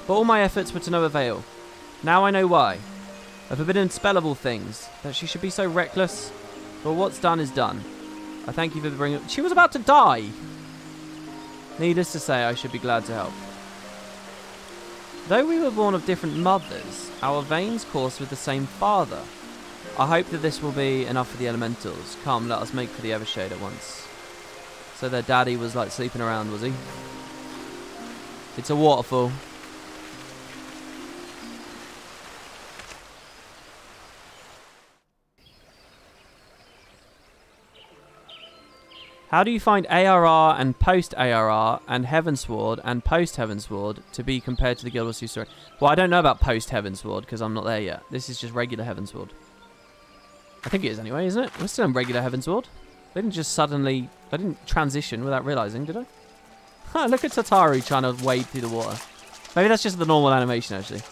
But all my efforts were to no avail. Now I know why. A forbidden spell of all things, that she should be so reckless. But what's done is done. I thank you for bringing... She was about to die! Needless to say, I should be glad to help. Though we were born of different mothers, our veins course with the same father. I hope that this will be enough for the elementals. Come, let us make for the Evershade at once. So their daddy was like sleeping around, was he? It's a waterfall. How do you find ARR and post-ARR and Heavensward and post-Heavensward to be compared to the Guild Wars 2 story? Well, I don't know about post-Heavensward because I'm not there yet. This is just regular Heavensward. I think it is anyway, isn't it? We're still in regular Heavensward. They didn't just suddenly... I didn't transition without realising, did I? Ha, look at Tataru trying to wade through the water. Maybe that's just the normal animation, actually.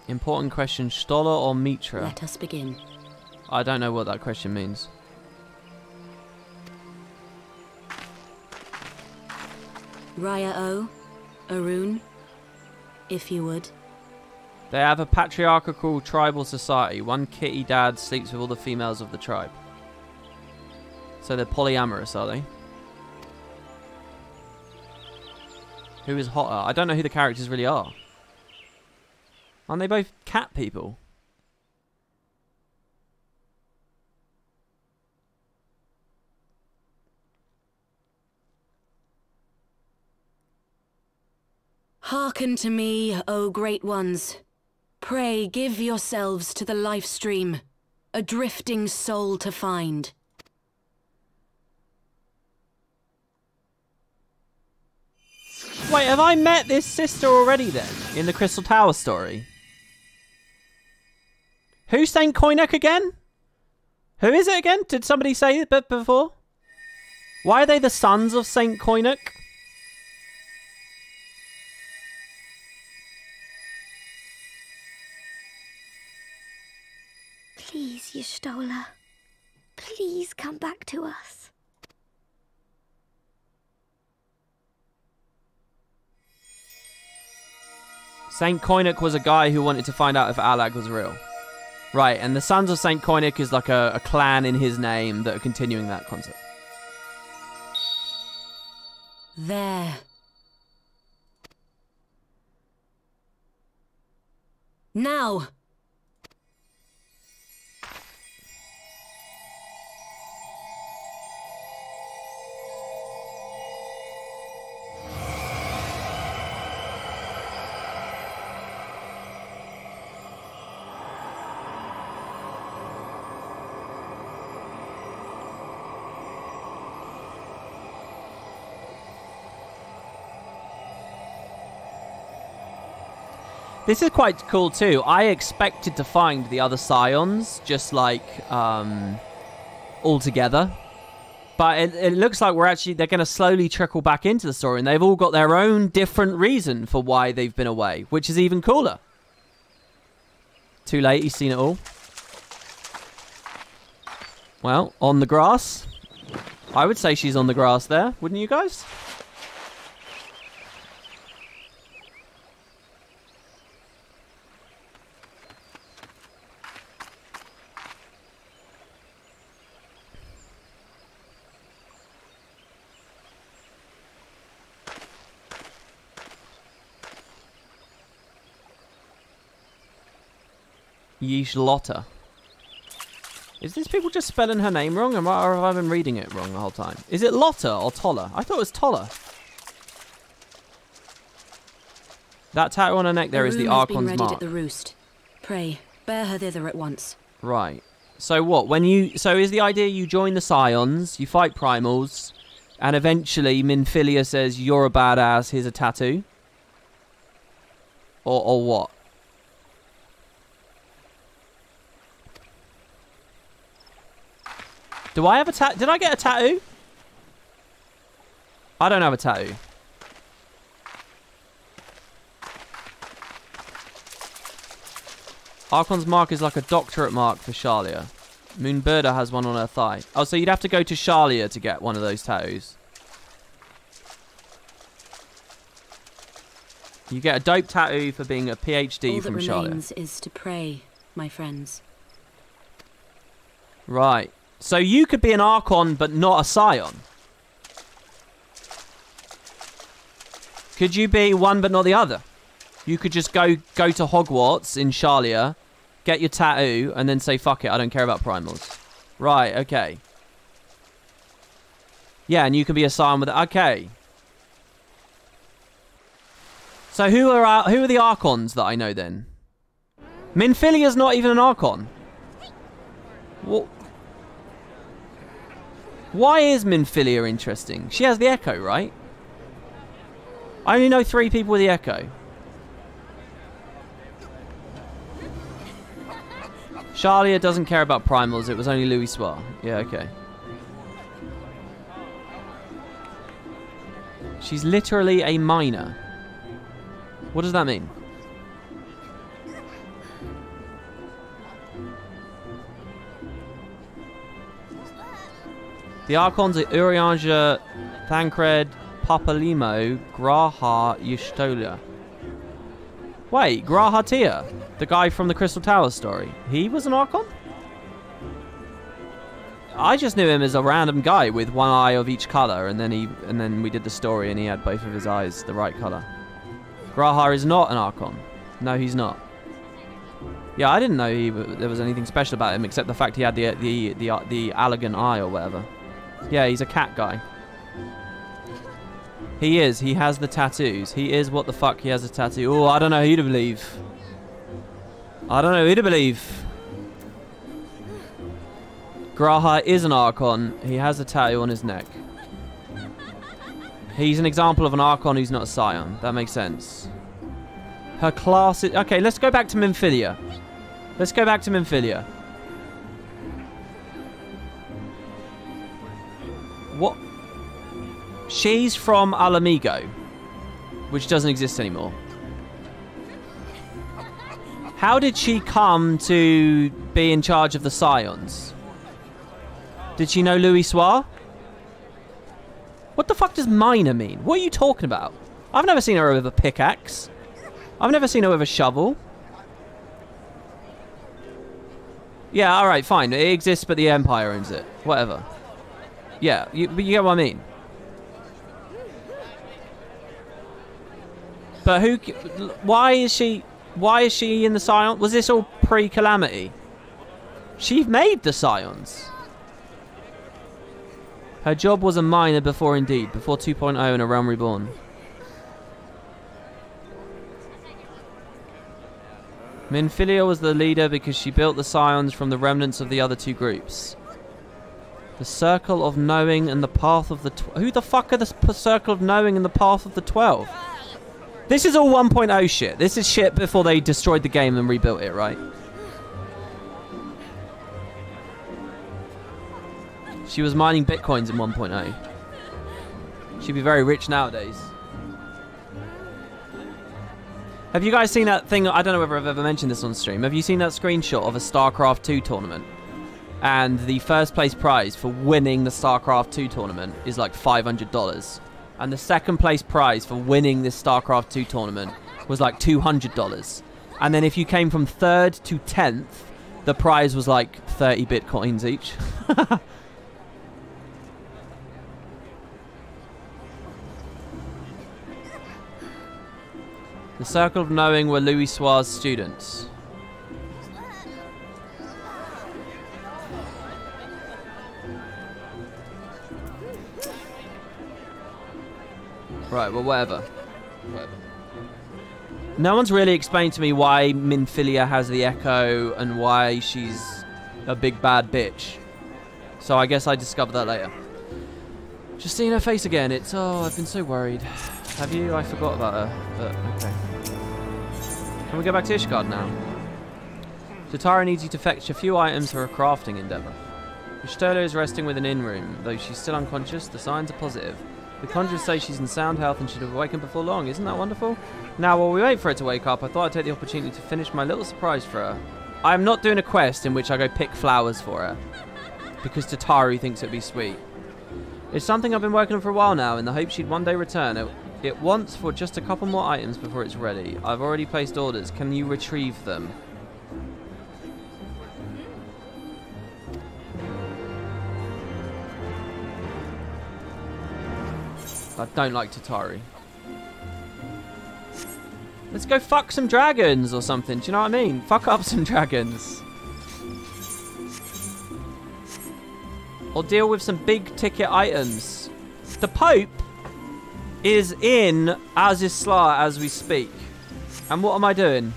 Important question, Stoller or Mitra? Let us begin. I don't know what that question means. Raya O, Arun, if you would. They have a patriarchal tribal society. One kitty dad sleeps with all the females of the tribe. So they're polyamorous, are they? Who is hotter? I don't know who the characters really are. Aren't they both cat people? Hearken to me, O great ones. Pray give yourselves to the life stream, a drifting soul to find. Wait, have I met this sister already then? In the Crystal Tower story? Who's Saint Koinek again? Who is it again? Did somebody say it before? Why are they the sons of Saint Koinek? Please, Y'shtola. Please come back to us. Saint Koinek was a guy who wanted to find out if Alag was real. Right, and the Sons of Saint Koinek is like a clan in his name that are continuing that concept. There. Now! This is quite cool too. I expected to find the other Scions just like all together, but it looks like they're going to slowly trickle back into the story, and they've all got their own different reason for why they've been away, which is even cooler. Too late, he's seen it all. Well, on the grass. I would say she's on the grass there, wouldn't you guys? Yeesh-Lotta. Is this people just spelling her name wrong, or have I been reading it wrong the whole time? Is it Lotta or Tolla? I thought it was Tolla. That tattoo on her neck there is the Archon's mark. At the roost. Pray, bear her thither at once. Right. So what? So is the idea you join the Scions, you fight Primals, and eventually Minfilia says, "You're a badass, here's a tattoo"? Or what? Do I have a tattoo? Did I get a tattoo? I don't have a tattoo. Archon's mark is like a doctorate mark for Shalia. Moonbirda has one on her thigh. Oh, so you'd have to go to Shalia to get one of those tattoos. You get a dope tattoo for being a PhD from Shalia. All that remains is to pray, my friends. Right. So you could be an Archon, but not a Scion. Could you be one, but not the other? You could just go to Hogwarts in Shalia, get your tattoo, and then say, fuck it, I don't care about primals. Right, okay. Yeah, and you can be a Scion with it. Okay. So who are the Archons that I know then? Minfilia's not even an Archon. What? Why is Minfilia interesting? She has the Echo, right? I only know 3 people with the Echo. Shalia doesn't care about primals. It was only Louis Soir. Yeah, okay. She's literally a minor. What does that mean? The Archons are Urianger, Thancred, Papalimo, Graha, Y'shtola. Wait, Graha Tia, the guy from the Crystal Tower story. He was an Archon? I just knew him as a random guy with one eye of each color, and then we did the story and he had both of his eyes the right color. Graha is not an Archon. No, he's not. Yeah, I didn't know there was anything special about him except the fact he had the Allergan eye or whatever. Yeah, he's a cat guy. He is. He has the tattoos. He is what the fuck he has a tattoo. Oh, I don't know who to believe. I don't know who to believe. Graha is an Archon. He has a tattoo on his neck. He's an example of an Archon who's not a Scion. That makes sense. Her class is... Okay, let's go back to Minfilia. Let's go back to Minfilia. What? She's from Alamigo, which doesn't exist anymore. How did she come to be in charge of the Scions? Did she know Louis Soir? What the fuck does minor mean? What are you talking about? I've never seen her with a pickaxe. I've never seen her with a shovel. Yeah, alright, fine. It exists, but the Empire owns it. Whatever. Yeah, but you get what I mean. But who... Why is she in the Scion? Was this all pre-Calamity? She made the Scions. Her job was a minor before Indeed, before 2.0 and A Realm Reborn. Minfilia was the leader because she built the Scions from the remnants of the other 2 groups. The Circle of Knowing and the Path of the... Who the fuck are the Circle of Knowing and the Path of the 12? This is all 1.0 shit. This is shit before they destroyed the game and rebuilt it, right? She was mining bitcoins in 1.0. She'd be very rich nowadays. Have you guys seen that thing? I don't know whether I've ever mentioned this on stream. Have you seen that screenshot of a StarCraft 2 tournament? And the first place prize for winning the StarCraft 2 tournament is like $500. And the second place prize for winning this StarCraft 2 tournament was like $200. And then if you came from 3rd to 10th, the prize was like 30 bitcoins each. The Circle of Knowing were Louis Soir's students. Right, well, whatever. No one's really explained to me why Minfilia has the Echo and why she's a big bad bitch. So I guess I discovered that later. Just seeing her face again, it's... Oh, I've been so worried. Have you? I forgot about her, but okay. Can we go back to Ishgard now? Tatara needs you to fetch a few items for a crafting endeavour. Ishtola is resting with an in-room. Though she's still unconscious, the signs are positive. The conjurers say she's in sound health and should have awakened before long. Isn't that wonderful? Now, while we wait for her to wake up, I thought I'd take the opportunity to finish my little surprise for her. I'm not doing a quest in which I go pick flowers for her, because Tataru thinks it'd be sweet. It's something I've been working on for a while now, in the hope she'd one day return. It wants for just a couple more items before it's ready. I've already placed orders. Can you retrieve them? I don't like Tataru. Let's go fuck some dragons or something. Do you know what I mean? Fuck up some dragons. Or deal with some big ticket items. The Pope is in Azizla as we speak. And what am I doing?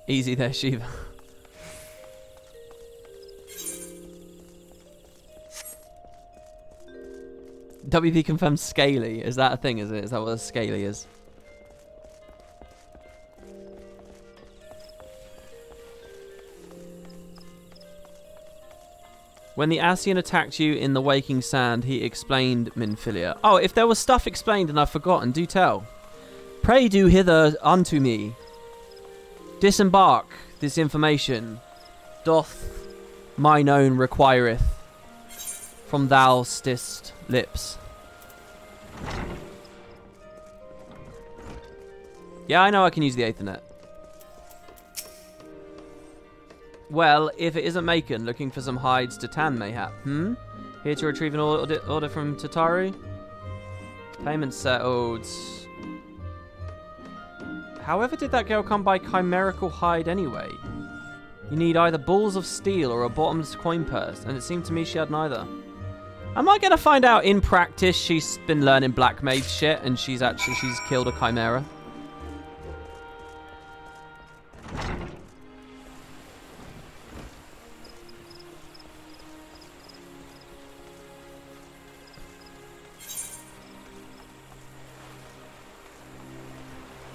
Easy there, Shiva. WP confirms scaly. Is that a thing, is it? Is that what a scaly is? When the Ascian attacked you in the waking sand, he explained Minfilia. Oh, if there was stuff explained and I've forgotten, do tell. Pray do hither unto me. Disembark this information. Doth mine own requireth. From thou stist lips. Yeah, I know I can use the Aethernet. Well, if it isn't Macon looking for some hides to tan, mayhap. Here to retrieve an order from Tataru. Payment settled. However did that girl come by chimerical hide anyway? You need either balls of steel or a bottomless coin purse, and it seemed to me she had neither. Am I going to find out in practice she's been learning black mage shit and she's killed a chimera?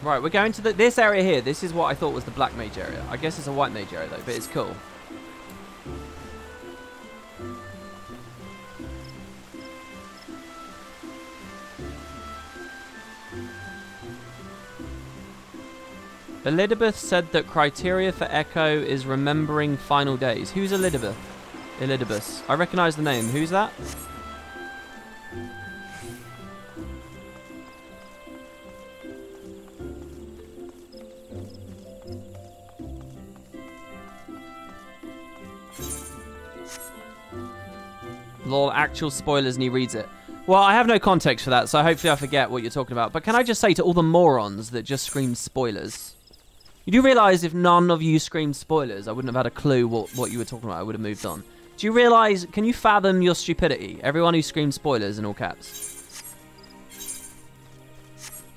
Right, we're going to this area here. This is what I thought was the black mage area. I guess it's a white mage area though, but it's cool. Elizabeth said that criteria for Echo is remembering final days. Who's Elizabeth? Elizabeth. I recognise the name. Who's that? Lol, actual spoilers, and he reads it. Well, I have no context for that, so hopefully I forget what you're talking about. But can I just say to all the morons that just scream spoilers, you do realise if none of you screamed spoilers, I wouldn't have had a clue what you were talking about. I would have moved on. Do you realise, can you fathom your stupidity? Everyone who screams spoilers in all caps.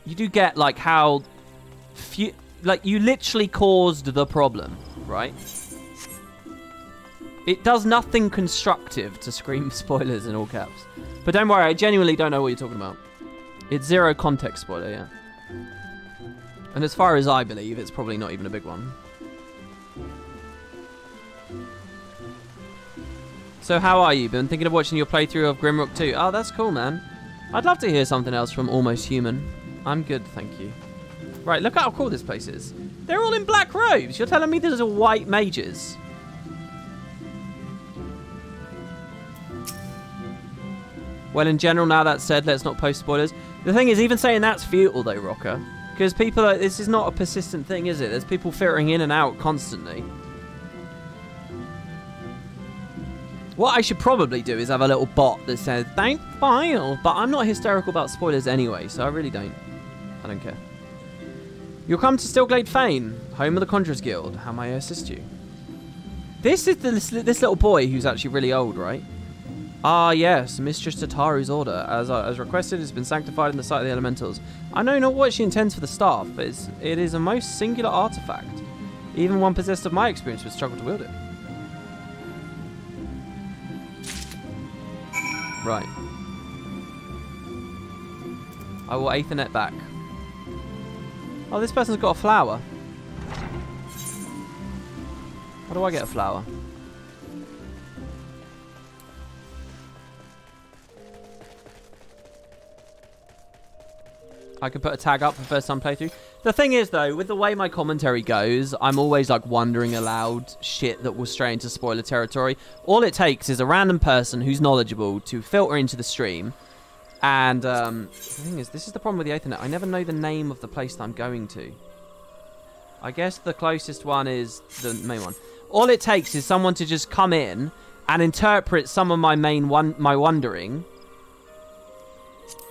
You do get, like, how few, like, you literally caused the problem, right? It does nothing constructive to scream spoilers in all caps. But don't worry, I genuinely don't know what you're talking about. It's zero context spoiler, yeah. And as far as I believe, it's probably not even a big one. So how are you? Been thinking of watching your playthrough of Grimrock 2? Oh, that's cool, man. I'd love to hear something else from Almost Human. I'm good, thank you. Right, look at how cool this place is. They're all in black robes. You're telling me there's a white mages? Well, in general, now that said, let's not post spoilers. The thing is, even saying that's futile, though, Rocker. Because people are, this is not a persistent thing, is it? There's people filtering in and out constantly. What I should probably do is have a little bot that says, don't spoil. But I'm not hysterical about spoilers anyway, so I really don't. I don't care. You'll come to Stillglade Fane, home of the Conjurers Guild. How may I assist you? This is this little boy who's actually really old, right? Ah, yes, Mistress Tataru's order. As requested, has been sanctified in the sight of the elementals. I know not what she intends for the staff, but it is a most singular artifact. Even one possessed of my experience would struggle to wield it. Right. I will Aethernet back. Oh, this person's got a flower. How do I get a flower? I can put a tag up for first time playthrough. The thing is, though, with the way my commentary goes, I'm always like wondering aloud shit that will stray into spoiler territory. All it takes is a random person who's knowledgeable to filter into the stream. And the thing is, this is the problem with the Aethernet. I never know the name of the place that I'm going to. I guess the closest one is the main one. All it takes is someone to just come in and interpret some of my my wondering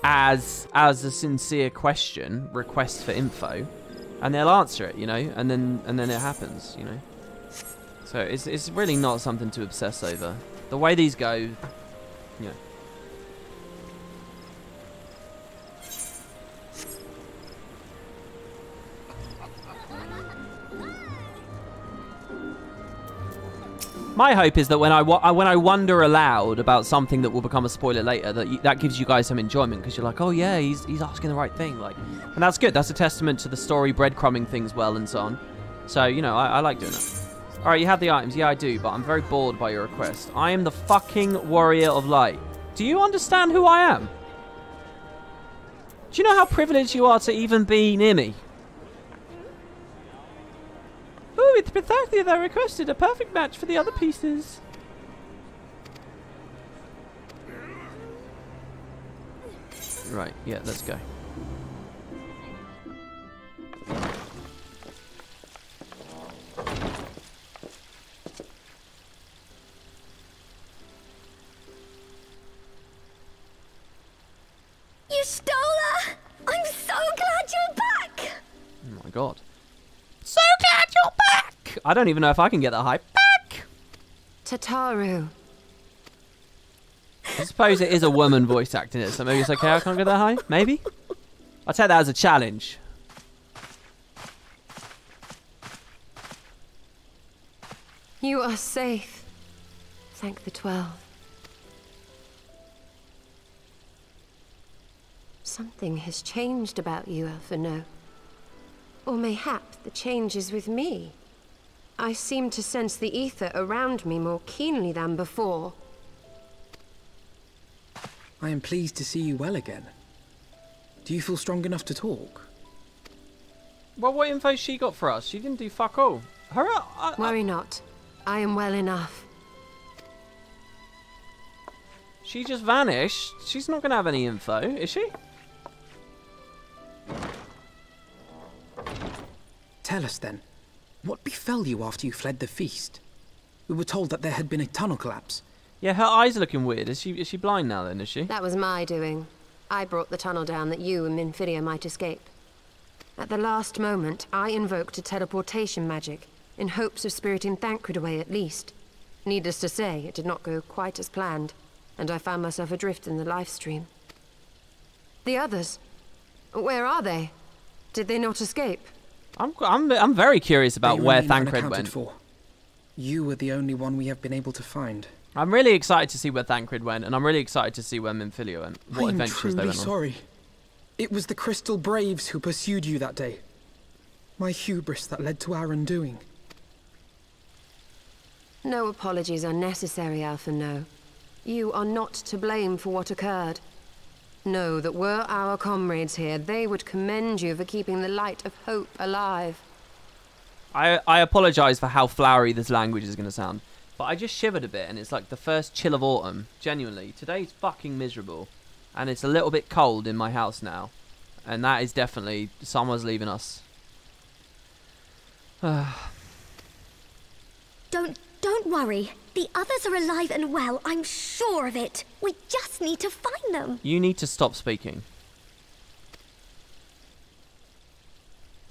as a sincere question, request for info, and they'll answer it, you know, and then it happens, you know. So it's really not something to obsess over. The way these go, you know. My hope is that when I wonder aloud about something that will become a spoiler later, that gives you guys some enjoyment, because you're like, oh yeah, he's asking the right thing, like, and that's good. That's a testament to the story breadcrumbing things well and so on. So, you know, I like doing that. All right, you have the items. Yeah, I do, but I'm very bored by your request. I am the fucking Warrior of Light. Do you understand who I am? Do you know how privileged you are to even be near me? Oh, it's precisely as I requested. A perfect match for the other pieces. Right, yeah, let's go. You stole her! I'm so glad you're back! Oh my god. So glad you're back! I don't even know if I can get that high. Back! Tataru. I suppose it is a woman voice acting it, so maybe it's okay I can't get that high? Maybe? I'll take that as a challenge. You are safe. Thank the 12. Something has changed about you, Alphino. Or mayhap the change is with me. I seem to sense the ether around me more keenly than before. I am pleased to see you well again. Do you feel strong enough to talk? Well, what info she got for us? She didn't do fuck all. Worry not. I am well enough. She just vanished. She's not going to have any info, is she? Tell us then, what befell you after you fled the feast? We were told that there had been a tunnel collapse. Yeah, her eyes are looking weird. Is she blind now then, is she? That was my doing. I brought the tunnel down that you and Minfidia might escape. At the last moment, I invoked a teleportation magic, in hopes of spiriting Thancred away at least. Needless to say, it did not go quite as planned, and I found myself adrift in the life stream. The others? Where are they? Did they not escape? I'm very curious about where Thancred went. For. You were the only one we have been able to find. I'm really excited to see where Thancred went, and I'm really excited to see where Minfidia went. What adventures they went on. I'm truly sorry. It was the Crystal Braves who pursued you that day. My hubris that led to our undoing. No apologies are necessary, Alphino. You are not to blame for what occurred. Know that were our comrades here, they would commend you for keeping the light of hope alive. I apologise for how flowery this language is going to sound, but I just shivered a bit, and it's like the first chill of autumn. Genuinely, today's fucking miserable, and it's a little bit cold in my house now, and that is definitely summer's leaving us. Don't worry. The others are alive and well, I'm sure of it. We just need to find them. You need to stop speaking.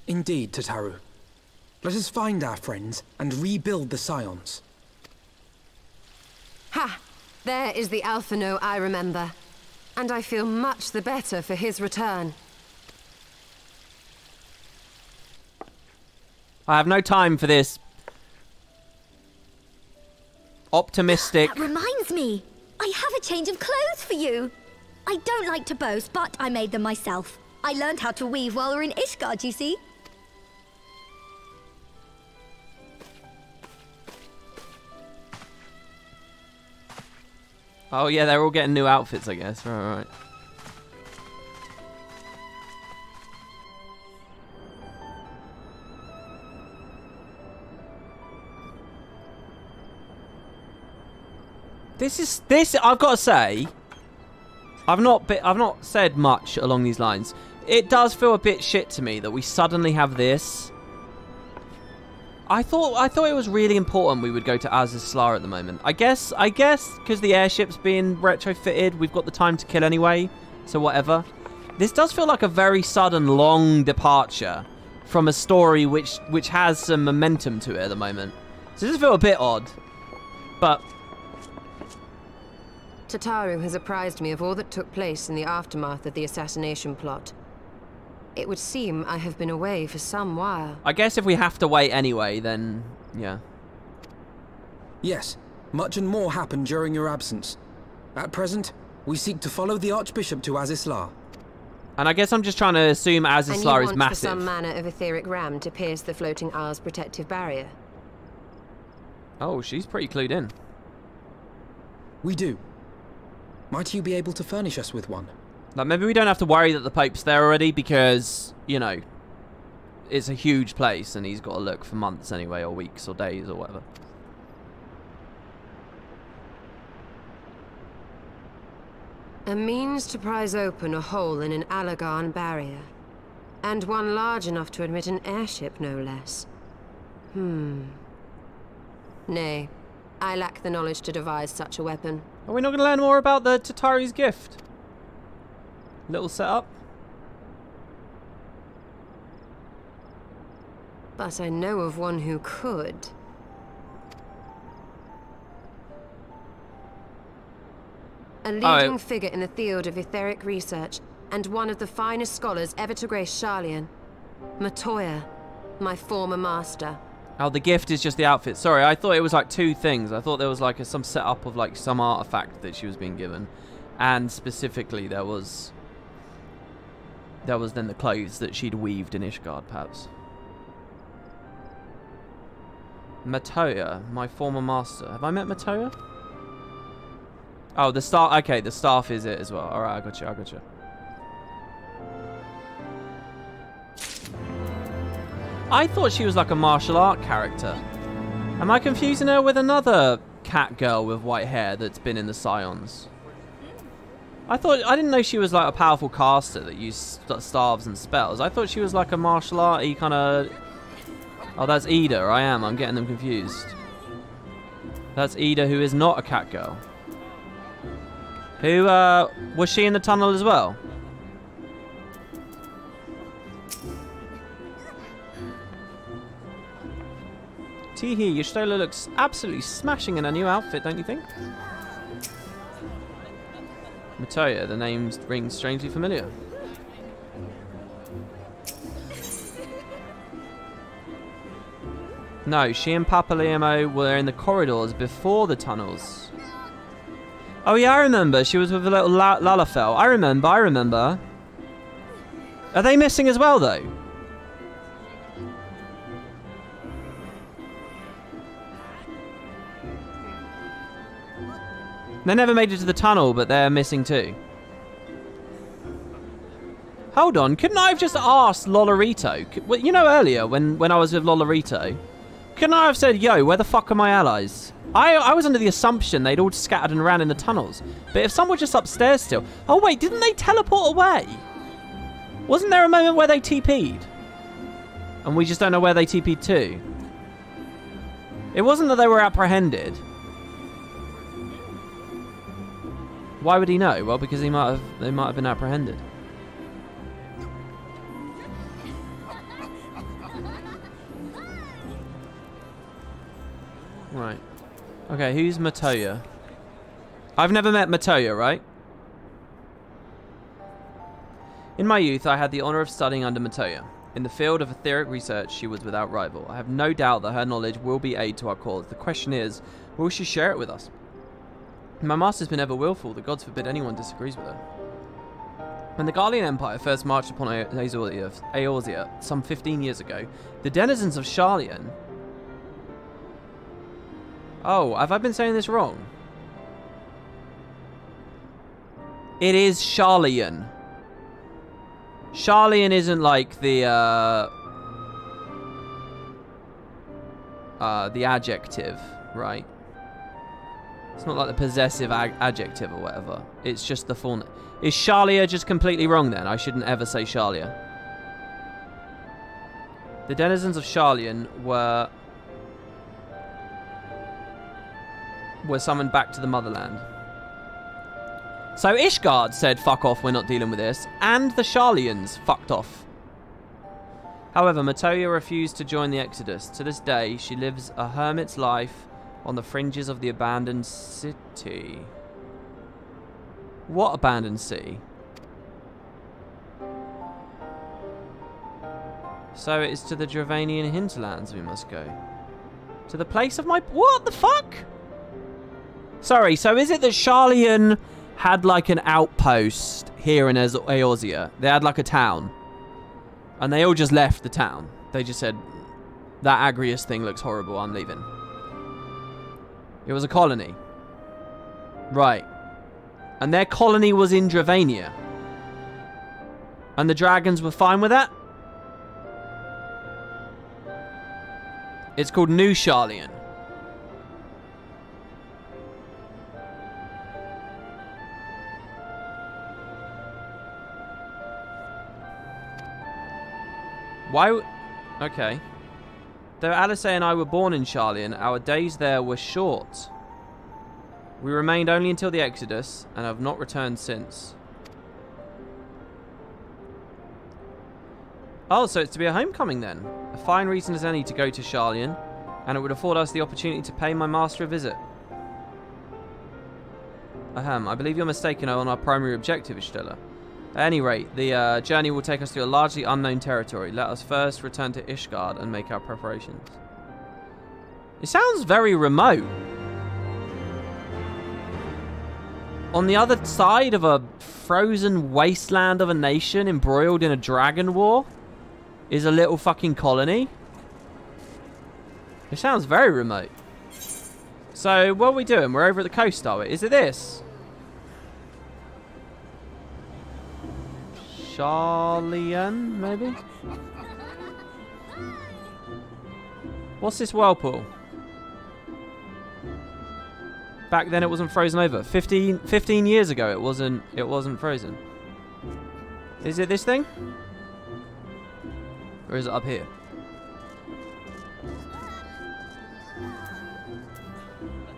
Indeed, Tataru. Let us find our friends and rebuild the Scions. Ha! There is the Alphino I remember. And I feel much the better for his return. I have no time for this optimistic... That reminds me. I have a change of clothes for you. I don't like to boast, but I made them myself. I learned how to weave while we're in Ishgard, you see. Oh yeah, they're all getting new outfits, I guess. Right. This I've got to say, I've not said much along these lines. It does feel a bit shit to me that we suddenly have this. I thought it was really important we would go to Azizlar at the moment. I guess because the airship's being retrofitted, we've got the time to kill anyway, so whatever. This does feel like a very sudden, long departure from a story which has some momentum to it at the moment. So it does feel a bit odd, but... Tataru has apprised me of all that took place in the aftermath of the assassination plot. It would seem I have been away for some while. I guess if we have to wait anyway, then yeah. Yes, much and more happened during your absence. At present, we seek to follow the Archbishop to Azizlar. And I guess I'm just trying to assume Azizlar is massive. For some manner of etheric ram to pierce the floating isle's protective barrier. Oh, she's pretty clued in. We do. Might you be able to furnish us with one? Like, maybe we don't have to worry that the Pope's there already because, you know, it's a huge place and he's got to look for months anyway, or weeks, or days, or whatever. A means to prise open a hole in an Allagan barrier. And one large enough to admit an airship, no less. Nay, I lack the knowledge to devise such a weapon. Are we not going to learn more about the Tataru's gift? Little setup. But I know of one who could. A leading figure in the field of etheric research, and one of the finest scholars ever to grace Sharlayan. Matoya, my former master. Oh, the gift is just the outfit. Sorry, I thought it was like two things. I thought there was like some setup of like some artifact that she was being given. And specifically there was then the clothes that she'd weaved in Ishgard, perhaps. Matoya, my former master. Have I met Matoya? Oh, the staff. Okay, the staff is it as well. All right, I got you. I thought she was like a martial art character. Am I confusing her with another cat girl with white hair that's been in the Scions? I didn't know she was like a powerful caster that used staves and spells. I thought she was like a martial art-y kind of... Oh, that's Ida. I'm getting them confused. That's Ida, who is not a cat girl. Who, was she in the tunnel as well? Teehee, Y'shtola looks absolutely smashing in her new outfit, don't you think? Matoya, the name rings strangely familiar. No, she and Papaliamo were in the corridors before the tunnels. Oh yeah, I remember. She was with a little Lalafell. I remember. Are they missing as well, though? They never made it to the tunnel, but they're missing too. Hold on, couldn't I have just asked Lolorito? You know, earlier when I was with Lolorito, couldn't I have said, yo, where the fuck are my allies? I was under the assumption they'd all scattered and ran in the tunnels. But if some were just upstairs still... Oh wait, didn't they teleport away? Wasn't there a moment where they TP'd? And we just don't know where they TP'd to? It wasn't that they were apprehended. Why would he know? Well, because they might have been apprehended. Right. Okay, who's Matoya? I've never met Matoya, right? In my youth, I had the honor of studying under Matoya. In the field of etheric research, she was without rival. I have no doubt that her knowledge will be aid to our cause. The question is, will she share it with us? My master's been ever willful. The gods forbid anyone disagrees with her. When the Garlean Empire first marched upon Eorzea some 15 years ago, the denizens of Sharlayan... Oh, have I been saying this wrong? It is Sharlayan. Sharlayan isn't like the adjective, right? It's not like the possessive adjective or whatever. It's just the full name. Is Sharlia just completely wrong then? I shouldn't ever say Sharlia. The denizens of Sharlayan were summoned back to the motherland. So Ishgard said, fuck off, we're not dealing with this. And the Sharlayans fucked off. However, Matoya refused to join the Exodus. To this day, she lives a hermit's life on the fringes of the abandoned city. What abandoned city? So it is to the Dravanian hinterlands we must go. To the place of my... What the fuck? Sorry, so is it that Sharlayan had like an outpost here in Eorzea? They had like a town. And they all just left the town. They just said, that Agrius thing looks horrible, I'm leaving. It was a colony. Right. And their colony was in Dravania. And the dragons were fine with that? It's called New Sharlayan. Why? Okay. Though Alice and I were born in Sharlayan, our days there were short. We remained only until the Exodus, and have not returned since. Oh, so it's to be a homecoming then. A fine reason as any to go to Sharlayan, and it would afford us the opportunity to pay my master a visit. Ahem, I believe you're mistaken on our primary objective, Ishtela. At any rate, the journey will take us through a largely unknown territory. Let us first return to Ishgard and make our preparations. It sounds very remote. On the other side of a frozen wasteland of a nation embroiled in a dragon war is a little fucking colony. It sounds very remote. So, what are we doing? We're over at the coast, are we? Is it this? Sharlayan, maybe? What's this whirlpool? Back then it wasn't frozen over. 15 years ago it wasn't frozen. Is it this thing? Or is it up here?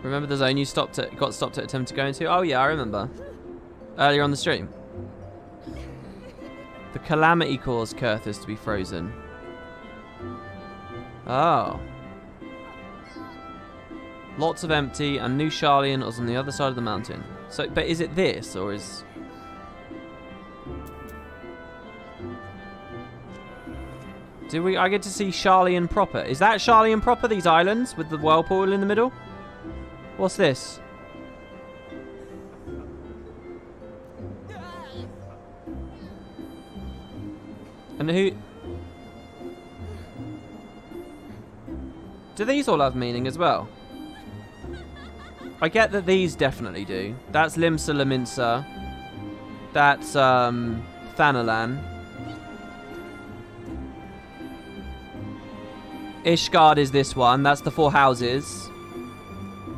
Remember the zone you got stopped at attempt to go into? Oh yeah, I remember. Earlier on the stream. The calamity caused Kurthus to be frozen. Oh. Lots of empty, and New Sharlayan was on the other side of the mountain. So, but is it this, or is... I get to see Sharlayan proper. Is that Sharlayan proper, these islands, with the whirlpool in the middle? What's this? And who... Do these all have meaning as well? I get that these definitely do. That's Limsa Laminsa. That's Thanalan. Ishgard is this one. That's the 4 houses.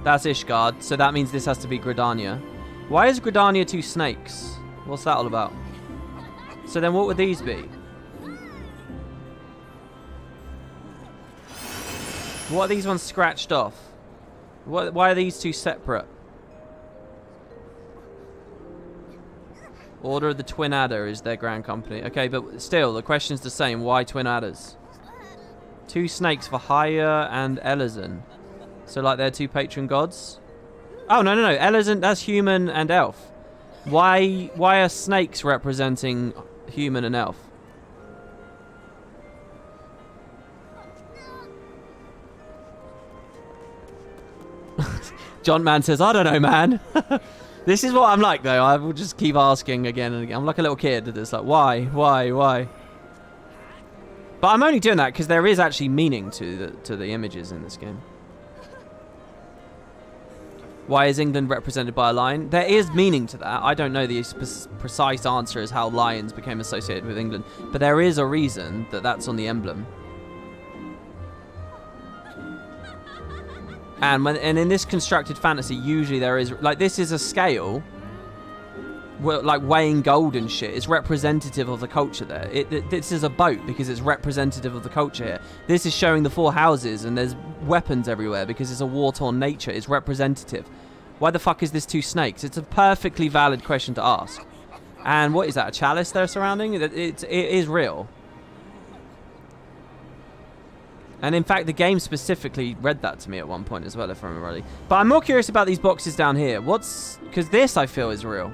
That's Ishgard. So that means this has to be Gridania. Why is Gridania 2 snakes? What's that all about? So then what would these be? What are these ones scratched off? Why are these 2 separate? Order of the Twin Adder is their grand company. Okay, but still, the question's the same. Why Twin Adders? 2 snakes for Haya and Elazan. So, like, they're 2 patron gods? Oh, no, no, no. Elephant, that's human and elf. Why are snakes representing human and elf? John Man says, I don't know, man. This is what I'm like, though. I will just keep asking again and again. I'm like a little kid. It's like, why? But I'm only doing that because there is actually meaning to the images in this game. Why is England represented by a lion? There is meaning to that. I don't know the precise answer as how lions became associated with England, but there is a reason that that's on the emblem. And in this constructed fantasy, usually there is, like, this is a scale, where, like weighing gold and shit. It's representative of the culture there. This is a boat because it's representative of the culture here. This is showing the four houses and there's weapons everywhere because it's a war-torn nature. It's representative. Why the fuck is this two snakes? It's a perfectly valid question to ask. And what is that, a chalice they're surrounding? It is real. And in fact, the game specifically read that to me at one point as well, if I remember rightly. But I'm more curious about these boxes down here. Because this, I feel, is real.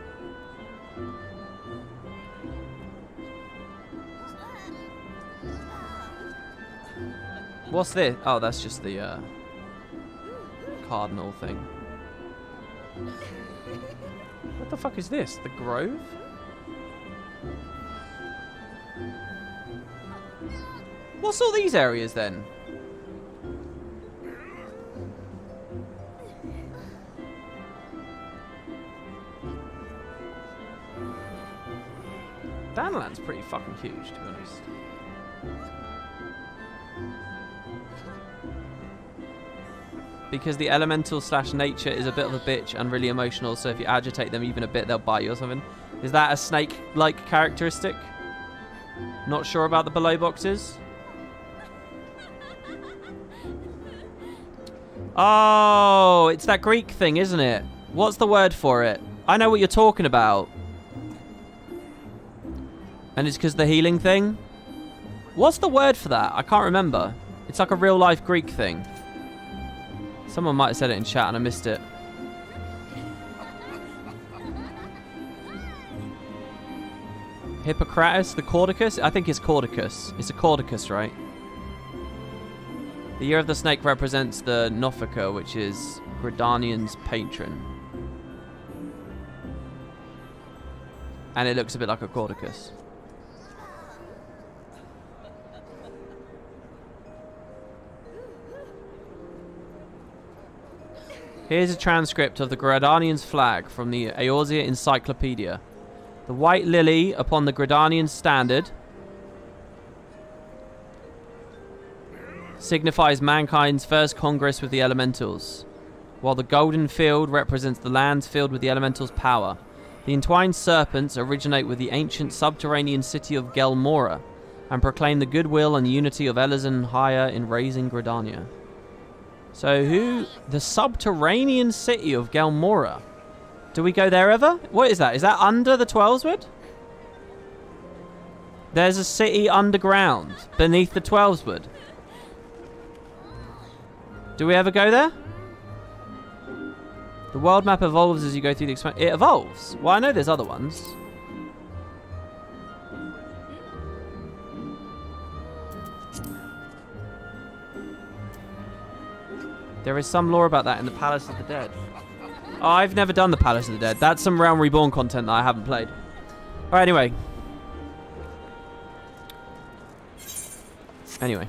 What's this? Oh, that's just the cardinal thing. What the fuck is this? The Grove? What's all these areas then? Danland's pretty fucking huge, to be honest. Because the elemental / nature is a bit of a bitch and really emotional, so if you agitate them even a bit, they'll bite you or something. Is that a snake-like characteristic? Not sure about the below boxes. Oh, it's that Greek thing, isn't it? What's the word for it? I know what you're talking about. And it's because the healing thing? What's the word for that? I can't remember. It's like a real-life Greek thing. Someone might have said it in chat and I missed it. Hippocrates, the Caudicus? I think it's Caudicus. It's a Caudicus, right? The year of the snake represents the Nofika, which is Gridanian's patron. And it looks a bit like a Caudicus. Here's a transcript of the Gridanian's flag from the Eorzea Encyclopedia. The white lily upon the Gridanian standard signifies mankind's first congress with the elementals, while the golden field represents the lands filled with the elementals' power. The entwined serpents originate with the ancient subterranean city of Gelmora and proclaim the goodwill and unity of Elazan Haya in raising Gridania. So who... The subterranean city of Gelmora. Do we go there ever? What is that? Is that under the Twelveswood? There's a city underground beneath the Twelveswood. Do we ever go there? The world map evolves as you go through the expansion. It evolves? Well, I know there's other ones. There is some lore about that in the Palace of the Dead. Oh, I've never done the Palace of the Dead. That's some Realm Reborn content that I haven't played. Alright, anyway. Anyway.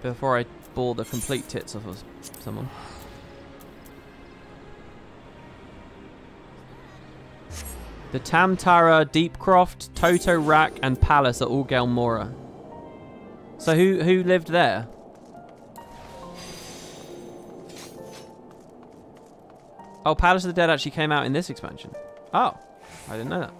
Before I bore the complete tits off of someone. The Tamtara, Deepcroft, Toto Rack, and Palace are all Gelmora. So who lived there? Oh, Palace of the Dead actually came out in this expansion. Oh, I didn't know that.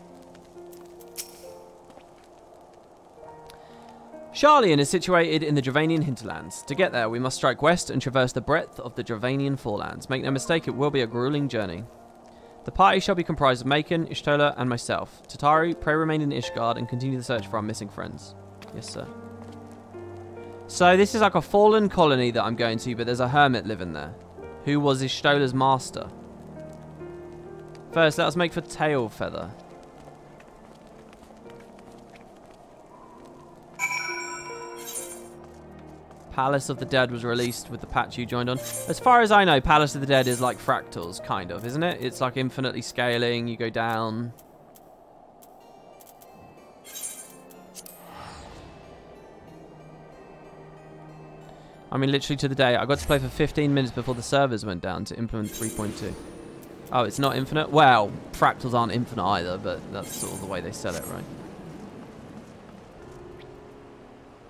Sharlayan is situated in the Dravanian hinterlands. To get there, we must strike west and traverse the breadth of the Dravanian forelands. Make no mistake, it will be a grueling journey. The party shall be comprised of Macon, Ishtola, and myself. Tataru, pray remain in Ishgard and continue the search for our missing friends. Yes, sir. So this is like a fallen colony that I'm going to, but there's a hermit living there. Who was Ishtola's master? First, let us make for tail feather. Palace of the Dead was released with the patch you joined on. As far as I know, Palace of the Dead is like fractals, kind of, isn't it? It's like infinitely scaling, you go down. I mean, literally to the day. I got to play for 15 minutes before the servers went down to implement 3.2. Oh, it's not infinite? Well, fractals aren't infinite either, but that's sort of the way they sell it, right?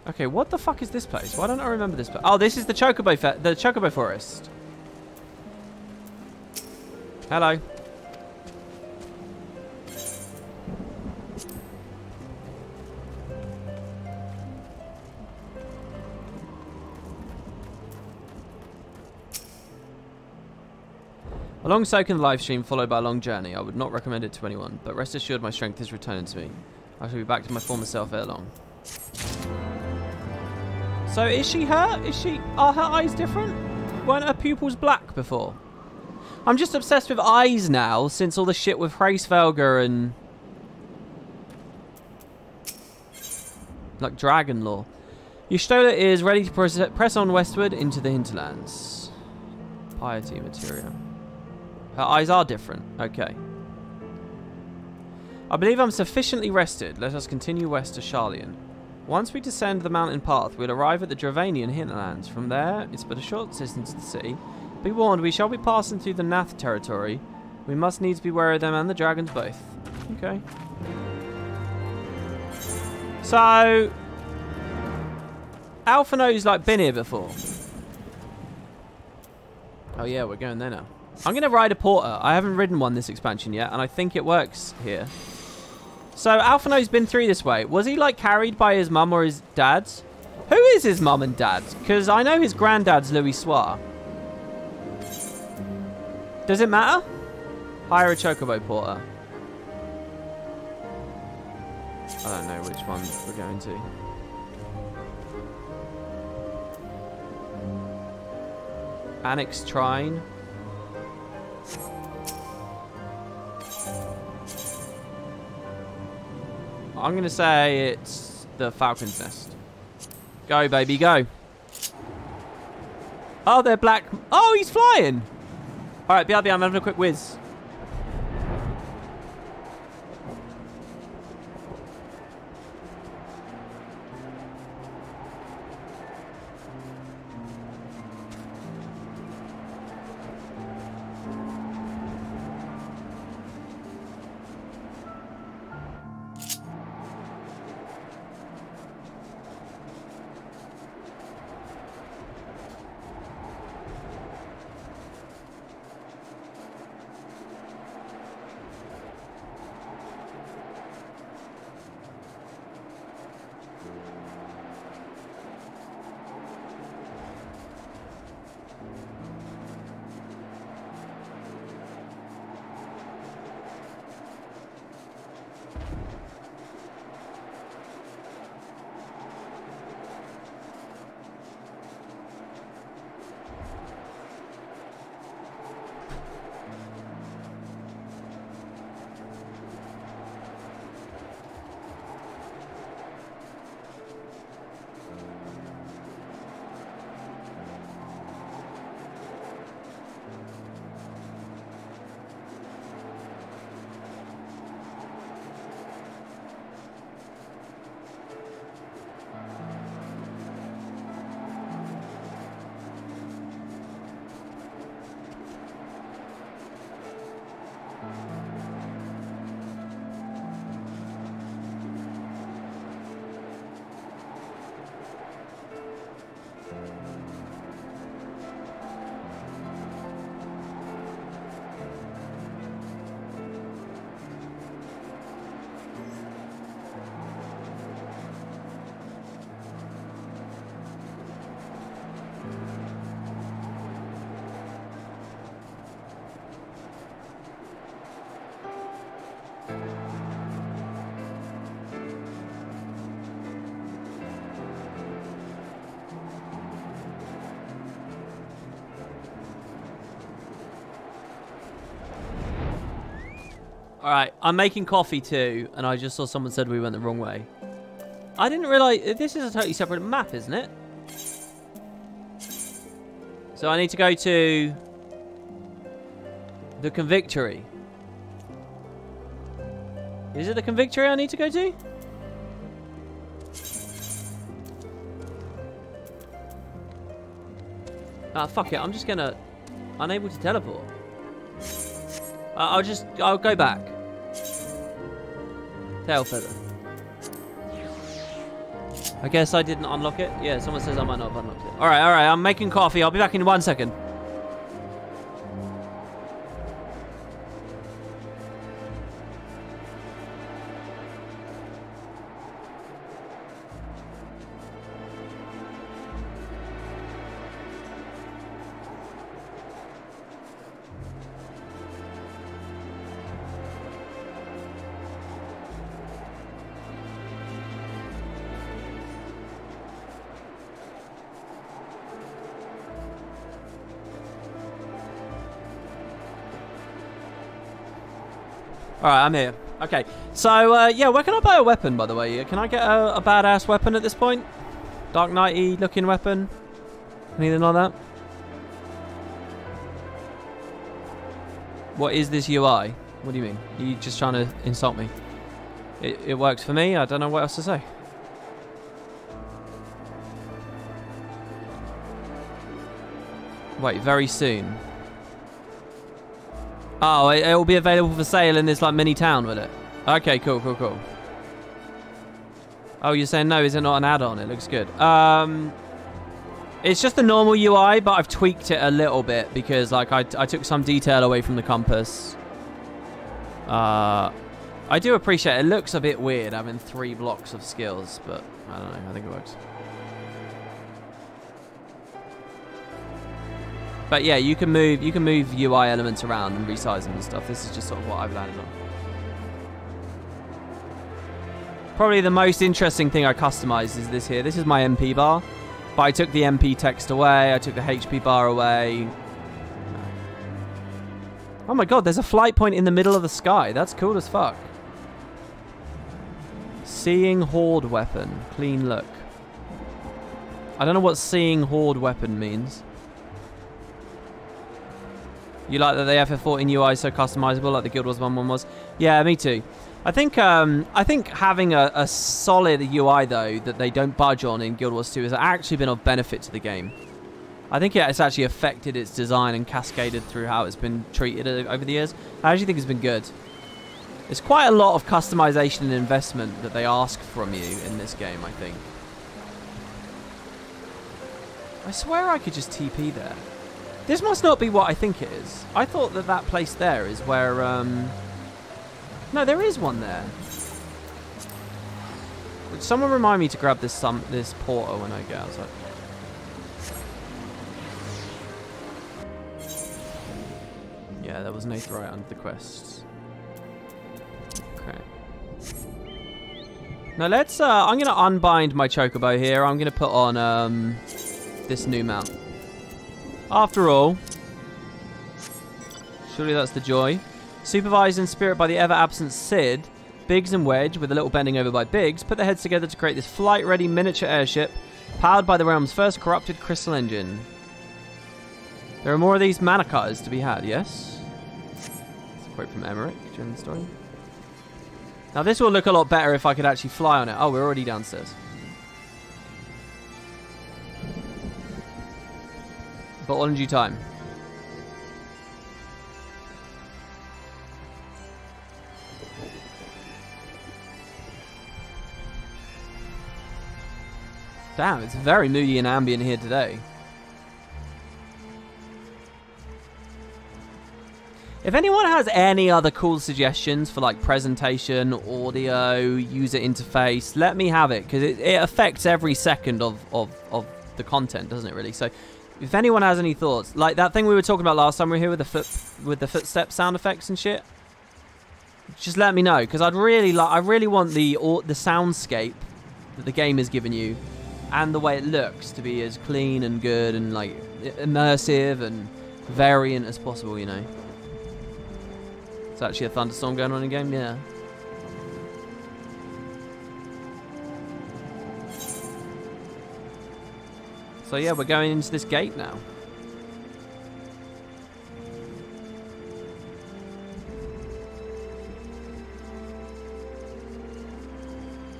Okay, what the fuck is this place? Why don't I remember this place? Oh, this is the Chocobo Forest. Hello. A long soak in the live stream followed by a long journey. I would not recommend it to anyone, but rest assured my strength is returning to me. I shall be back to my former self ere long. So is she her? Are her eyes different? Weren't her pupils black before? I'm just obsessed with eyes now since all the shit with Hraesvelgr and like dragon lore. Y'shtola is ready to press on westward into the hinterlands. Piety material. Her eyes are different. Okay. I believe I'm sufficiently rested. Let us continue west to Sharlayan. Once we descend the mountain path, we'll arrive at the Dravanian hinterlands. From there, it's but a short distance to the city. Be warned, we shall be passing through the Nath territory. We must needs be wary of them and the dragons both. Okay. So, Alphino's like been here before. Oh yeah, we're going there now. I'm going to ride a porter. I haven't ridden one this expansion yet, and I think it works here. So, Alphino's been through this way. Was he, like, carried by his mum or his dad? Who is his mum and dad? Because I know his granddad's Louis Soir. Does it matter? Hire a Chocobo porter. I don't know which one we're going to. Annex Trine. I'm going to say it's the Falcon's Nest. Go, baby, go. Oh, they're black. Oh, he's flying. All right, BRB, I'm having a quick whiz. Alright, I'm making coffee too, and I just saw someone said we went the wrong way. I didn't realise... This is a totally separate map, isn't it? So I need to go to... the Convictory. Is it the Convictory I need to go to? Ah, fuck it. I'm just gonna... Unable to teleport. I'll go back. Tail feather. I guess I didn't unlock it. Yeah, someone says I might not have unlocked it. Alright, alright. I'm making coffee. I'll be back in 1 second. Alright, I'm here. Okay, so, yeah, where can I buy a weapon, by the way? Can I get a badass weapon at this point? Dark Knight-y looking weapon? Anything like that? What is this UI? What do you mean? Are you just trying to insult me? It works for me. I don't know what else to say. Wait, very soon. Oh, it will be available for sale in this like mini town, will it? Okay, cool, cool, cool. Oh, you're saying no? Is it not an add-on? It looks good. It's just the normal UI, but I've tweaked it a little bit because like I took some detail away from the compass. I do appreciate it. It looks a bit weird having 3 blocks of skills, but I don't know. I think it works. But yeah, you can move UI elements around and resize them and stuff. This is just sort of what I've landed on. Probably the most interesting thing I customized is this here. This is my MP bar. But I took the MP text away. I took the HP bar away. Oh my god, there's a flight point in the middle of the sky. That's cool as fuck. Seeing Horde weapon. Clean look. I don't know what Seeing Horde weapon means. You like that the FF14 UI is so customizable like the Guild Wars 1.1 was? Yeah, me too. I think having a solid UI, though, that they don't budge on in Guild Wars 2 has actually been of benefit to the game. I think it's actually affected its design and cascaded through how it's been treated over the years. I actually think it's been good. There's quite a lot of customization and investment that they ask from you in this game, I think. I swear I could just TP there. This must not be what I think it is. I thought that that place there is where, No, there is one there. Would someone remind me to grab this porter when I get outside? Yeah, there was an Aetheryte under the quests. Okay. Now let's, I'm going to unbind my chocobo here. I'm going to put on, this new mount. After all, surely that's the joy. Supervised in spirit by the ever-absent Sid, Biggs and Wedge, with a little bending over by Biggs, put their heads together to create this flight-ready miniature airship powered by the realm's first corrupted crystal engine. There are more of these mana cutters to be had, yes? That's a quote from Emmerich during the story. Now this will look a lot better if I could actually fly on it. Oh, we're already downstairs. But all in due time. Damn, it's very moody and ambient here today. If anyone has any other cool suggestions for like presentation, audio, user interface, let me have it, because it affects every second of the content, doesn't it really? So if anyone has any thoughts, like that thing we were talking about last time we were here with the footstep sound effects and shit, just let me know, because I really want the soundscape that the game has given you and the way it looks to be as clean and good and like immersive and variant as possible, you know. It's actually a thunderstorm going on in game, yeah. So yeah, we're going into this gate now.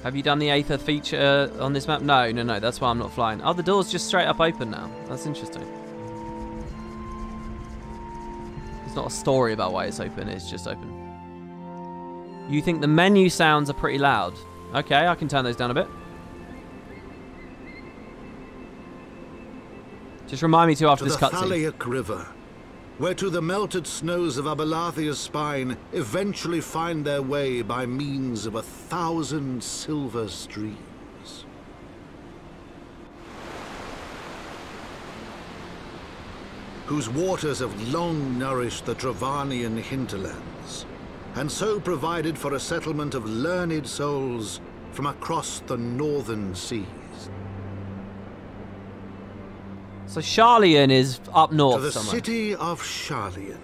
Have you done the Aether feature on this map? No, that's why I'm not flying. Oh, the door's just straight up open now. That's interesting. It's not a story about why it's open, it's just open. You think the menu sounds are pretty loud? Okay, I can turn those down a bit. Just remind me to after this cutscene. To the Thaliac River, where to the melted snows of Abelathia's spine eventually find their way by means of 1,000 silver streams. Whose waters have long nourished the Travanian hinterlands, and so provided for a settlement of learned souls from across the northern seas. So Sharlayan is up north to the somewhere. City of Sharlayan,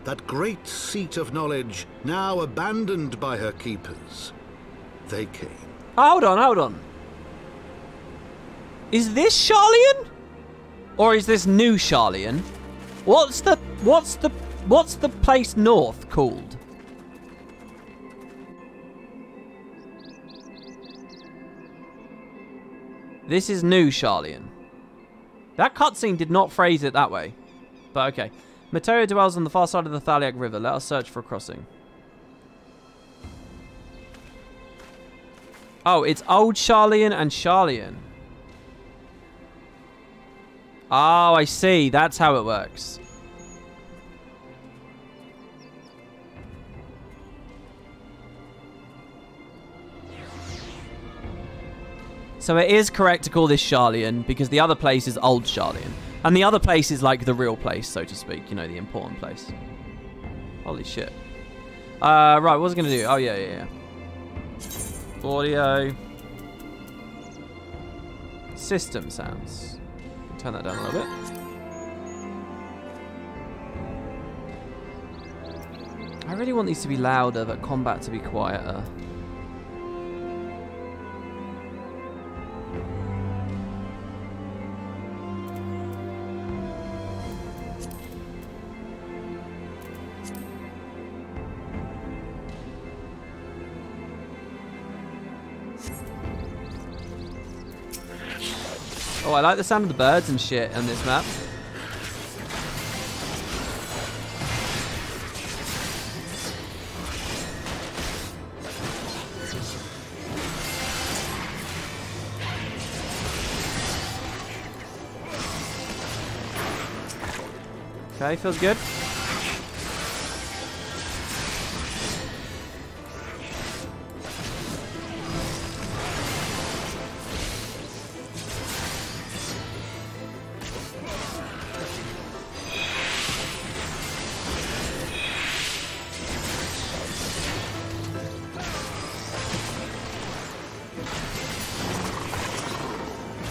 that great seat of knowledge now abandoned by her keepers, they came. Hold on. Is this Sharlayan? Or is this new Sharlayan? What's the place north called? This is new Sharlayan. That cutscene did not phrase it that way. But okay. Materia dwells on the far side of the Thaliac River. Let us search for a crossing. Oh, it's Old Sharlayan and Sharlayan. Oh, I see. That's how it works. So it is correct to call this Sharlayan because the other place is Old Sharlayan. And the other place is like the real place, so to speak. You know, the important place. Holy shit. Right, what was I going to do? Oh, yeah. Audio. System sounds. Turn that down a little bit. I really want these to be louder, but combat to be quieter. Oh, I like the sound of the birds and shit on this map. Okay, feels good.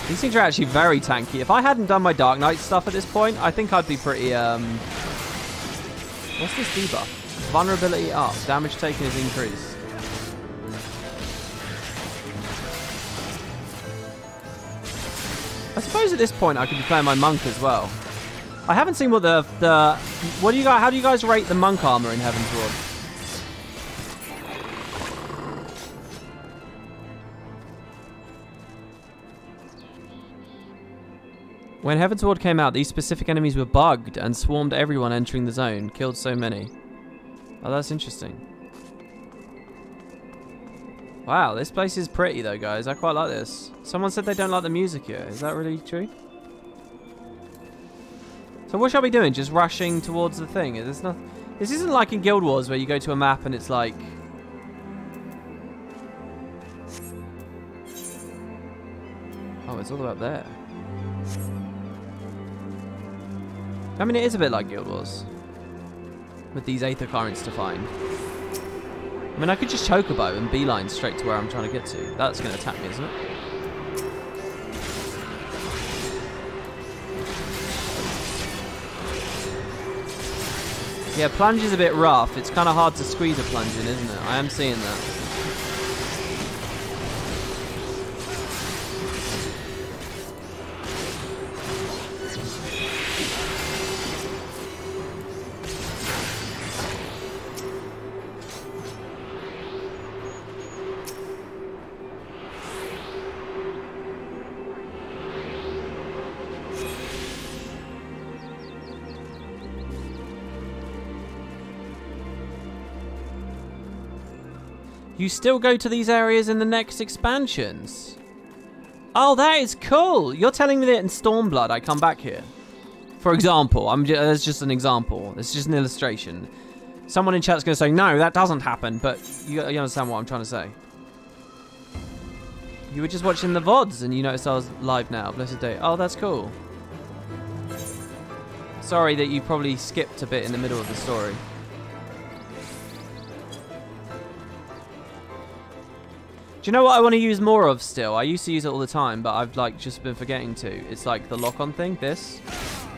These things are actually very tanky. If I hadn't done my Dark Knight stuff at this point, I think I'd be pretty, What's this debuff? Vulnerability up. Damage taken is increased. I suppose at this point I could be playing my monk as well. I haven't seen what what do you guys, how do you guys rate the monk armor in Heavensward? When Heavensward came out, these specific enemies were bugged and swarmed everyone entering the zone. Killed so many. Oh, that's interesting. Wow, this place is pretty though, guys. I quite like this. Someone said they don't like the music here. Is that really true? So what shall we be doing? Just rushing towards the thing? This isn't like in Guild Wars where you go to a map and it's like... Oh, it's all the way up there. I mean, it is a bit like Guild Wars. With these Aether Currents to find. I mean, I could just Chocobo and beeline straight to where I'm trying to get to. That's going to attack me, isn't it? Yeah, plunge is a bit rough. It's kind of hard to squeeze a plunge in, isn't it? I am seeing that. You still go to these areas in the next expansions? Oh, that is cool. You're telling me that in Stormblood I come back here? For example, that's just an example. It's just an illustration. Someone in chat's going to say, no, that doesn't happen, but you understand what I'm trying to say. You were just watching the VODs and you noticed I was live now. Blessed day. Oh, that's cool. Sorry that you probably skipped a bit in the middle of the story. Do you know what I want to use more of still? I used to use it all the time, but I've like just been forgetting to. It's like the lock-on thing, this.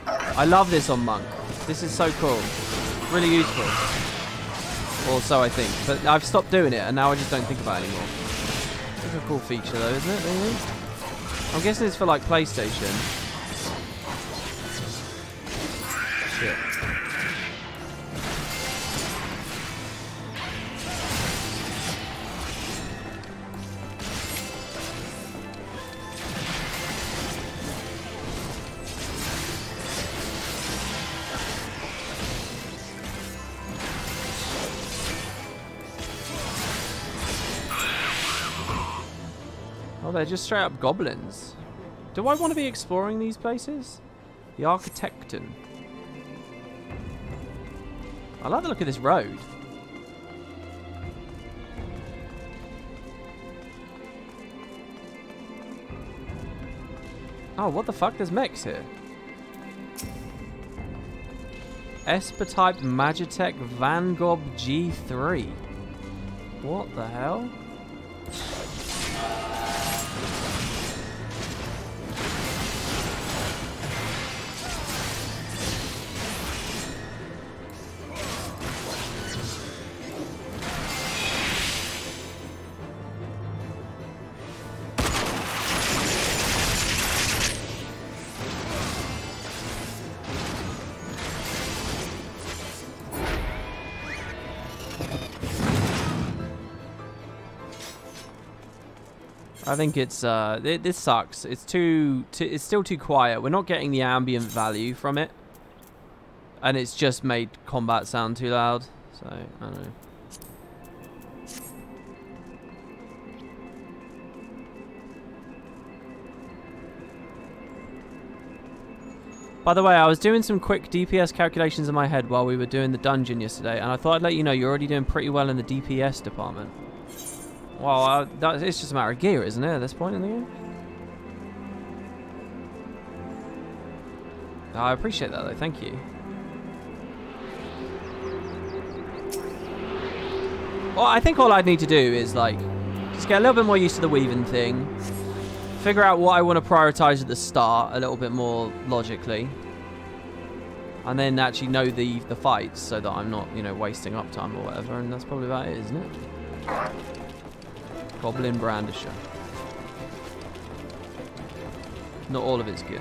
I love this on Monk. This is so cool. Really useful. Or so I think. But I've stopped doing it, and now I just don't think about it anymore. It's a cool feature though, isn't it, maybe? I'm guessing it's for like PlayStation. Shit. They're just straight up goblins. Do I want to be exploring these places? The Architecton. I like the look of this road. Oh, what the fuck? There's mechs here. Esper-type Magitech Van Gogh G3. What the hell? I think it's this sucks. It's it's still too quiet. We're not getting the ambient value from it, and it's just made combat sound too loud. So I don't know. By the way, I was doing some quick DPS calculations in my head while we were doing the dungeon yesterday, and I thought I'd let you know you're already doing pretty well in the DPS department. Well, it's just a matter of gear, isn't it, at this point in the game? I appreciate that, though. Thank you. Well, I think all I'd need to do is, like, just get a little bit more used to the weaving thing. Figure out what I want to prioritize at the start a little bit more logically. And then actually know the fights so that I'm not, you know, wasting up time or whatever. And that's probably about it, isn't it? Goblin Brandisher. Not all of it's good.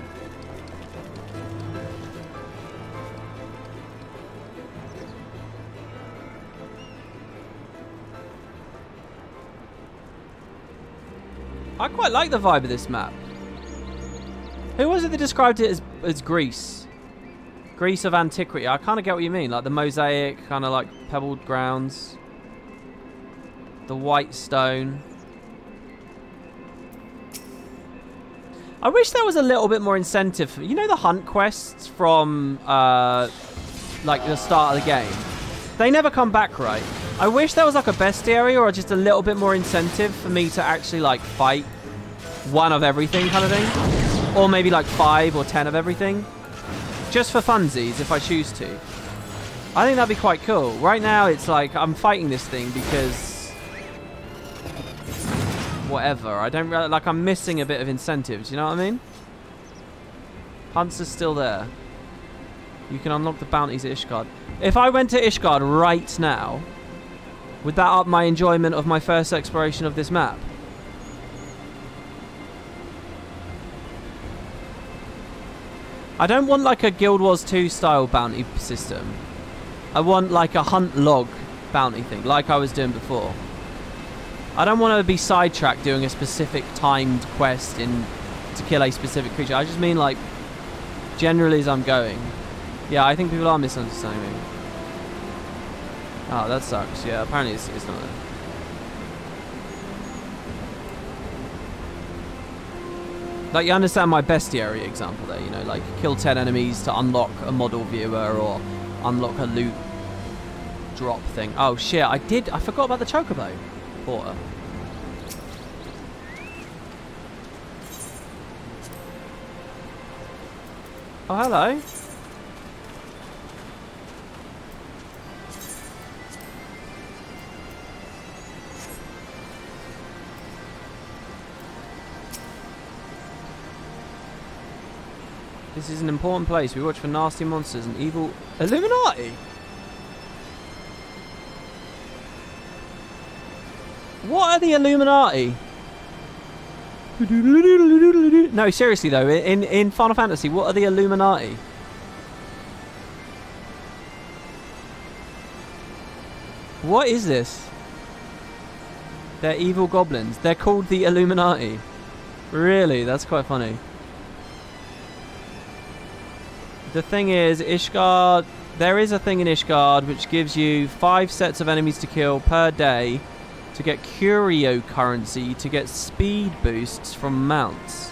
I quite like the vibe of this map. Who was it that described it as Greece? Greece of antiquity. I kind of get what you mean. Like the mosaic, kind of like pebbled grounds. The white stone. I wish there was a little bit more incentive. You know the hunt quests from like the start of the game? They never come back, right? I wish there was like a bestiary or just a little bit more incentive for me to actually like fight one of everything kind of thing. Or maybe like 5 or 10 of everything. Just for funsies if I choose to. I think that'd be quite cool. Right now it's like I'm fighting this thing because whatever. I don't really, like, I'm missing a bit of incentives, you know what I mean? Hunts are still there. You can unlock the bounties at Ishgard. If I went to Ishgard right now, would that up my enjoyment of my first exploration of this map? I don't want like a Guild Wars 2 style bounty system. I want like a hunt log bounty thing, like I was doing before. I don't want to be sidetracked doing a specific timed quest to kill a specific creature. I just mean like generally as I'm going. Yeah, I think people are misunderstanding me. Oh, that sucks. Yeah, apparently it's not there. Like, you understand my bestiary example there, you know, like kill 10 enemies to unlock a model viewer or unlock a loot drop thing. Oh shit, I forgot about the chocobo porter. Oh, hello. This is an important place. We watch for nasty monsters and evil Illuminati. What are the Illuminati? No, seriously though, in Final Fantasy, what are the Illuminati? What is this? They're evil goblins. They're called the Illuminati. Really? That's quite funny. The thing is, Ishgard, there is a thing in Ishgard which gives you 5 sets of enemies to kill per day to get curio currency to get speed boosts from mounts.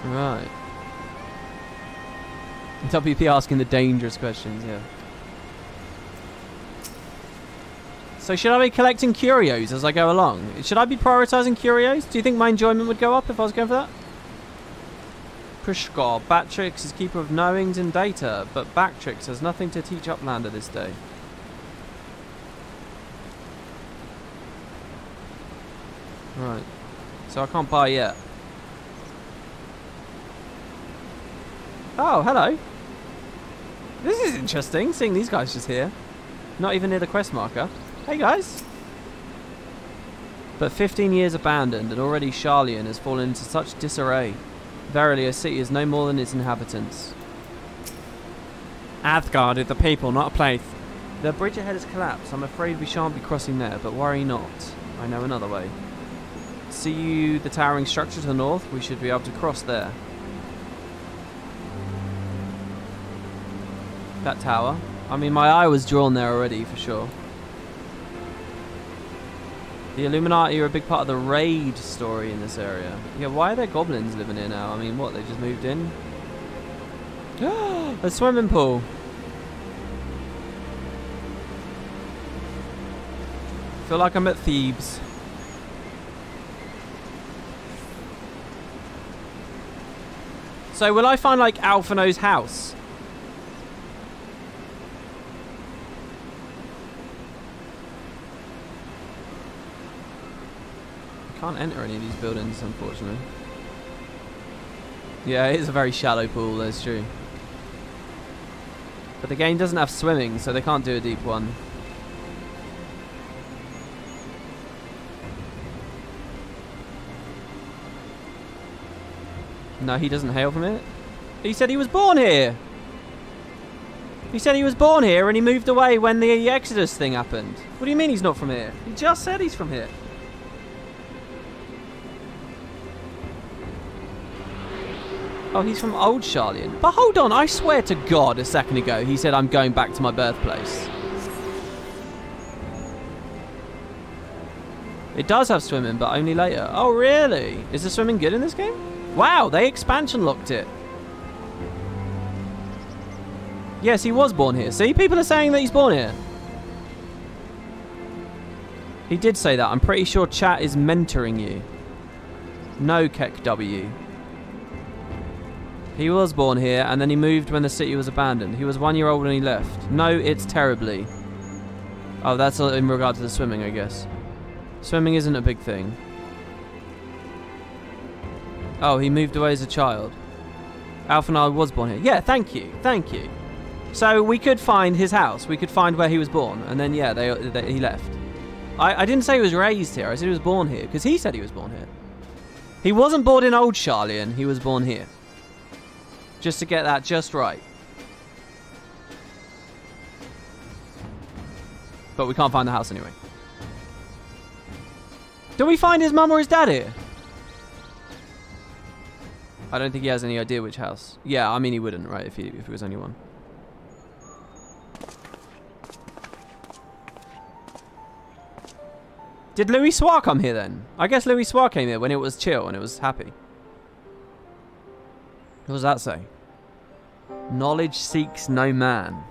Right. WP asking the dangerous questions, yeah. So should I be collecting curios as I go along? Should I be prioritizing curios? Do you think my enjoyment would go up if I was going for that? Pushkar, Batrix is keeper of knowings and data, but Batrix has nothing to teach Uplander this day. Right. So I can't buy yet. Oh, hello. This is interesting, seeing these guys just here. Not even near the quest marker. Hey guys! But 15 years abandoned, and already Sharlayan has fallen into such disarray. Verily, a city is no more than its inhabitants. Athgard is the people, not a place. The bridge ahead has collapsed. I'm afraid we shan't be crossing there, but worry not. I know another way. See you the towering structure to the north? We should be able to cross there. That tower. I mean, my eye was drawn there already, for sure. The Illuminati are a big part of the raid story in this area. Yeah, why are there goblins living here now? I mean, what, they just moved in? A swimming pool. Feel like I'm at Thebes. So will I find like Alphino's house? Can't enter any of these buildings, unfortunately. Yeah, it is a very shallow pool, that's true. But the game doesn't have swimming, so they can't do a deep one. No, he doesn't hail from it. He said he was born here! He said he was born here and he moved away when the Exodus thing happened. What do you mean he's not from here? He just said he's from here. Oh, he's from Old Sharlayan. But hold on, I swear to God a second ago he said I'm going back to my birthplace. It does have swimming, but only later. Oh, really? Is the swimming good in this game? Wow, they expansion locked it. Yes, he was born here. See, people are saying that he's born here. He did say that. I'm pretty sure chat is mentoring you. No, Kek W. He was born here, and then he moved when the city was abandoned. He was 1 year old when he left. No, it's terribly. Oh, that's in regard to the swimming, I guess. Swimming isn't a big thing. Oh, he moved away as a child. Alphanal was born here. Yeah, thank you. Thank you. So we could find his house. We could find where he was born. And then, yeah, he left. I didn't say he was raised here. I said he was born here. Because he said he was born here. He wasn't born in Old Sharlayan. He was born here. Just to get that just right. But we can't find the house anyway. Do we find his mum or his dad here? I don't think he has any idea which house. Yeah, I mean he wouldn't, right, if it was only one. Did Louis Soir come here then? I guess Louis Soir came here when it was chill and it was happy. What does that say? Knowledge seeks no man.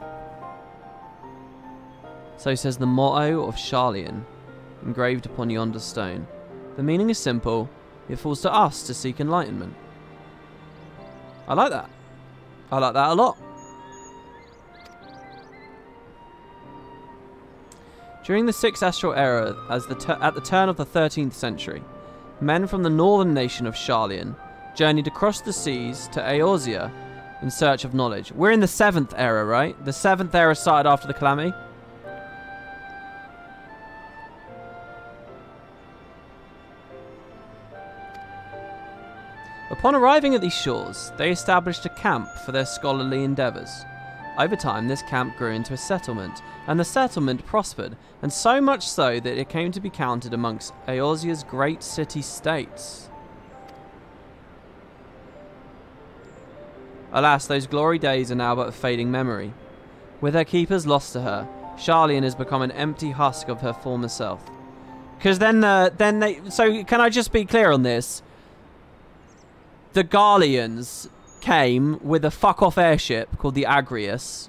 So says the motto of Sharlayan, engraved upon yonder stone. The meaning is simple. It falls to us to seek enlightenment. I like that. I like that a lot. During the 6th Astral Era, at the turn of the 13th century, men from the northern nation of Sharlayan journeyed across the seas to Eorzea in search of knowledge. We're in the 7th Era, right? The 7th Era started after the Calamity. Upon arriving at these shores, they established a camp for their scholarly endeavours. Over time, this camp grew into a settlement, and the settlement prospered, and so much so that it came to be counted amongst Eorzea's great city-states. Alas, those glory days are now but a fading memory. With her keepers lost to her, Sharlayan has become an empty husk of her former self. Because so can I just be clear on this? The Garleans came with a fuck-off airship called the Agrius.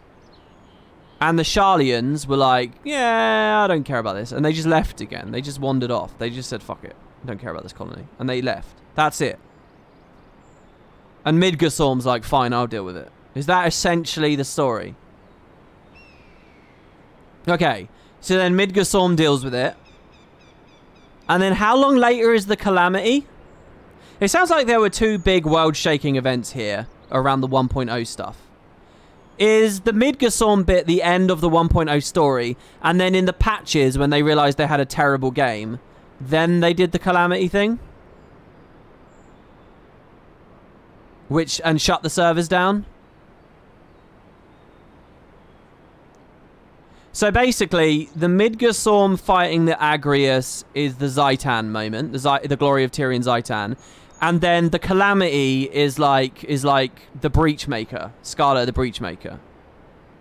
And the Sharlayans were like, yeah, I don't care about this. And they just left again. They just wandered off. They just said, fuck it. I don't care about this colony. And they left. That's it. And Midgardsorm's like, fine, I'll deal with it. Is that essentially the story? Okay. So then Midgardsorm deals with it. And then how long later is the Calamity? It sounds like there were two big world-shaking events here around the 1.0 stuff. Is the Midgardsorm bit the end of the 1.0 story, and then in the patches, when they realized they had a terrible game, then they did the Calamity thing? And shut the servers down? So basically, the Midgardsorm fighting the Agrius is the Zaitan moment, the glory of Tyrion Zaitan. And then the Calamity is like the Breachmaker, Scarlet the Breachmaker,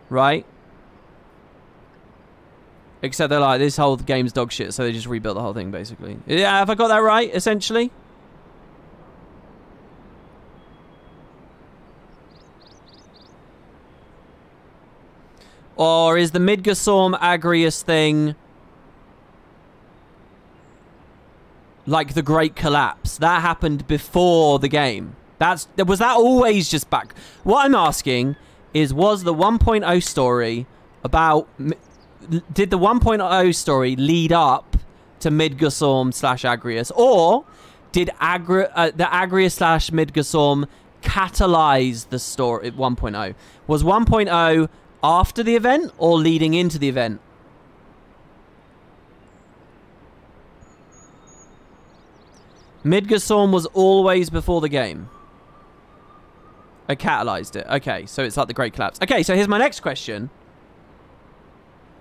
right? Except they're like, this whole game's dog shit, so they just rebuilt the whole thing, basically. Yeah, have I got that right, essentially? Or is the Midgardsorm Agrius thing like the Great Collapse? That happened before the game. Was that always just back? What I'm asking is, was the 1.0 story about... Did the 1.0 story lead up to Midgardsorm / Agrius? Or did the Agrius / Midgardsorm catalyze the story at 1.0? Was 1.0 after the event or leading into the event? Midgardsorm was always before the game. I catalyzed it. Okay, so it's like the Great Collapse. Okay, so here's my next question.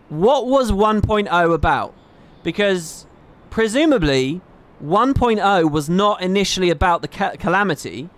What was 1.0 about? Because presumably 1.0 was not initially about the Calamity.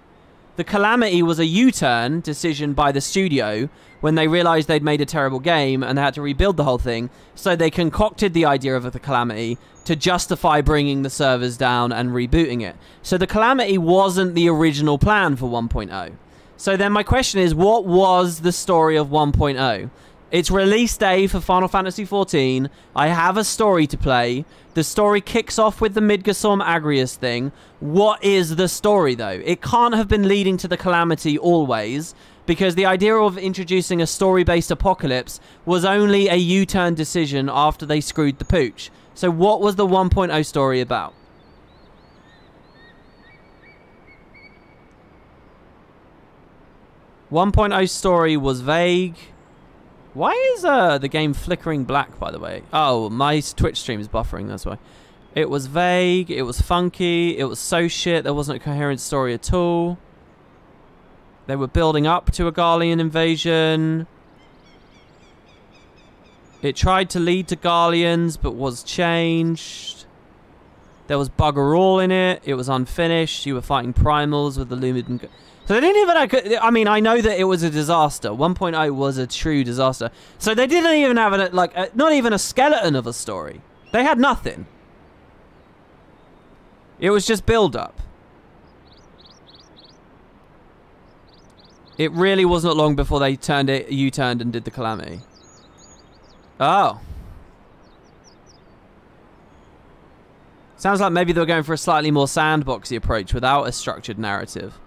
The Calamity was a U-turn decision by the studio when they realized they'd made a terrible game and they had to rebuild the whole thing. So they concocted the idea of the Calamity to justify bringing the servers down and rebooting it. So the Calamity wasn't the original plan for 1.0. So then my question is, what was the story of 1.0? It's release day for Final Fantasy XIV. I have a story to play. The story kicks off with the Midgardsorm Agrius thing. What is the story, though? It can't have been leading to the Calamity always, because the idea of introducing a story-based apocalypse was only a U-turn decision after they screwed the pooch. So what was the 1.0 story about? 1.0 story was vague. Why is the game flickering black, by the way? Oh, my Twitch stream is buffering, that's why. It was vague, it was funky, it was so shit, there wasn't a coherent story at all. They were building up to a Garlean invasion. It tried to lead to Garleans, but was changed. There was bugger all in it. It was unfinished. You were fighting primals with the Lumid. So they didn't even... I mean, I know that it was a disaster. 1.0 was a true disaster. So they didn't even have, not even a skeleton of a story. They had nothing. It was just build-up. It really wasn't long before they U-turned and did the Calamity. Oh. Sounds like maybe they were going for a slightly more sandboxy approach without a structured narrative.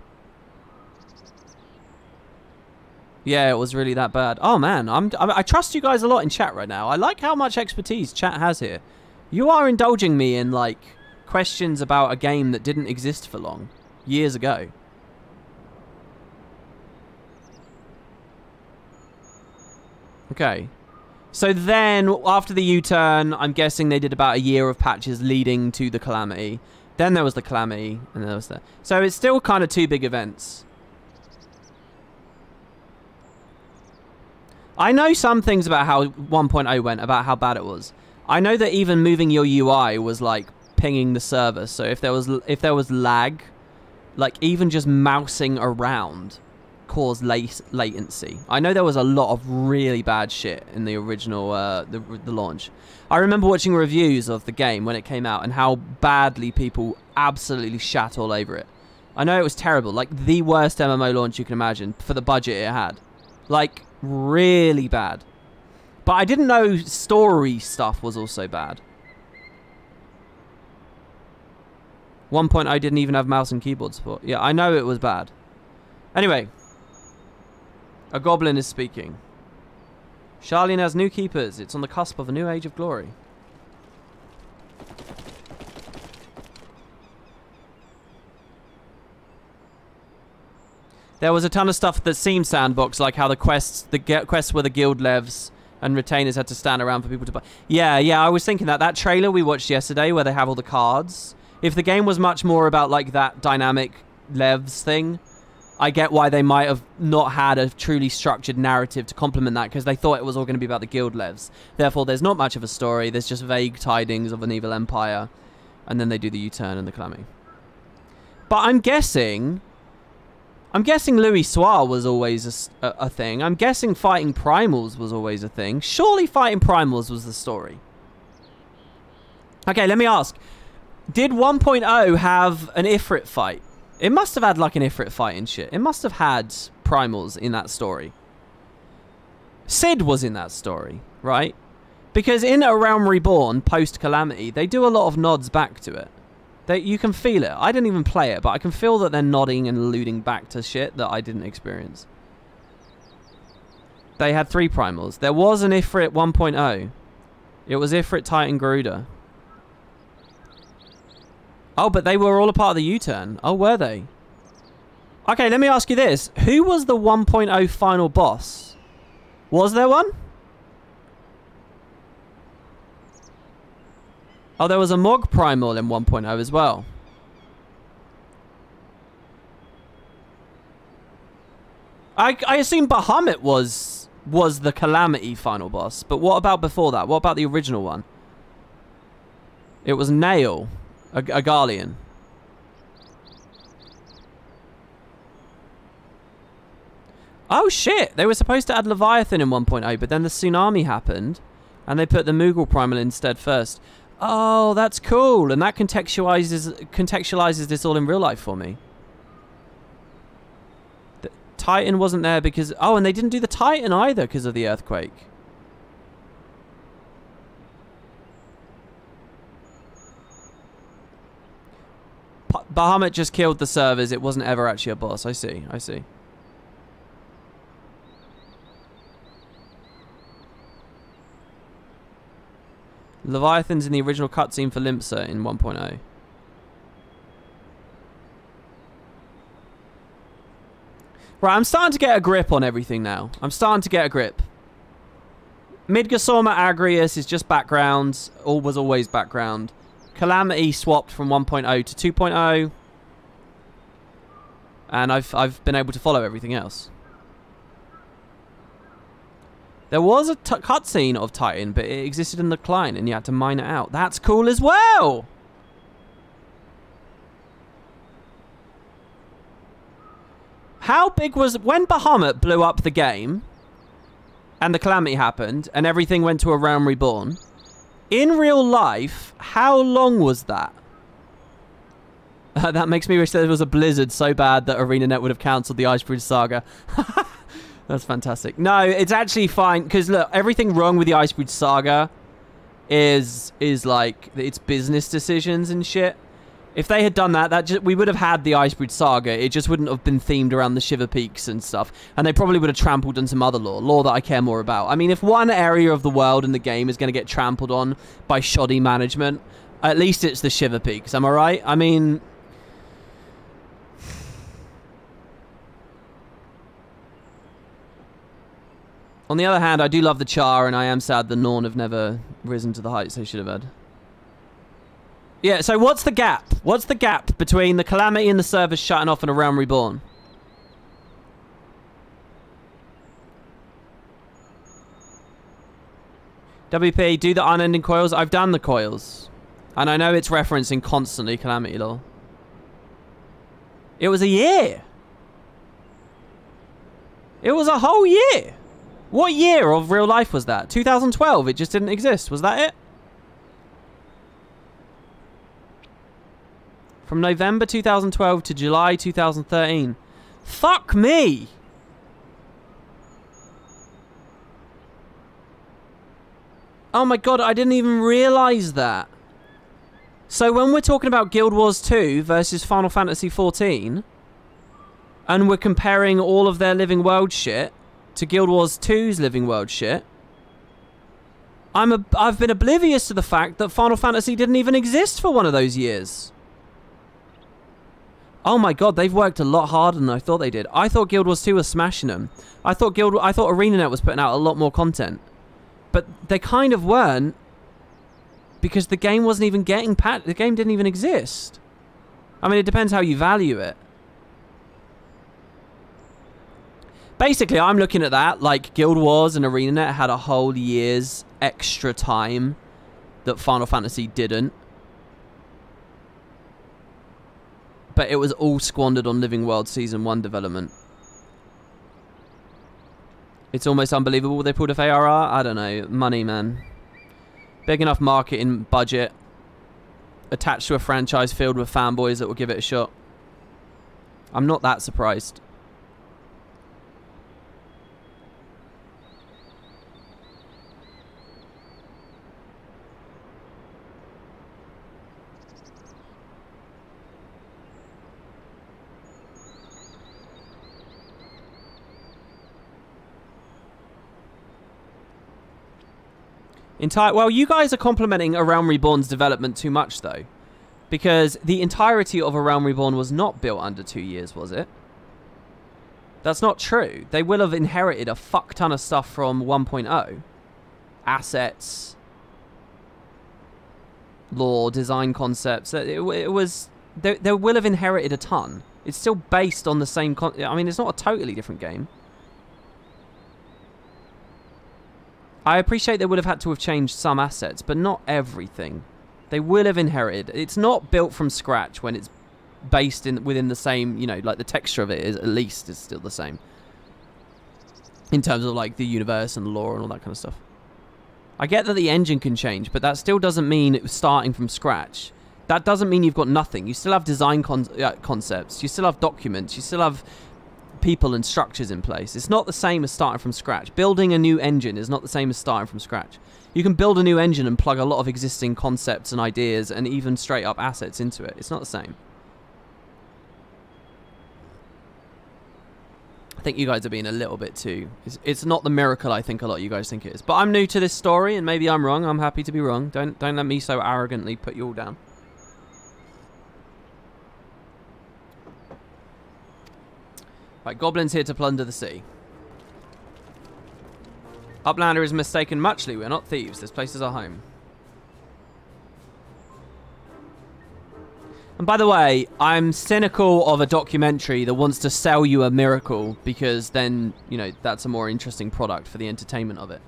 Yeah, it was really that bad. Oh man, I trust you guys a lot in chat right now. I like how much expertise chat has here. You are indulging me in like questions about a game that didn't exist for long, years ago. Okay. So then, after the U-turn, I'm guessing they did about a year of patches leading to the Calamity. Then there was the Calamity, and then there was the... So it's still kind of two big events. I know some things about how 1.0 went, about how bad it was. I know that even moving your UI was like pinging the server. So if there was lag, like even just mousing around caused latency. I know there was a lot of really bad shit in the original the launch. I remember watching reviews of the game when it came out and how badly people absolutely shat all over it. I know it was terrible, like the worst MMO launch you can imagine for the budget it had. Like really bad. But I didn't know story stuff was also bad. 1.0 didn't even have mouse and keyboard support. Yeah, I know it was bad. Anyway. A goblin is speaking. Sharlayan has new keepers. It's on the cusp of a new age of glory. There was a ton of stuff that seemed sandbox, like how the quests were the guild levs and retainers had to stand around for people to buy. Yeah, I was thinking that trailer we watched yesterday where they have all the cards. If the game was much more about like that dynamic levs thing, I get why they might have not had a truly structured narrative to complement that, because they thought it was all going to be about the guild levs. Therefore, there's not much of a story. There's just vague tidings of an evil empire, and then they do the U-turn and the Calamity. But I'm guessing Louis Soir was always a thing. I'm guessing fighting primals was always a thing. Surely fighting primals was the story. Okay, let me ask. Did 1.0 have an Ifrit fight? It must have had like an Ifrit fight and shit. It must have had primals in that story. Sid was in that story, right? Because in A Realm Reborn, post-Calamity, they do a lot of nods back to it. You can feel it. I didn't even play it, but I can feel that they're nodding and alluding back to shit that I didn't experience. They had 3 primals. There was an Ifrit 1.0. It was Ifrit, Titan, Garuda. Oh, but they were all a part of the U-turn. Oh, were they? Okay, let me ask you this. Who was the 1.0 final boss? Was there one? Oh, there was a Mog Primal in 1.0 as well. I assume Bahamut was the Calamity final boss. But what about before that? What about the original one? It was Nail, a Garlean. Oh shit! They were supposed to add Leviathan in 1.0, but then the tsunami happened, and they put the Moogle Primal instead first. Oh, that's cool, and that contextualizes this all in real life for me. The Titan wasn't there because... Oh, and they didn't do the Titan either because of the earthquake. Bahamut just killed the servers. It wasn't ever actually a boss. I see. I see. Leviathan's in the original cutscene for Limpsa in 1.0. Right, I'm starting to get a grip on everything now. I'm starting to get a grip. Midgosoma Agrius is just background. All was always background. Calamity swapped from 1.0 to 2.0. And I've been able to follow everything else. There was a cutscene of Titan, but it existed in the client and you had to mine it out. That's cool as well! How big was... When Bahamut blew up the game and the Calamity happened and everything went to a Realm Reborn, in real life, how long was that? That makes me wish there was a blizzard so bad that ArenaNet would have cancelled the Icebridge Saga. That's fantastic. No, it's actually fine, because look, everything wrong with the Icebridge Saga is like, it's business decisions and shit. If they had done that, we would have had the Icebridge Saga. It just wouldn't have been themed around the Shiver Peaks and stuff. And they probably would have trampled on some other lore that I care more about. I mean, if one area of the world in the game is going to get trampled on by shoddy management, at least it's the Shiver Peaks. Am I right? I mean... On the other hand, I do love the Char, and I am sad the Norn have never risen to the heights they should have had. Yeah, so what's the gap? What's the gap between the Calamity and the servers shutting off and a Realm Reborn? WP, do the unending coils? I've done the coils. And I know it's referencing constantly Calamity lore. It was a year. It was a whole year. What year of real life was that? 2012. It just didn't exist. Was that it? From November 2012 to July 2013. Fuck me! Oh my god, I didn't even realise that. So when we're talking about Guild Wars 2 versus Final Fantasy 14, and we're comparing all of their Living World shit to Guild Wars 2's Living World shit, I've been oblivious to the fact that Final Fantasy didn't even exist for one of those years. Oh my god, they've worked a lot harder than I thought they did. I thought Guild Wars 2 was smashing them. I thought ArenaNet was putting out a lot more content. But they kind of weren't, because the game wasn't even getting the game didn't even exist. I mean, it depends how you value it. Basically, I'm looking at that like Guild Wars and ArenaNet had a whole year's extra time that Final Fantasy didn't. But it was all squandered on Living World Season 1 development. It's almost unbelievable they pulled off ARR. I don't know. Money, man. Big enough marketing budget. Attached to a franchise filled with fanboys that will give it a shot. I'm not that surprised. Well, you guys are complimenting A Realm Reborn's development too much, though. Because the entirety of A Realm Reborn was not built under 2 years, was it? That's not true. They will have inherited a fuck ton of stuff from 1.0. Assets. Lore, design concepts. They will have inherited a ton. It's still based on the same... I mean, it's not a totally different game. I appreciate they would have had to have changed some assets, but not everything. They will have inherited. It's not built from scratch when it's based within the same, you know, like the texture of it is at least is still the same. In terms of like the universe and the lore and all that kind of stuff. I get that the engine can change, but that still doesn't mean it was starting from scratch. That doesn't mean you've got nothing. You still have design concepts. You still have documents. You still have people and structures in place. It's not the same as starting from scratch. Building a new engine is not the same as starting from scratch. You can build a new engine and plug a lot of existing concepts and ideas and even straight up assets into it. It's not the same. I think you guys are being a little bit too... It's not the miracle I think a lot of you guys think it is. But I'm new to this story and maybe I'm wrong. I'm happy to be wrong. Don't let me so arrogantly put you all down. Right, goblins here to plunder the city. Uplander is mistaken muchly. We're not thieves. This place is our home. And by the way, I'm cynical of a documentary that wants to sell you a miracle because then, you know, that's a more interesting product for the entertainment of it.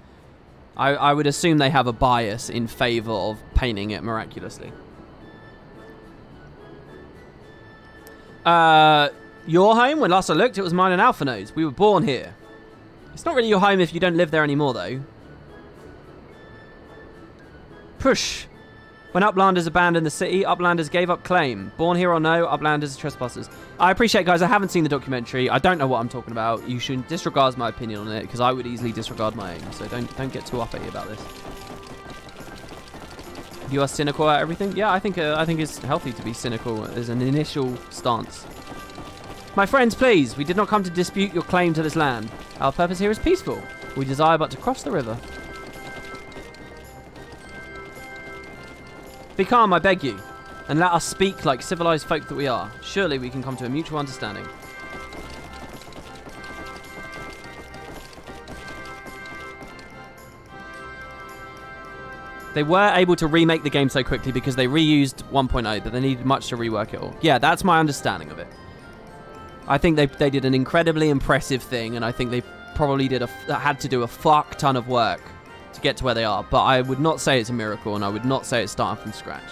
I would assume they have a bias in favor of painting it miraculously. Your home? When last I looked, it was mine and Alphino's. We were born here. It's not really your home if you don't live there anymore, though. Push. When Uplanders abandoned the city, Uplanders gave up claim. Born here or no, Uplanders are trespassers. I appreciate, guys, I haven't seen the documentary. I don't know what I'm talking about. You should disregard my opinion on it, because I would easily disregard my own. So don't get too uppity about this. You are cynical at everything? Yeah, I think it's healthy to be cynical as an initial stance. My friends, please, we did not come to dispute your claim to this land. Our purpose here is peaceful. We desire but to cross the river. Be calm, I beg you, and let us speak like civilized folk that we are. Surely we can come to a mutual understanding. They were able to remake the game so quickly because they reused 1.0, but they needed much to rework it all. Yeah, that's my understanding of it. I think they did an incredibly impressive thing, and I think they probably had to do a fuck ton of work to get to where they are, but I would not say it's a miracle, and I would not say it's starting from scratch.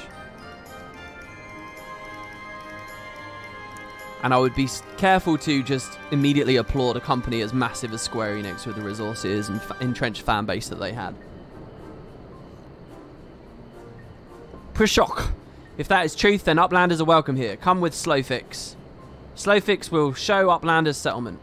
And I would be careful to just immediately applaud a company as massive as Square Enix with the resources and entrenched fan base that they had. Pushok. If that is truth, then Uplanders are welcome here. Come with Slowfix. Slowfix will show Uplanders settlement.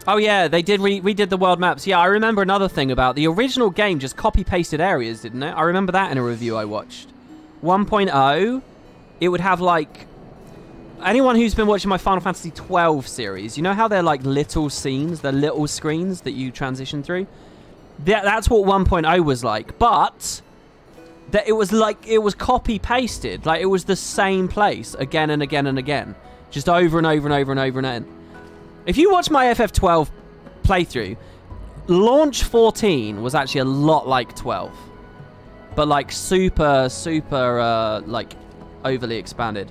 Oh yeah, they did redid the world maps. Yeah, I remember another thing about the original game just copy-pasted areas, didn't it? I remember that in a review I watched. 1.0, it would have like... Anyone who's been watching my Final Fantasy 12 series, you know how they're like little scenes, they're little screens that you transition through? That's what 1.0 was like, but that it was copy-pasted. Like, it was the same place again and again and again. Just over and over and over and over and over. If you watch my FF12 playthrough, launch 14 was actually a lot like 12. But like super, like overly expanded.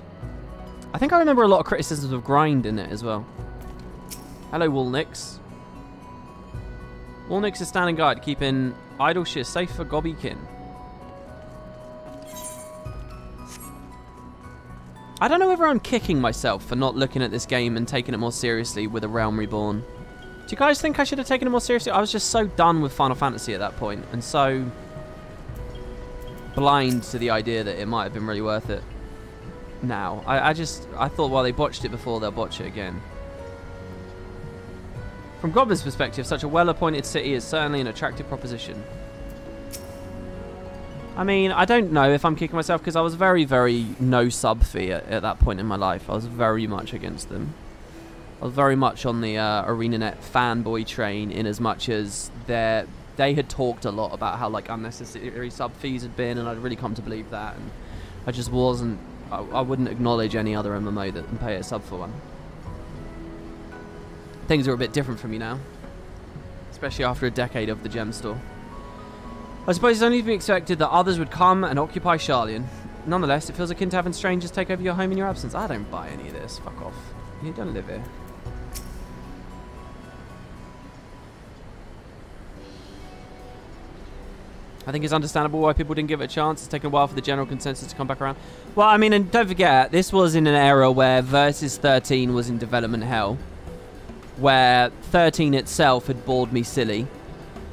I think I remember a lot of criticisms of grind in it as well. Hello, Woolnix. Woolnix is standing guide, keeping idle shit safe for Gobbykin. I don't know whether I'm kicking myself for not looking at this game and taking it more seriously with A Realm Reborn. Do you guys think I should have taken it more seriously? I was just so done with Final Fantasy at that point, and so blind to the idea that it might have been really worth it now. I thought, well, they botched it before, they'll botch it again. From Goblin's perspective, such a well-appointed city is certainly an attractive proposition. I mean, I don't know if I'm kicking myself because I was very, very no sub fee at that point in my life. I was very much against them. I was very much on the ArenaNet fanboy train, in as much as they had talked a lot about how like unnecessary sub fees had been, and I'd really come to believe that, and I just wasn't. I wouldn't acknowledge any other MMO that can pay a sub for one. Things are a bit different for me now, especially after a decade of the gem store. I suppose it's only to be expected that others would come and occupy Sharlayan. Nonetheless, it feels akin to having strangers take over your home in your absence. I don't buy any of this. Fuck off. You don't live here. I think it's understandable why people didn't give it a chance. It's taken a while for the general consensus to come back around. Well, I mean, and don't forget, this was in an era where Versus 13 was in development hell. Where 13 itself had bored me silly.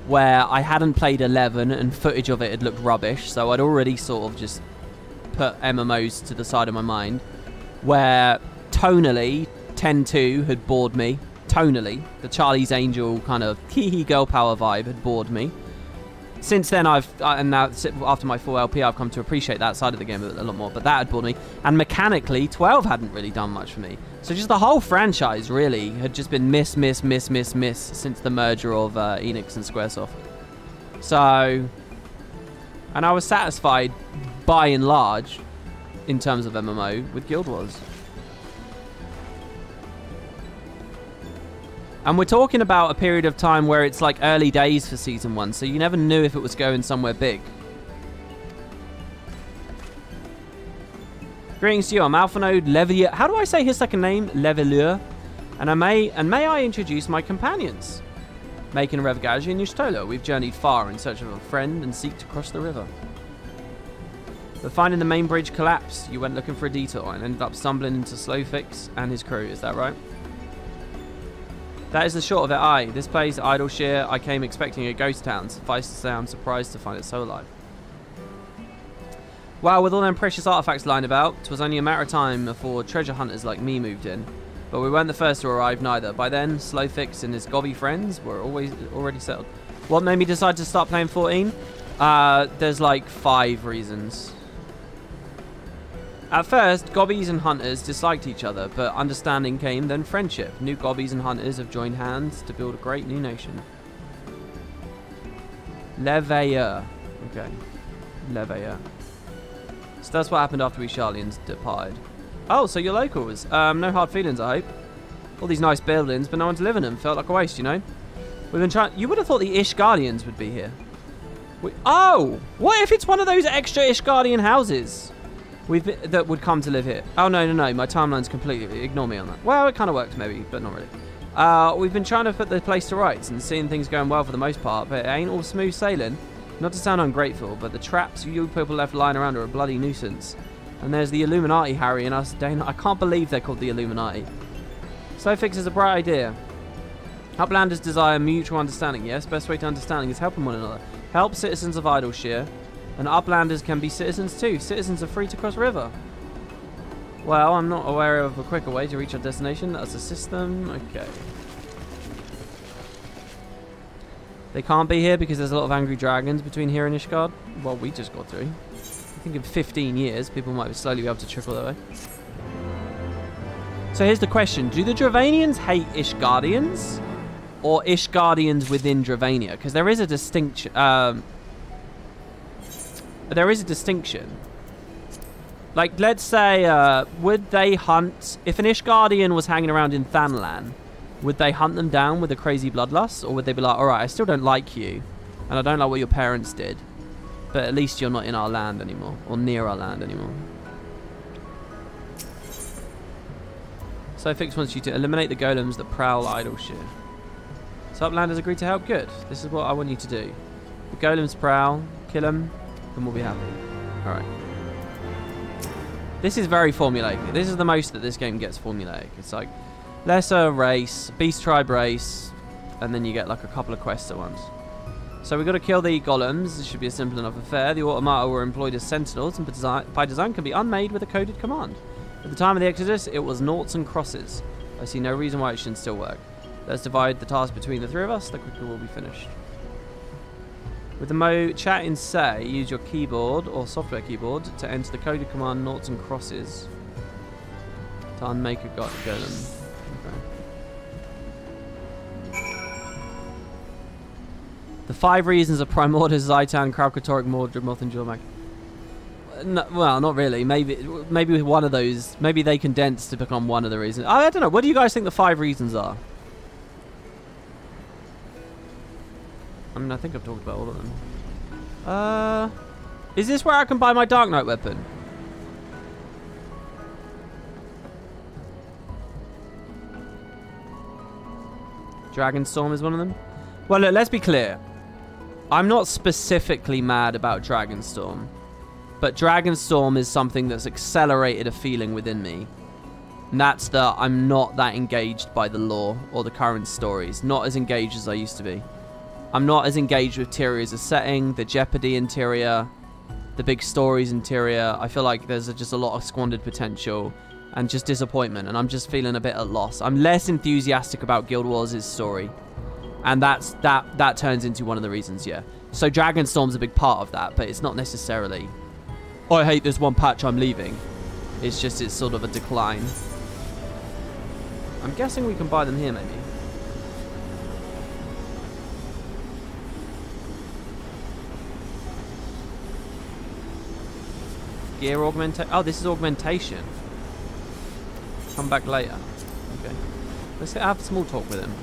Where I hadn't played 11 and footage of it had looked rubbish, so I'd already sort of just put MMOs to the side of my mind. Where tonally 10-2 had bored me. Tonally, the Charlie's Angel kind of hee-hee girl power vibe had bored me. since then, and now after my full LP, I've come to appreciate that side of the game a lot more. But that had bored me, and mechanically, 12 hadn't really done much for me. So just the whole franchise really had just been miss since the merger of Enix and Squaresoft. So, and I was satisfied by and large in terms of MMO with Guild Wars. And we're talking about a period of time where it's like early days for Season 1, so you never knew if it was going somewhere big. Greetings to you, I'm Alpha Node Levelier. How do I say his second name? Levelier. And may I introduce my companions? Making a Revgaji and Yushtolo. We've journeyed far in search of a friend and seek to cross the river. But finding the main bridge collapsed, you went looking for a detour and ended up stumbling into Slowfix and his crew, is that right? That is the short of it, aye. This place, Idleshire, I came expecting a ghost town. Suffice to say, I'm surprised to find it so alive. Well, with all them precious artifacts lying about, 'twas only a matter of time before treasure hunters like me moved in. But we weren't the first to arrive neither. By then, Slowfix and his gobby friends were already settled. What made me decide to start playing 14? There's like 5 reasons. At first, gobbies and hunters disliked each other, but understanding came, then friendship. New gobbies and hunters have joined hands to build a great new nation. Leveilleur. Okay. Leveilleur. So that's what happened after we Charlians departed. Oh, so you're locals. No hard feelings, I hope. All these nice buildings, but no one to live in them. Felt like a waste, you know? We've been trying... You would have thought the Ishgardians would be here. Oh! What if it's one of those extra Ishgardian houses? That would come to live here. Oh, no. My timeline's completely... Ignore me on that. Well, it kind of works, maybe, but not really. We've been trying to put the place to rights and seeing things going well for the most part, but it ain't all smooth sailing. Not to sound ungrateful, but the traps you people left lying around are a bloody nuisance. And there's the Illuminati harrying us. I can't believe they're called the Illuminati. Slowfix is a bright idea. Uplanders desire mutual understanding, yes? Best way to understanding is helping one another. Help citizens of Idleshire. And Uplanders can be citizens too. Citizens are free to cross river. Well, I'm not aware of a quicker way to reach our destination. That's a system. Okay. They can't be here because there's a lot of angry dragons between here and Ishgard. Well, we just got through. I think in 15 years, people might slowly be able to trickle their way. So here's the question. Do the Dravanians hate Ishgardians? Or Ishgardians within Dravania? Because there is a distinction. Like, let's say, would they hunt... If an Ishgardian was hanging around in Thanlan, would they hunt them down with a crazy bloodlust? Or would they be like, alright, I still don't like you, and I don't like what your parents did, but at least you're not in our land anymore, or near our land anymore. So Fix wants you to eliminate the golems that prowl Idleshire. So Uplanders agreed to help. Good. This is what I want you to do. The golems prowl, kill them, and we'll be happy. Alright. This is very formulaic. This is the most that this game gets formulaic. It's like lesser race, beast tribe race, and then you get like a couple of quests at once. So we've got to kill the golems. This should be a simple enough affair. The automata were employed as sentinels and by design can be unmade with a coded command. At the time of the Exodus, it was noughts and crosses. I see no reason why it shouldn't still work. Let's divide the task between the 3 of us. The quicker we'll be finished. With the chat in say, use your keyboard or software keyboard to enter the coded command noughts and crosses to unmake a golem. The 5 reasons of Primordus, Zaitan, Kralkatoric, Mordred, Moth, and Jormak. No, well, not really. Maybe one of those. Maybe they condense to become one of the reasons. I don't know. What do you guys think the 5 reasons are? I mean, I think I've talked about all of them. Is this where I can buy my Dark Knight weapon? Dragonstorm is one of them. Well, look, let's be clear. I'm not specifically mad about Dragonstorm, but Dragonstorm is something that's accelerated a feeling within me. And that's that I'm not that engaged by the lore or the current stories. Not as engaged as I used to be. I'm not as engaged with Tyria as a setting, the Jeopardy interior, the big stories interior. I feel like there's just a lot of squandered potential and just disappointment, and I'm just feeling a bit at loss. I'm less enthusiastic about Guild Wars' story. And that turns into one of the reasons, yeah. So Dragonstorm's a big part of that, but it's not necessarily, oh, I hate this one patch, I'm leaving. It's just, it's sort of a decline. I'm guessing we can buy them here, maybe. Gear augmentation. Oh, this is augmentation. Come back later. Okay. Let's have a small talk with him.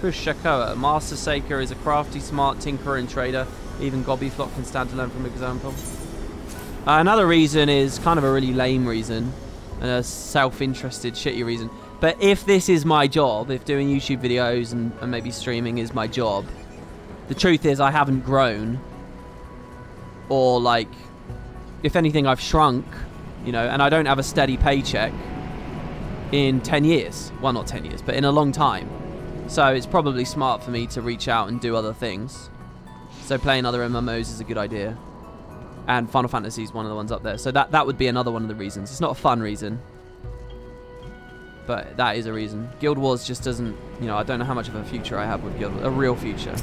Push Shakoa. Master Saker is a crafty, smart tinkerer and trader. Even Gobbyflock can stand to learn from example. Another reason is kind of a really lame reason. And a self-interested, shitty reason. But if this is my job, if doing YouTube videos and maybe streaming is my job, the truth is I haven't grown. Or, like, if anything, I've shrunk, you know, and I don't have a steady paycheck in 10 years. Well, not 10 years, but in a long time. So it's probably smart for me to reach out and do other things. So playing other MMOs is a good idea. And Final Fantasy is one of the ones up there. So that would be another one of the reasons. It's not a fun reason. But that is a reason. Guild Wars just doesn't, you know, I don't know how much of a future I have with Guild Wars. A real future.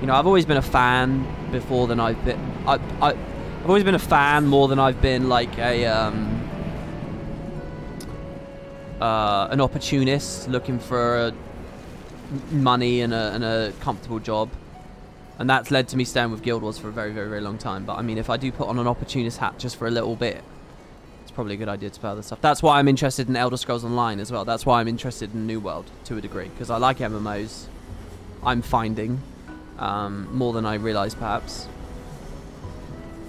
You know, I've always been a fan before than I've been... I've always been a fan more than I've been, like, an opportunist looking for money and a comfortable job. And that's led to me staying with Guild Wars for a very, very, very long time. But, I mean, if I do put on an opportunist hat just for a little bit, it's probably a good idea to play other stuff. That's why I'm interested in Elder Scrolls Online as well. That's why I'm interested in New World, to a degree. Because I like MMOs. I'm finding... more than I realised, perhaps.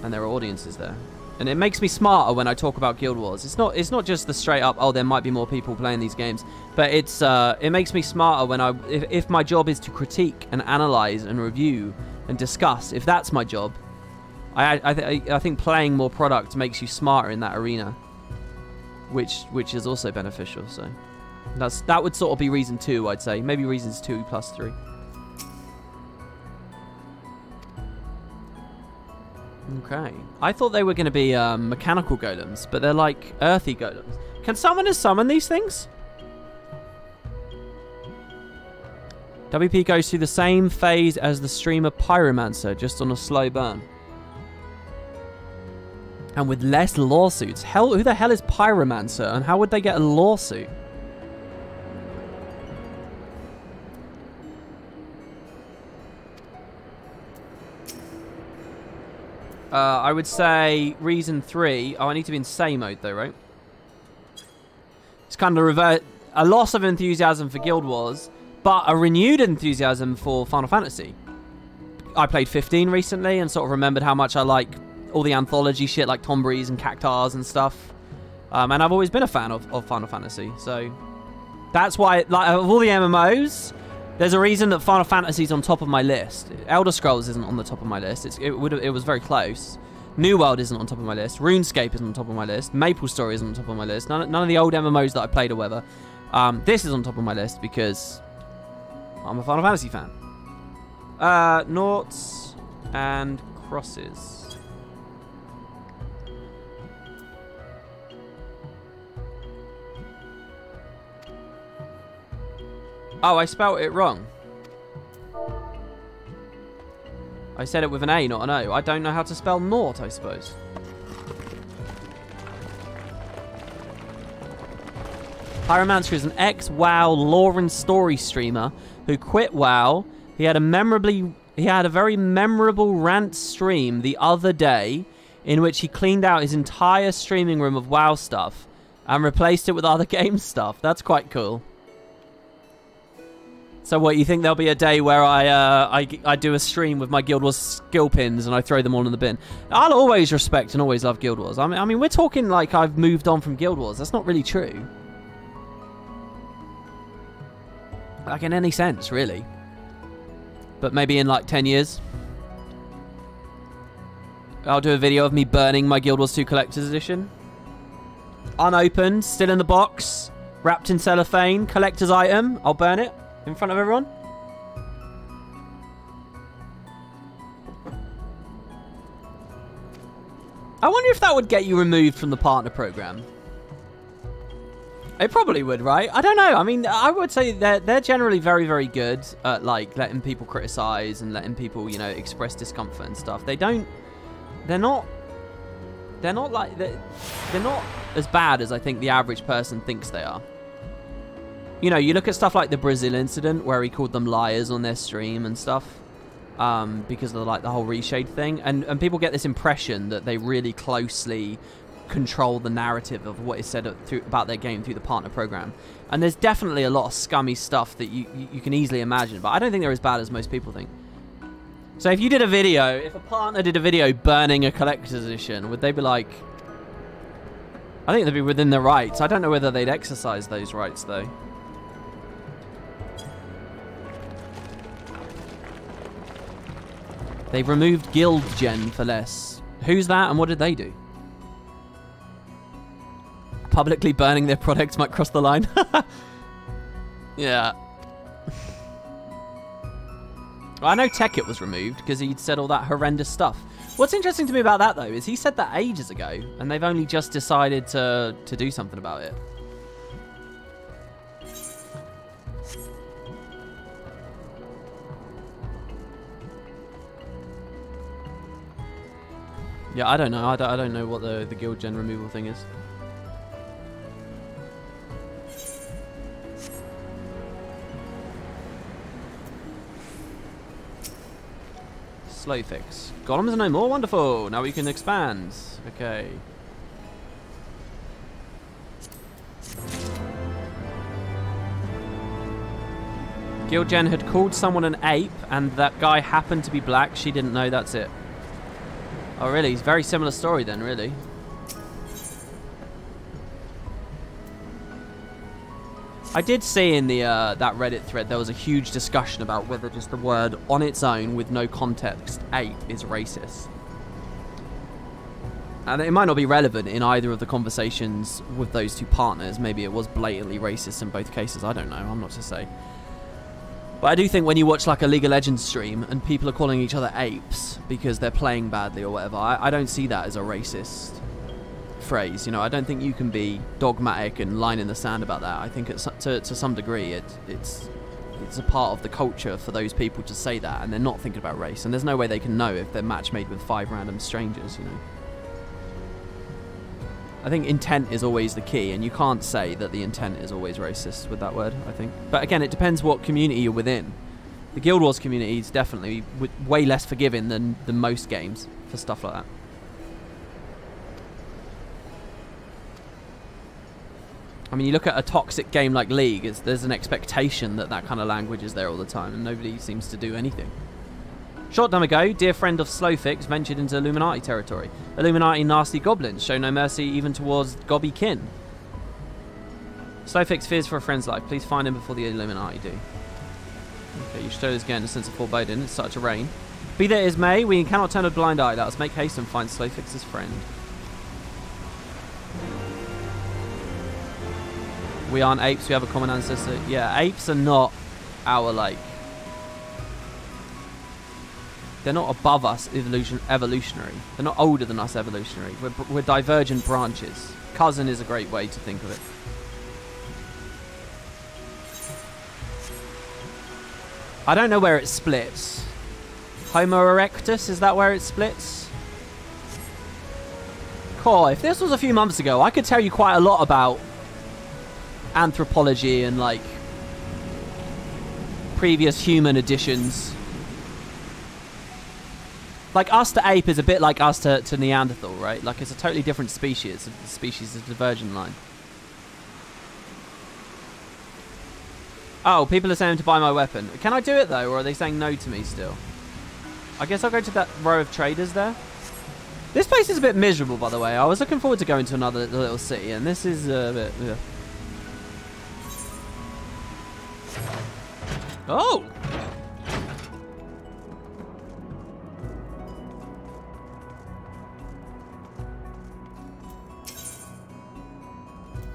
And there are audiences there. And it makes me smarter when I talk about Guild Wars. It's not just the straight up, oh, there might be more people playing these games. But it's it makes me smarter when if my job is to critique and analyse and review and discuss, if that's my job, I think playing more product makes you smarter in that arena. Which is also beneficial, so. That would sort of be reason 2, I'd say. Maybe reasons 2 plus 3. Okay. I thought they were going to be mechanical golems, but they're like earthy golems. Can summoners summon these things? WP goes through the same phase as the streamer Pyromancer, just on a slow burn. And with less lawsuits. Hell, who the hell is Pyromancer, and how would they get a lawsuit? I would say reason 3. Oh, I need to be in same mode though, right? It's kind of a loss of enthusiasm for Guild Wars, but a renewed enthusiasm for Final Fantasy. I played 15 recently and sort of remembered how much I like all the anthology shit like Tom Breeze and Cactars and stuff. And I've always been a fan of Final Fantasy, so that's why, like, of all the MMOs, there's a reason that Final Fantasy's on top of my list. Elder Scrolls isn't on the top of my list. It was very close. New World isn't on top of my list. RuneScape isn't on top of my list. MapleStory isn't on top of my list. None of the old MMOs that I played or whatever. This is on top of my list because I'm a Final Fantasy fan. Noughts and crosses. Oh, I spelt it wrong. I said it with an A, not an O. I don't know how to spell naught, I suppose. Pyromancer is an ex-WoW lore and story streamer who quit WoW. He had a very memorable rant stream the other day in which he cleaned out his entire streaming room of WoW stuff and replaced it with other game stuff. That's quite cool. So what, you think there'll be a day where I do a stream with my Guild Wars skill pins and I throw them all in the bin? I'll always respect and always love Guild Wars. I mean, we're talking like I've moved on from Guild Wars. That's not really true. Like in any sense, really. But maybe in like 10 years. I'll do a video of me burning my Guild Wars 2 Collector's Edition. Unopened, still in the box, wrapped in cellophane, collector's item. I'll burn it. In front of everyone? I wonder if that would get you removed from the partner program. It probably would, right? I don't know. I mean, I would say they're generally very, very good at, like, letting people criticize and letting people, you know, express discomfort and stuff. They're not as bad as I think the average person thinks they are. You know, you look at stuff like the Brazil incident where he called them liars on their stream and stuff, because of like the whole reshade thing, and people get this impression that they really closely control the narrative of what is said about their game through the partner program. And there's definitely a lot of scummy stuff that you can easily imagine, but I don't think they're as bad as most people think. So if you did a video, if a partner did a video burning a collector's edition, would they be like... I think they'd be within their rights. I don't know whether they'd exercise those rights, though. They've removed Guild Gen for less. Who's that and what did they do? Publicly burning their products might cross the line. Yeah. Well, I know Tekkit was removed because he'd said all that horrendous stuff. What's interesting to me about that, though, is he said that ages ago, and they've only just decided to do something about it. Yeah, I don't know. I don't know what the Guild Gen removal thing is. Slow fix. Golems are no more. Wonderful. Now we can expand. Okay. Guild Gen had called someone an ape, and that guy happened to be black. She didn't know. That's it. Oh, really? It's a very similar story then, really. I did see in the that Reddit thread there was a huge discussion about whether just the word on its own with no context, ape, is racist. And it might not be relevant in either of the conversations with those two partners. Maybe it was blatantly racist in both cases. I don't know. I'm not to say. But I do think when you watch like a League of Legends stream and people are calling each other apes because they're playing badly or whatever, I don't see that as a racist phrase. You know, I don't think you can be dogmatic and line in the sand about that. I think to some degree it's a part of the culture for those people to say that, and they're not thinking about race, and there's no way they can know if they're match made with 5 random strangers, you know. I think intent is always the key, and you can't say that the intent is always racist with that word, I think. But again, it depends what community you're within. The Guild Wars community is definitely way less forgiving than most games for stuff like that. I mean, you look at a toxic game like League, there's an expectation that that kind of language is there all the time, and nobody seems to do anything. Short time ago, dear friend of Slowfix ventured into Illuminati territory. Illuminati nasty goblins show no mercy even towards gobby kin. Slowfix fears for a friend's life. Please find him before the Illuminati do. Okay, you show us again a sense of foreboding. It's such a rain. Be that as may, we cannot turn a blind eye. Let us make haste and find Slowfix's friend. We aren't apes, we have a common ancestor. Yeah, apes are not our, like... They're not above us evolutionary. They're not older than us evolutionary. We're divergent branches. Cousin is a great way to think of it. I don't know where it splits. Homo erectus, is that where it splits? Cool, if this was a few months ago, I could tell you quite a lot about anthropology and like previous human additions. Like us to ape is a bit like us to Neanderthal, right? Like it's a totally different species. The species is the divergent line. Oh, people are saying to buy my weapon. Can I do it though, or are they saying no to me still? I guess I'll go to that row of traders there. This place is a bit miserable, by the way. I was looking forward to going to another little city, and this is a bit... Yeah. Oh!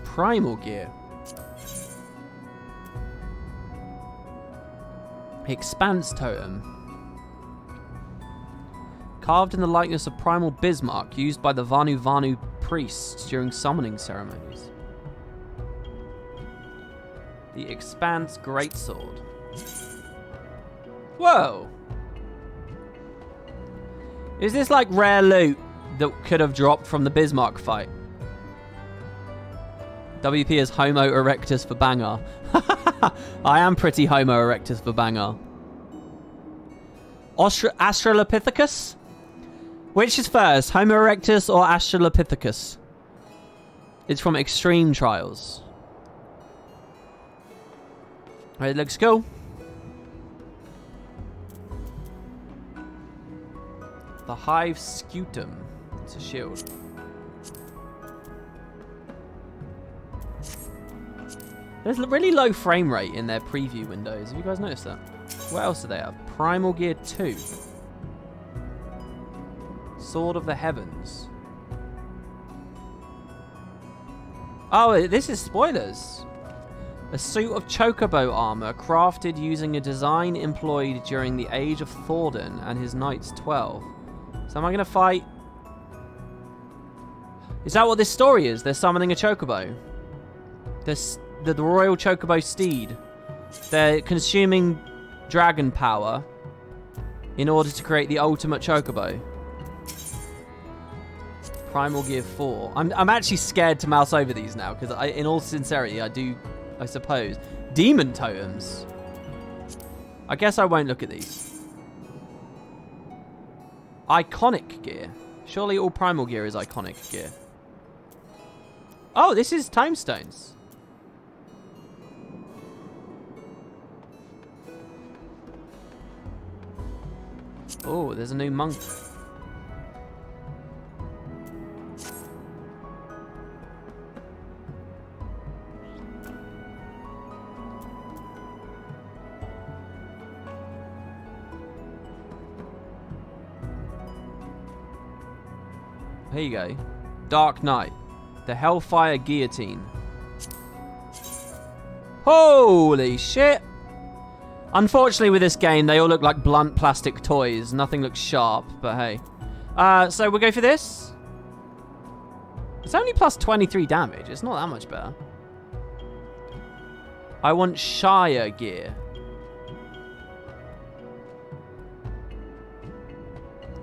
Primal gear. Expanse totem. Carved in the likeness of primal Bismarck, used by the Vanu priests during summoning ceremonies. The Expanse Greatsword. Whoa! Is this like rare loot that could have dropped from the Bismarck fight? WP is Homo erectus for banger. I am pretty Homo erectus for banger. Australopithecus? Which is first, Homo erectus or Australopithecus? It's from Extreme Trials. It looks cool. The Hive Scutum. It's a shield. There's a really low frame rate in their preview windows. Have you guys noticed that? What else do they have? Primal Gear 2. Sword of the Heavens. Oh, this is spoilers. A suit of chocobo armor crafted using a design employed during the age of Thordan and his Knights 12. So am I going to fight? Is that what this story is? They're summoning a chocobo. The royal chocobo steed. They're consuming dragon power in order to create the ultimate chocobo. Primal Gear 4. I'm actually scared to mouse over these now because in all sincerity, I suppose. Demon totems. I guess I won't look at these. Iconic gear. Surely all Primal gear is iconic gear. Oh, this is time stones. Oh, there's a new monk. Here you go. Dark Knight. The Hellfire Guillotine. Holy shit! Unfortunately with this game, they all look like blunt plastic toys. Nothing looks sharp, but hey. So we'll go for this. It's only plus 23 damage. It's not that much better. I want Shire gear.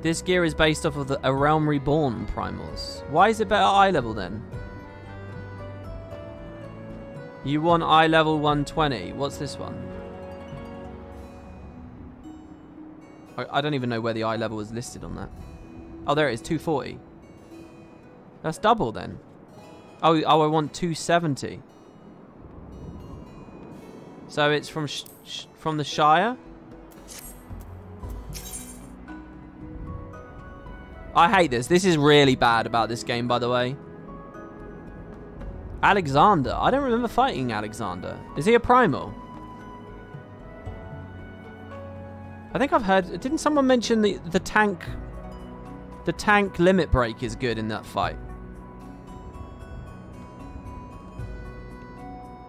This gear is based off of A Realm Reborn primals. Why is it better eye level then? You want eye level 120. What's this one? I don't even know where the eye level is listed on that. Oh, there it is, 240. That's double then. Oh, I want 270. So it's from the Shire? I hate this. This is really bad about this game, by the way. Alexander. I don't remember fighting Alexander. Is he a primal? I think I've heard... Didn't someone mention the tank... The tank limit break is good in that fight?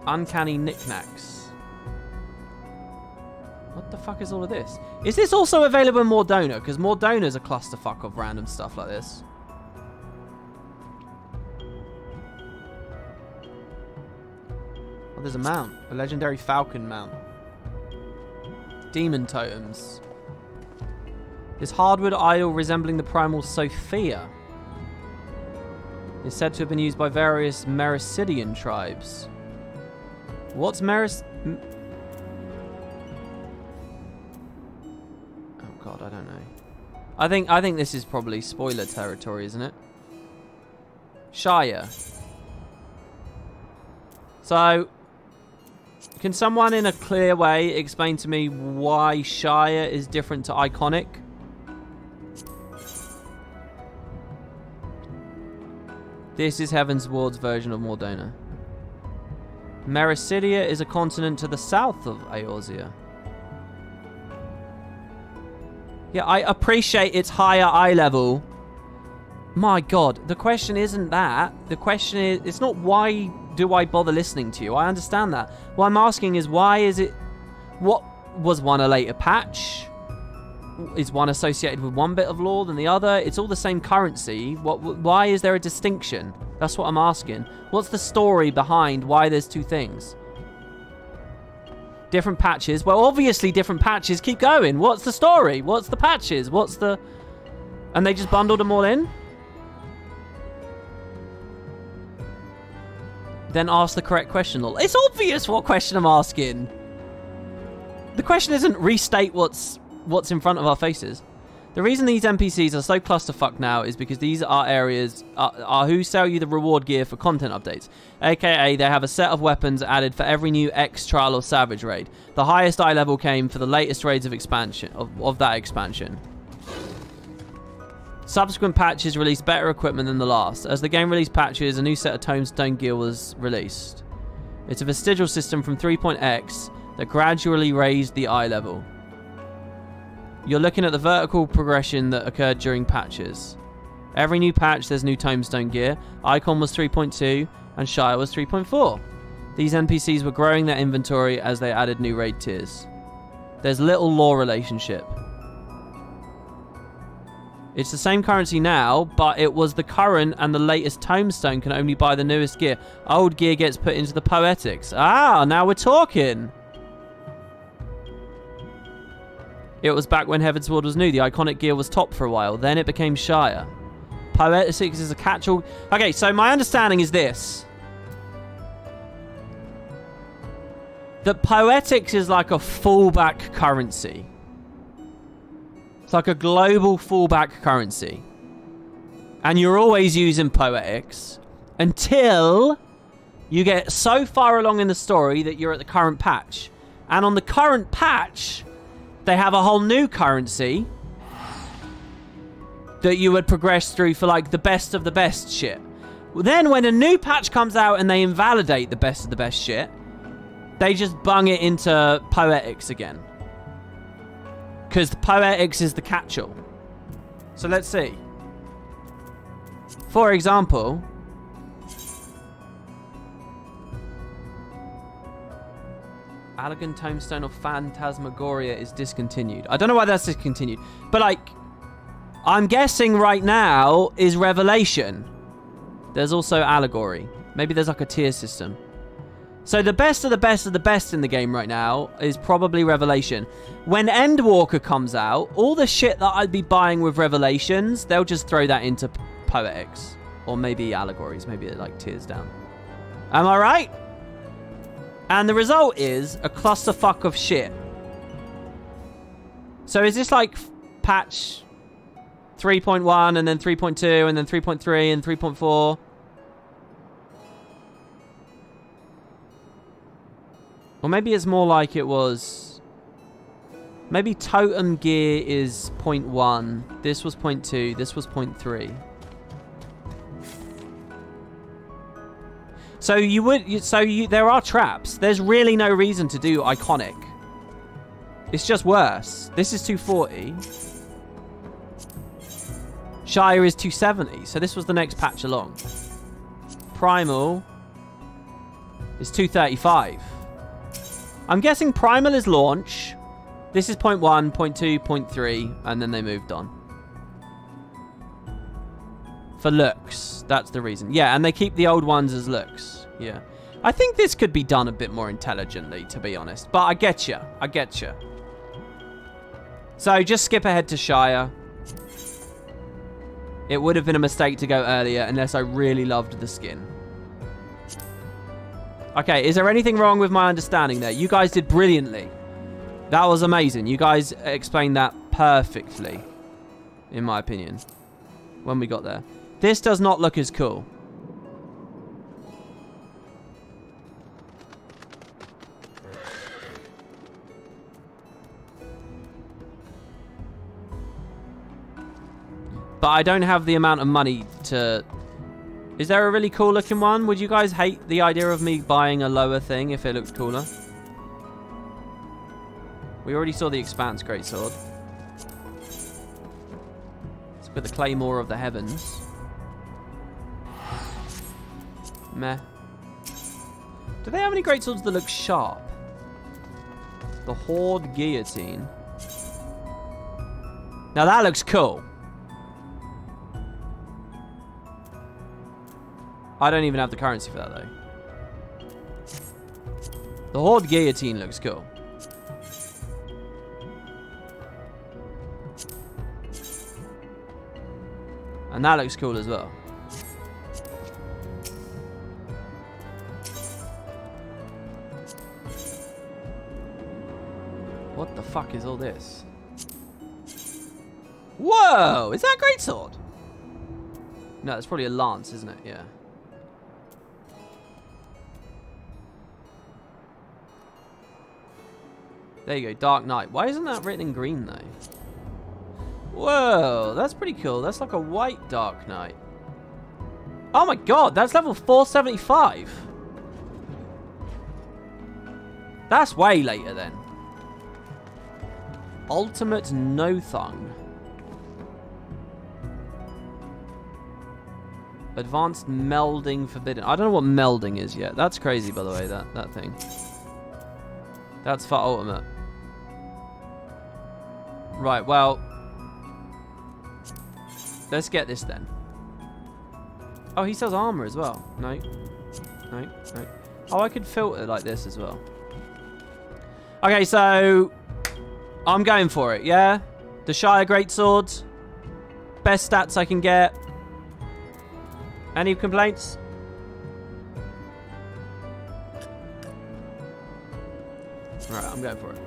Uncanny knickknacks. What the fuck is all of this? Is this also available in Mordona? Because Mordona's a clusterfuck of random stuff like this. Oh, there's a mount. A legendary falcon mount. Demon totems. This hardwood idol resembling the primal Sophia is said to have been used by various Mericidian tribes. What's God, I don't know. I think this is probably spoiler territory, isn't it? Shire. So, can someone in a clear way explain to me why Shire is different to Iconic? This is Heavensward's version of Mordona. Mericidia is a continent to the south of Eorzea. Yeah, I appreciate its higher eye level. My God, the question isn't that. The question is, it's not why do I bother listening to you? I understand that. What I'm asking is why is it... What was one a later patch? Is one associated with one bit of lore than the other? It's all the same currency. Why is there a distinction? That's what I'm asking. What's the story behind why there's two things? Different patches. Well, obviously different patches. Keep going. What's the story? What's the patches? What's the... And they just bundled them all in? Then ask the correct question. It's obvious what question I'm asking. The question isn't restate what's in front of our faces. The reason these NPCs are so clusterfuck now is because these are areas are who sell you the reward gear for content updates. AKA, they have a set of weapons added for every new X, Trial, or Savage raid. The highest eye level came for the latest raids of expansion of that expansion. Subsequent patches released better equipment than the last. As the game released patches, a new set of Tombstone gear was released. It's a vestigial system from 3.x that gradually raised the eye level. You're looking at the vertical progression that occurred during patches. Every new patch, there's new Tombstone gear. Icon was 3.2 and Shire was 3.4. These NPCs were growing their inventory as they added new raid tiers. There's little lore relationship. It's the same currency now, but it was the current and the latest Tombstone can only buy the newest gear. Old gear gets put into the Poetics. Ah, now we're talking. It was back when Heavensward was new. The iconic gear was top for a while. Then it became Shire. Poetics is a catch-all. Okay, so my understanding is this. That Poetics is like a fallback currency. It's like a global fallback currency. And you're always using Poetics until you get so far along in the story that you're at the current patch. And on the current patch, they have a whole new currency that you would progress through for like the best of the best shit. Then when a new patch comes out and they invalidate the best of the best shit, they just bung it into Poetics again. Because the Poetics is the catch-all. So let's see. For example, Allegan Tombstone of Phantasmagoria is discontinued. I don't know why that's discontinued. But like, I'm guessing right now is Revelation. There's also Allegory. Maybe there's like a tier system. So the best of the best of the best in the game right now is probably Revelation. When Endwalker comes out, all the shit that I'd be buying with Revelations, they'll just throw that into Poetics. Or maybe Allegories. Maybe it like tiers down. Am I right? And the result is a clusterfuck of shit. So is this like patch 3.1 and then 3.2 and then 3.3 and 3.4? Or maybe it's more like it was... Maybe Totem Gear is 0.1. This was 0.2. This was 0.3. So you would... there are traps. There's really no reason to do Iconic. It's just worse. This is 240. Shire is 270. So this was the next patch along. Primal is 235. I'm guessing Primal is launch. This is 0.1, 0.2, 0.3, and then they moved on. For looks. That's the reason. Yeah, and they keep the old ones as looks. Yeah. I think this could be done a bit more intelligently, to be honest. But I get you. I get you. So just skip ahead to Shire. It would have been a mistake to go earlier unless I really loved the skin. Okay, is there anything wrong with my understanding there? You guys did brilliantly. That was amazing. You guys explained that perfectly, in my opinion, when we got there. This does not look as cool. But I don't have the amount of money to... Is there a really cool looking one? Would you guys hate the idea of me buying a lower thing if it looked cooler? We already saw the Expanse Greatsword. It's with the Claymore of the Heavens. Meh. Do they have any Greatswords that look sharp? The Horde Guillotine. Now that looks cool. I don't even have the currency for that, though. The Horde Guillotine looks cool. And that looks cool as well. What the fuck is all this? Whoa! Is that a greatsword? No, it's probably a lance, isn't it? Yeah. There you go, Dark Knight. Why isn't that written in green, though? Whoa, that's pretty cool. That's like a white Dark Knight. Oh my god, that's level 475. That's way later, then. Ultimate No-Thung. Advanced Melding Forbidden. I don't know what melding is yet. That's crazy, by the way, that thing. That's for ultimate. Right, well. Let's get this then. Oh, he sells armor as well. No. No, no. Oh, I could filter like this as well. Okay, so I'm going for it, yeah? The Shire Greatswords. Best stats I can get. Any complaints? Alright, I'm going for it.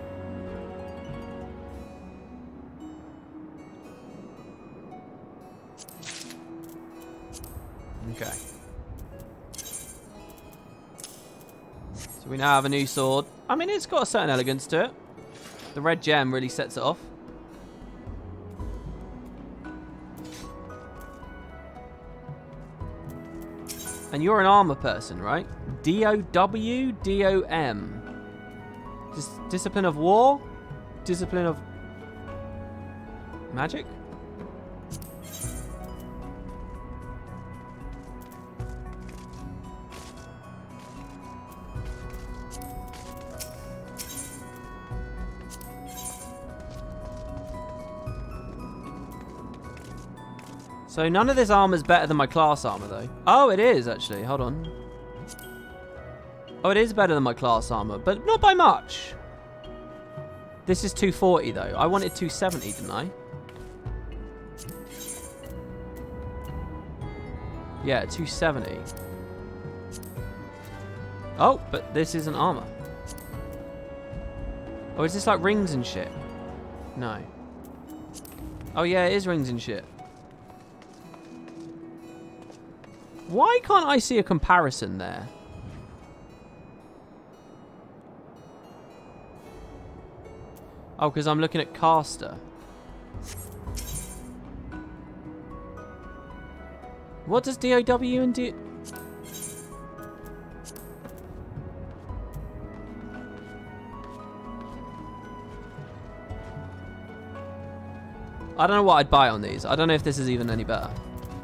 Okay. So we now have a new sword. I mean, it's got a certain elegance to it. The red gem really sets it off. And you're an armor person, right? D-O-W? D-O-M. Discipline of war? Discipline of magic? So none of this armor's better than my class armor, though. Oh, it is, actually. Hold on. Oh, it is better than my class armor, but not by much. This is 240, though. I wanted 270, didn't I? Yeah, 270. Oh, but this isn't armor. Oh, is this like rings and shit? No. Oh, yeah, it is rings and shit. Why can't I see a comparison there? Oh, because I'm looking at caster. What does DOW and D... I don't know what I'd buy on these. I don't know if this is even any better.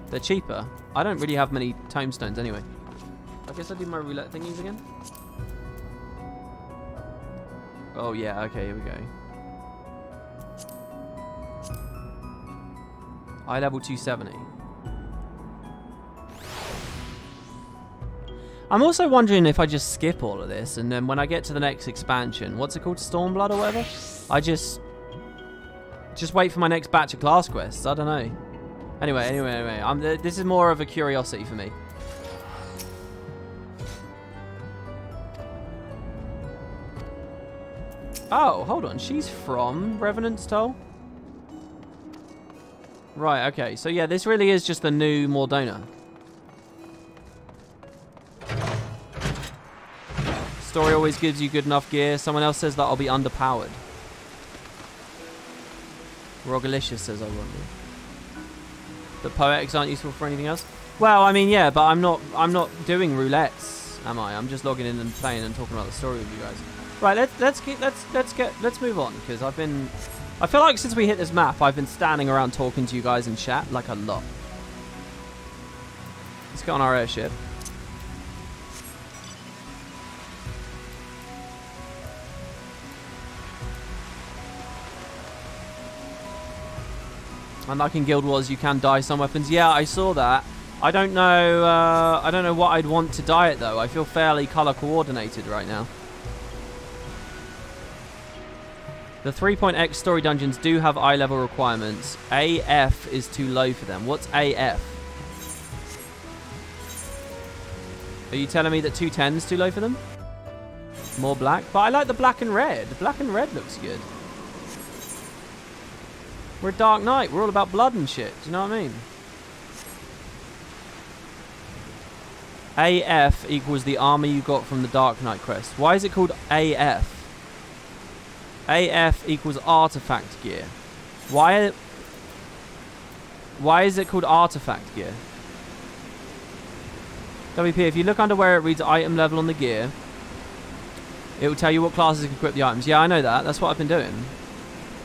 They're cheaper. I don't really have many tomestones anyway. I guess I'll do my roulette thingies again. Oh yeah, okay, here we go. I level 270. I'm also wondering if I just skip all of this and then when I get to the next expansion, what's it called, Stormblood or whatever? I just wait for my next batch of class quests. I don't know. Anyway. This is more of a curiosity for me. Oh, hold on. She's from Revenant's Toll? Right, okay. So yeah, this really is just the new Mordona. Story always gives you good enough gear. Someone else says that I'll be underpowered. Rogalicious says I won't be. The poetics aren't useful for anything else. Well, I mean, yeah, but I'm not doing roulettes, am I? I'm just logging in and playing and talking about the story with you guys. Right, let's move on because I feel like since we hit this map, I've been standing around talking to you guys in chat like a lot. Let's get on our airship. And like in Guild Wars, you can dye some weapons. Yeah, I saw that. I don't know what I'd want to dye it though. I feel fairly color coordinated right now. The 3.x story dungeons do have eye level requirements. AF is too low for them. What's AF? Are you telling me that 210 is too low for them? More black? But I like the black and red. The black and red looks good. We're a Dark Knight. We're all about blood and shit. Do you know what I mean? AF equals the armor you got from the Dark Knight quest. Why is it called AF? AF equals artifact gear. Why is it called artifact gear? WP, if you look under where it reads item level on the gear, it will tell you what classes can equip the items. Yeah, I know that. That's what I've been doing.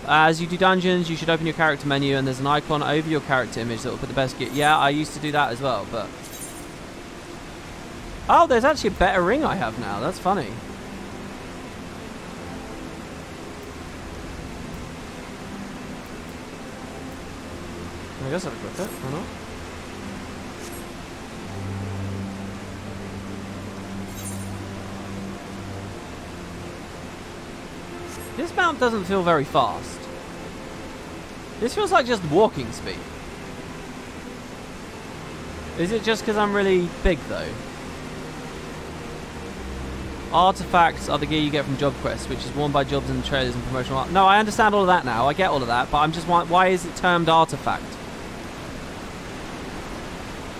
As you do dungeons, you should open your character menu and there's an icon over your character image that will put the best gear. Yeah, I used to do that as well, but... Oh, there's actually a better ring I have now. That's funny. I guess I'll equip it. Why not? This mount doesn't feel very fast. This feels like just walking speed. Is it just because I'm really big, though? Artifacts are the gear you get from job quests, which is worn by jobs in the trailers and promotional art. No, I understand all of that now. I get all of that, but I'm just why is it termed artifact?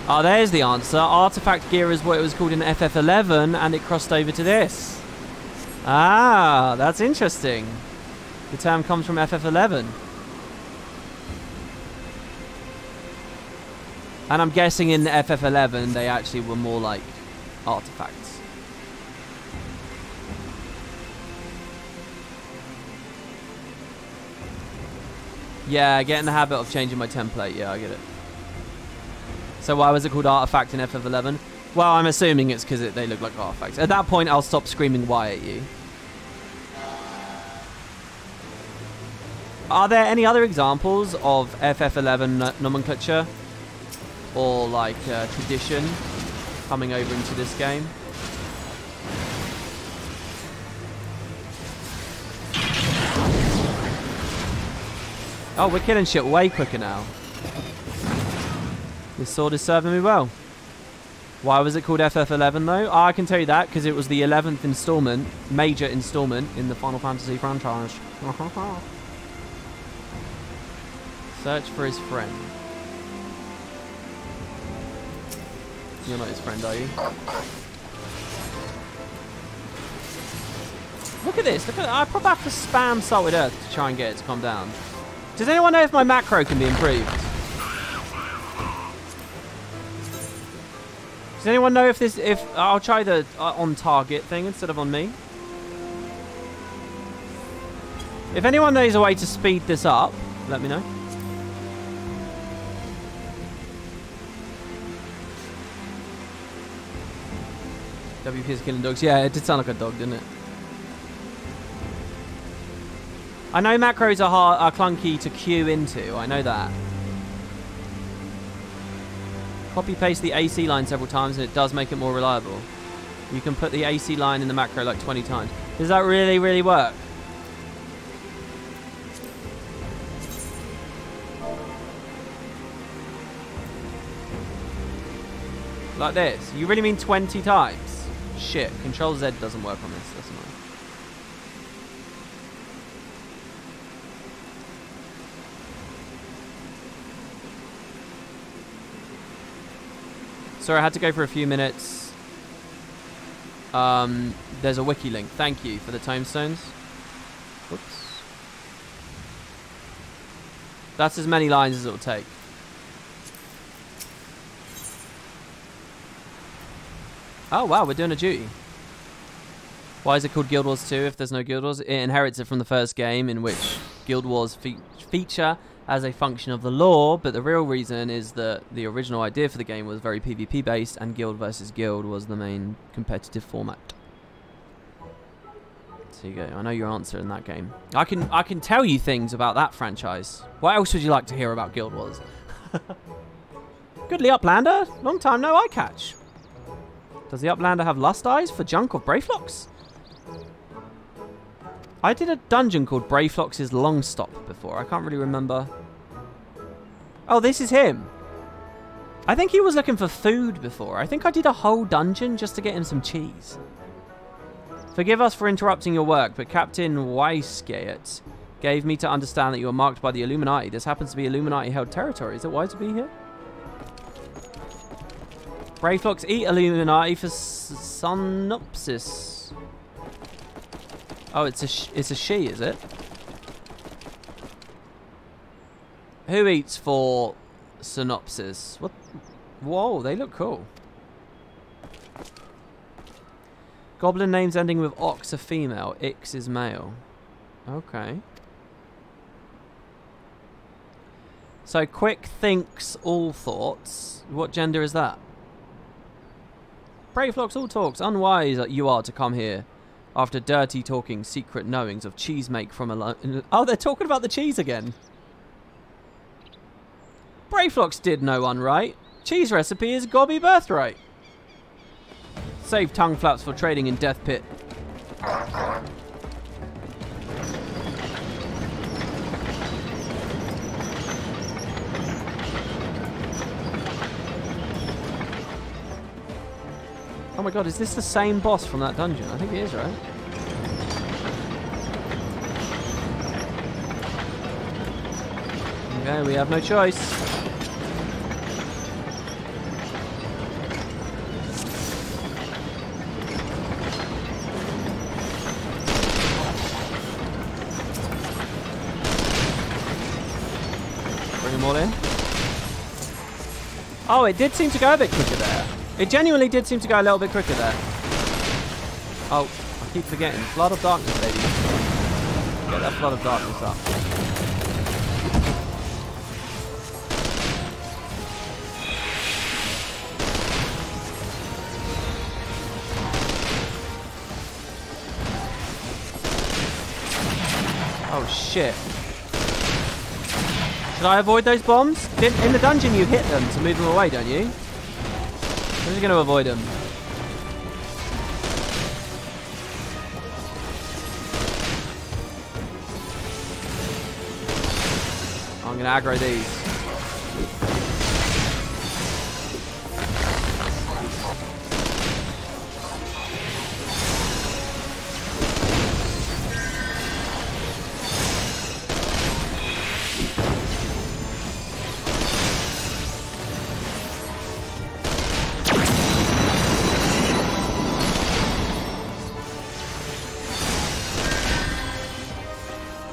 Oh, there's the answer. Artifact gear is what it was called in FF11, and it crossed over to this. Ah, that's interesting. The term comes from FF11. And I'm guessing in FF11 they actually were more like artifacts. Yeah, get in the habit of changing my template. Yeah, I get it. So why was it called artifact in FF11? Well, I'm assuming it's because they look like artifacts. At that point, I'll stop screaming "why" at you. Are there any other examples of FF11 nomenclature or like tradition coming over into this game? Oh, we're killing shit way quicker now. This sword is serving me well. Why was it called FF11 though? Oh, I can tell you that because it was the 11th installment, major installment in the Final Fantasy franchise. Search for his friend. You're not his friend, are you? Look at this. Look at I probably have to spam Salted Earth to try and get it to calm down. Does anyone know if my macro can be improved? Does anyone know if I'll try the on target thing instead of on me? If anyone knows a way to speed this up, let me know. WP is killing dogs. Yeah, it did sound like a dog, didn't it? I know macros are clunky to queue into. I know that. Copy paste the AC line several times and it does make it more reliable. You can put the AC line in the macro like 20 times. Does that really work? Like this? You really mean 20 times? Shit, Control Z doesn't work on this. That's annoying. Sorry, I had to go for a few minutes. There's a wiki link. Thank you for the tomestones. Whoops. That's as many lines as it'll take. Oh, wow, we're doing a duty. Why is it called Guild Wars 2 if there's no Guild Wars? It inherits it from the first game in which Guild Wars feature as a function of the lore, but the real reason is that the original idea for the game was very PvP based and Guild versus Guild was the main competitive format. So you go. I know your answer in that game. I can tell you things about that franchise. What else would you like to hear about Guild Wars? Goodly Uplander. Long time no eye catch. Does the Uplander have lust eyes for junk or Brayflocks? I did a dungeon called Brayflox's Long Stop before. I can't really remember. Oh, this is him. I think he was looking for food before. I think I did a whole dungeon just to get him some cheese. Forgive us for interrupting your work, but Captain Weisgate gave me to understand that you are marked by the Illuminati. This happens to be Illuminati-held territory. Is it wise to be here? Brayflox eat Illuminati for synopsis. Oh, it's a she, is it? Who eats for synopsis? What? Whoa, they look cool. Goblin names ending with ox are female, ix is male. Okay. So quick thinks all thoughts. What gender is that? Brayflox all talks. Unwise you are to come here after dirty talking secret knowings of cheese make from a... Oh, they're talking about the cheese again. Brayflox did no one right. Cheese recipe is gobby birthright. Save tongue flaps for trading in Death Pit. Oh my god, is this the same boss from that dungeon? I think it is, right? Okay, we have no choice. Bring them all in. Oh, it did seem to go a bit quicker there. It genuinely did seem to go a little bit quicker there. Oh, I keep forgetting. Flood of darkness, baby. Get that flood of darkness up. Oh, shit. Should I avoid those bombs? In the dungeon, you hit them to move them away, don't you? I'm just going to avoid him. I'm going to aggro these.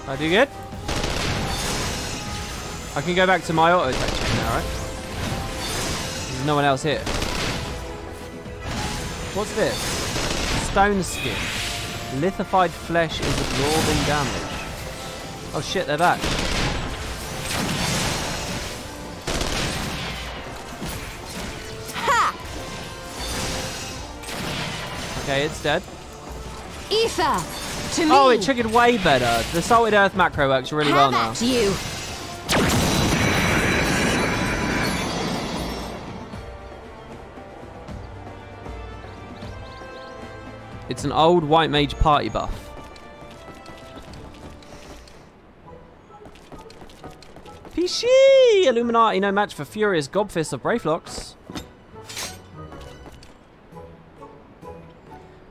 I do good? I can go back to my auto attack chain now, right? There's no one else here. What's this? Stone skin. Lithified flesh is absorbing damage. Oh shit, they're back. Ha! Okay, it's dead. Ether! To me. Oh, it triggered way better. The Salted Earth macro works really well now. Have at you. It's an old white mage party buff. Pishi! Illuminati, no match for furious gobfists of Brayflox.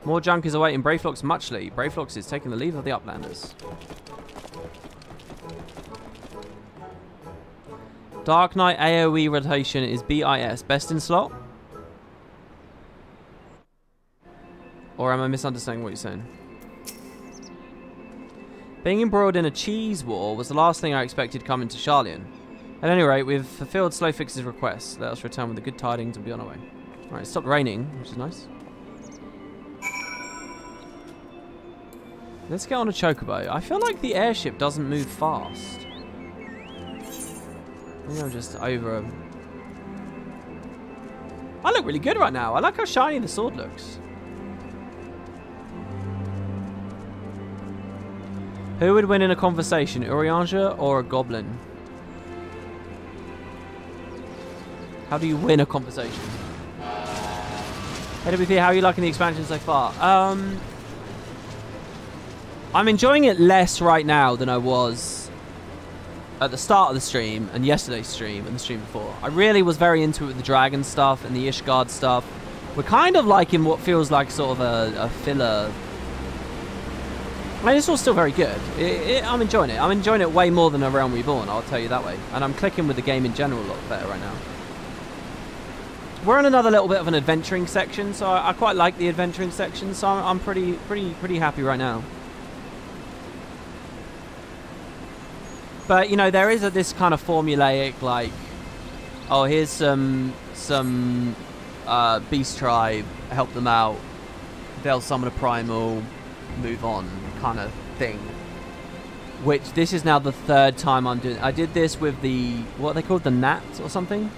More junk is awaiting Brayflox muchly. Brayflox is taking the leave of the Uplanders. Dark Knight AoE rotation is BIS. Best in slot? Or am I misunderstanding what you're saying? Being embroiled in a cheese war was the last thing I expected coming to Charlian. At any rate, we've fulfilled Slowfix's request. Let us return with the good tidings and be on our way. Alright, it stopped raining, which is nice. Let's get on a chocobo. I feel like the airship doesn't move fast. Maybe I'm just over... I look really good right now. I like how shiny the sword looks. Who would win in a conversation, Urianger or a goblin? How do you win a conversation? AWP, how are you liking the expansion so far? I'm enjoying it less right now than I was at the start of the stream and yesterday's stream and the stream before. I really was very into it with the dragon stuff and the Ishgard stuff. We're kind of like in what feels like sort of a filler. I mean, it's all still very good. I'm enjoying it. I'm enjoying it way more than A Realm Reborn, I'll tell you that way. And I'm clicking with the game in general a lot better right now. We're in another little bit of an adventuring section, so I quite like the adventuring section, so I'm pretty happy right now. But, you know, there is this kind of formulaic, like, oh, here's some beast tribe, help them out, they'll summon a primal, move on kind of thing. Which, this is now the third time I'm doing. I did this with the, what are they called, the gnats or something?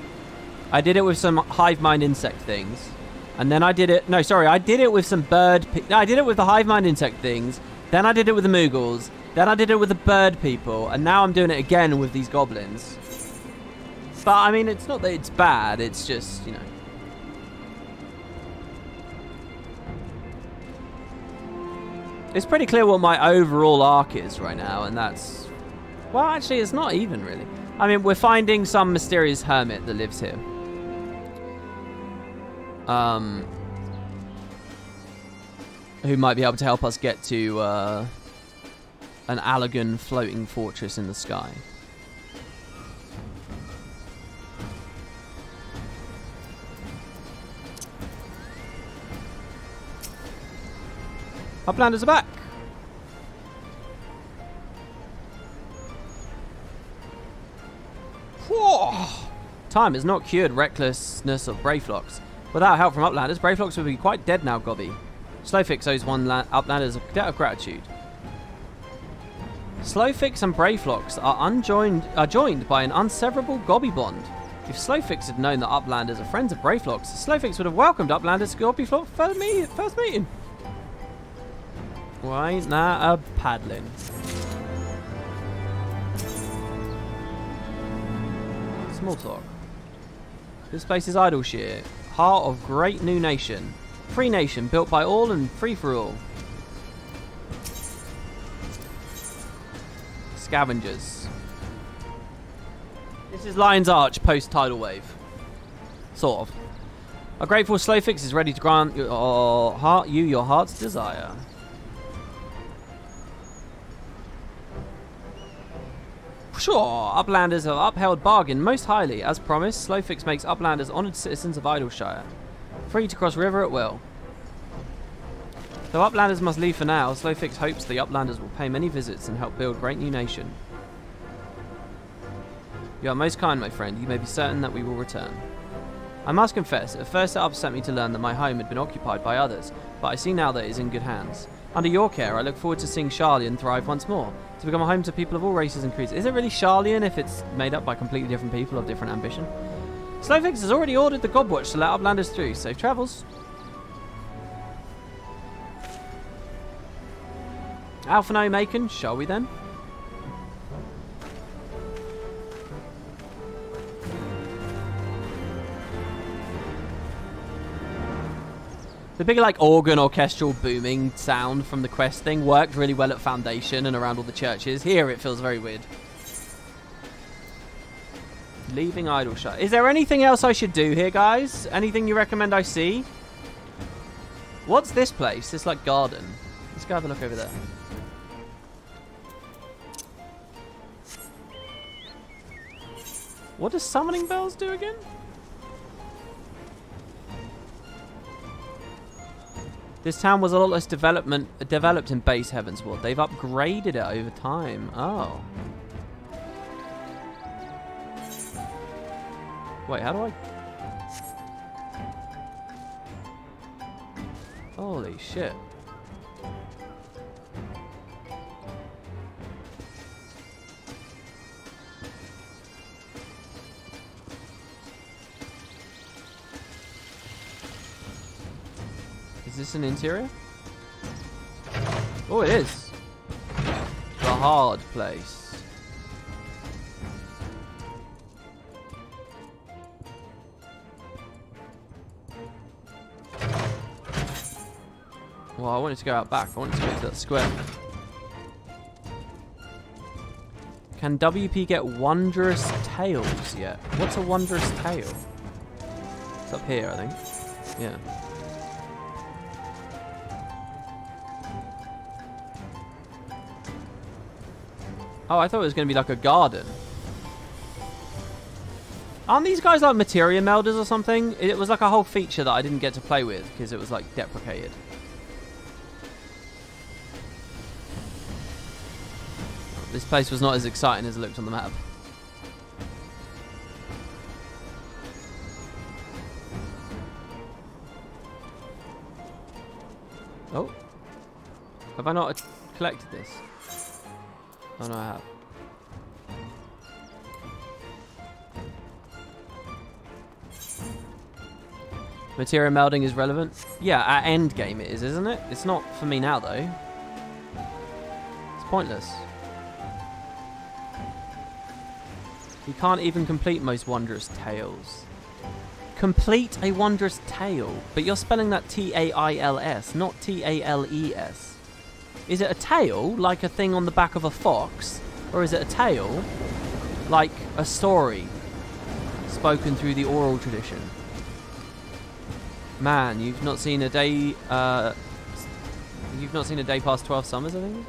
I did it with some hive mind insect things. And then I did it, no, sorry, I did it with some no, I did it with the hive mind insect things. Then I did it with the Moogles. Then I did it with the bird people. And now I'm doing it again with these goblins. But, I mean, it's not that it's bad. It's just, you know. It's pretty clear what my overall arc is right now. And that's... Well, actually, it's not even, really. I mean, we're finding some mysterious hermit that lives here. Who might be able to help us get to an Allagan floating fortress in the sky. Uplanders are back. Whoa. Time has not cured recklessness of Brayflocks. Without help from Uplanders, Brayflocks would be quite dead now, Gobby. Slowfix owes one Uplanders a debt of gratitude. Slowfix and Brayflocks are joined by an unseverable Gobby bond. If Slowfix had known that Uplanders are friends of Brayflocks, Slowfix would have welcomed Uplanders to Gobbyflock first meeting. Why ain't that a paddling? Small talk. This place is Idleshire, heart of great new nation. Free nation, built by all and free for all. Scavengers. This is Lion's Arch post-tidal wave. Sort of. A grateful Slowfix is ready to grant your heart's desire. Sure, Uplanders have upheld bargain most highly. As promised, Slowfix makes Uplanders honoured citizens of Idleshire. Free to cross river at will. Though Uplanders must leave for now, Slowfix hopes the Uplanders will pay many visits and help build great new nation. You are most kind, my friend. You may be certain that we will return. I must confess, at first it upset me to learn that my home had been occupied by others, but I see now that it is in good hands. Under your care, I look forward to seeing Sharlayan thrive once more, to become a home to people of all races and creeds. Is it really Sharlayan if it's made up by completely different people of different ambition? Slowfix has already ordered the Godwatch to let Uplanders through. Safe travels. Alphano Macon, shall we then? The big, like, organ orchestral booming sound from the quest thing worked really well at Foundation and around all the churches. Here, it feels very weird. Leaving Idleshire. Is there anything else I should do here, guys? Anything you recommend I see? What's this place? This, like, garden. Let's go have a look over there. What does summoning bells do again? This town was a lot less developed in base Heavensward. They've upgraded it over time. Oh. Wait, how do I... Holy shit. Is this an interior? Oh, it is. The hard place. Well, I wanted to go out back. I wanted to go to that square. Can WP get wondrous tales yet? What's a wondrous tale? It's up here, I think. Yeah. Oh, I thought it was going to be like a garden. Aren't these guys like materia melders or something? It was like a whole feature that I didn't get to play with because it was like deprecated. This place was not as exciting as it looked on the map. Oh. Have I not collected this? Oh no, I have. Material melding is relevant? Yeah, at endgame it is, isn't it? It's not for me now, though. It's pointless. You can't even complete most wondrous tales. Complete a wondrous tale? But you're spelling that T-A-I-L-S, not T-A-L-E-S. Is it a tale, like a thing on the back of a fox? Or is it a tale, like a story, spoken through the oral tradition? Man, you've not seen a day, past 12 summers, I think?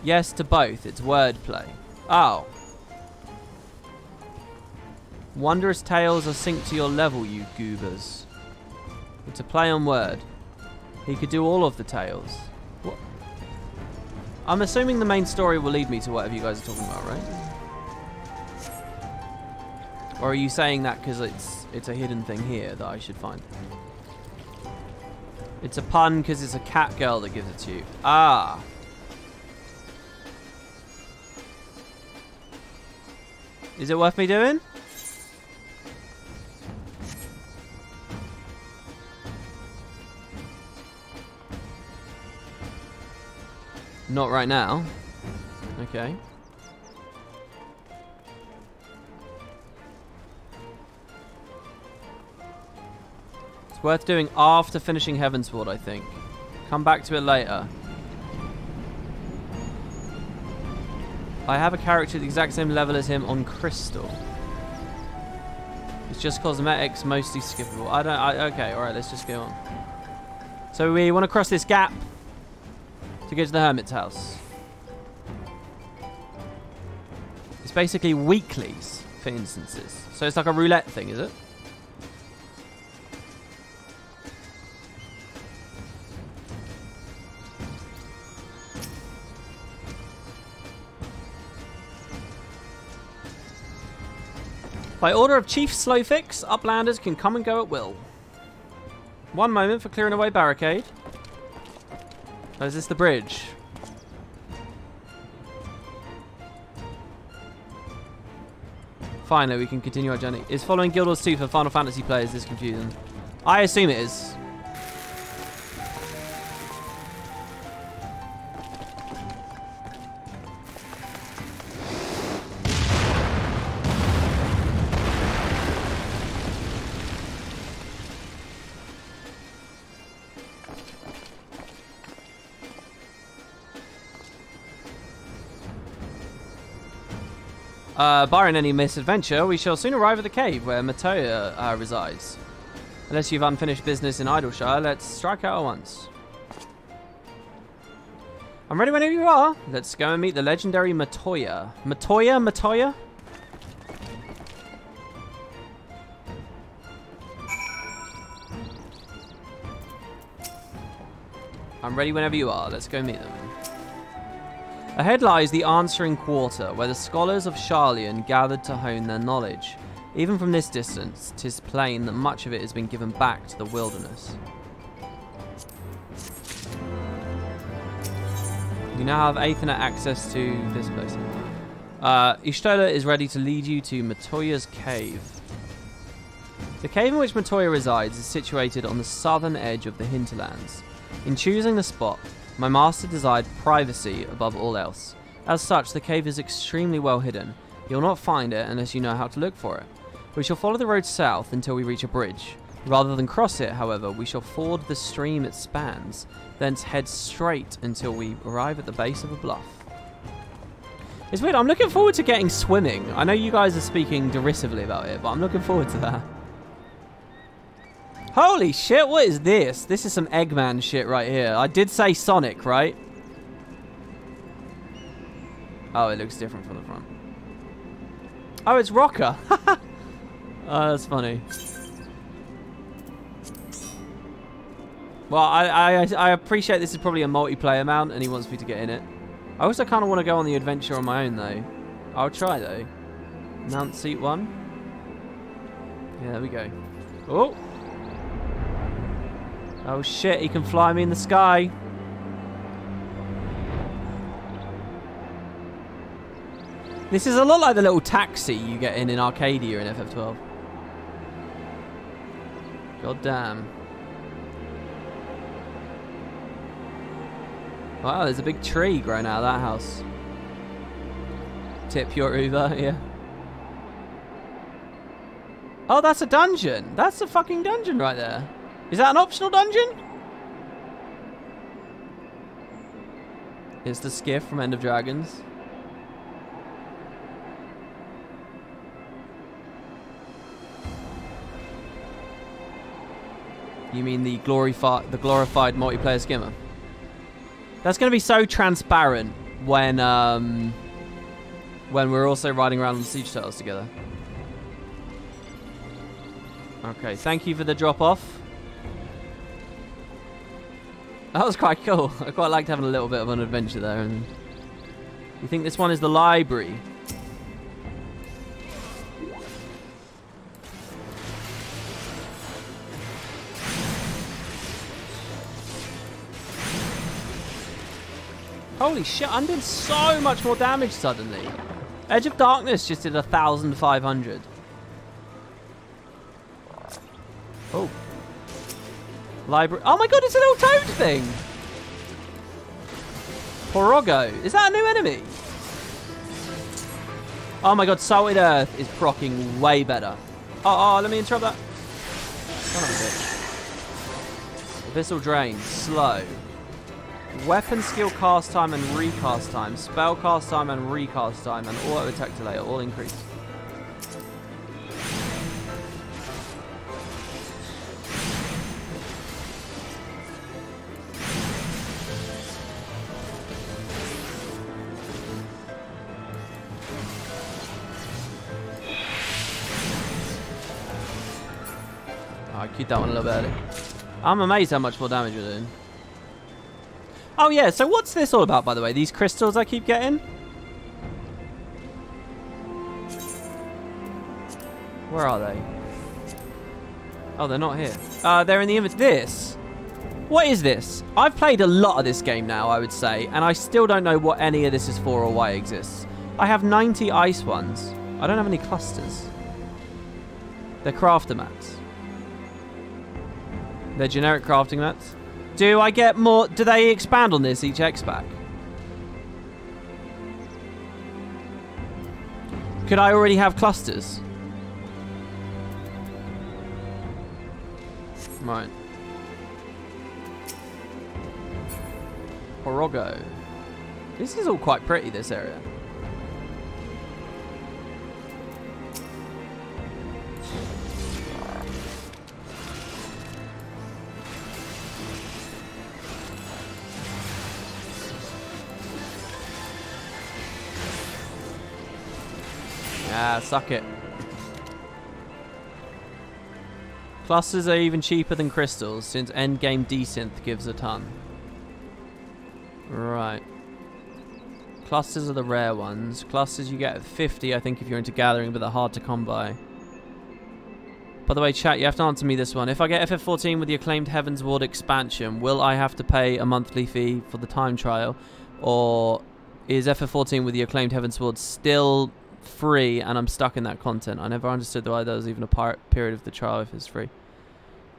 Yes to both, it's wordplay. Oh. Wondrous tales are synced to your level, you goobers. It's a play on word. He could do all of the tales. What? I'm assuming the main story will lead me to whatever you guys are talking about, right? Or are you saying that because it's a hidden thing here that I should find? It's a pun because it's a cat girl that gives it to you. Ah. Is it worth me doing? Not right now. Okay. It's worth doing after finishing Heavensward, I think. Come back to it later. I have a character at the exact same level as him on Crystal. It's just cosmetics, mostly skippable. Okay, alright, let's just go on. So we want to cross this gap to get to the Hermit's house. It's basically weeklies, for instances. So it's like a roulette thing, is it? By order of Chief Slowfix, Uplanders can come and go at will. 1 moment for clearing away barricade. Oh, is this the bridge? Finally, we can continue our journey. Is following Guild Wars 2 for Final Fantasy players this confusing? I assume it is. Barring any misadventure, we shall soon arrive at the cave where Matoya resides. Unless you've unfinished business in Idleshire, let's strike out at once. I'm ready whenever you are. Let's go and meet the legendary Matoya. Matoya? I'm ready whenever you are. Let's go meet them. Ahead lies the Answering Quarter, where the scholars of Sharlayan gathered to hone their knowledge. Even from this distance, 'tis plain that much of it has been given back to the wilderness. You now have Aethernet access to this place. Ishtola is ready to lead you to Matoya's cave. The cave in which Matoya resides is situated on the southern edge of the hinterlands. In choosing the spot, my master desired privacy above all else. As such, the cave is extremely well hidden. You'll not find it unless you know how to look for it. We shall follow the road south until we reach a bridge. Rather than cross it, however, we shall ford the stream it spans, thence head straight until we arrive at the base of a bluff. It's weird. I'm looking forward to getting swimming. I know you guys are speaking derisively about it, but I'm looking forward to that. Holy shit, what is this? This is some Eggman shit right here. I did say Sonic, right? Oh, it looks different from the front. Oh, it's Rocker. Oh, that's funny. Well, I appreciate this is probably a multiplayer mount and he wants me to get in it. I also kind of want to go on the adventure on my own, though. I'll try, though. Mount seat 1. Yeah, there we go. Oh! Oh, shit, he can fly me in the sky. This is a lot like the little taxi you get in Arcadia in FF12. God damn. Wow, there's a big tree growing out of that house. Tip your Uber, yeah. Oh, that's a dungeon. That's a fucking dungeon right there. Is that an optional dungeon? It's the skiff from End of Dragons. You mean the glorified multiplayer skimmer? That's going to be so transparent when we're also riding around on Siege Turtles together. Okay, thank you for the drop-off. That was quite cool. I quite liked having a little bit of an adventure there. And you think this one is the library? Holy shit, I'm doing so much more damage suddenly. Edge of Darkness just did 1,500. Oh. Library. Oh my god, it's a little toad thing. Porogo. Is that a new enemy? Oh my god, Salted Earth is proccing way better. Oh, let me interrupt that. Son of a bitch. Abyssal Drain. Slow. Weapon skill cast time and recast time. Spell cast time and recast time. And auto attack delay are all increased. I queued that one a little bit early. I'm amazed how much more damage you're doing. Oh yeah, so what's this all about, by the way? These crystals I keep getting? Where are they? Oh, they're not here. They're in the inventory. This? What is this? I've played a lot of this game now, I would say, and I still don't know what any of this is for or why it exists. I have 90 ice ones. I don't have any clusters. They're crafter mats. They're generic crafting mats. Do I get more? Do they expand on this each X-Pack? Could I already have clusters? Right. Porogo. This is all quite pretty, this area. Ah, suck it. Clusters are even cheaper than crystals, since endgame desynth gives a ton. Right. Clusters are the rare ones. Clusters you get at 50, I think, if you're into gathering, but they're hard to come by. By the way, chat, you have to answer me this one. If I get FF14 with the acclaimed Heavensward expansion, will I have to pay a monthly fee for the time trial? Or is FF14 with the acclaimed Heavensward still free and I'm stuck in that content? I never understood why there was even a period of the trial if it's free.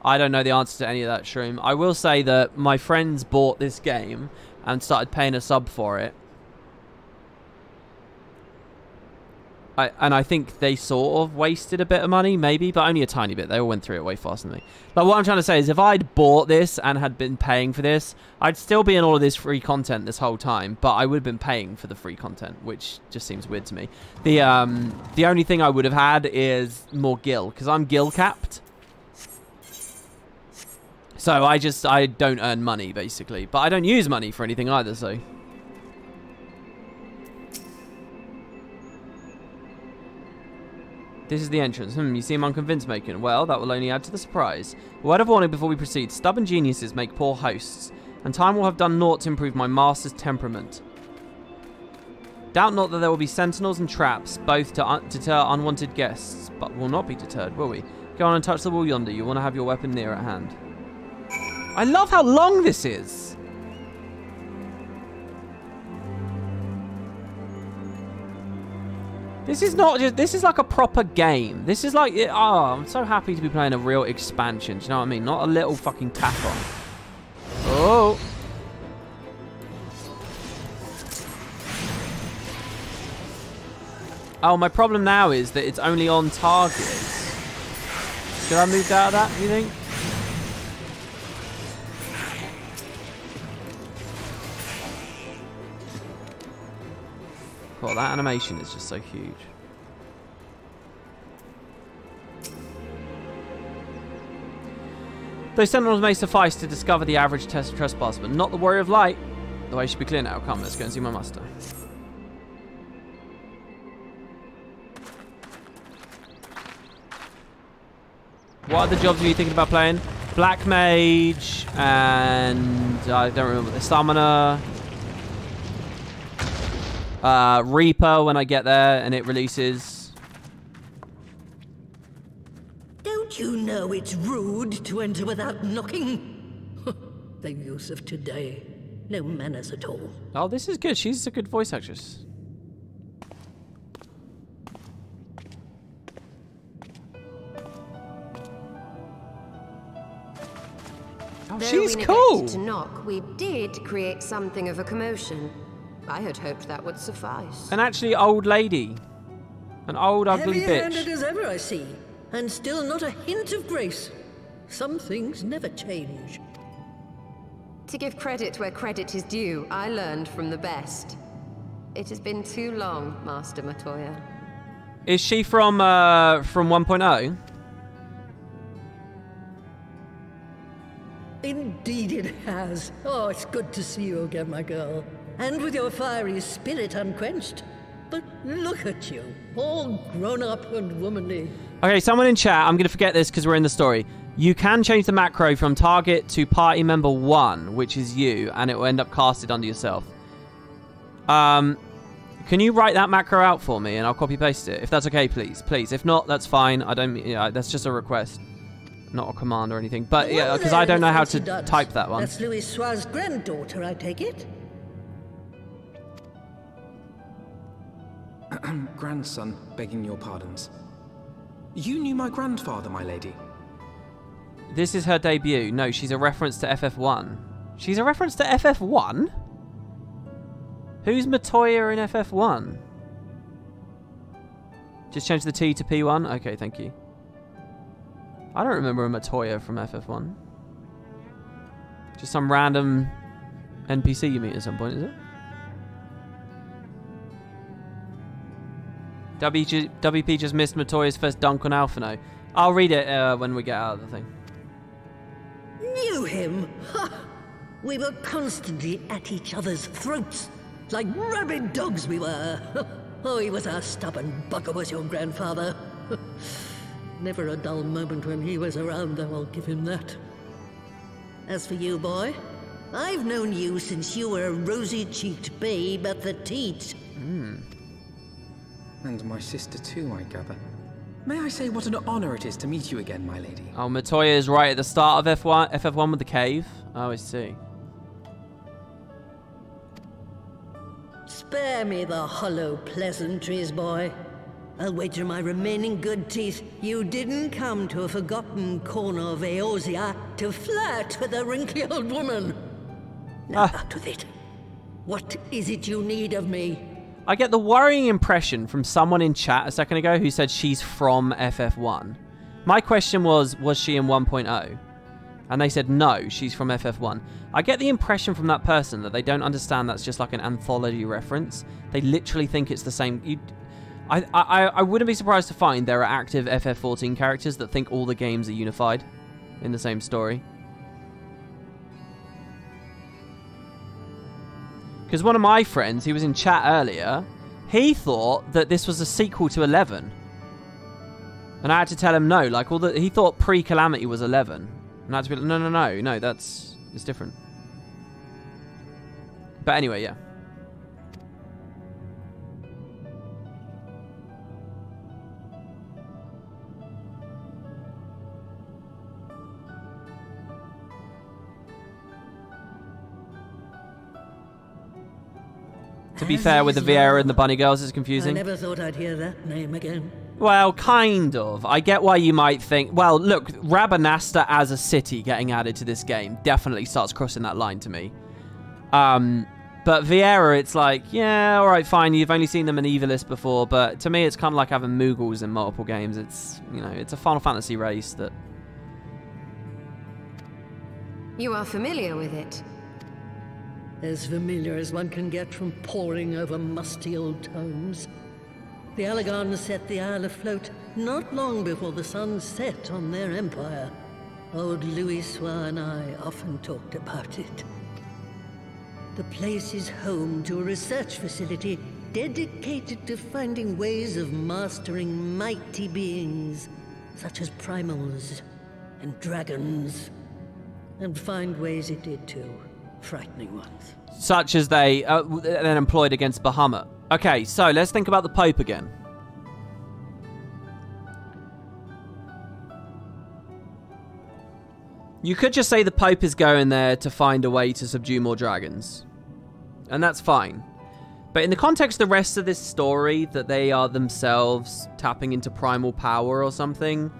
I don't know the answer to any of that, Shroom. I will say that my friends bought this game and started paying a sub for it. I think they sort of wasted a bit of money, maybe, but only a tiny bit. They all went through it way faster than me. Like, what I'm trying to say is, if I'd bought this and had been paying for this, I'd still be in all of this free content this whole time, but I would have been paying for the free content, which just seems weird to me. The only thing I would have had is more gil, because I'm gil capped. So I don't earn money, basically. But I don't use money for anything either, so... This is the entrance. You seem unconvinced, Macon. Well, that will only add to the surprise. A word of warning before we proceed. Stubborn geniuses make poor hosts, and time will have done naught to improve my master's temperament. Doubt not that there will be sentinels and traps, both to deter unwanted guests, but will not be deterred, will we? Go on and touch the wall yonder. You want to have your weapon near at hand. I love how long this is. This is not just, this is like a proper game. This is like, I'm so happy to be playing a real expansion. Do you know what I mean? Not a little fucking tack-on. Oh. Oh, my problem now is that it's only on target. Should I move out of that, do you think? God, that animation is just so huge. Those sentinels may suffice to discover the average trespasser, but not the warrior of light. The way should be clear now. Come, let's go and see my master. What other jobs are you thinking about playing? Black Mage, and I don't remember the Summoner. Reaper when I get there and it releases. Don't you know it's rude to enter without knocking? The youth of today. No manners at all. Oh, this is good. She's a good voice actress. Oh, she's cool. To knock, we did create something of a commotion. I had hoped that would suffice. An actually old lady. An old ugly bitch. Heavy-handed as ever, I see. And still not a hint of grace. Some things never change. To give credit where credit is due, I learned from the best. It has been too long, Master Matoya. Is she from 1.0? Indeed it has. Oh, it's good to see you again, my girl. And with your fiery spirit unquenched. But look at you, all grown up and womanly. Okay, someone in chat, I'm going to forget this because we're in the story. You can change the macro from target to party member 1, which is you, and it will end up casted under yourself. Can you write that macro out for me and I'll copy paste it? If that's okay, please. Please. If not, that's fine. I don't, that's just a request. Not a command or anything. But yeah, because I don't know how to type that one. That's Louis Soir's granddaughter, I take it? Grandson, begging your pardons. You knew my grandfather, my lady. This is her debut. No, she's a reference to FF1. She's a reference to FF1? Who's Matoya in FF1? Just change the T to P1? Okay, thank you. I don't remember a Matoya from FF1. Just some random NPC you meet at some point, is it? WP just missed Matoya's first dunk on Alphino. I'll read it when we get out of the thing. Knew him? Ha! We were constantly at each other's throats. Like rabid dogs we were. Oh, he was a stubborn bugger, was your grandfather. Never a dull moment when he was around, though, I'll give him that. As for you, boy, I've known you since you were a rosy-cheeked babe at the teat. And my sister too, I gather. May I say what an honor it is to meet you again, my lady? Oh, Matoya is right at the start of FF1 with the cave. Oh, I see. Spare me the hollow pleasantries, boy. I'll wager my remaining good teeth you didn't come to a forgotten corner of Eorzea to flirt with a wrinkly old woman. Now out with it. What is it you need of me? I get the worrying impression from someone in chat a second ago who said she's from FF1. My question was she in 1.0? And they said, no, she's from FF1. I get the impression from that person that they don't understand that's just like an anthology reference. They literally think it's the same. I wouldn't be surprised to find there are active FF14 characters that think all the games are unified in the same story. Because one of my friends, who was in chat earlier, he thought that this was a sequel to 11. And I had to tell him no, like he thought pre-Calamity was 11. And I had to be like, no, it's different. But anyway, yeah. To be fair, with the Vieira and the Bunny Girls, it's confusing. I never thought I'd hear that name again. Well, kind of. I get why you might think... Well, look, Rabanasta as a city getting added to this game definitely starts crossing that line to me. But Vieira, it's like, yeah, all right, fine. You've only seen them in Evilist before, but to me, it's kind of like having Moogles in multiple games. It's, you know, it's a Final Fantasy race that... You are familiar with it? As familiar as one can get from poring over musty old tomes. The Allegons set the Isle afloat not long before the sun set on their empire. Old Louisoix and I often talked about it. The place is home to a research facility dedicated to finding ways of mastering mighty beings, such as primals and dragons. And find ways it did too. Frightening ones. Such as they then employed against Bahamut. Okay, so let's think about the Pope again. You could just say the Pope is going there to find a way to subdue more dragons. And that's fine. But in the context of the rest of this story, that they are themselves tapping into primal power or something,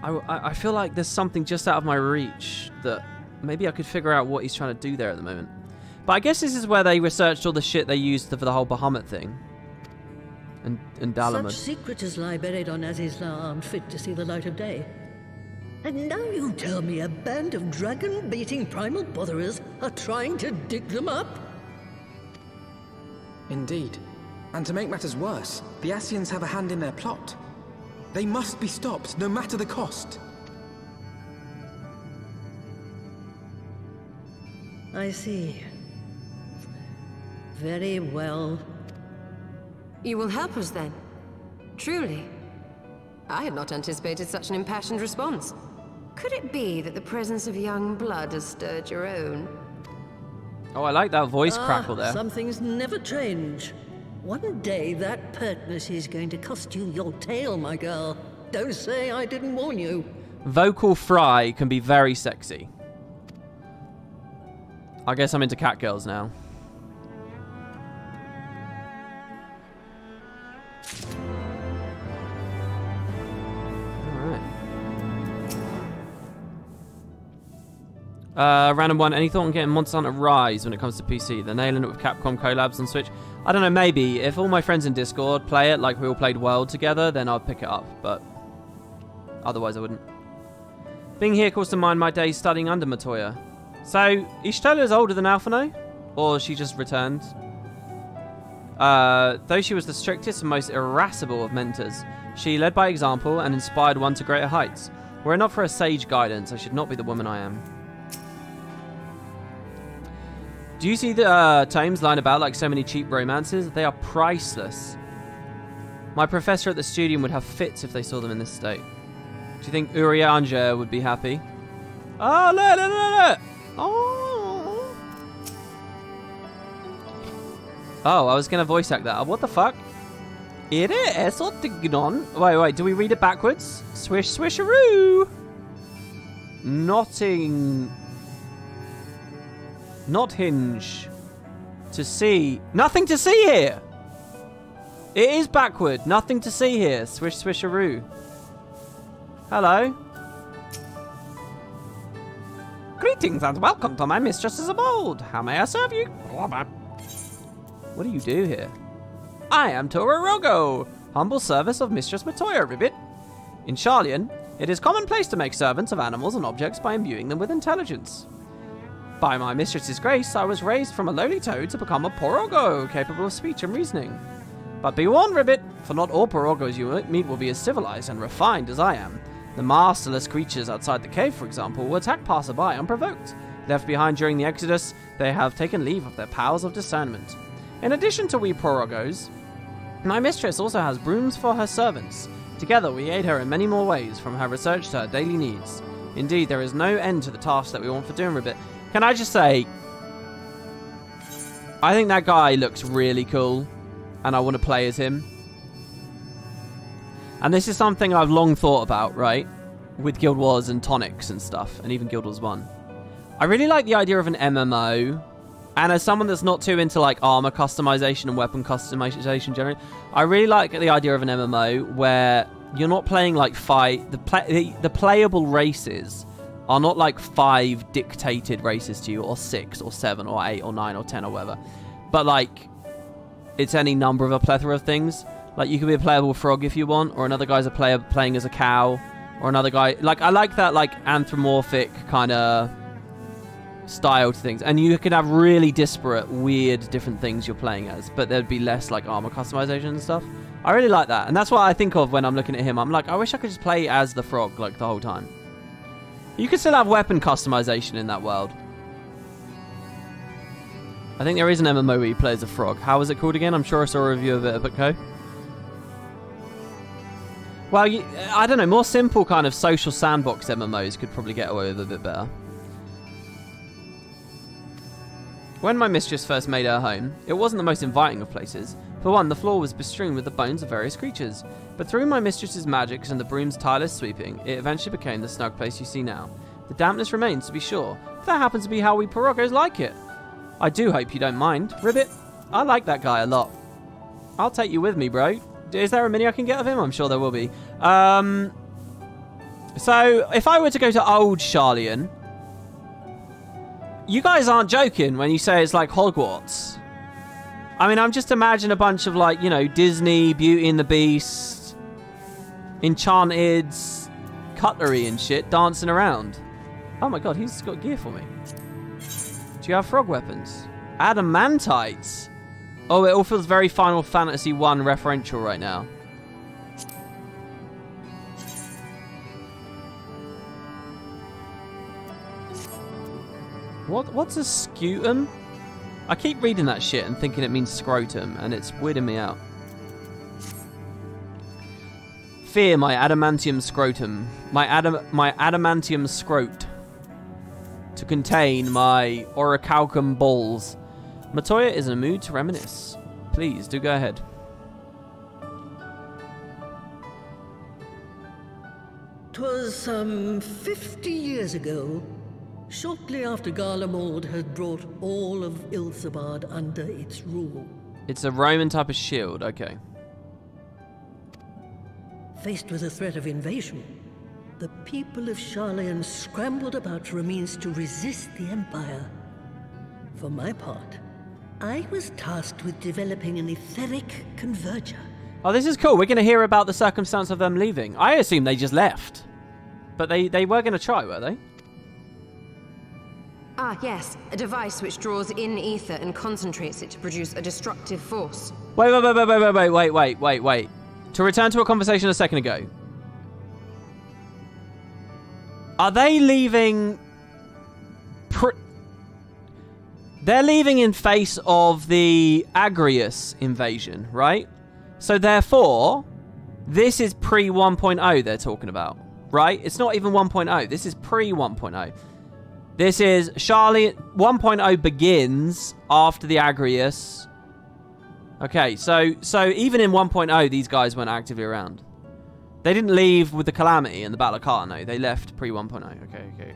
I feel like there's something just out of my reach that maybe I could figure out what he's trying to do there at the moment. But I guess this is where they researched all the shit they used for the whole Bahamut thing. And Dalamud. Such secrets lie buried on Azizla aren't fit to see the light of day. And now you tell me a band of dragon-beating primal botherers are trying to dig them up? Indeed. And to make matters worse, the Ascians have a hand in their plot. They must be stopped, no matter the cost. I see. Very well. You will help us then? Truly? I had not anticipated such an impassioned response. Could it be that the presence of young blood has stirred your own? Oh, I like that voice crackle there. Some things never change. One day that pertness is going to cost you your tail, my girl. Don't say I didn't warn you. Vocal fry can be very sexy. I guess I'm into cat girls now. Random one. Any thought on getting Monster Hunter Rise when it comes to PC? They're nailing it with Capcom collabs on Switch. I don't know, maybe. If all my friends in Discord play it like we all played World together, then I'll pick it up, but otherwise I wouldn't. Being here calls to mind my days studying under Matoya. So, Y'shtola is older than Alphino? Or she just returned? Though she was the strictest and most irascible of mentors, she led by example and inspired one to greater heights. Were it not for her sage guidance, I should not be the woman I am. Do you see the tomes lying about like so many cheap romances? They are priceless. My professor at the studium would have fits if they saw them in this state. Do you think Urianger would be happy? Oh, look. Oh. Oh, I was going to voice act that. What the fuck? Wait, do we read it backwards? Swish, swisharoo. Not hinge. To see. Nothing to see here. It is backward. Nothing to see here. Swish, swisharoo. Hello. Greetings and welcome to my mistresses of old. How may I serve you? What do you do here? I am Tororogo, humble service of Mistress Matoya, Ribbit. In Sharlayan, it is commonplace to make servants of animals and objects by imbuing them with intelligence. By my mistress's grace, I was raised from a lowly toad to become a Porogo, capable of speech and reasoning. But be warned, Ribbit, for not all Porogos you meet will be as civilized and refined as I am. The masterless creatures outside the cave, for example, will attack passerby unprovoked. Left behind during the Exodus, they have taken leave of their powers of discernment. In addition to we Porogos, my mistress also has brooms for her servants. Together we aid her in many more ways, from her research to her daily needs. Indeed, there is no end to the task that we want for doing, Ribbit. Can I just say, I think that guy looks really cool, and I want to play as him. And this is something I've long thought about, right? With Guild Wars and tonics and stuff, and even Guild Wars 1. I really like the idea of an MMO, and as someone that's not too into like armor customization and weapon customization generally, I really like the idea of an MMO where you're not playing like the playable races are not like 5 dictated races to you, or 6 or 7 or 8 or 9 or 10 or whatever, but like it's any number of a plethora of things. Like you could be a playable frog if you want, or another guy's a player playing as a cow, or another guy like, I like that like anthropomorphic kind of style to things, and you can have really disparate, weird, different things you're playing as, but there'd be less like armor customization and stuff. I really like that, and that's what I think of when I'm looking at him. I'm like, I wish I could just play as the frog like the whole time. You can still have weapon customization in that world. I think there is an MMO where you play as a frog. How was it called again? I'm sure I saw a review of it at BookCo. Well, I don't know, more simple kind of social sandbox MMOs could probably get away with a bit better. When my mistress first made her home, it wasn't the most inviting of places. For one, the floor was bestrewn with the bones of various creatures. But through my mistress's magics and the broom's tireless sweeping, it eventually became the snug place you see now. The dampness remains, to be sure. That happens to be how we Porogos like it. I do hope you don't mind. Ribbit, I like that guy a lot. I'll take you with me, bro. Is there a mini I can get of him? I'm sure there will be. So, if I were to go to old Sharlayan, you guys aren't joking when you say it's like Hogwarts. I mean, I'm just imagining a bunch of like, you know, Disney, Beauty and the Beast, Enchanted, cutlery and shit dancing around. Oh my god, he's got gear for me. Do you have frog weapons? Adamantites. Oh, it all feels very Final Fantasy 1 referential right now. What's a scutum? I keep reading that shit and thinking it means scrotum, and it's weirding me out. Fear my adamantium scrotum. My adamantium scrot. To contain my orichalcum balls. Matoya is in a mood to reminisce. Please, do go ahead. "'Twas some 50 years ago, shortly after Garlemald had brought all of Ilsabard under its rule. It's a Roman type of shield, okay. Faced with the threat of invasion, the people of Sharlayan scrambled about for a means to resist the Empire. For my part, I was tasked with developing an etheric converger. Oh, this is cool. We're going to hear about the circumstance of them leaving. I assume they just left. But they were going to try, were they? Ah, yes. A device which draws in ether and concentrates it to produce a destructive force. Wait. To return to a conversation a second ago. Are they leaving... They're leaving in face of the Agrius invasion, right? So therefore, this is pre-1.0 they're talking about, right? It's not even 1.0. This is pre-1.0. This is Sharlayan 1.0 begins after the Agrius. Okay, so even in 1.0, these guys weren't actively around. They didn't leave with the Calamity and the Battle of Carno. They left pre-1.0. Okay.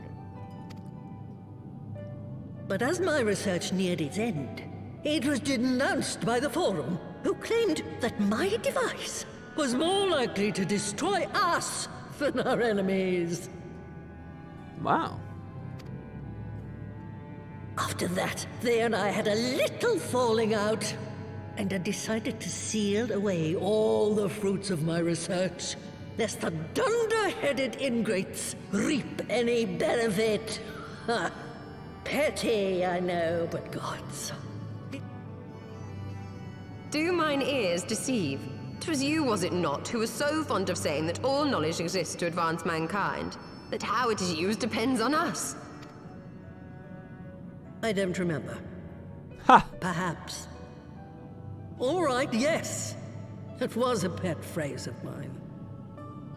But as my research neared its end, it was denounced by the Forum, who claimed that my device was more likely to destroy us than our enemies. Wow. After that, they and I had a little falling out. and I decided to seal away all the fruits of my research, lest the dunder-headed ingrates reap any benefit. Ha! Petty, I know, but gods. Do mine ears deceive? 'Twas you, was it not, who was so fond of saying that all knowledge exists to advance mankind, that how it is used depends on us? I don't remember. Ha! Perhaps. All right, yes. It was a pet phrase of mine.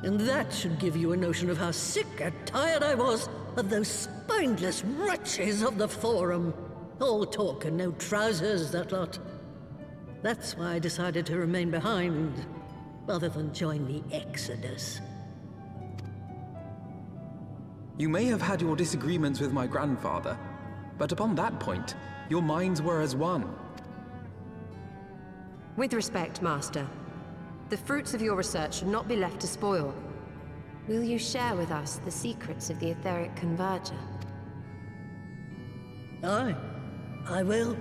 And that should give you a notion of how sick and tired I was of those spineless wretches of the Forum. All talk and no trousers, that lot. That's why I decided to remain behind, rather than join the Exodus. You may have had your disagreements with my grandfather, but upon that point, your minds were as one. With respect, Master, the fruits of your research should not be left to spoil. Will you share with us the secrets of the etheric converger? Aye, I will.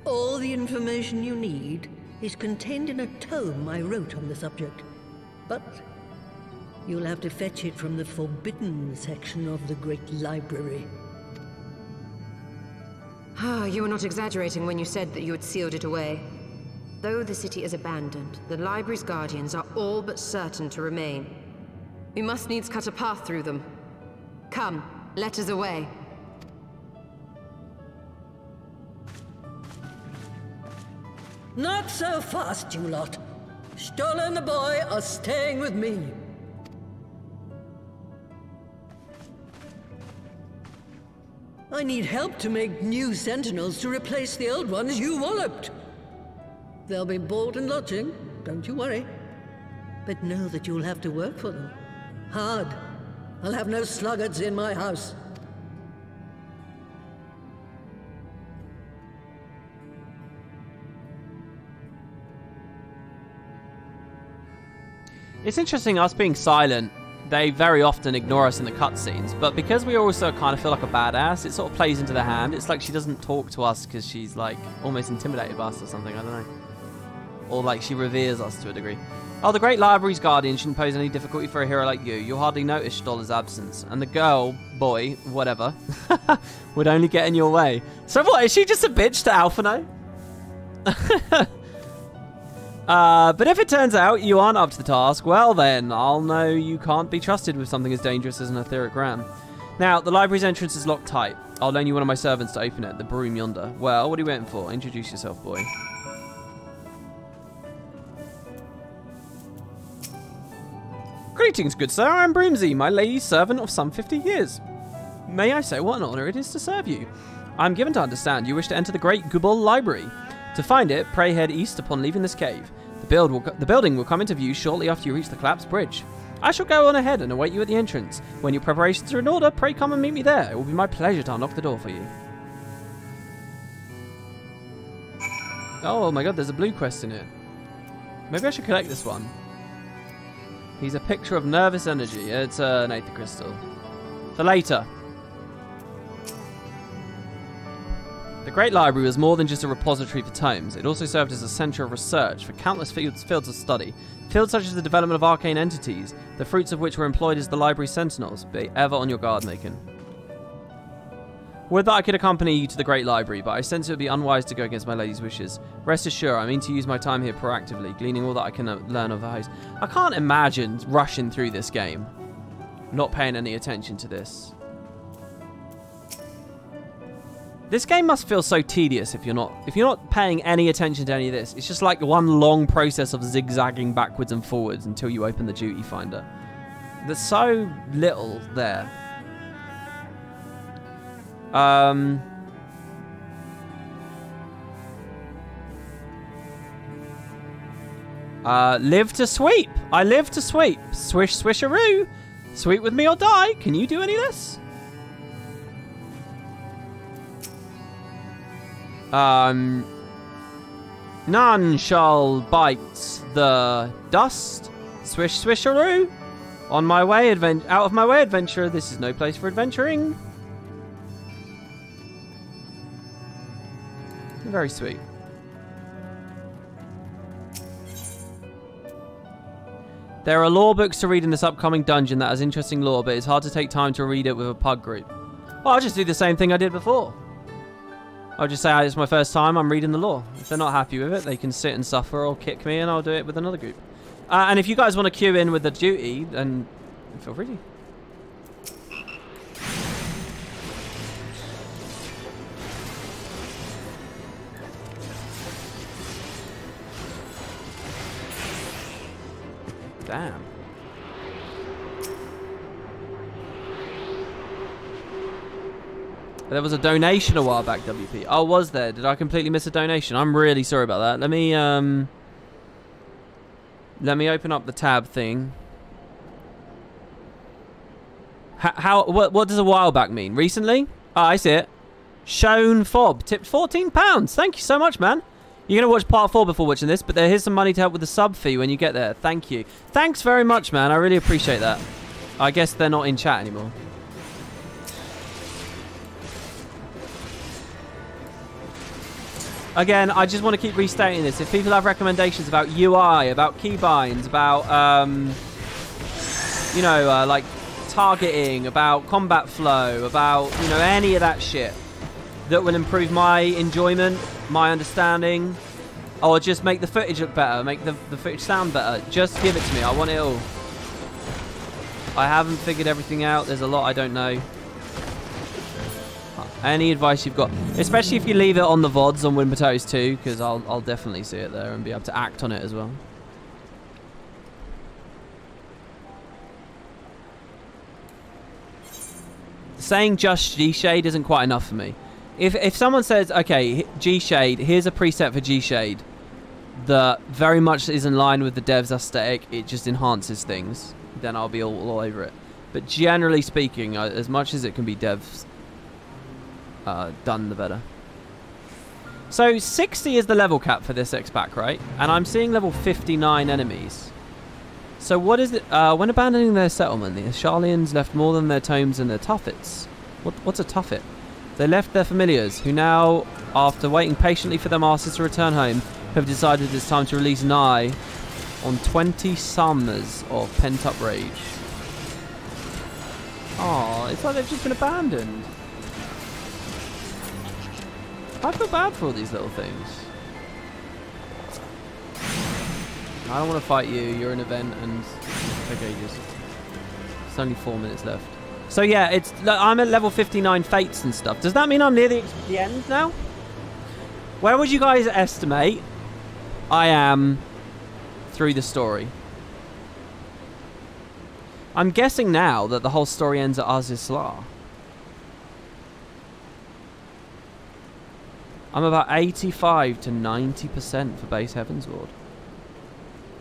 All the information you need is contained in a tome I wrote on the subject. But you'll have to fetch it from the forbidden section of the Great Library. Ah, you were not exaggerating when you said that you had sealed it away. Though the city is abandoned, the library's guardians are all but certain to remain. We must needs cut a path through them. Come, let us away. Not so fast, you lot. Stola and the boy are staying with me. I need help to make new sentinels to replace the old ones you walloped. They'll be board and lodging, don't you worry. But know that you'll have to work for them. Hard. I'll have no sluggards in my house. It's interesting, us being silent, they very often ignore us in the cutscenes, but because we also kind of feel like a badass, it sort of plays into their hand. It's like she doesn't talk to us because she's like almost intimidated by us or something, I don't know. Or like she reveres us to a degree. Oh, the Great Library's guardian shouldn't pose any difficulty for a hero like you. You'll hardly notice Stoller's absence, and the girl, boy, whatever, would only get in your way. So what, is she just a bitch to Alphino? But if it turns out you aren't up to the task, well then, I'll know you can't be trusted with something as dangerous as an etheric ram. Now, the library's entrance is locked tight. I'll loan you one of my servants to open it, the broom yonder. Well, what are you waiting for? Introduce yourself, boy. Greetings, good sir. I'm Broomsy, my lady's servant of some 50 years. May I say what an honor it is to serve you. I'm given to understand you wish to enter the Great Gubal Library. To find it, pray head east upon leaving this cave. The building will come into view shortly after you reach the collapsed bridge. I shall go on ahead and await you at the entrance. When your preparations are in order, pray come and meet me there. It will be my pleasure to unlock the door for you. Oh my god, there's a blue quest in it. Maybe I should collect this one. He's a picture of nervous energy. It's an Aether Crystal. For later. The Great Library was more than just a repository for tomes. It also served as a centre of research for countless fields of study. Fields such as the development of arcane entities, the fruits of which were employed as the library's sentinels. Be ever on your guard, Macon. Would that I could accompany you to the Great Library, but I sense it would be unwise to go against my lady's wishes. Rest assured, I mean to use my time here proactively, gleaning all that I can learn of the host. I can't imagine rushing through this game, not paying any attention to this. This game must feel so tedious if you're not paying any attention to any of this. It's just like one long process of zigzagging backwards and forwards until you open the duty finder. There's so little there. Live to sweep. I live to sweep. Swish swisharoo. Sweep with me or die. Can you do any of this? None shall bite the dust. Swish swisharoo. On my way, out of my way, adventurer. This is no place for adventuring. Very sweet. There are lore books to read in this upcoming dungeon that has interesting lore, but it's hard to take time to read it with a pug group. Well, I'll just do the same thing I did before. I'll just say it's my first time, I'm reading the lore. If they're not happy with it, they can sit and suffer or kick me, and I'll do it with another group. And if you guys want to queue in with the duty, then feel free to. Damn. There was a donation a while back, WP. Oh, was there? Did I completely miss a donation? I'm really sorry about that. Let me open up the tab thing. What does a while back mean? Recently? Oh, I see it. Shown Fob tipped £14. Thank you so much, man. You're going to watch part 4 before watching this, but here's some money to help with the sub fee when you get there. Thank you. Thanks very much, man. I really appreciate that. I guess they're not in chat anymore. Again, I just want to keep restating this. If people have recommendations about UI, about keybinds, about, you know, like targeting, about combat flow, about, you know, any of that shit that will improve my enjoyment, my understanding, or just make the footage look better, make the footage sound better, just give it to me. I want it all. I haven't figured everything out. There's a lot I don't know. Any advice you've got, especially if you leave it on the VODs on Win Potatoes 2, because I'll definitely see it there and be able to act on it as well. Saying just G-Shade isn't quite enough for me. If someone says, okay, G-Shade, here's a preset for G-Shade that very much is in line with the dev's aesthetic, it just enhances things, then I'll be all over it. But generally speaking, as much as it can be dev's done, the better. So 60 is the level cap for this X-Pack, right? And I'm seeing level 59 enemies. So what is it? When abandoning their settlement, the Ashalians left more than their tomes and their tuffets. What's a tuffet? They left their familiars, who now, after waiting patiently for their masters to return home, have decided it's time to release Nye on 20 summers of pent-up rage. Oh, it's like they've just been abandoned. I feel bad for all these little things. I don't want to fight you. You're an event and take ages. It's only 4 minutes left. So yeah, I'm at level 59 fates and stuff. Does that mean I'm near the end now? Where would you guys estimate I am through the story? I'm guessing now that the whole story ends at Azizlar. I'm about 85 to 90% for base Heavensward.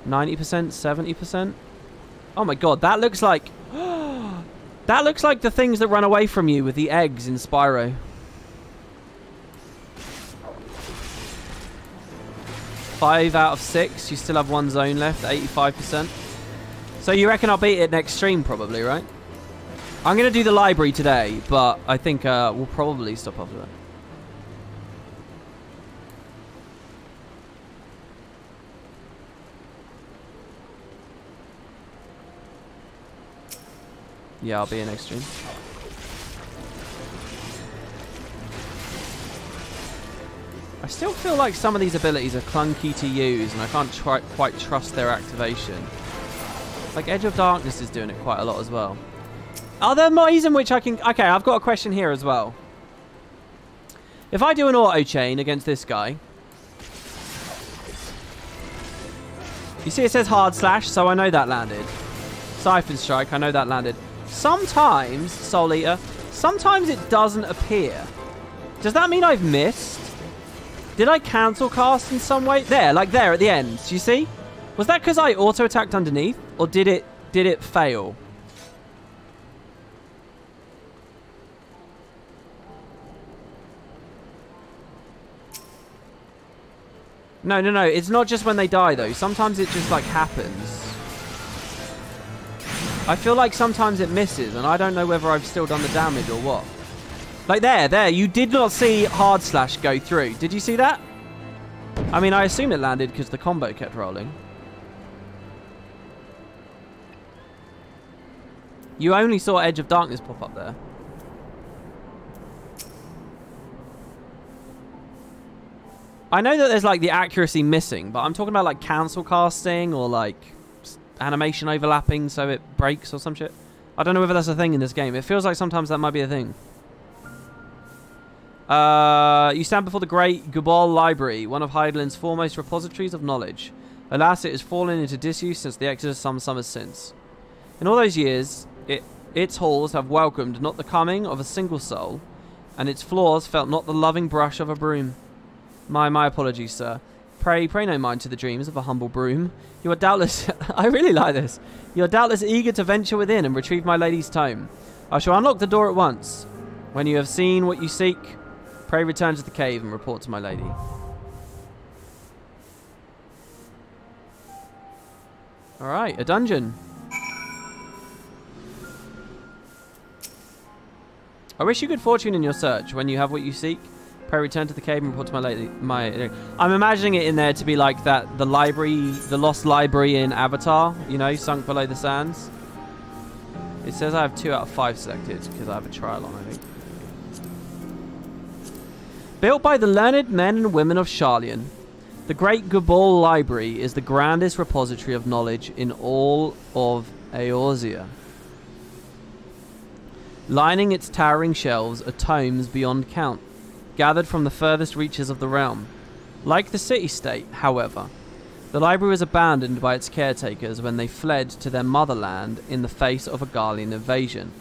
90%, 70%. Oh my god, that looks like... that looks like the things that run away from you with the eggs in Spyro. Five out of 6. You still have one zone left, 85%. So you reckon I'll beat it next stream probably, right? I'm going to do the library today, but I think we'll probably stop after that. Yeah, I'll be in next stream. I still feel like some of these abilities are clunky to use, and I can't quite trust their activation. Like Edge of Darkness is doing it quite a lot as well. Are there ways in which I can... Okay, I've got a question here as well. If I do an auto chain against this guy... You see it says hard slash, so I know that landed. Siphon Strike, I know that landed. Sometimes, Soul Eater, sometimes it doesn't appear. Does that mean I've missed? Did I cancel cast in some way? There, like there at the end. Do you see? Was that because I auto-attacked underneath? Or did it fail? No. It's not just when they die, though. Sometimes it just, like, happens. I feel like sometimes it misses, and I don't know whether I've still done the damage or what. Like there, you did not see hard slash go through. Did you see that? I mean, I assume it landed because the combo kept rolling. You only saw Edge of Darkness pop up there. I know that there's like the accuracy missing, but I'm talking about like cancel casting or like animation overlapping so it breaks or some shit. I don't know whether that's a thing in this game. It feels like sometimes that might be a thing. You stand before the great Gubal Library, one of Hydaelyn's foremost repositories of knowledge. Alas, it has fallen into disuse since the exodus some summers since. In all those years, its halls have welcomed not the coming of a single soul, and its floors felt not the loving brush of a broom. My apologies, sir. Pray no mind to the dreams of a humble broom. You are doubtless... I really like this. You are doubtless eager to venture within and retrieve my lady's tome. I shall unlock the door at once. When you have seen what you seek, pray return to the cave and report to my lady. Alright, a dungeon. I wish you good fortune in your search. When you have what you seek, pray return to the cave and report to my lady. I'm imagining it in there to be like that, the library, the lost library in Avatar, you know, sunk below the sands. It says I have 2 out of 5 selected because I have a trial on, I think. Built by the learned men and women of Sharlayan, the Great Gubal Library is the grandest repository of knowledge in all of Eorzea. Lining its towering shelves are tomes beyond count, gathered from the furthest reaches of the realm. Like the city-state, however, the library was abandoned by its caretakers when they fled to their motherland in the face of a Garlean invasion.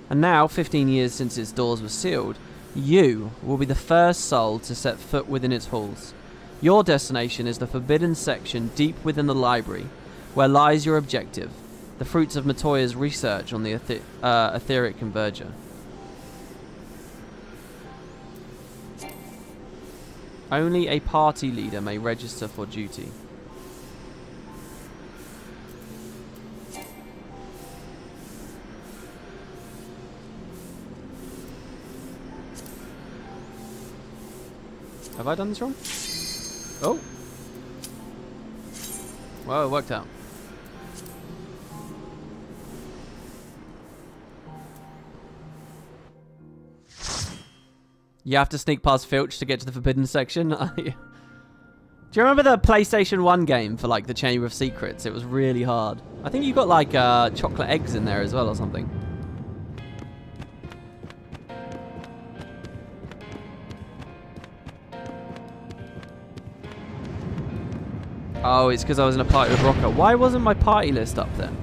And now, 15 years since its doors were sealed, you will be the first soul to set foot within its halls. Your destination is the forbidden section deep within the library, where lies your objective, the fruits of Matoya's research on the etheric converger. Only a party leader may register for duty. Have I done this wrong? Oh! Well, it worked out. You have to sneak past Filch to get to the forbidden section. Do you remember the PlayStation 1 game for like the Chamber of Secrets? It was really hard. I think you got like chocolate eggs in there as well or something. Oh, it's because I was in a party with Rocker. Why wasn't my party list up then?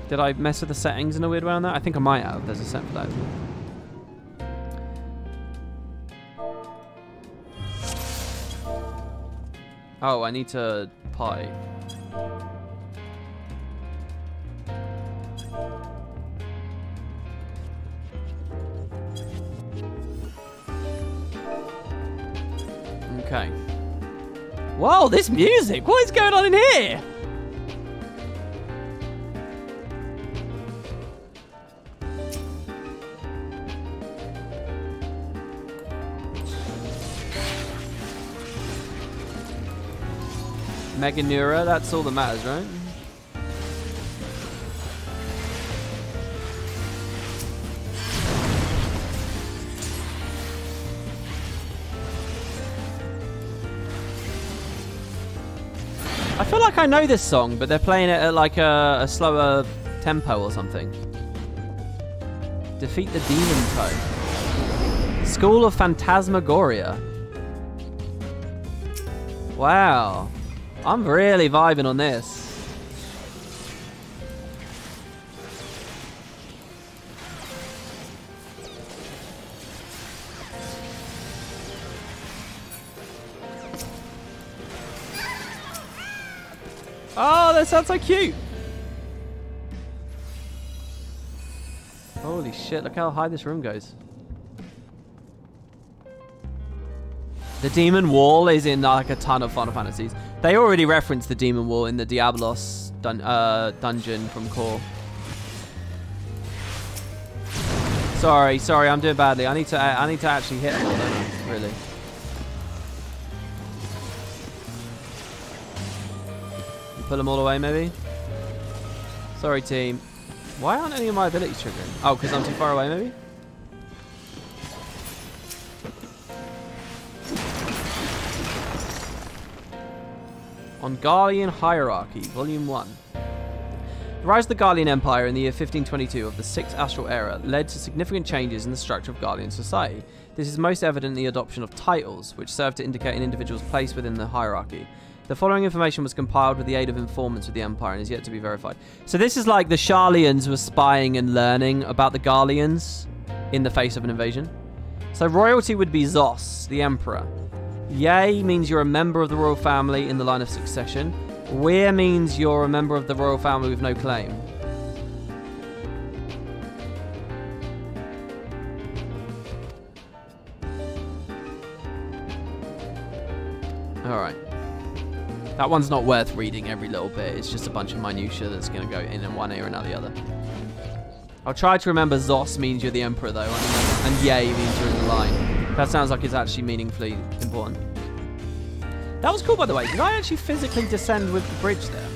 Did I mess with the settings in a weird way on that? I think I might have. There's a set for that as well. Oh, I need to party. Okay. Whoa, this music! What is going on in here? Meganura, that's all that matters, right? I feel like I know this song, but they're playing it at like a slower tempo or something. Defeat the Demon Toe. School of Phantasmagoria. Wow. I'm really vibing on this. Oh, that sounds so cute. Holy shit, look how high this room goes. The Demon Wall is in like a ton of Final Fantasies. They already referenced the Demon Wall in the Diablos dungeon from Core. Sorry, I'm doing badly. I need to actually hit them all, don't I? Really. Pull them all away, maybe? Sorry, team. Why aren't any of my abilities triggering? Oh, because I'm too far away, maybe? On Garlean Hierarchy, Volume 1. The rise of the Garlean Empire in the year 1522 of the 6th Astral Era led to significant changes in the structure of Garlean society. This is most evident in the adoption of titles, which serve to indicate an individual's place within the hierarchy. The following information was compiled with the aid of informants of the Empire and is yet to be verified. So this is like the Sharlians were spying and learning about the Garleans in the face of an invasion. So royalty would be Zos, the Emperor. Yay means you're a member of the royal family in the line of succession. Weir means you're a member of the royal family with no claim. Alright. That one's not worth reading every little bit. It's just a bunch of minutiae that's going to go in one ear and out the other. I'll try to remember Zos means you're the Emperor, though, and Yay means you're in the line. That sounds like it's actually meaningfully important. That was cool, by the way. Did I actually physically descend with the bridge there?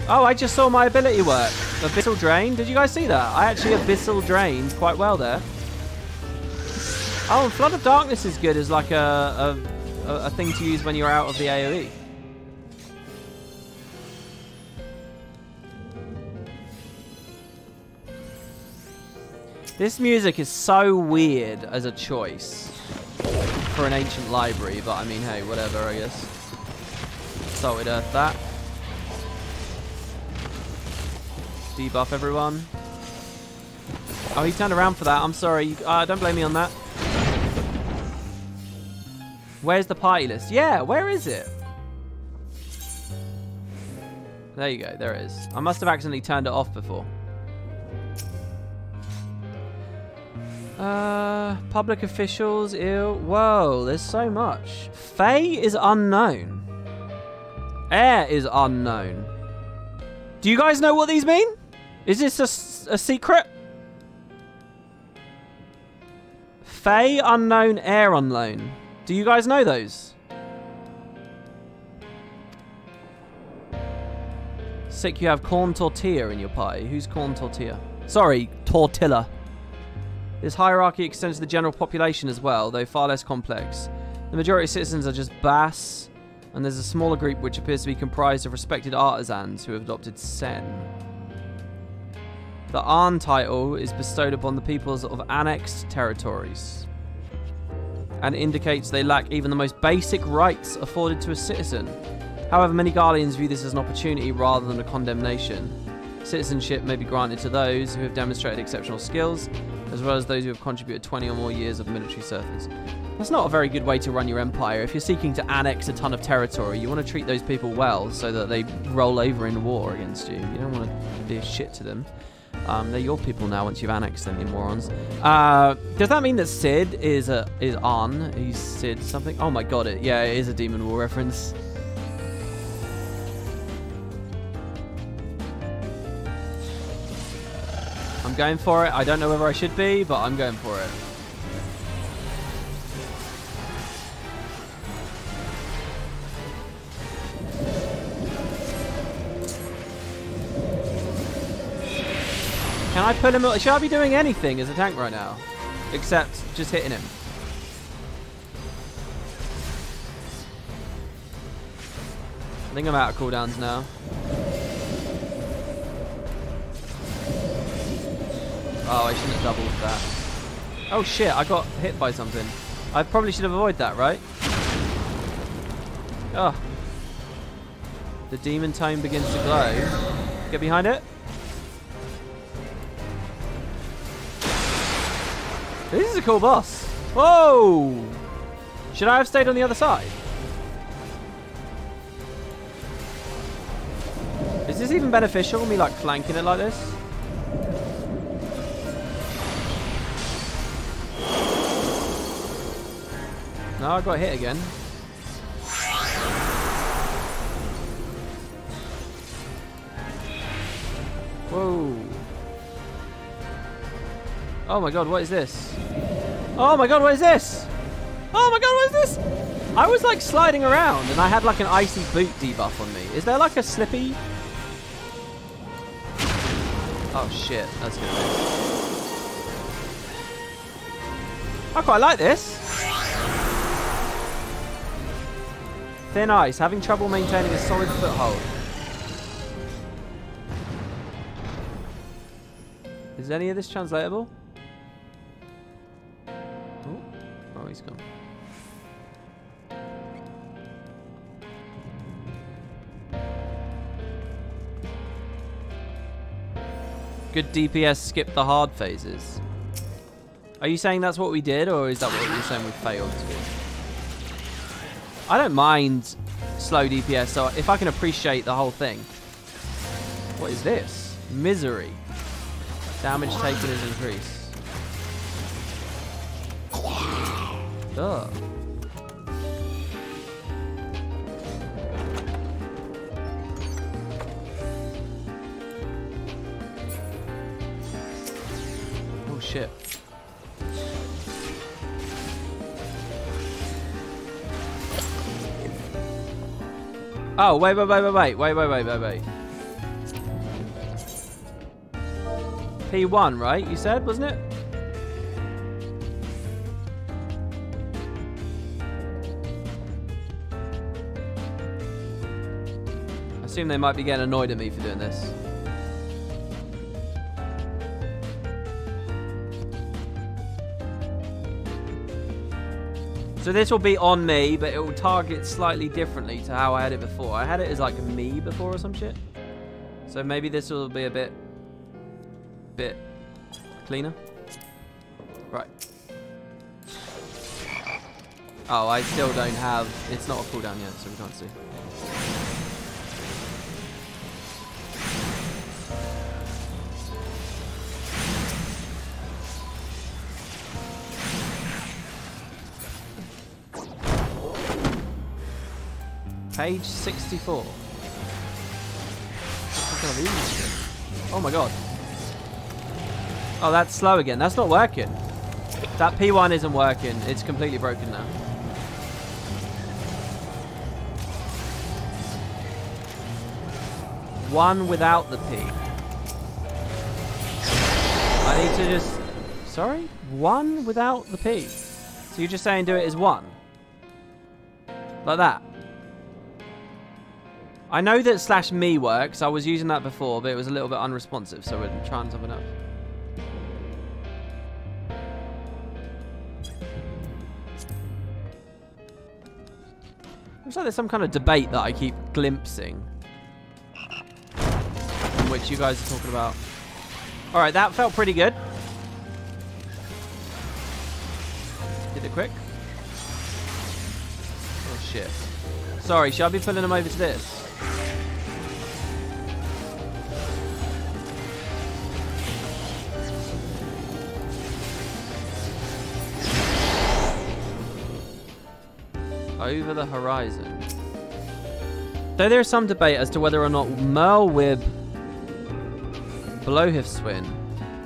Oh, I just saw my ability work. Abyssal Drain. Did you guys see that? I actually Abyssal Drained quite well there. Oh, and Flood of Darkness is good as like a thing to use when you're out of the AoE. This music is so weird as a choice for an ancient library, but I mean, hey, whatever, I guess. Salted Earth that. Debuff everyone. Oh, he turned around for that. I'm sorry. Don't blame me on that. Where's the party list? Yeah, where is it? There you go. There it is. I must have accidentally turned it off before. Public officials, ew. Whoa, there's so much. Fae is unknown. Air is unknown. Do you guys know what these mean? Is this a secret? Fae unknown, air unknown. Do you guys know those? Sick, you have corn tortilla in your party. Who's corn tortilla? Sorry, tortilla. This hierarchy extends to the general population as well, though far less complex. The majority of citizens are just Bass, and there's a smaller group which appears to be comprised of respected artisans who have adopted Sen. The Arn title is bestowed upon the peoples of annexed territories and indicates they lack even the most basic rights afforded to a citizen. However, many Garleans view this as an opportunity rather than a condemnation. Citizenship may be granted to those who have demonstrated exceptional skills, as well as those who have contributed 20 or more years of military service. That's not a very good way to run your empire. If you're seeking to annex a ton of territory, you want to treat those people well so that they roll over in war against you. You don't want to be a shit to them. They're your people now once you've annexed them, you morons. Does that mean that Sid is on? He's Sid something? Oh my god, it is a Demon War reference. I'm going for it. I don't know whether I should be, but I'm going for it. Can I pull him? Should I be doing anything as a tank right now? Except just hitting him. I think I'm out of cooldowns now. Oh, I shouldn't have doubled that. Oh shit, I got hit by something. I probably should have avoided that, right? Oh. The demon tome begins to glow. Get behind it. This is a cool boss. Whoa! Should I have stayed on the other side? Is this even beneficial, me like flanking it like this? No, I got hit again. Whoa. Oh my god, what is this? Oh my god, what is this? Oh my god, what is this? I was like sliding around and I had like an icy boot debuff on me. Is there like a slippy? Oh shit, that's gonna be. I quite like this. Thin ice, having trouble maintaining a solid foothold. Is any of this translatable? Oh, he's gone. Good DPS skip the hard phases. Are you saying that's what we did, or is that what you're saying we failed to do? I don't mind slow DPS, so if I can appreciate the whole thing. What is this? Misery. Damage taken is increased. Ugh. Oh shit. Oh, wait. P1, right? You said, wasn't it? I assume they might be getting annoyed at me for doing this. So this will be on me, but it will target slightly differently to how I had it before. I had it as like me before or some shit. So maybe this will be a bit cleaner. Right. Oh, I still don't have... It's not a cooldown yet, so we can't see. Page 64. Oh my god. Oh, that's slow again. That's not working. That P1 isn't working. It's completely broken now. One without the P. I need to just... Sorry? One without the P. So you're just saying do it as one? Like that? I know that /me works. I was using that before, but it was a little bit unresponsive, so we're trying something else. Looks like there's some kind of debate that I keep glimpsing, in which you guys are talking about. Alright, that felt pretty good. Did it quick? Oh shit. Sorry, should I be pulling them over to this? Over the horizon. Though there is some debate as to whether or not Merwib Blowhifswin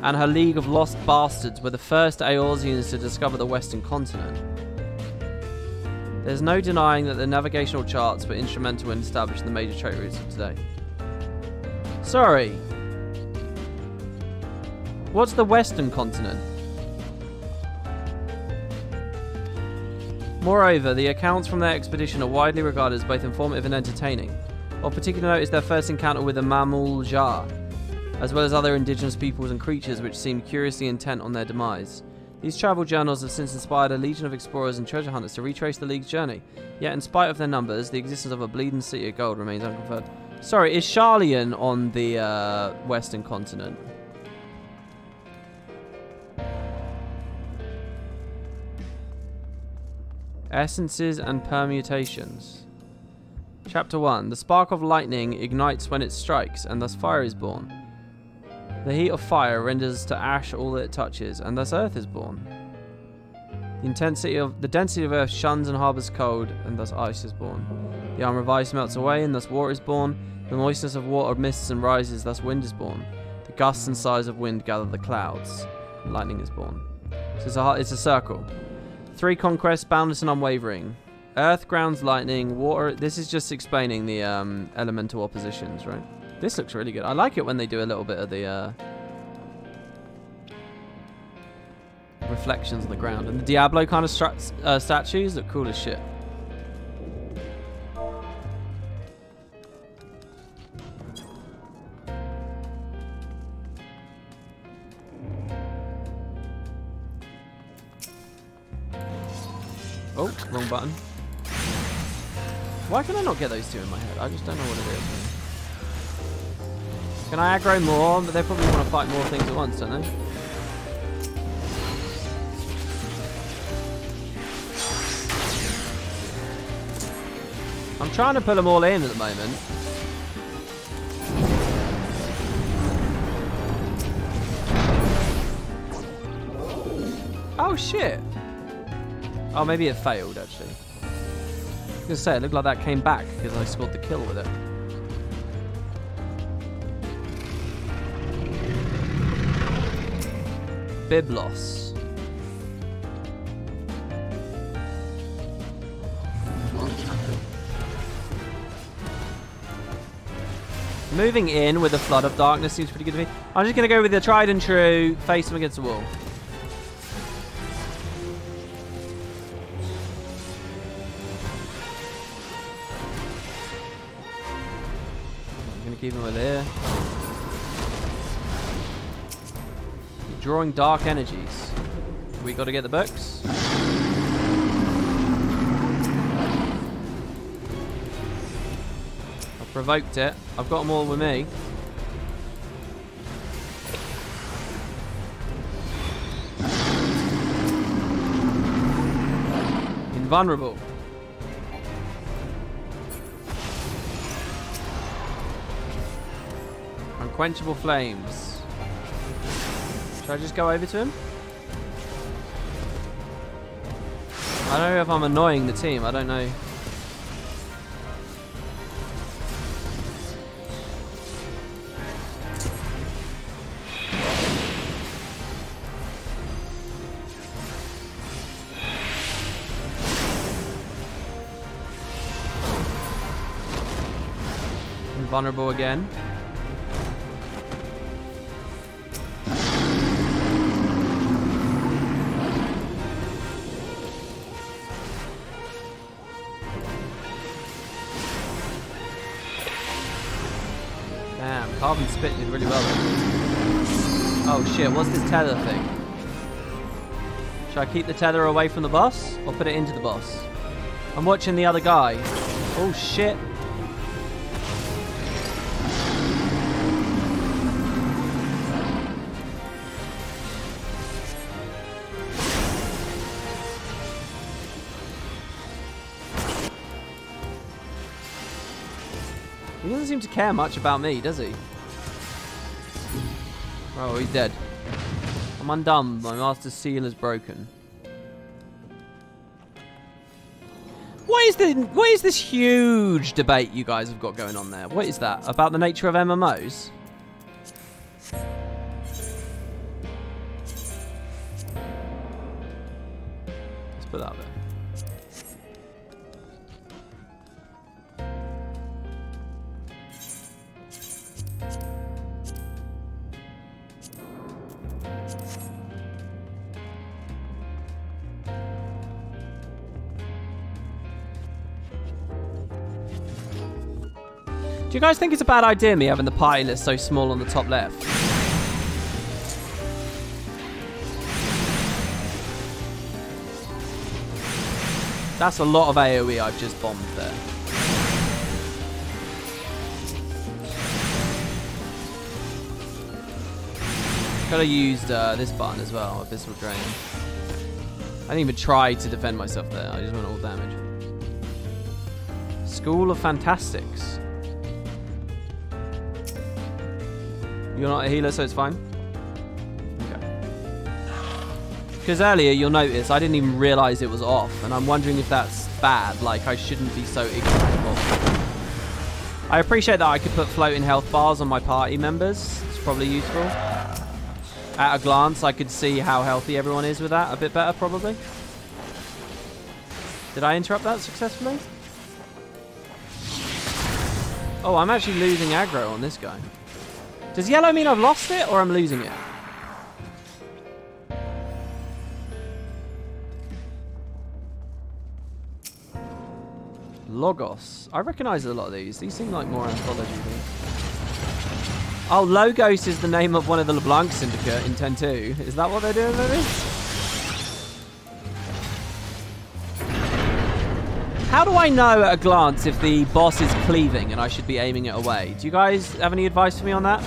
and her League of Lost Bastards were the first Eorzeans to discover the Western continent. There's no denying that the navigational charts were instrumental in establishing the major trade routes of today. Sorry. What's the Western continent? Moreover, the accounts from their expedition are widely regarded as both informative and entertaining. Of particular note is their first encounter with the Mamul Jar, as well as other indigenous peoples and creatures which seemed curiously intent on their demise. These travel journals have since inspired a legion of explorers and treasure hunters to retrace the League's journey. Yet, in spite of their numbers, the existence of a bleeding city of gold remains unconfirmed. Sorry, is Sharlayan on the Western continent? Essences and permutations. Chapter 1. The spark of lightning ignites when it strikes, and thus fire is born. The heat of fire renders to ash all that it touches, and thus earth is born. The density of earth shuns and harbours cold, and thus ice is born. The armour of ice melts away, and thus water is born. The moistness of water mists and rises, thus wind is born. The gusts and sighs of wind gather the clouds, and lightning is born. So it's a circle. 3 conquests, boundless and unwavering. Earth, grounds, lightning, water. This is just explaining the elemental oppositions, right? This looks really good. I like it when they do a little bit of the reflections on the ground. And the Diablo kind of statues look cool as shit. Oh, wrong button. Why can I not get those two in my head? I just don't know what it is. Can I aggro more? But they probably want to fight more things at once, don't they? I'm trying to pull them all in at the moment. Oh shit! Oh, maybe it failed, actually. I was gonna say, it looked like that came back because I scored the kill with it. Biblos. Moving in with a flood of darkness seems pretty good to me. I'm just gonna go with the tried and true, face them against the wall. Keep him with here. Drawing dark energies. We got to get the books. I've provoked it. I've got them all with me. Invulnerable. Unquenchable flames. Should I just go over to him? I don't know if I'm annoying the team. I don't know. Invulnerable again. Carbon spit did really well then. Oh shit, what's this tether thing? Should I keep the tether away from the boss or put it into the boss? I'm watching the other guy. Oh shit. He doesn't seem to care much about me, does he? Oh, he's dead. I'm undone. My master's seal is broken. What is this huge debate you guys have got going on there? What is that? About the nature of MMOs? Let's put that there. Do you guys think it's a bad idea, me having the party list so small on the top left? That's a lot of AoE I've just bombed there. Could have used this button as well, Abyssal Drain. I didn't even try to defend myself there, I just went all damage. School of Fantastics. You're not a healer, so it's fine? Okay. Because earlier, you'll notice, I didn't even realise it was off, and I'm wondering if that's bad, like I shouldn't be so ignorant of. I appreciate that I could put floating health bars on my party members. It's probably useful. At a glance, I could see how healthy everyone is with that. A bit better, probably. Did I interrupt that successfully? Oh, I'm actually losing aggro on this guy. Does yellow mean I've lost it or I'm losing it? Logos. I recognize a lot of these. These seem like more anthology things. Oh, Logos is the name of one of the LeBlanc Syndicate in 10-2. Is that what they're doing, maybe? How do I know at a glance if the boss is cleaving and I should be aiming it away? Do you guys have any advice for me on that?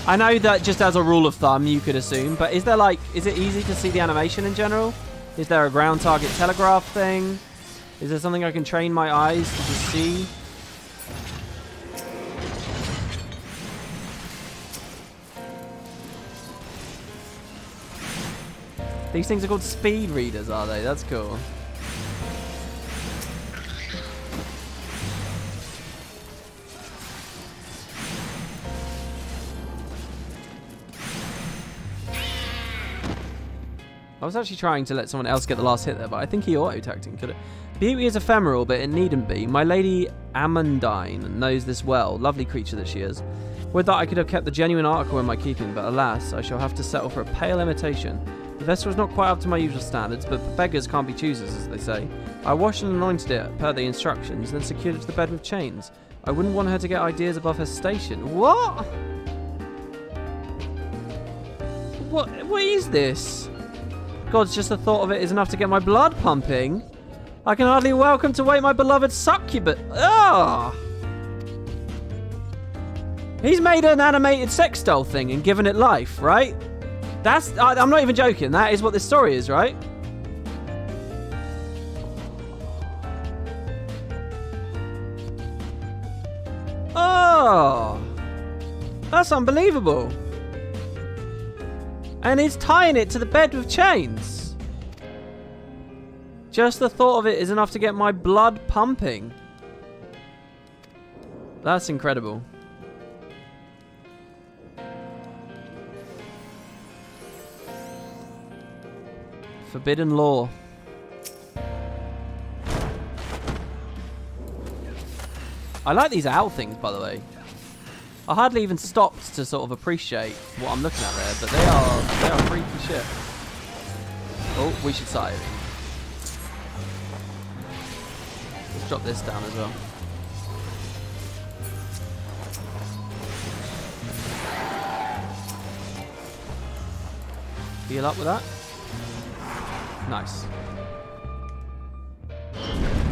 I know that just as a rule of thumb you could assume, but is there like, is it easy to see the animation in general? Is there a ground target telegraph thing? Is there something I can train my eyes to just see? These things are called speed readers, are they? That's cool. I was actually trying to let someone else get the last hit there, but I think he auto-tacting could it. Beauty is ephemeral, but it needn't be. My lady Amandine knows this well. Lovely creature that she is. Would that I could have kept the genuine article in my keeping, but alas, I shall have to settle for a pale imitation. The vessel is not quite up to my usual standards, but beggars can't be choosers, as they say. I washed and anointed it per the instructions, then secured it to the bed with chains. I wouldn't want her to get ideas above her station. What? What is this? God's just the thought of it is enough to get my blood pumping. I can hardly welcome to wait my beloved succubus. Ah! He's made an animated sex doll thing and given it life, right? I'm not even joking. That is what this story is, right? Oh! That's unbelievable. And he's tying it to the bed with chains. Just the thought of it is enough to get my blood pumping. That's incredible. Forbidden law. I like these owl things, by the way. I hardly even stopped to sort of appreciate what I'm looking at there, but they are freaky shit. Oh, we should save. Let's drop this down as well. Heal up with that. Nice.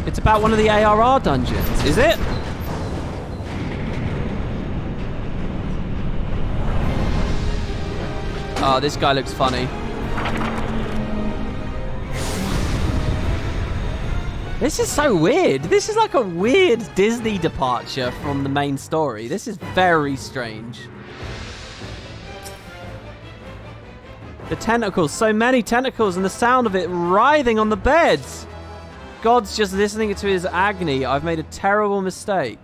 It's about one of the ARR dungeons, is it? Oh, this guy looks funny. This is so weird. This is like a weird Disney departure from the main story. This is very strange. The tentacles, so many tentacles, and the sound of it writhing on the beds. God's just listening to his agony. I've made a terrible mistake.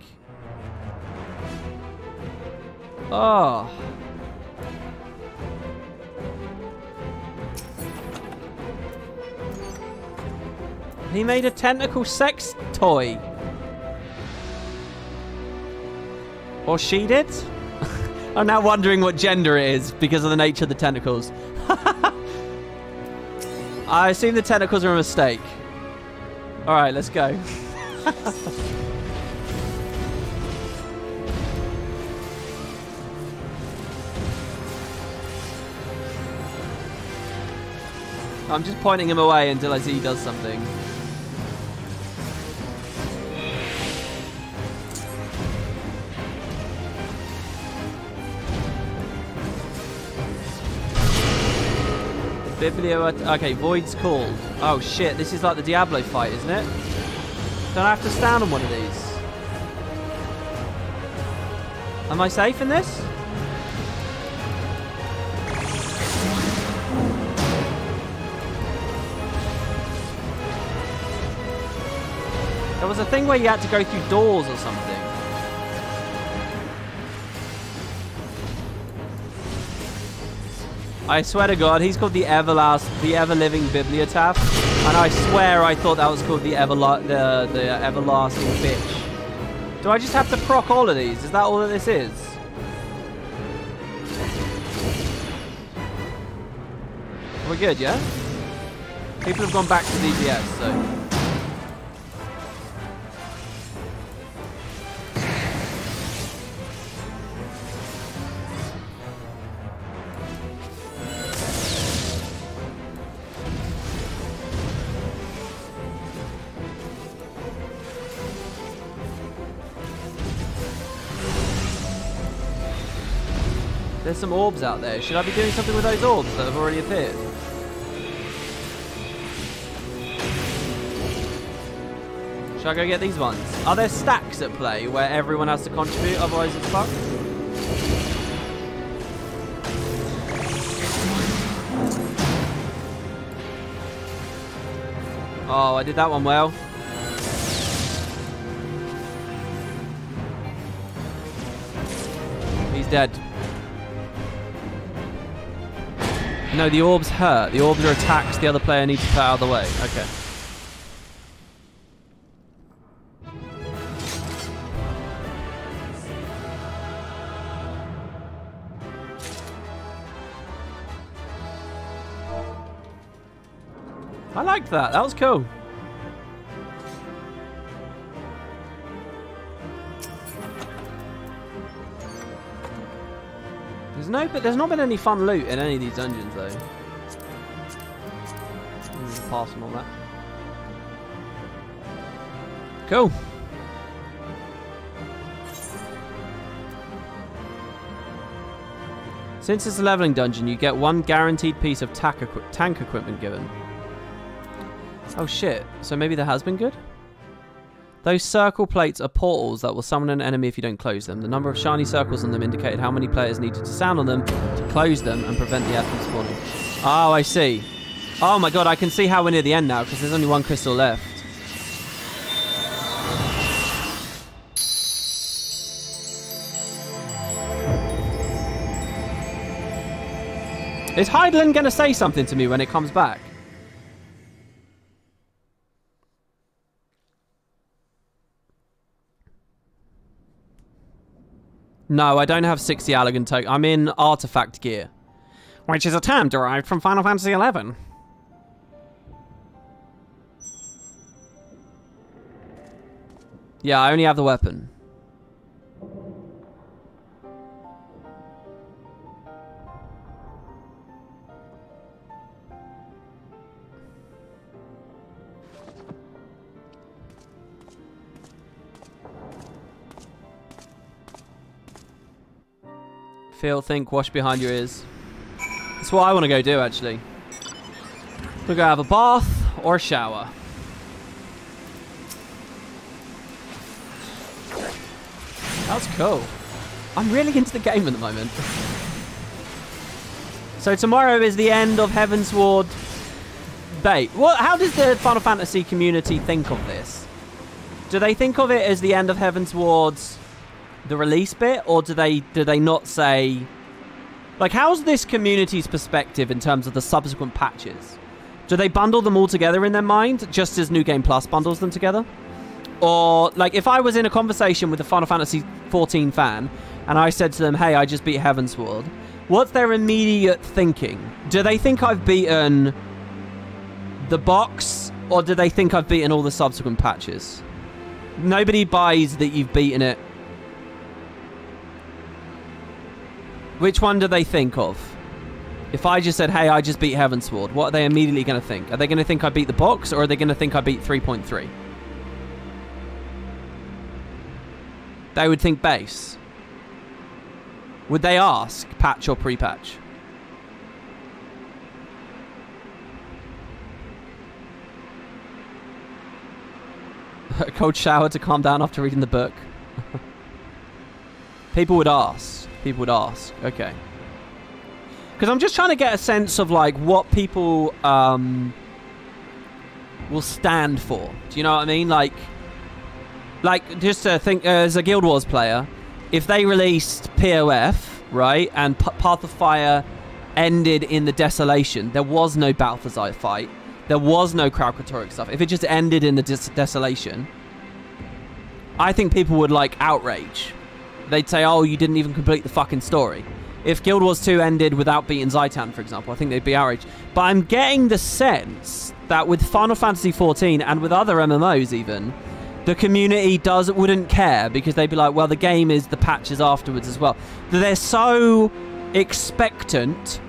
Oh. He made a tentacle sex toy. Or she did? I'm now wondering what gender it is because of the nature of the tentacles. I assume the tentacles are a mistake. Alright, let's go. I'm just pointing him away until I see he does something. Okay, Void's called. Oh shit, this is like the Diablo fight, isn't it? Don't I have to stand on one of these? Am I safe in this? There was a thing where you had to go through doors or something. I swear to God, he's called the ever-living Bibliotaph. And I swear I thought that was called the everlasting bitch. Do I just have to proc all of these? Is that all that this is? We're good, yeah? People have gone back to DPS, so... There's some orbs out there. Should I be doing something with those orbs that have already appeared? Should I go get these ones? Are there stacks at play where everyone has to contribute, otherwise it's fucked? Oh, I did that one well. He's dead. No, the orbs hurt. The orbs are attacks the other player needs to put out of the way. Okay. I liked that. That was cool. There's not been any fun loot in any of these dungeons though. Pass on all that. Cool. Since it's a leveling dungeon, you get one guaranteed piece of tank equipment given. Oh shit, so maybe that has been good? Those circle plates are portals that will summon an enemy if you don't close them. The number of shiny circles on them indicated how many players needed to stand on them to close them and prevent the enemy spawning. Oh, I see. Oh my god, I can see how we're near the end now because there's only one crystal left. Is Heidelin going to say something to me when it comes back? No, I don't have 60 Allagan token. I'm in Artifact Gear, which is a term derived from Final Fantasy XI. Yeah, I only have the weapon. Feel, think, wash behind your ears. That's what I want to go do, actually. We'll go have a bath or a shower. That's cool. I'm really into the game at the moment. So tomorrow is the end of Heavensward bait. How does the Final Fantasy community think of this? Do they think of it as the end of Heavensward's the release bit, or do they not say, like, how's this community's perspective in terms of the subsequent patches? Do they bundle them all together in their mind, just as New Game Plus bundles them together? Or, like, if I was in a conversation with a Final Fantasy 14 fan, and I said to them, hey, I just beat Heavensward, what's their immediate thinking? Do they think I've beaten the box, or do they think I've beaten all the subsequent patches? Nobody buys that you've beaten it. Which one do they think of? If I just said, hey, I just beat Heavensward, what are they immediately going to think? Are they going to think I beat the box, or are they going to think I beat 3.3? They would think base. Would they ask patch or pre-patch? A cold shower to calm down after reading the book. People would ask. People would ask. Okay. Because I'm just trying to get a sense of, like, what people will stand for. Do you know what I mean? Like just to think, as a Guild Wars player, if they released POF, right, and Path of Fire ended in the Desolation, there was no Balthazar fight. there was no Kralkatoric stuff, if it just ended in the desolation, I think people would, like, outrage. They'd say, oh, you didn't even complete the fucking story. If Guild Wars 2 ended without beating Zaitan, for example, I think they'd be outraged. But I'm getting the sense that with Final Fantasy XIV and with other MMOs even, the community wouldn't care, because they'd be like, well, the game is the patches afterwards as well. They're so expectant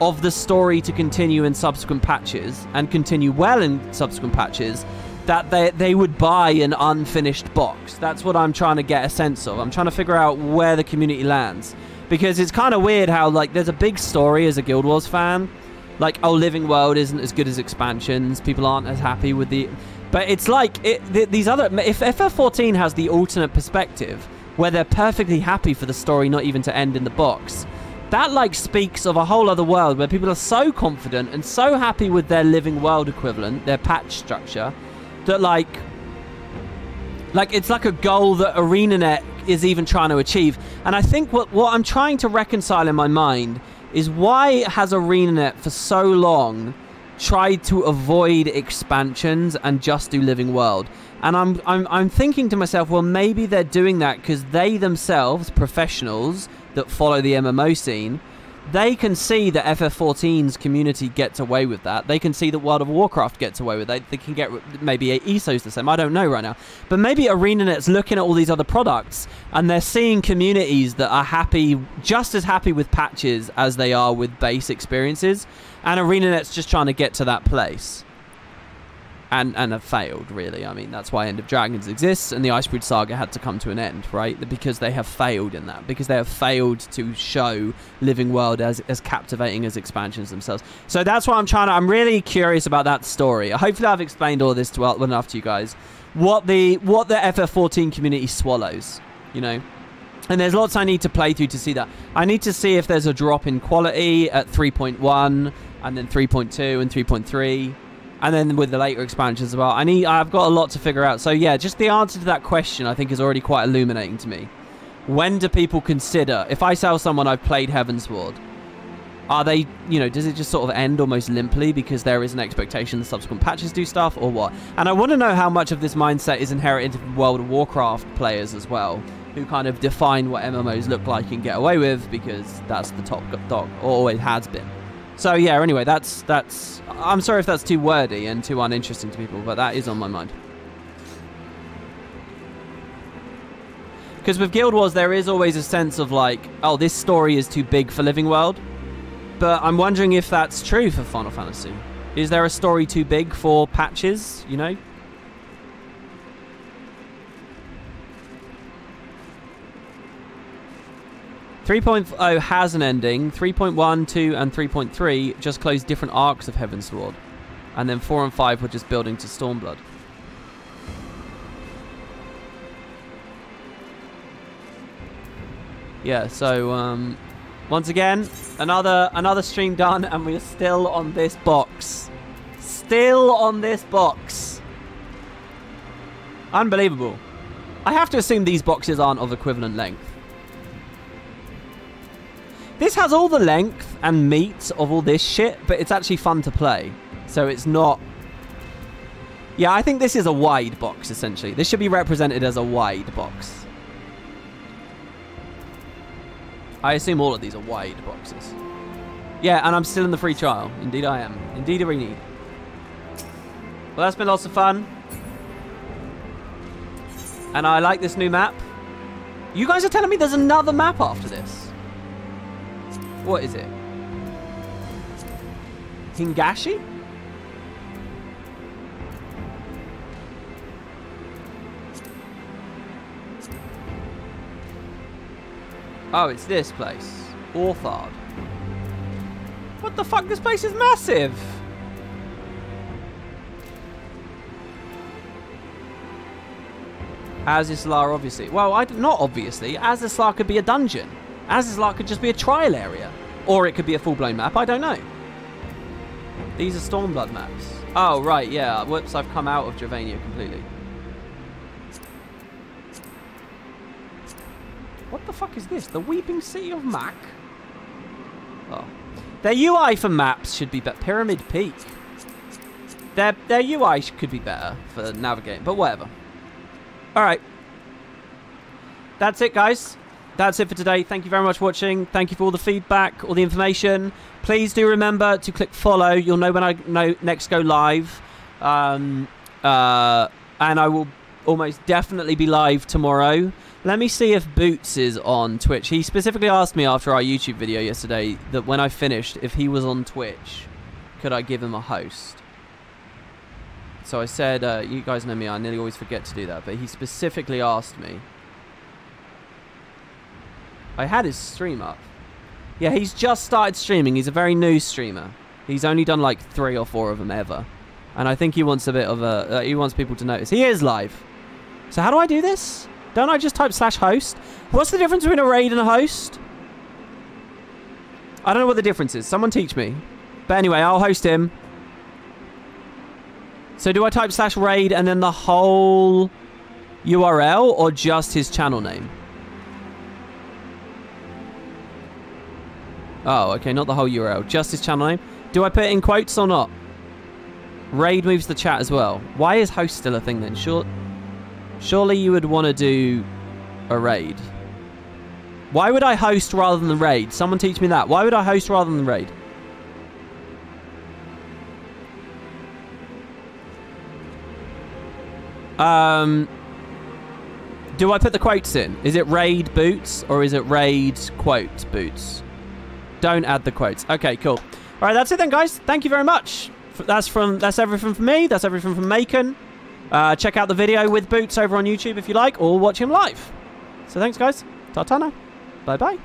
of the story to continue in subsequent patches and continue well in subsequent patches that they would buy an unfinished box. That's what I'm trying to get a sense of. I'm trying to figure out where the community lands. Because it's kind of weird how, like, there's a big story as a Guild Wars fan. Like, oh, Living World isn't as good as expansions. People aren't as happy with the... But it's like, these other... If FF14 has the alternate perspective, where they're perfectly happy for the story not even to end in the box, that, like, speaks of a whole other world where people are so confident and so happy with their Living World equivalent, their patch structure, that, like, it's like a goal that ArenaNet is even trying to achieve. And I think what I'm trying to reconcile in my mind is, why has ArenaNet for so long tried to avoid expansions and just do Living World? And I'm thinking to myself, well, maybe they're doing that because they themselves, professionals that follow the MMO scene, they can see that FF14's community gets away with that. They can see that World of Warcraft gets away with that. They can get, maybe ESO's the same. I don't know right now. But maybe ArenaNet's looking at all these other products and they're seeing communities that are happy, just as happy with patches as they are with base experiences. And ArenaNet's just trying to get to that place. And have failed, really. I mean, that's why End of Dragons exists, and the Icebridge Saga had to come to an end, right? Because they have failed in that. Because they have failed to show Living World as captivating as expansions themselves. So that's why I'm really curious about that story. Hopefully I've explained all this well enough to you guys. What the FF14 community swallows, you know? And there's lots I need to play through to see that. I need to see if there's a drop in quality at 3.1, and then 3.2 and 3.3. And then with the later expansions as well. I've got a lot to figure out. So yeah, just the answer to that question I think is already quite illuminating to me. When do people consider, if I tell someone I've played Heavensward, are they, you know, does it just sort of end almost limply because there is an expectation the subsequent patches do stuff, or what? And I want to know how much of this mindset is inherited from World of Warcraft players as well, who kind of define what MMOs look like and get away with because that's the top dog, or always has been. So yeah, anyway, that's I'm sorry if that's too wordy and too uninteresting to people, but that is on my mind. Because with Guild Wars, there is always a sense of like, oh, this story is too big for Living World. But I'm wondering if that's true for Final Fantasy. Is there a story too big for patches, you know? .3.0 has an ending. 3.1, 2, and 3.3 just close different arcs of Heavensward. And then 4 and 5 were just building to Stormblood. Yeah, so once again, another stream done, and we're still on this box. Still on this box. Unbelievable. I have to assume these boxes aren't of equivalent length. This has all the length and meat of all this shit, but it's actually fun to play. So it's not... Yeah, I think this is a wide box, essentially. This should be represented as a wide box. I assume all of these are wide boxes. Yeah, and I'm still in the free trial. Indeed I am. Indeed we need. Well, that's been lots of fun. And I like this new map. You guys are telling me there's another map after this? What is it? Hingashi? Oh, it's this place. Orthard. What the fuck? This place is massive! Azizlar, obviously. Well, not obviously. Azizlar could be a dungeon. Azizlar could just be a trial area. Or it could be a full-blown map. I don't know. These are Stormblood maps. Oh, right, yeah. Whoops, I've come out of Dravania completely. What the fuck is this? The Weeping City of Mac? Oh. Their UI for maps should be Pyramid Peak. their UI could be better for navigating, but whatever. All right. That's it, guys. That's it for today. Thank you very much for watching. Thank you for all the feedback, all the information. Please do remember to click follow. You'll know when I next go live. And I will almost definitely be live tomorrow. Let me see if Boots is on Twitch. He specifically asked me after our YouTube video yesterday that when I finished, if he was on Twitch, could I give him a host? So I said, you guys know me, I nearly always forget to do that, but he specifically asked me. I had his stream up. Yeah, he's just started streaming. He's a very new streamer. He's only done like 3 or 4 of them ever. And I think he wants a bit of a... he wants people to notice. He is live. So how do I do this? Don't I just type /host? What's the difference between a raid and a host? I don't know what the difference is. Someone teach me. But anyway, I'll host him. So do I type /raid and then the whole URL or just his channel name? Oh, okay, not the whole URL. Just his channel name. Do I put it in quotes or not? Raid moves the chat as well. Why is host still a thing then? Surely you would want to do a raid. Why would I host rather than the raid? Someone teach me that. Why would I host rather than the raid? Do I put the quotes in? Is it raid Boots or is it raid quote Boots? Don't add the quotes. Okay, cool. All right, that's it then, guys. Thank you very much. That's everything from me. That's everything from Macon. Check out the video with Boots over on YouTube if you like, or watch him live. So thanks, guys. Ta-ta now. Bye-bye.